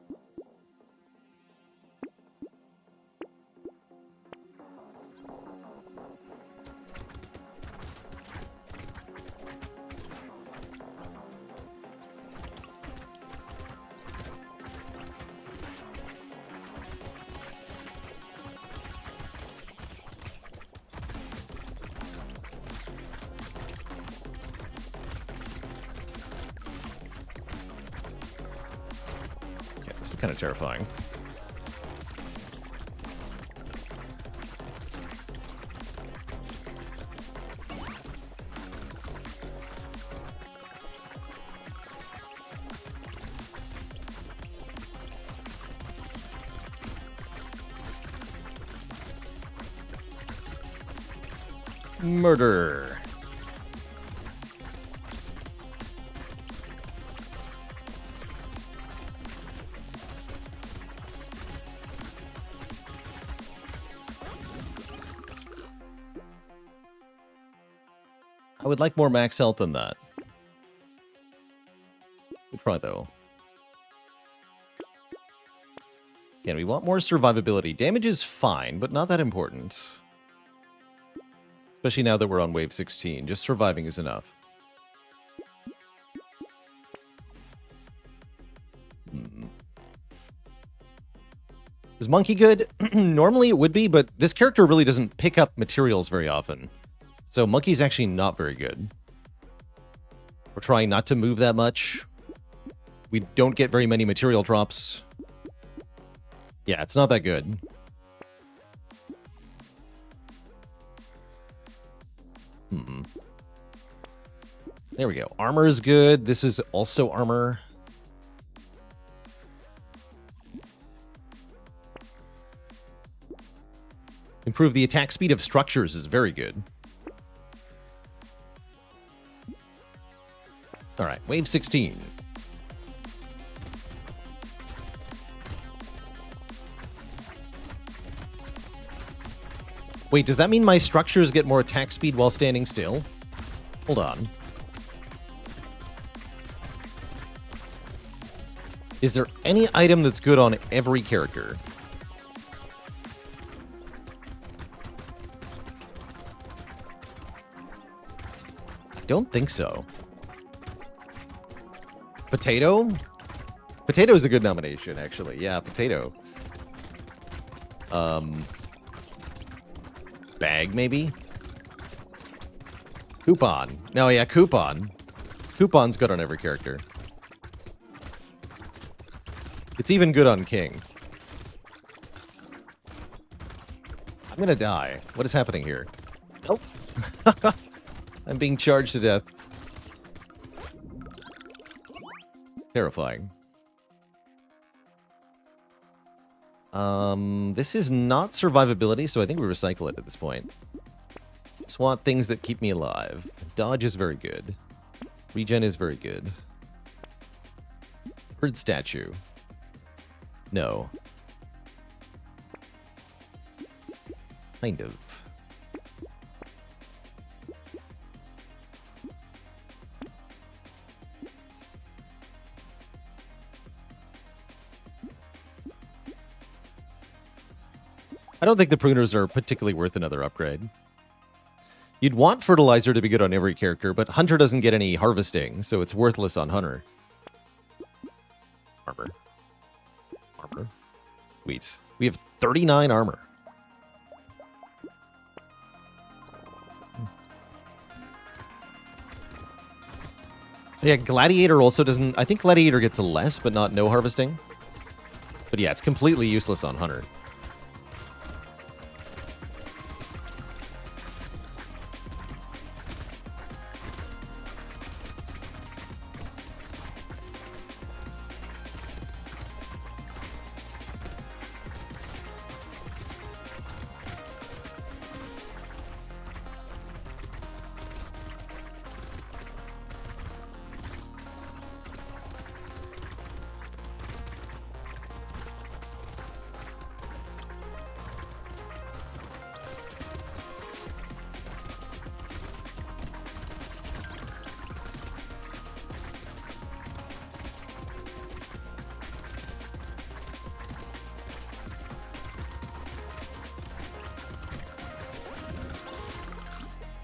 This is kind of terrifying. Murder. I would like more max health than that. Good try, though. Again, we want more survivability. Damage is fine, but not that important. Especially now that we're on wave 16. Just surviving is enough. Is Monkey good? Normally it would be, but this character really doesn't pick up materials very often. So Monkey's actually not very good. We're trying not to move that much. We don't get very many material drops. Yeah, it's not that good. There we go. Armor is good. This is also armor. Improve the attack speed of structures is very good. All right, wave 16. Wait, does that mean my structures get more attack speed while standing still? Hold on. Is there any item that's good on every character? I don't think so. Potato? Potato is a good nomination, actually. Yeah, potato. Bag, maybe? Coupon. No, yeah, coupon. Coupon's good on every character. It's even good on King. I'm gonna die. What is happening here? Nope. I'm being charged to death. Terrifying. This is not survivability, so I think we recycle it at this point. Just want things that keep me alive. Dodge is very good. Regen is very good. Bird statue. No. Kind of. I don't think the pruners are particularly worth another upgrade. You'd want fertilizer to be good on every character, but Hunter doesn't get any harvesting, so it's worthless on Hunter. Armor. Armor. Sweet. We have 39 armor. Yeah, Gladiator also doesn't... I think Gladiator gets less, but not no harvesting. But yeah, it's completely useless on Hunter.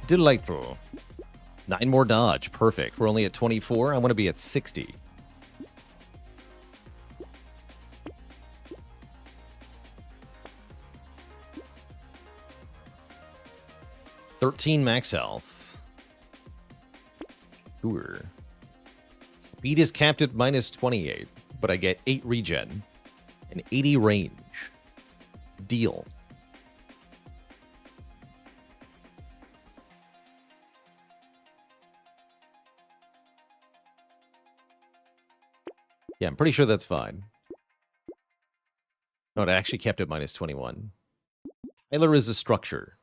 Delightful. 9 more dodge. Perfect. We're only at 24. I want to be at 60. $13 max health. Sure. Speed is capped at minus 28, but I get 8 regen and 80 range. Deal. Yeah, I'm pretty sure that's fine. No, it actually kept it minus 21. Tyler is a structure.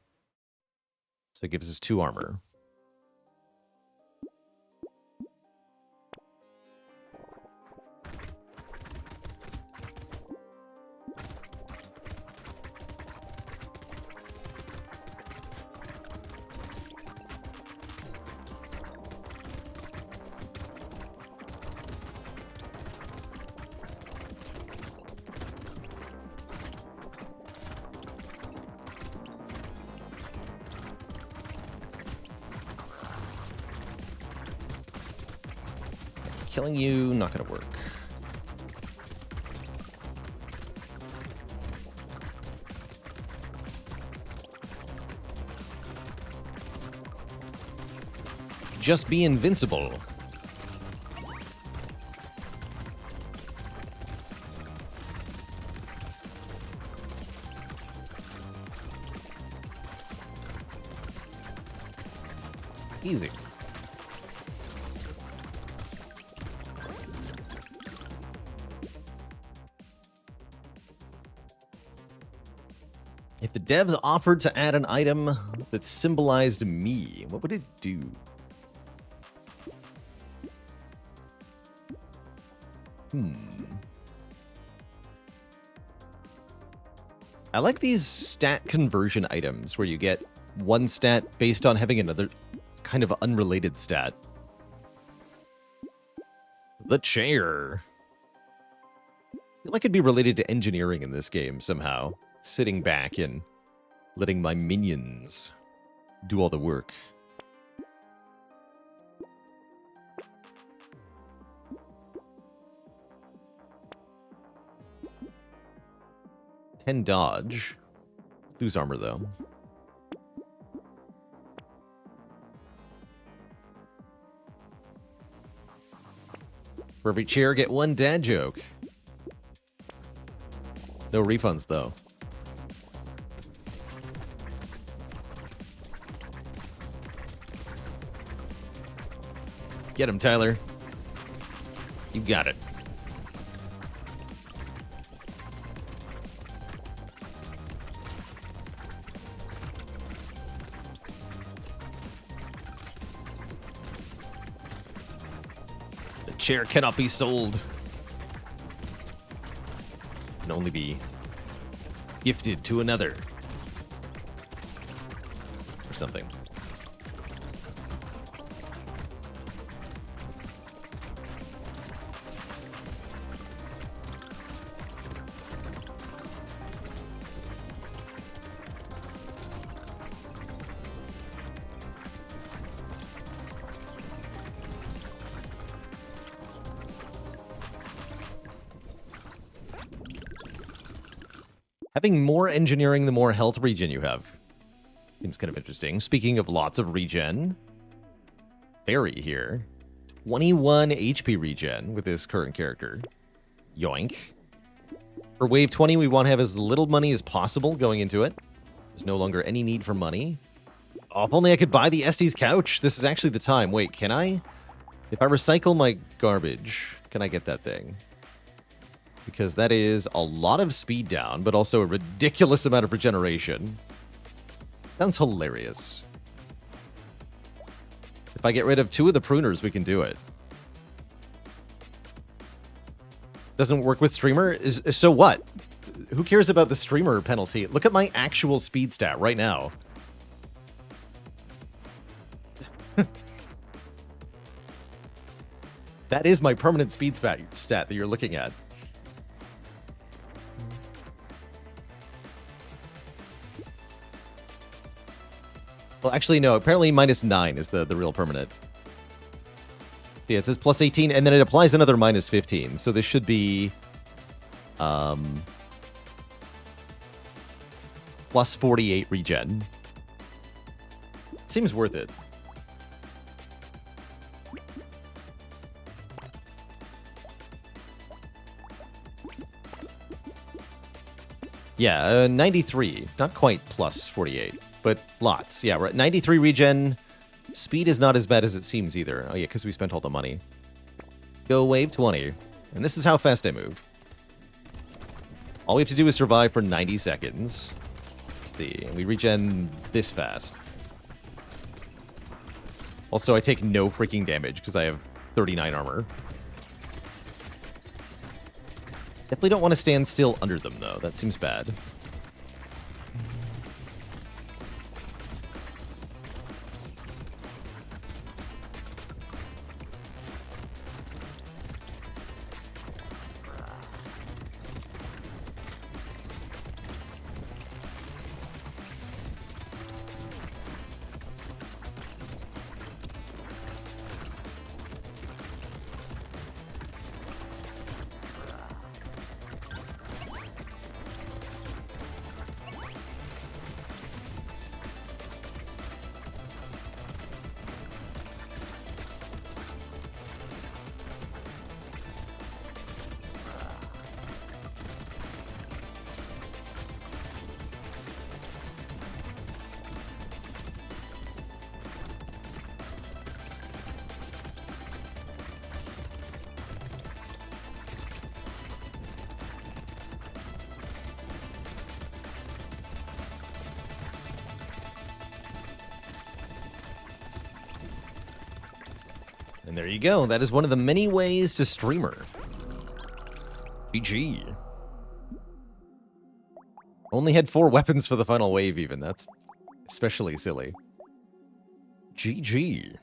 So it gives us 2 armor. Killing you, not gonna work. Just be invincible. Easy. If the devs offered to add an item that symbolized me, what would it do? I like these stat conversion items where you get one stat based on having another kind of unrelated stat. The chair. I feel like it'd be related to engineering in this game somehow. Sitting back and letting my minions do all the work. $10 dodge. Lose armor though. For every chair, get 1 dad joke. No refunds though. Get him, Tyler. You got it. The chair cannot be sold. It can only be gifted to another. Or something. Having more engineering, the more health regen you have. Seems kind of interesting. Speaking of lots of regen, Fairy here. 21 HP regen with this current character. Yoink. For wave 20, we want to have as little money as possible going into it. There's no longer any need for money. Oh, if only I could buy the Estes couch. This is actually the time. Wait, can I? If I recycle my garbage, can I get that thing? Because that is a lot of speed down, but also a ridiculous amount of regeneration. Sounds hilarious. If I get rid of 2 of the pruners, we can do it. Doesn't work with streamer? So what? Who cares about the streamer penalty? Look at my actual speed stat right now. That is my permanent speed stat that you're looking at. Well, actually, no. Apparently, -9 is the real permanent. See, it says plus 18, and then it applies another minus 15. So this should be plus 48 regen. Seems worth it. Yeah, 93. Not quite plus 48. But lots. Yeah, right. 93 regen. Speed is not as bad as it seems either. Oh, yeah, because we spent all the money. Go wave 20. And this is how fast I move. All we have to do is survive for 90 seconds. Let's see, and we regen this fast. Also, I take no freaking damage because I have 39 armor. Definitely don't want to stand still under them, though. That seems bad. And there you go. That is one of the many ways to streamer. GG. Only had 4 weapons for the final wave, even. That's especially silly. GG.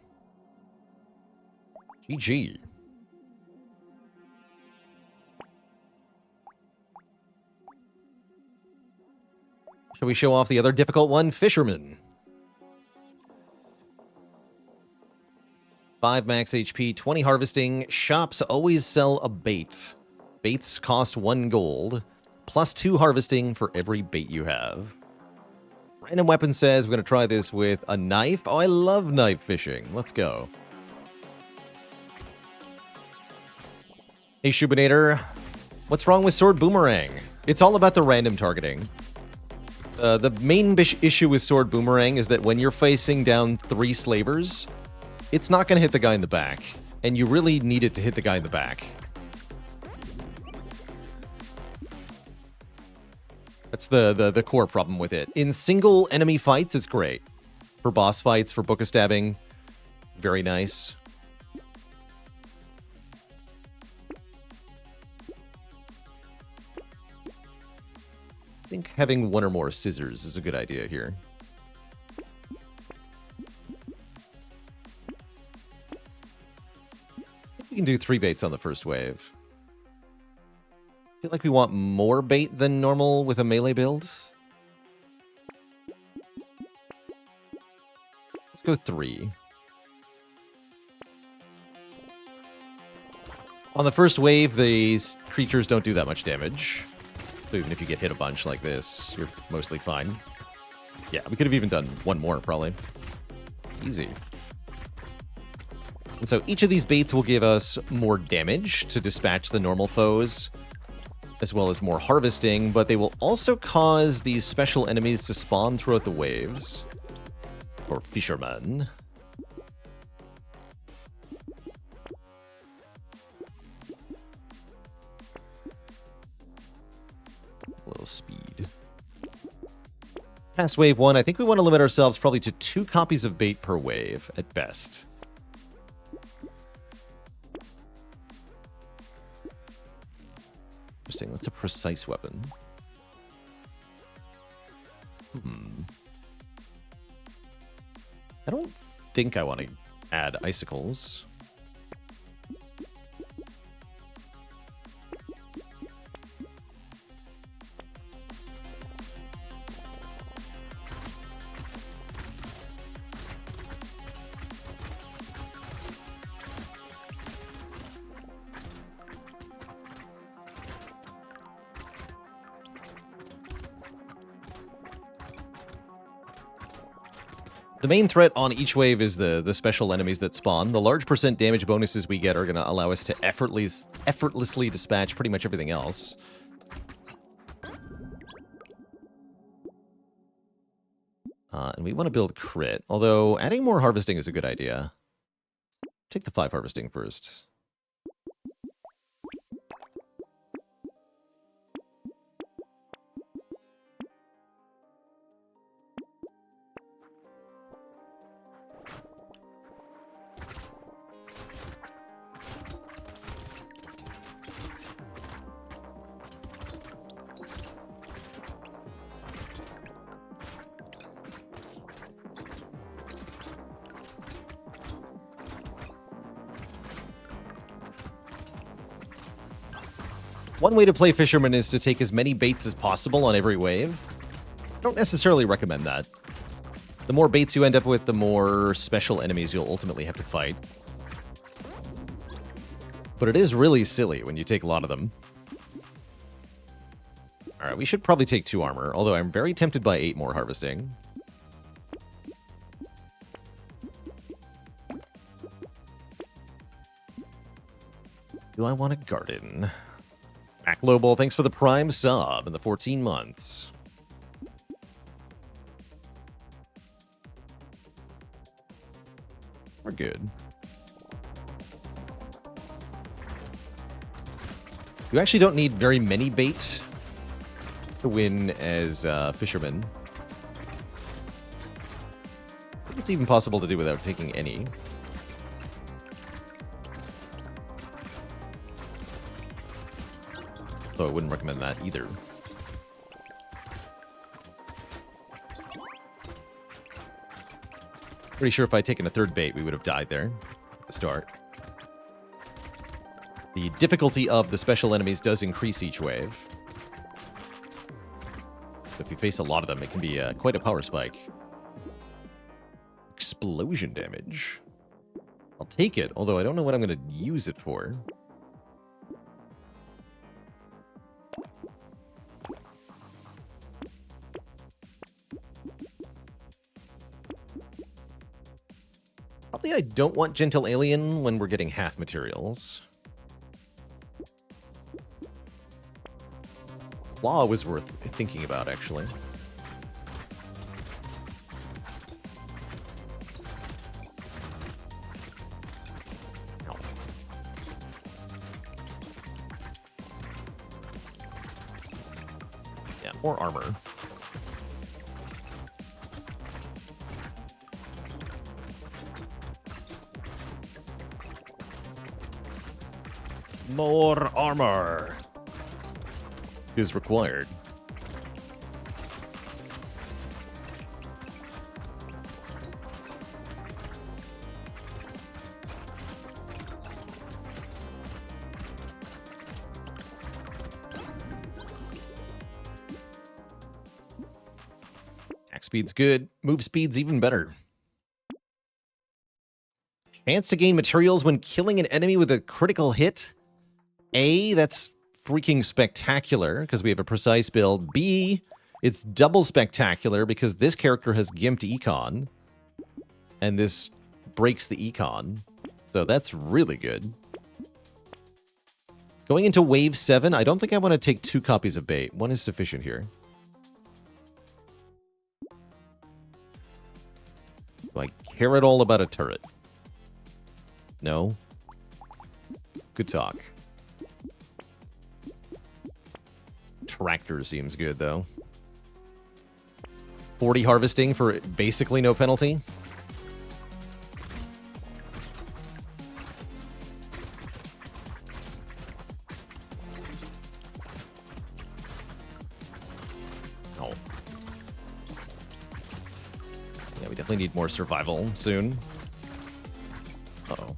GG. Shall we show off the other difficult one? Fisherman. 5 max HP, 20 harvesting. Shops always sell a bait. Baits cost 1 gold, plus 2 harvesting for every bait you have. Random weapon says we're going to try this with a knife. Oh, I love knife fishing. Let's go. Hey, Shubinator. What's wrong with Sword Boomerang? It's all about the random targeting. The main issue with Sword Boomerang is that when you're facing down 3 slavers, it's not going to hit the guy in the back, and you really need it to hit the guy in the back. That's the core problem with it. In single enemy fights, it's great. For boss fights, for book of stabbing, very nice. I think having 1 or more scissors is a good idea here. We can do 3 baits on the first wave. I feel like we want more bait than normal with a melee build. Let's go 3. On the first wave, these creatures don't do that much damage. So even if you get hit a bunch like this, you're mostly fine. Yeah, we could have even done one more, probably. Easy. And so each of these baits will give us more damage to dispatch the normal foes, as well as more harvesting, but they will also cause these special enemies to spawn throughout the waves. Or fishermen. A little speed. Past wave 1, I think we want to limit ourselves probably to 2 copies of bait per wave, at best. Interesting, that's a precise weapon. I don't think I want to add icicles. The main threat on each wave is the special enemies that spawn. The large % damage bonuses we get are going to allow us to effortlessly dispatch pretty much everything else. And we want to build crit, although adding more harvesting is a good idea. Take the 5 harvesting first. One way to play Fisherman is to take as many baits as possible on every wave. I don't necessarily recommend that. The more baits you end up with, the more special enemies you'll ultimately have to fight. But it is really silly when you take a lot of them. Alright, we should probably take 2 armor, although I'm very tempted by 8 more harvesting. Do I want a garden? Mac Global, thanks for the Prime sub and the 14 months. We're good. You actually don't need very many bait to win as fishermen. I think it's even possible to do without taking any. So I wouldn't recommend that either. Pretty sure if I'd taken a 3rd bait, we would have died there at the start. The difficulty of the special enemies does increase each wave. So if you face a lot of them, it can be quite a power spike. Explosion damage. I'll take it, although I don't know what I'm going to use it for. Probably I don't want Gentle Alien when we're getting half materials. Claw was worth thinking about, actually. Yeah, more armor. More armor is required. Attack speed's good. Move speed's even better. Chance to gain materials when killing an enemy with a critical hit. That's freaking spectacular because we have a precise build. B, it's double spectacular because this character has gimped econ. And this breaks the econ. So that's really good. Going into wave 7, I don't think I want to take 2 copies of bait. 1 is sufficient here. Do I care at all about a turret? No? Good talk. Tractor seems good, though. 40 harvesting for basically no penalty. Oh. Yeah, we definitely need more survival soon. Uh-oh.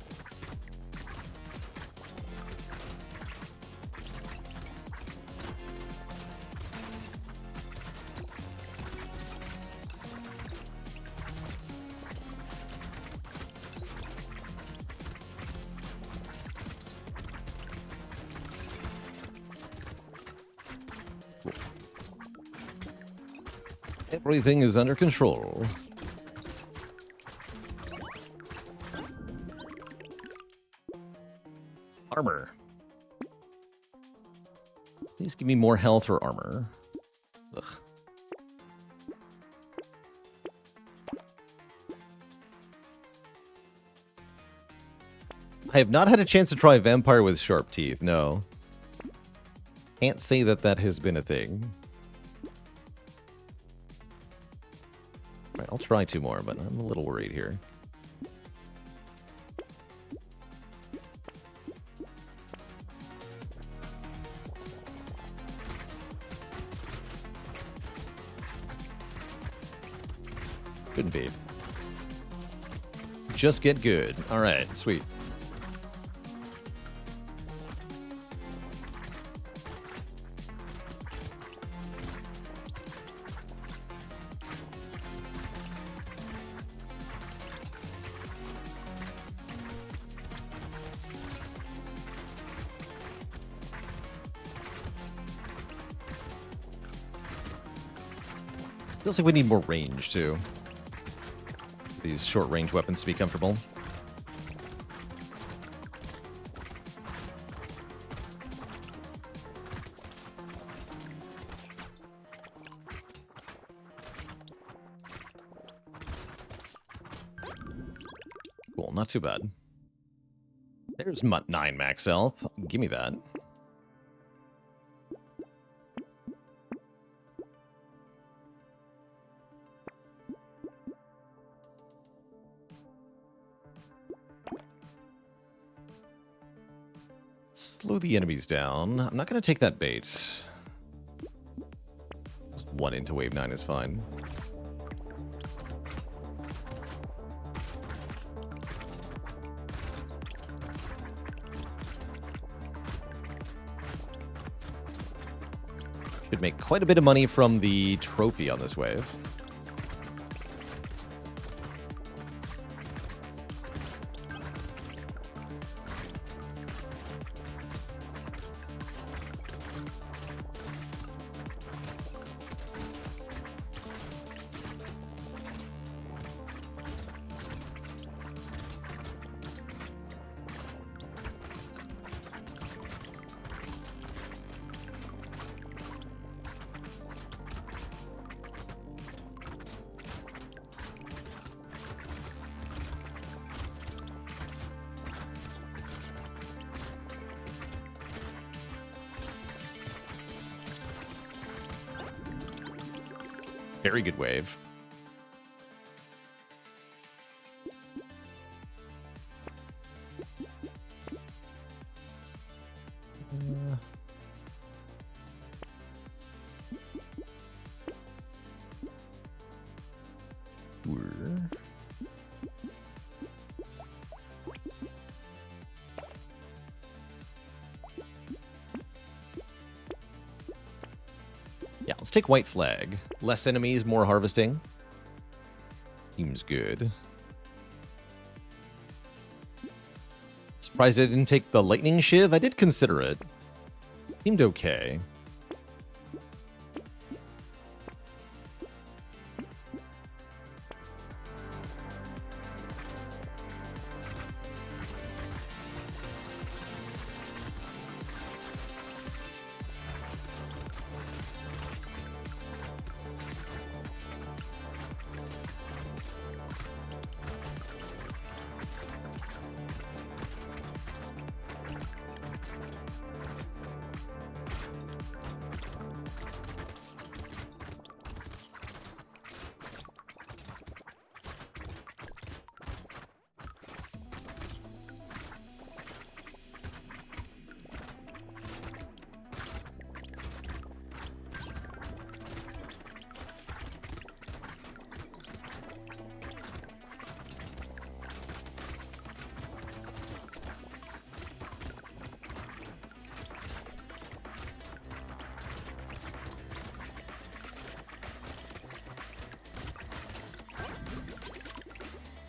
Everything is under control. Armor. Please give me more health or armor. Ugh. I have not had a chance to try Vampire with Sharp Teeth, no. Can't say that that has been a thing. Right, I'll try 2 more, but I'm a little worried here. Couldn't be. Just get good. Alright, sweet. Feels like we need more range, too. These short-range weapons to be comfortable. Cool, not too bad. There's 9 max health. Give me that. Slow the enemies down. I'm not going to take that bait. Just 1 into wave 9 is fine. Should make quite a bit of money from the trophy on this wave. Very good wave. Yeah, let's take white flag. Less enemies, more harvesting. Seems good. Surprised I didn't take the lightning shiv. I did consider it. Seemed okay.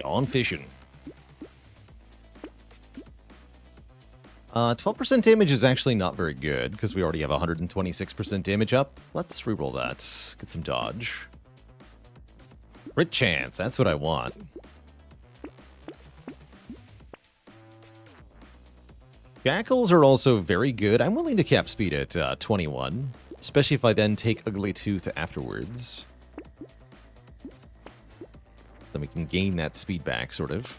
On fishing. 12% damage is actually not very good, because we already have 126% damage up. Let's reroll that. Get some dodge. Crit chance, that's what I want. Jackals are also very good. I'm willing to cap speed at 21, especially if I then take Ugly Tooth afterwards. Then we can gain that speed back, sort of.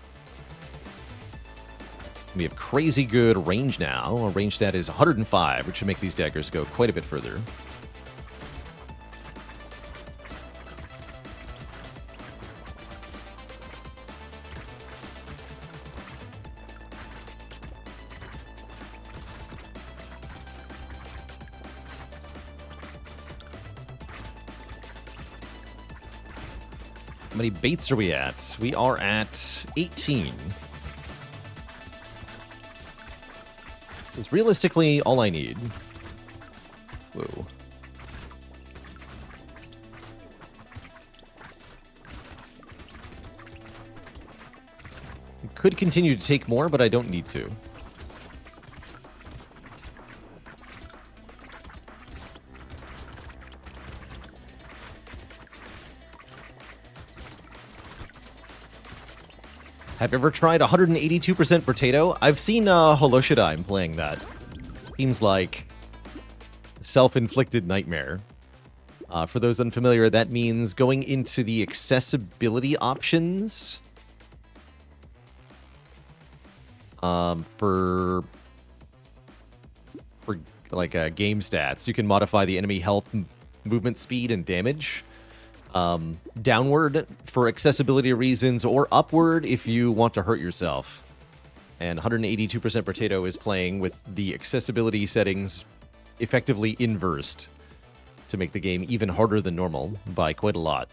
We have crazy good range now. Our range stat is 105, which should make these daggers go quite a bit further. How many baits are we at? We are at 18. It's realistically all I need. Whoa. Could continue to take more, but I don't need to. Have you ever tried 182% Brotato? I've seen Holoshidime playing that. Seems like self-inflicted nightmare. For those unfamiliar, that means going into the accessibility options for like game stats. You can modify the enemy health, movement speed, and damage. Downward for accessibility reasons, or upward if you want to hurt yourself. And 182% Brotato is playing with the accessibility settings effectively inversed to make the game even harder than normal by quite a lot.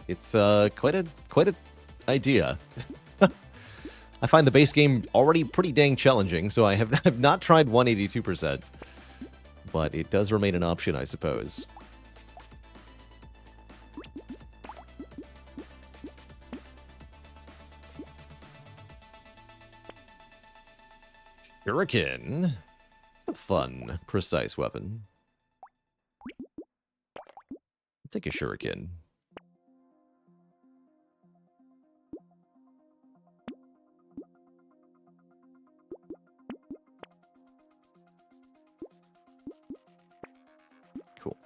It's quite a idea. I find the base game already pretty dang challenging, so I have not tried 182%, but it does remain an option, I suppose. Shuriken. It's a fun, precise weapon. I'll take a shuriken. Cool.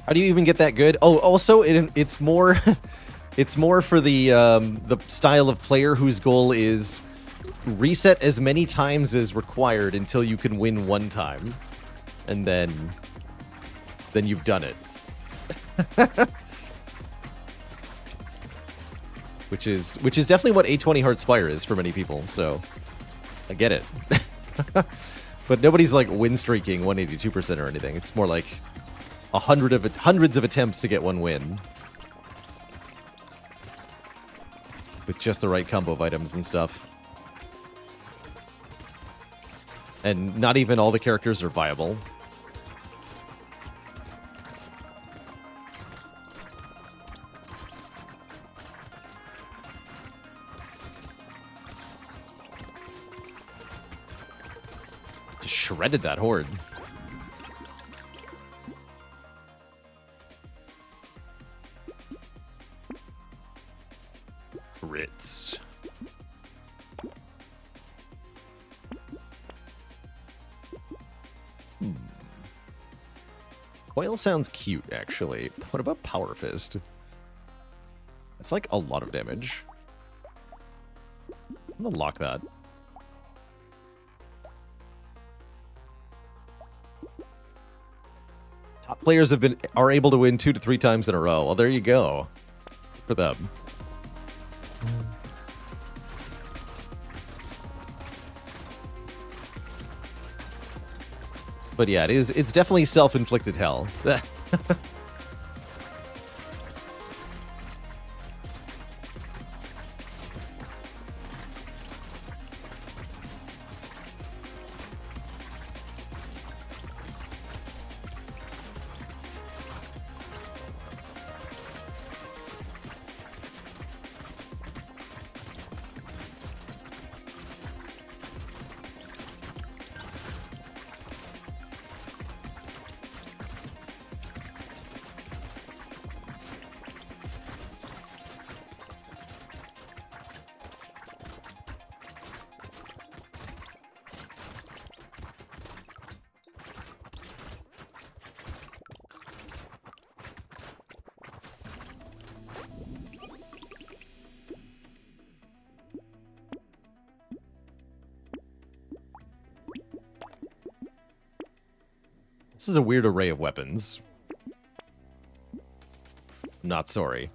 How do you even get that good? Oh, also, it's more... It's more for the style of player whose goal is reset as many times as required until you can win one time, and then you've done it. which is definitely what A20 Heart Spire is for many people. So I get it, but nobody's like win streaking 182% or anything. It's more like hundreds of attempts to get one win. With just the right combo of items and stuff. And not even all the characters are viable. shredded that horde. Crits. Coil sounds cute, actually. What about Power Fist? It's like a lot of damage. I'm gonna lock that. Top players are able to win 2 to 3 times in a row. Well, there you go. Good for them. But yeah, it's definitely self-inflicted hell. This is a weird array of weapons. Not sorry.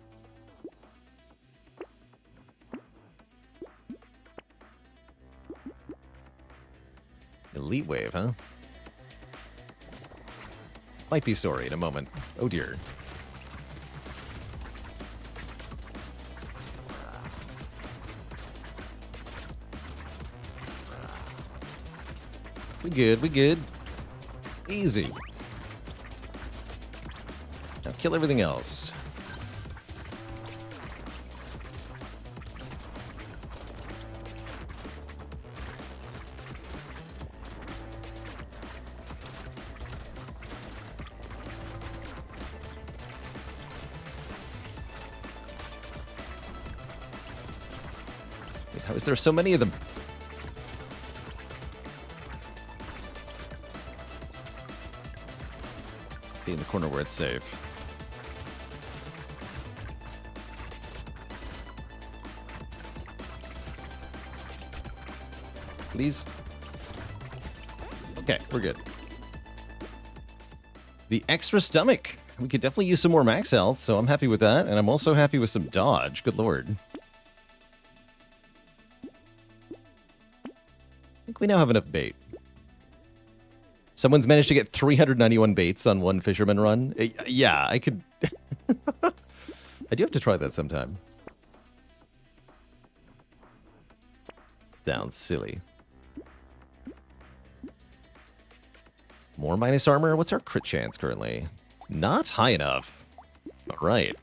Elite Wave, huh? Might be sorry in a moment. Oh dear. We good, we good. Easy. Now kill everything else. Wait, how is there so many of them? In the corner where it's safe. Please. Okay, we're good. The extra stomach. We could definitely use some more max health, so I'm happy with that. And I'm also happy with some dodge. Good lord. I think we now have enough bait. Someone's managed to get 391 baits on one fisherman run. Yeah, I could... I do have to try that sometime. Sounds silly. More minus armor? What's our crit chance currently? Not high enough. All right.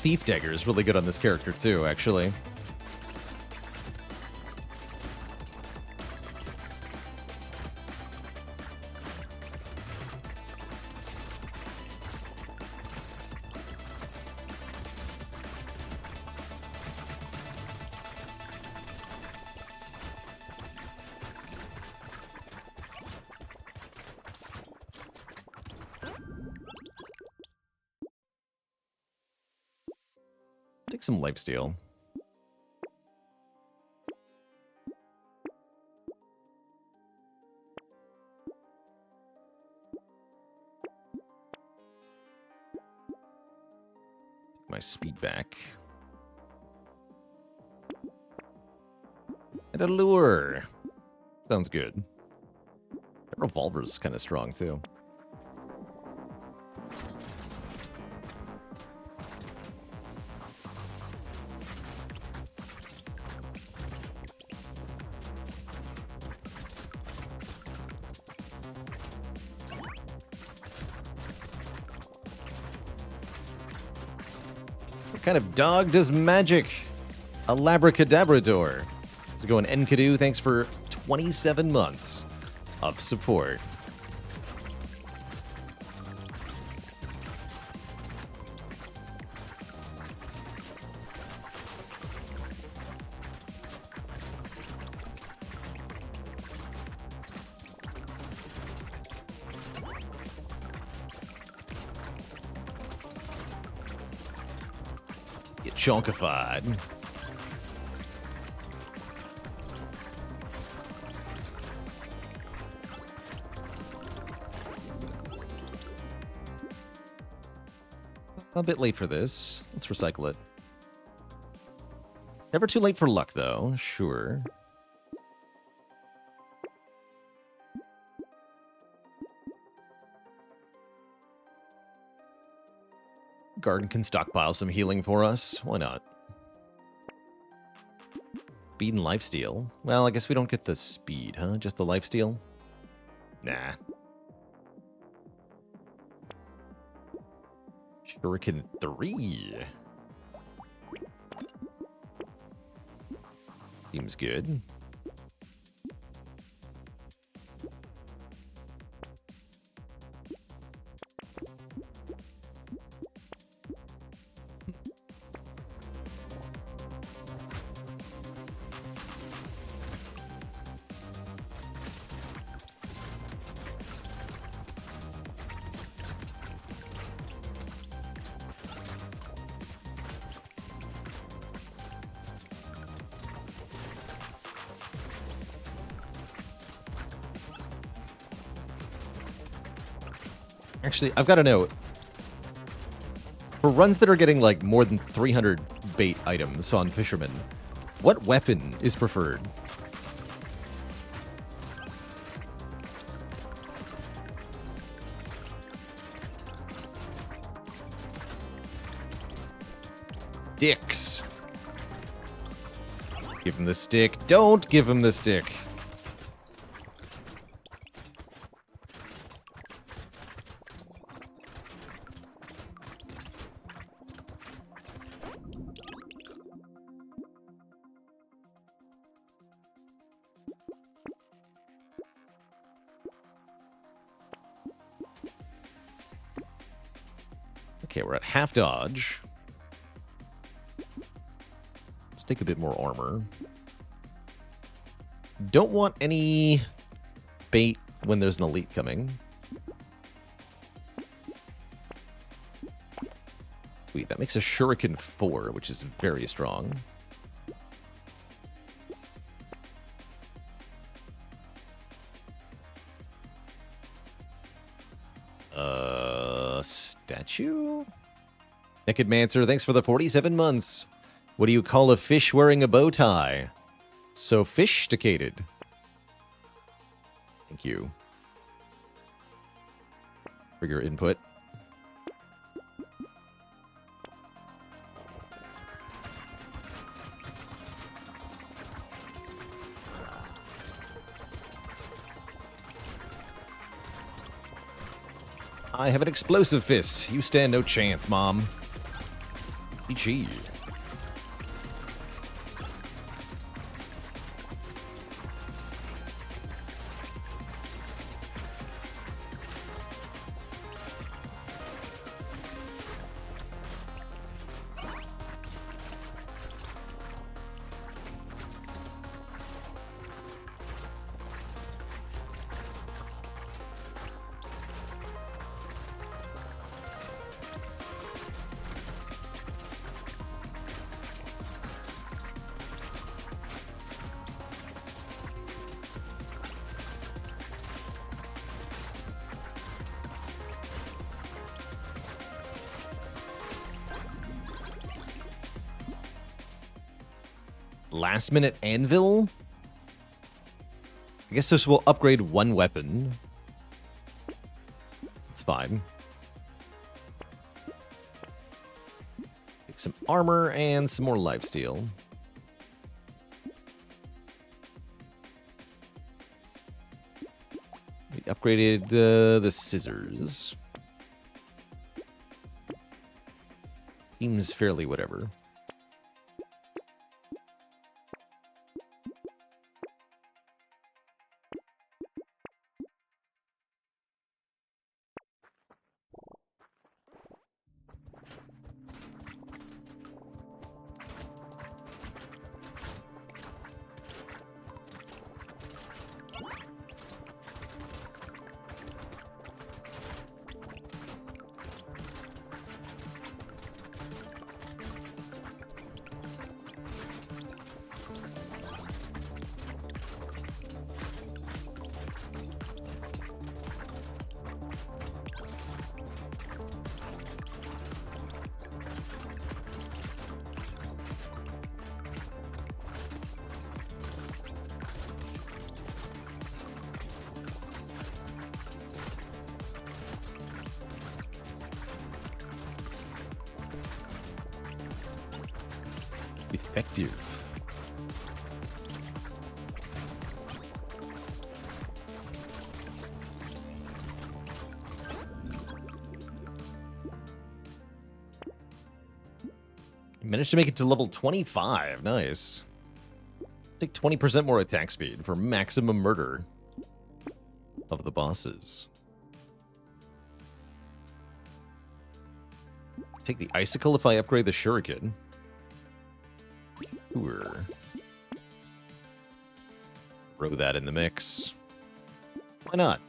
Thief Dagger is really good on this character too, actually. Take some lifesteal. speed back. And a lure. Sounds good. The revolver's kind of strong, too. What kind of dog does magic? A Labracadabrador. Let's go an Enkidu. Thanks for 27 months of support. Get chonkified. A bit late for this. Let's recycle it. Never too late for luck, though. Sure. Garden can stockpile some healing for us. Why not? Speed and lifesteal. Well, I guess we don't get the speed, huh? Just the lifesteal? Nah. Shuriken 3. Seems good. Actually, I've got a note. For runs that are getting like more than 300 bait items on Fisherman, what weapon is preferred? Dicks. Give him the stick. Don't give him the stick. Okay, we're at half dodge. Let's take a bit more armor. Don't want any bait when there's an elite coming. Sweet, that makes a Shuriken 4, which is very strong. Statue? Naked Mancer, thanks for the 47 months. What do you call a fish wearing a bow tie? Sophisticated. Thank you for your input. I have an explosive fist. You stand no chance, Mom. GG. Last minute anvil? I guess this will upgrade one weapon. It's fine. Take some armor and some more lifesteal. We upgraded the scissors. Seems fairly whatever. Effective. Managed to make it to level 25. Nice. Let's take 20% more attack speed for maximum murder of the bosses. Take the icicle if I upgrade the shuriken. Sure. Throw that in the mix. Why not?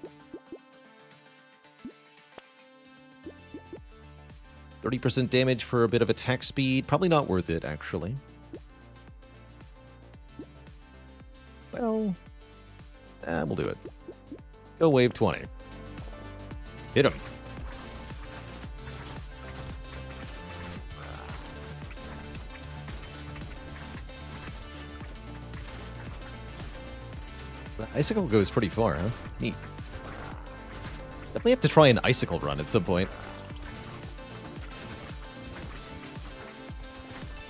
30% damage for a bit of attack speed. Probably not worth it, actually. Well, we'll do it. Go wave 20. Hit him. The icicle goes pretty far, huh? Neat. Definitely have to try an icicle run at some point.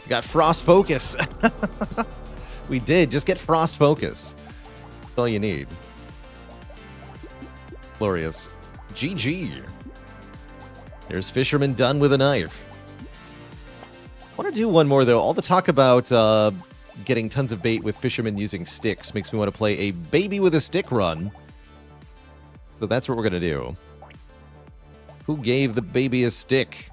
Got frost focus. We did. Just get frost focus. That's all you need. Glorious. GG. There's Fisherman done with a knife. I want to do one more, though. All the talk about getting tons of bait with Fisherman using sticks makes me want to play a baby with a stick run. So that's what we're going to do. Who gave the baby a stick?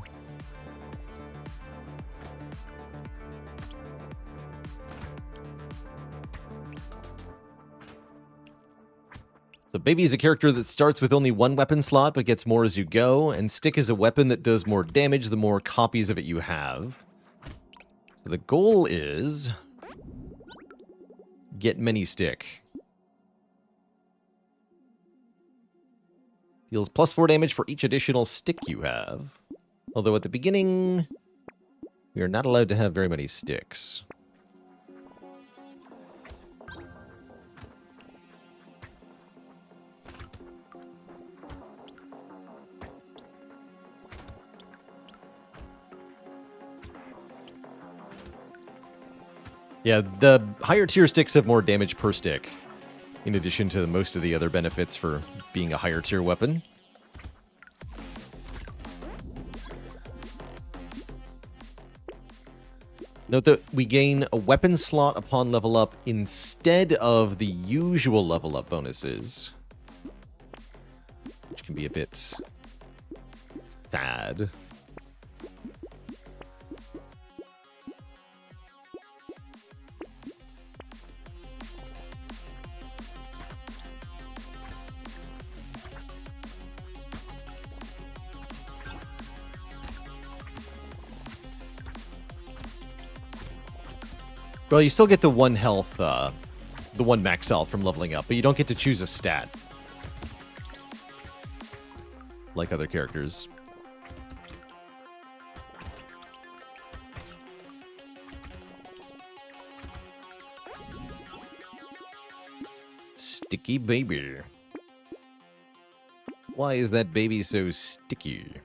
So Baby is a character that starts with only one weapon slot, but gets more as you go, and Stick is a weapon that does more damage the more copies of it you have. So the goal is... get many Stick. Deals +4 damage for each additional stick you have. Although at the beginning, we are not allowed to have very many sticks. Yeah, the higher tier sticks have more damage per stick, in addition to most of the other benefits for being a higher tier weapon. Note that we gain a weapon slot upon level up instead of the usual level up bonuses, which can be a bit sad. Well, you still get the 1 health, the 1 max health from leveling up, but you don't get to choose a stat. Like other characters. sticky baby. Why is that baby so sticky?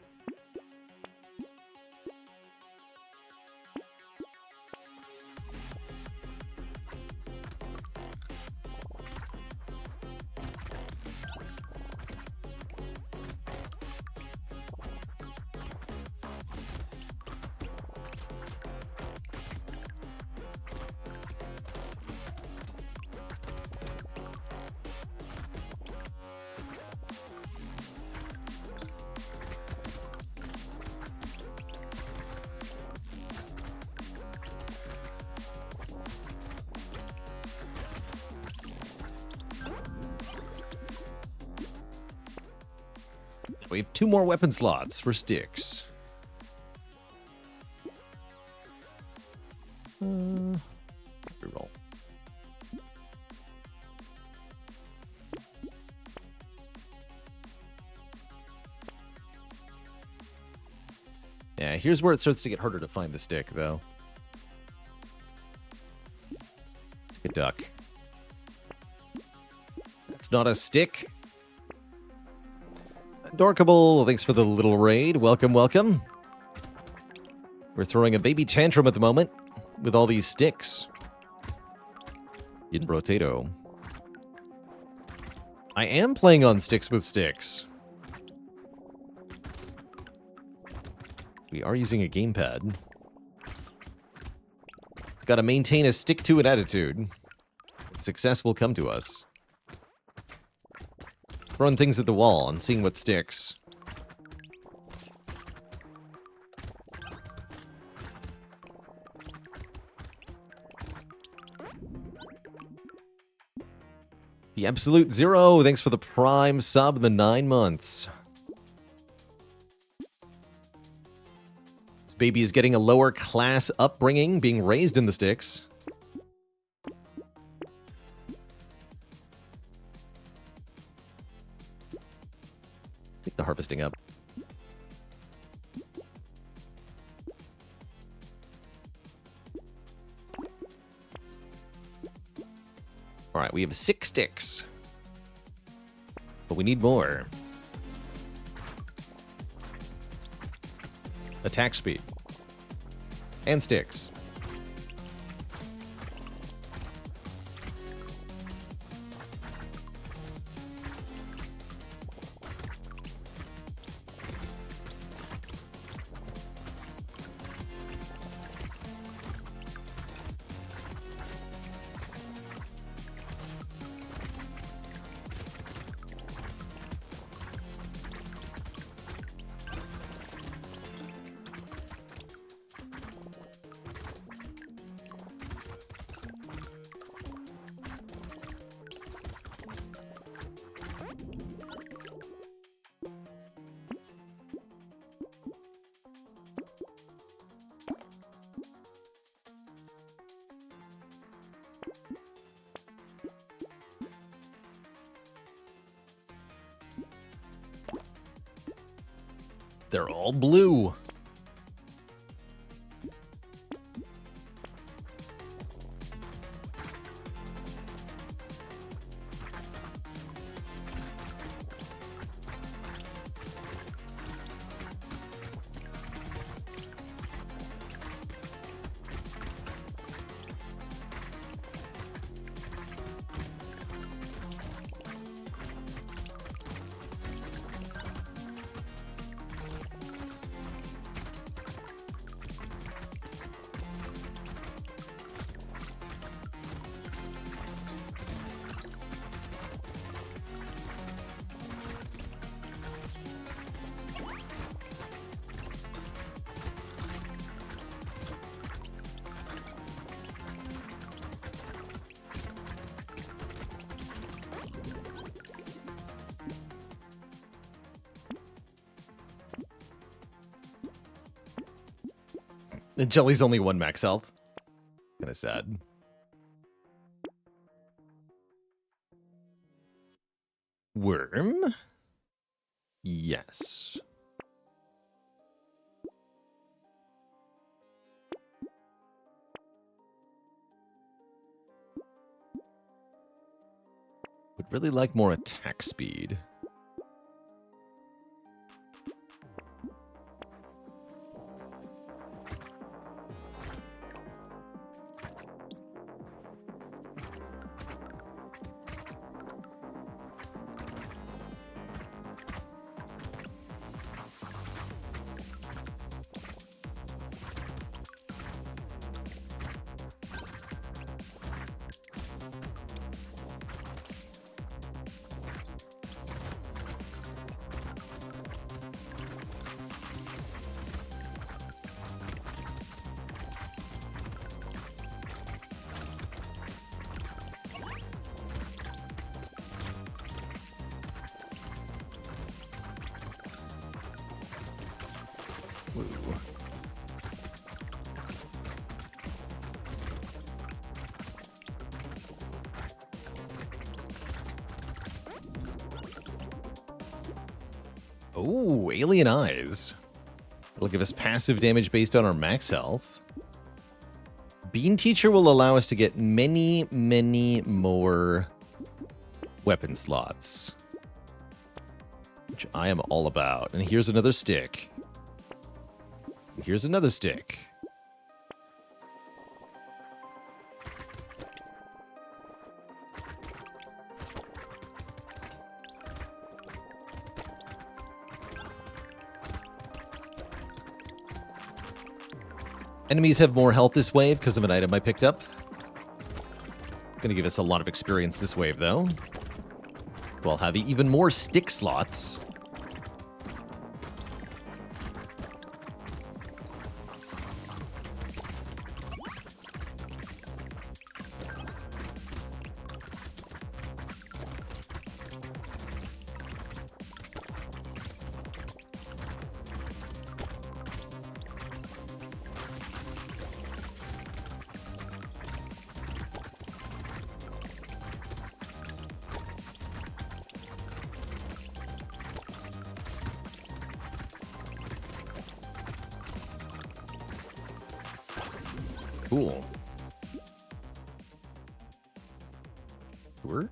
We have 2 more weapon slots for sticks. Reroll. Yeah, here's where it starts to get harder to find the stick, though. Take a duck. That's not a stick. Dorkable, thanks for the little raid. Welcome, welcome. We're throwing a baby tantrum at the moment with all these sticks. In Brotato. I am playing on sticks with sticks. We are using a gamepad. Gotta maintain a stick-to-it attitude. Success will come to us. Throwing things at the wall and seeing what sticks. The Absolute Zero, thanks for the Prime sub in the 9 months. This baby is getting a lower class upbringing, being raised in the sticks. Take the harvesting up. Alright, we have 6 sticks. But we need more. Attack speed. And sticks. They're all blue. And Jelly's only 1 max health. Kinda sad. Worm? Yes. I'd really like more attack speed. Oh, alien eyes. It'll give us passive damage based on our max health. Bean Teacher will allow us to get many, many more weapon slots, which I am all about. And here's another stick. And here's another stick. Enemies have more health this wave because of an item I picked up. Gonna give us a lot of experience this wave, though. We'll have even more stick slots. Cool. Sure.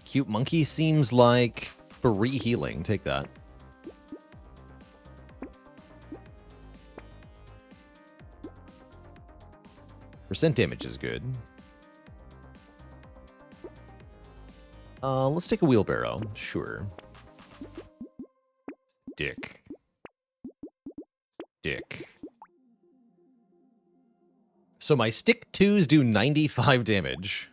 Cute monkey seems like free healing. Take that. Percent damage is good. Let's take a wheelbarrow. Sure. Stick. Stick. So my stick 2s do 95 damage.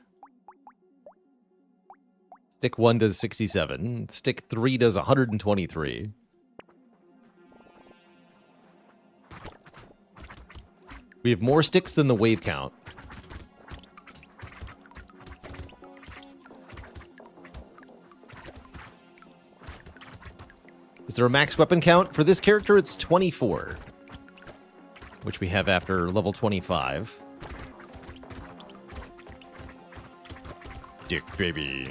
Stick 1 does 67. Stick 3 does 123. We have more sticks than the wave count. Is there a max weapon count? For this character, it's 24. Which we have after level 25. Dick, baby.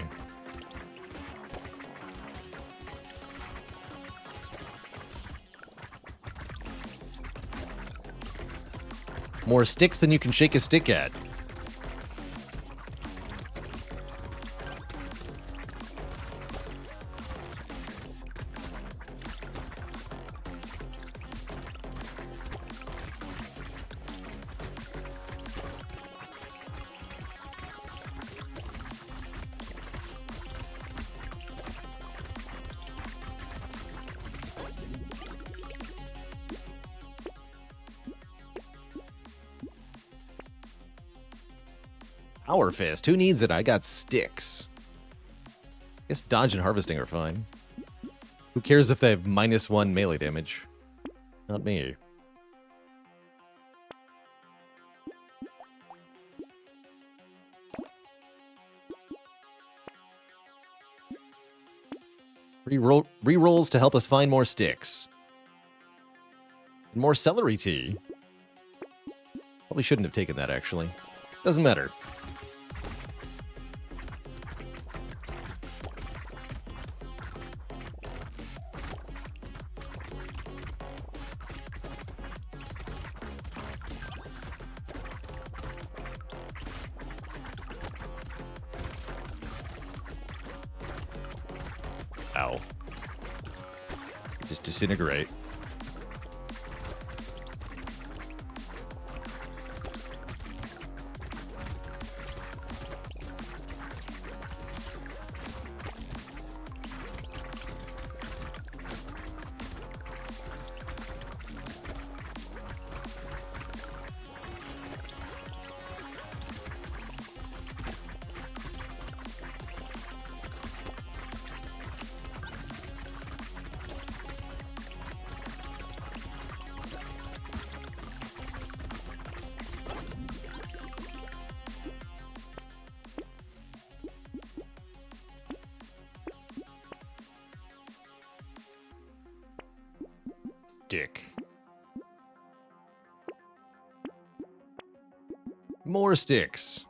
More sticks than you can shake a stick at. Power Fist. Who needs it? I got sticks. I guess dodge and harvesting are fine. Who cares if they have -1 melee damage? Not me. Rerolls to help us find more sticks. And more celery tea. Probably shouldn't have taken that, actually. Doesn't matter. Ow. Just disintegrate. Stick. More sticks.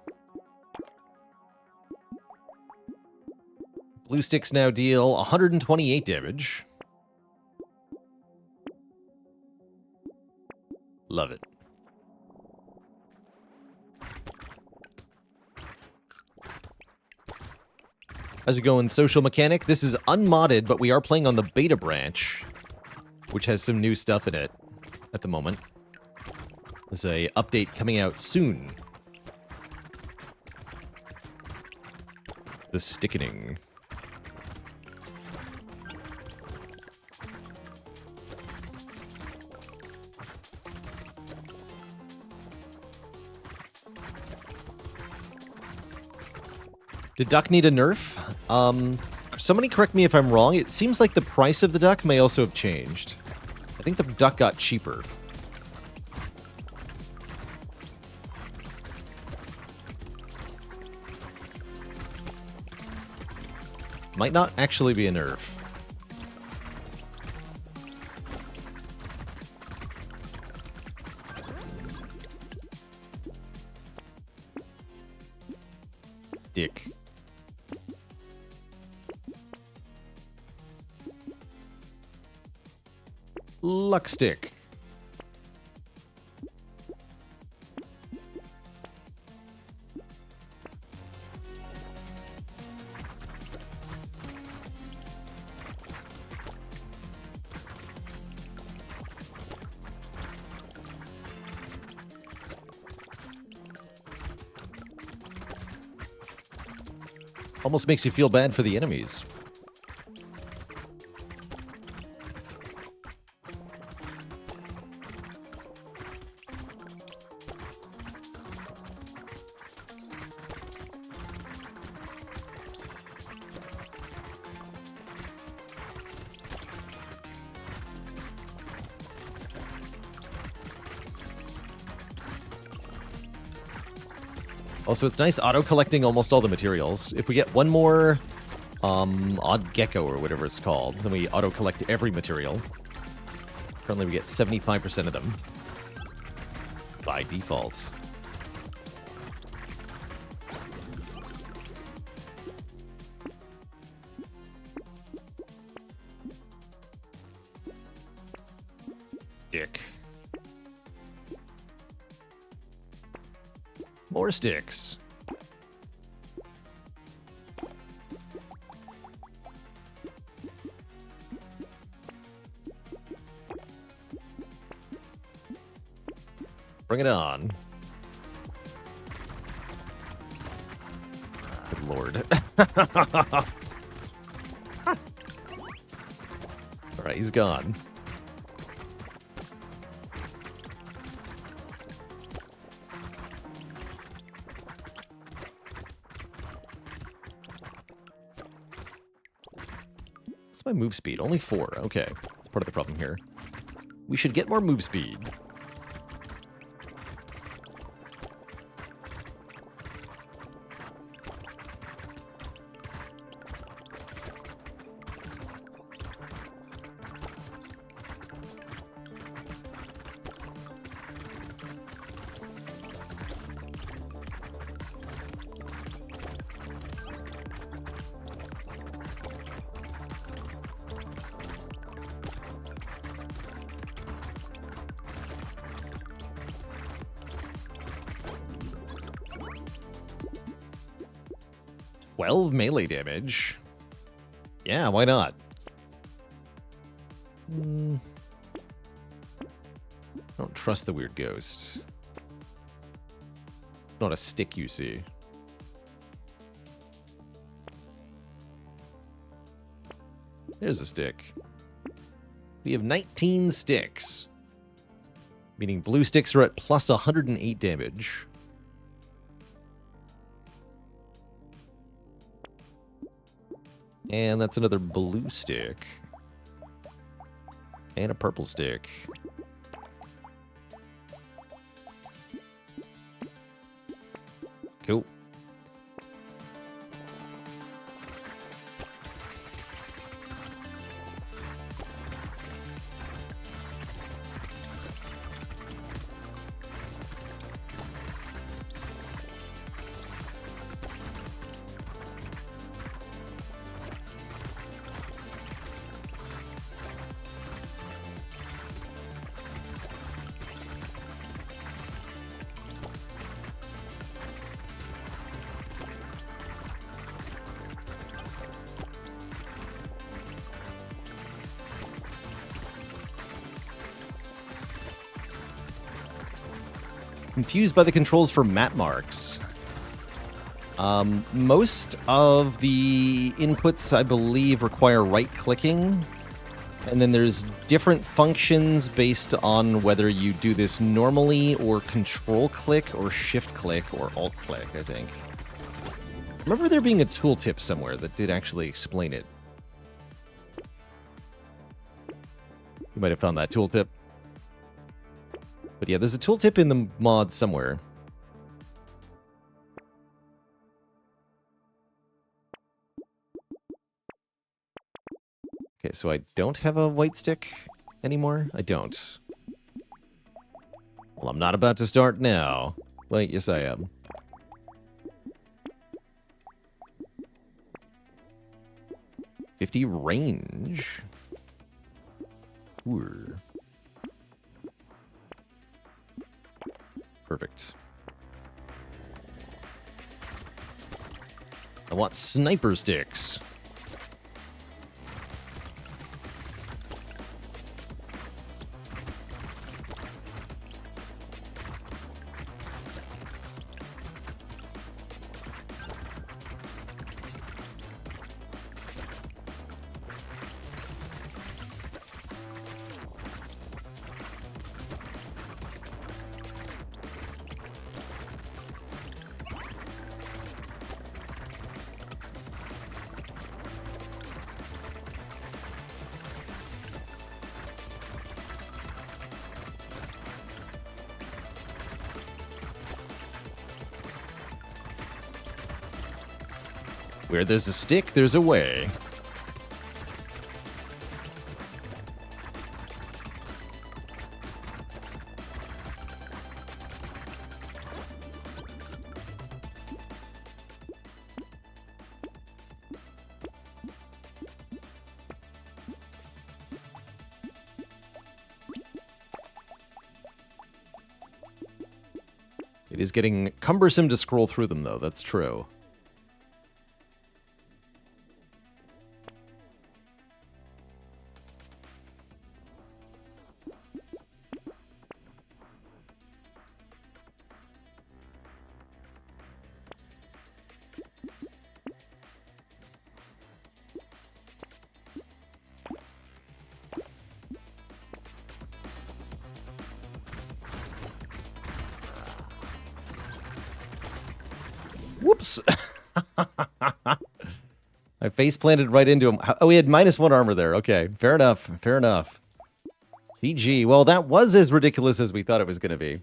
Blue sticks now deal 128 damage. Love it. How's it going, Social Mechanic? This is unmodded, but we are playing on the beta branch, which has some new stuff in it at the moment. There's a update coming out soon. The stickening. Did Duck need a nerf? Somebody correct me if I'm wrong. It seems like the price of the Duck may also have changed. I think the Duck got cheaper. Might not actually be a nerf. Dick. Luck stick. Almost makes you feel bad for the enemies. Also, it's nice auto-collecting almost all the materials. If we get one more odd gecko or whatever it's called, then we auto-collect every material. Currently, we get 75% of them by default. Dick. More sticks. Bring it on. Good lord. Alright, he's gone. My move speed, only 4. Okay, that's part of the problem here. We should get more move speed. Melee damage. Yeah, why not? I don't trust the weird ghost. It's not a stick, you see. There's a stick. We have 19 sticks. Meaning blue sticks are at plus 108 damage. And that's another blue stick. And a purple stick. Cool. Confused by the controls for map marks. Most of the inputs, I believe, require right-clicking. And then there's different functions based on whether you do this normally or control-click or shift-click or alt-click, I think. I remember there being a tooltip somewhere that did actually explain it. You might have found that tooltip. But yeah, there's a tooltip in the mod somewhere. Okay, so I don't have a white stick anymore? I don't. Well, I'm not about to start now. Wait, yes I am. .50 range. Ooh. Perfect. I want sniper sticks. Where there's a stick, there's a way. It is getting cumbersome to scroll through them, though. That's true. Whoops. I face planted right into him. Oh, he had -1 armor there. Okay, fair enough. Fair enough. GG. Well, that was as ridiculous as we thought it was going to be.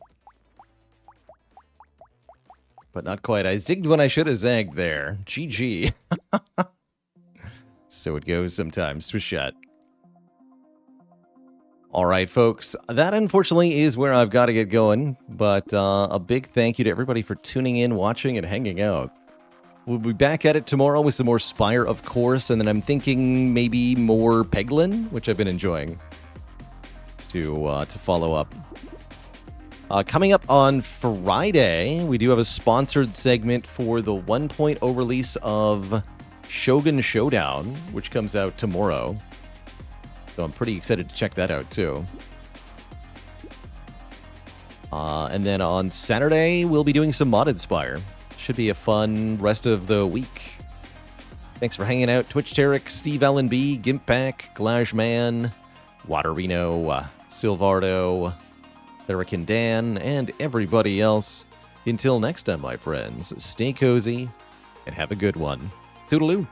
But not quite. I zigged when I should have zagged there. GG. So it goes sometimes. Swish shot. All right, folks. That, unfortunately, is where I've got to get going. But a big thank you to everybody for tuning in, watching, and hanging out. We'll be back at it tomorrow with some more Spire, of course. And then I'm thinking maybe more Peglin, which I've been enjoying, to follow up. Coming up on Friday, we do have a sponsored segment for the 1.0 release of Shogun Showdown, which comes out tomorrow. So I'm pretty excited to check that out, too. And then on Saturday, we'll be doing some modded Spire. Should be a fun rest of the week. Thanks for hanging out, Twitch Tarek, Steve Allen B, Gimpback, Glajman, Waterino, Silvardo, Therican Dan, and everybody else. Until next time, my friends, stay cozy and have a good one. Toodaloo.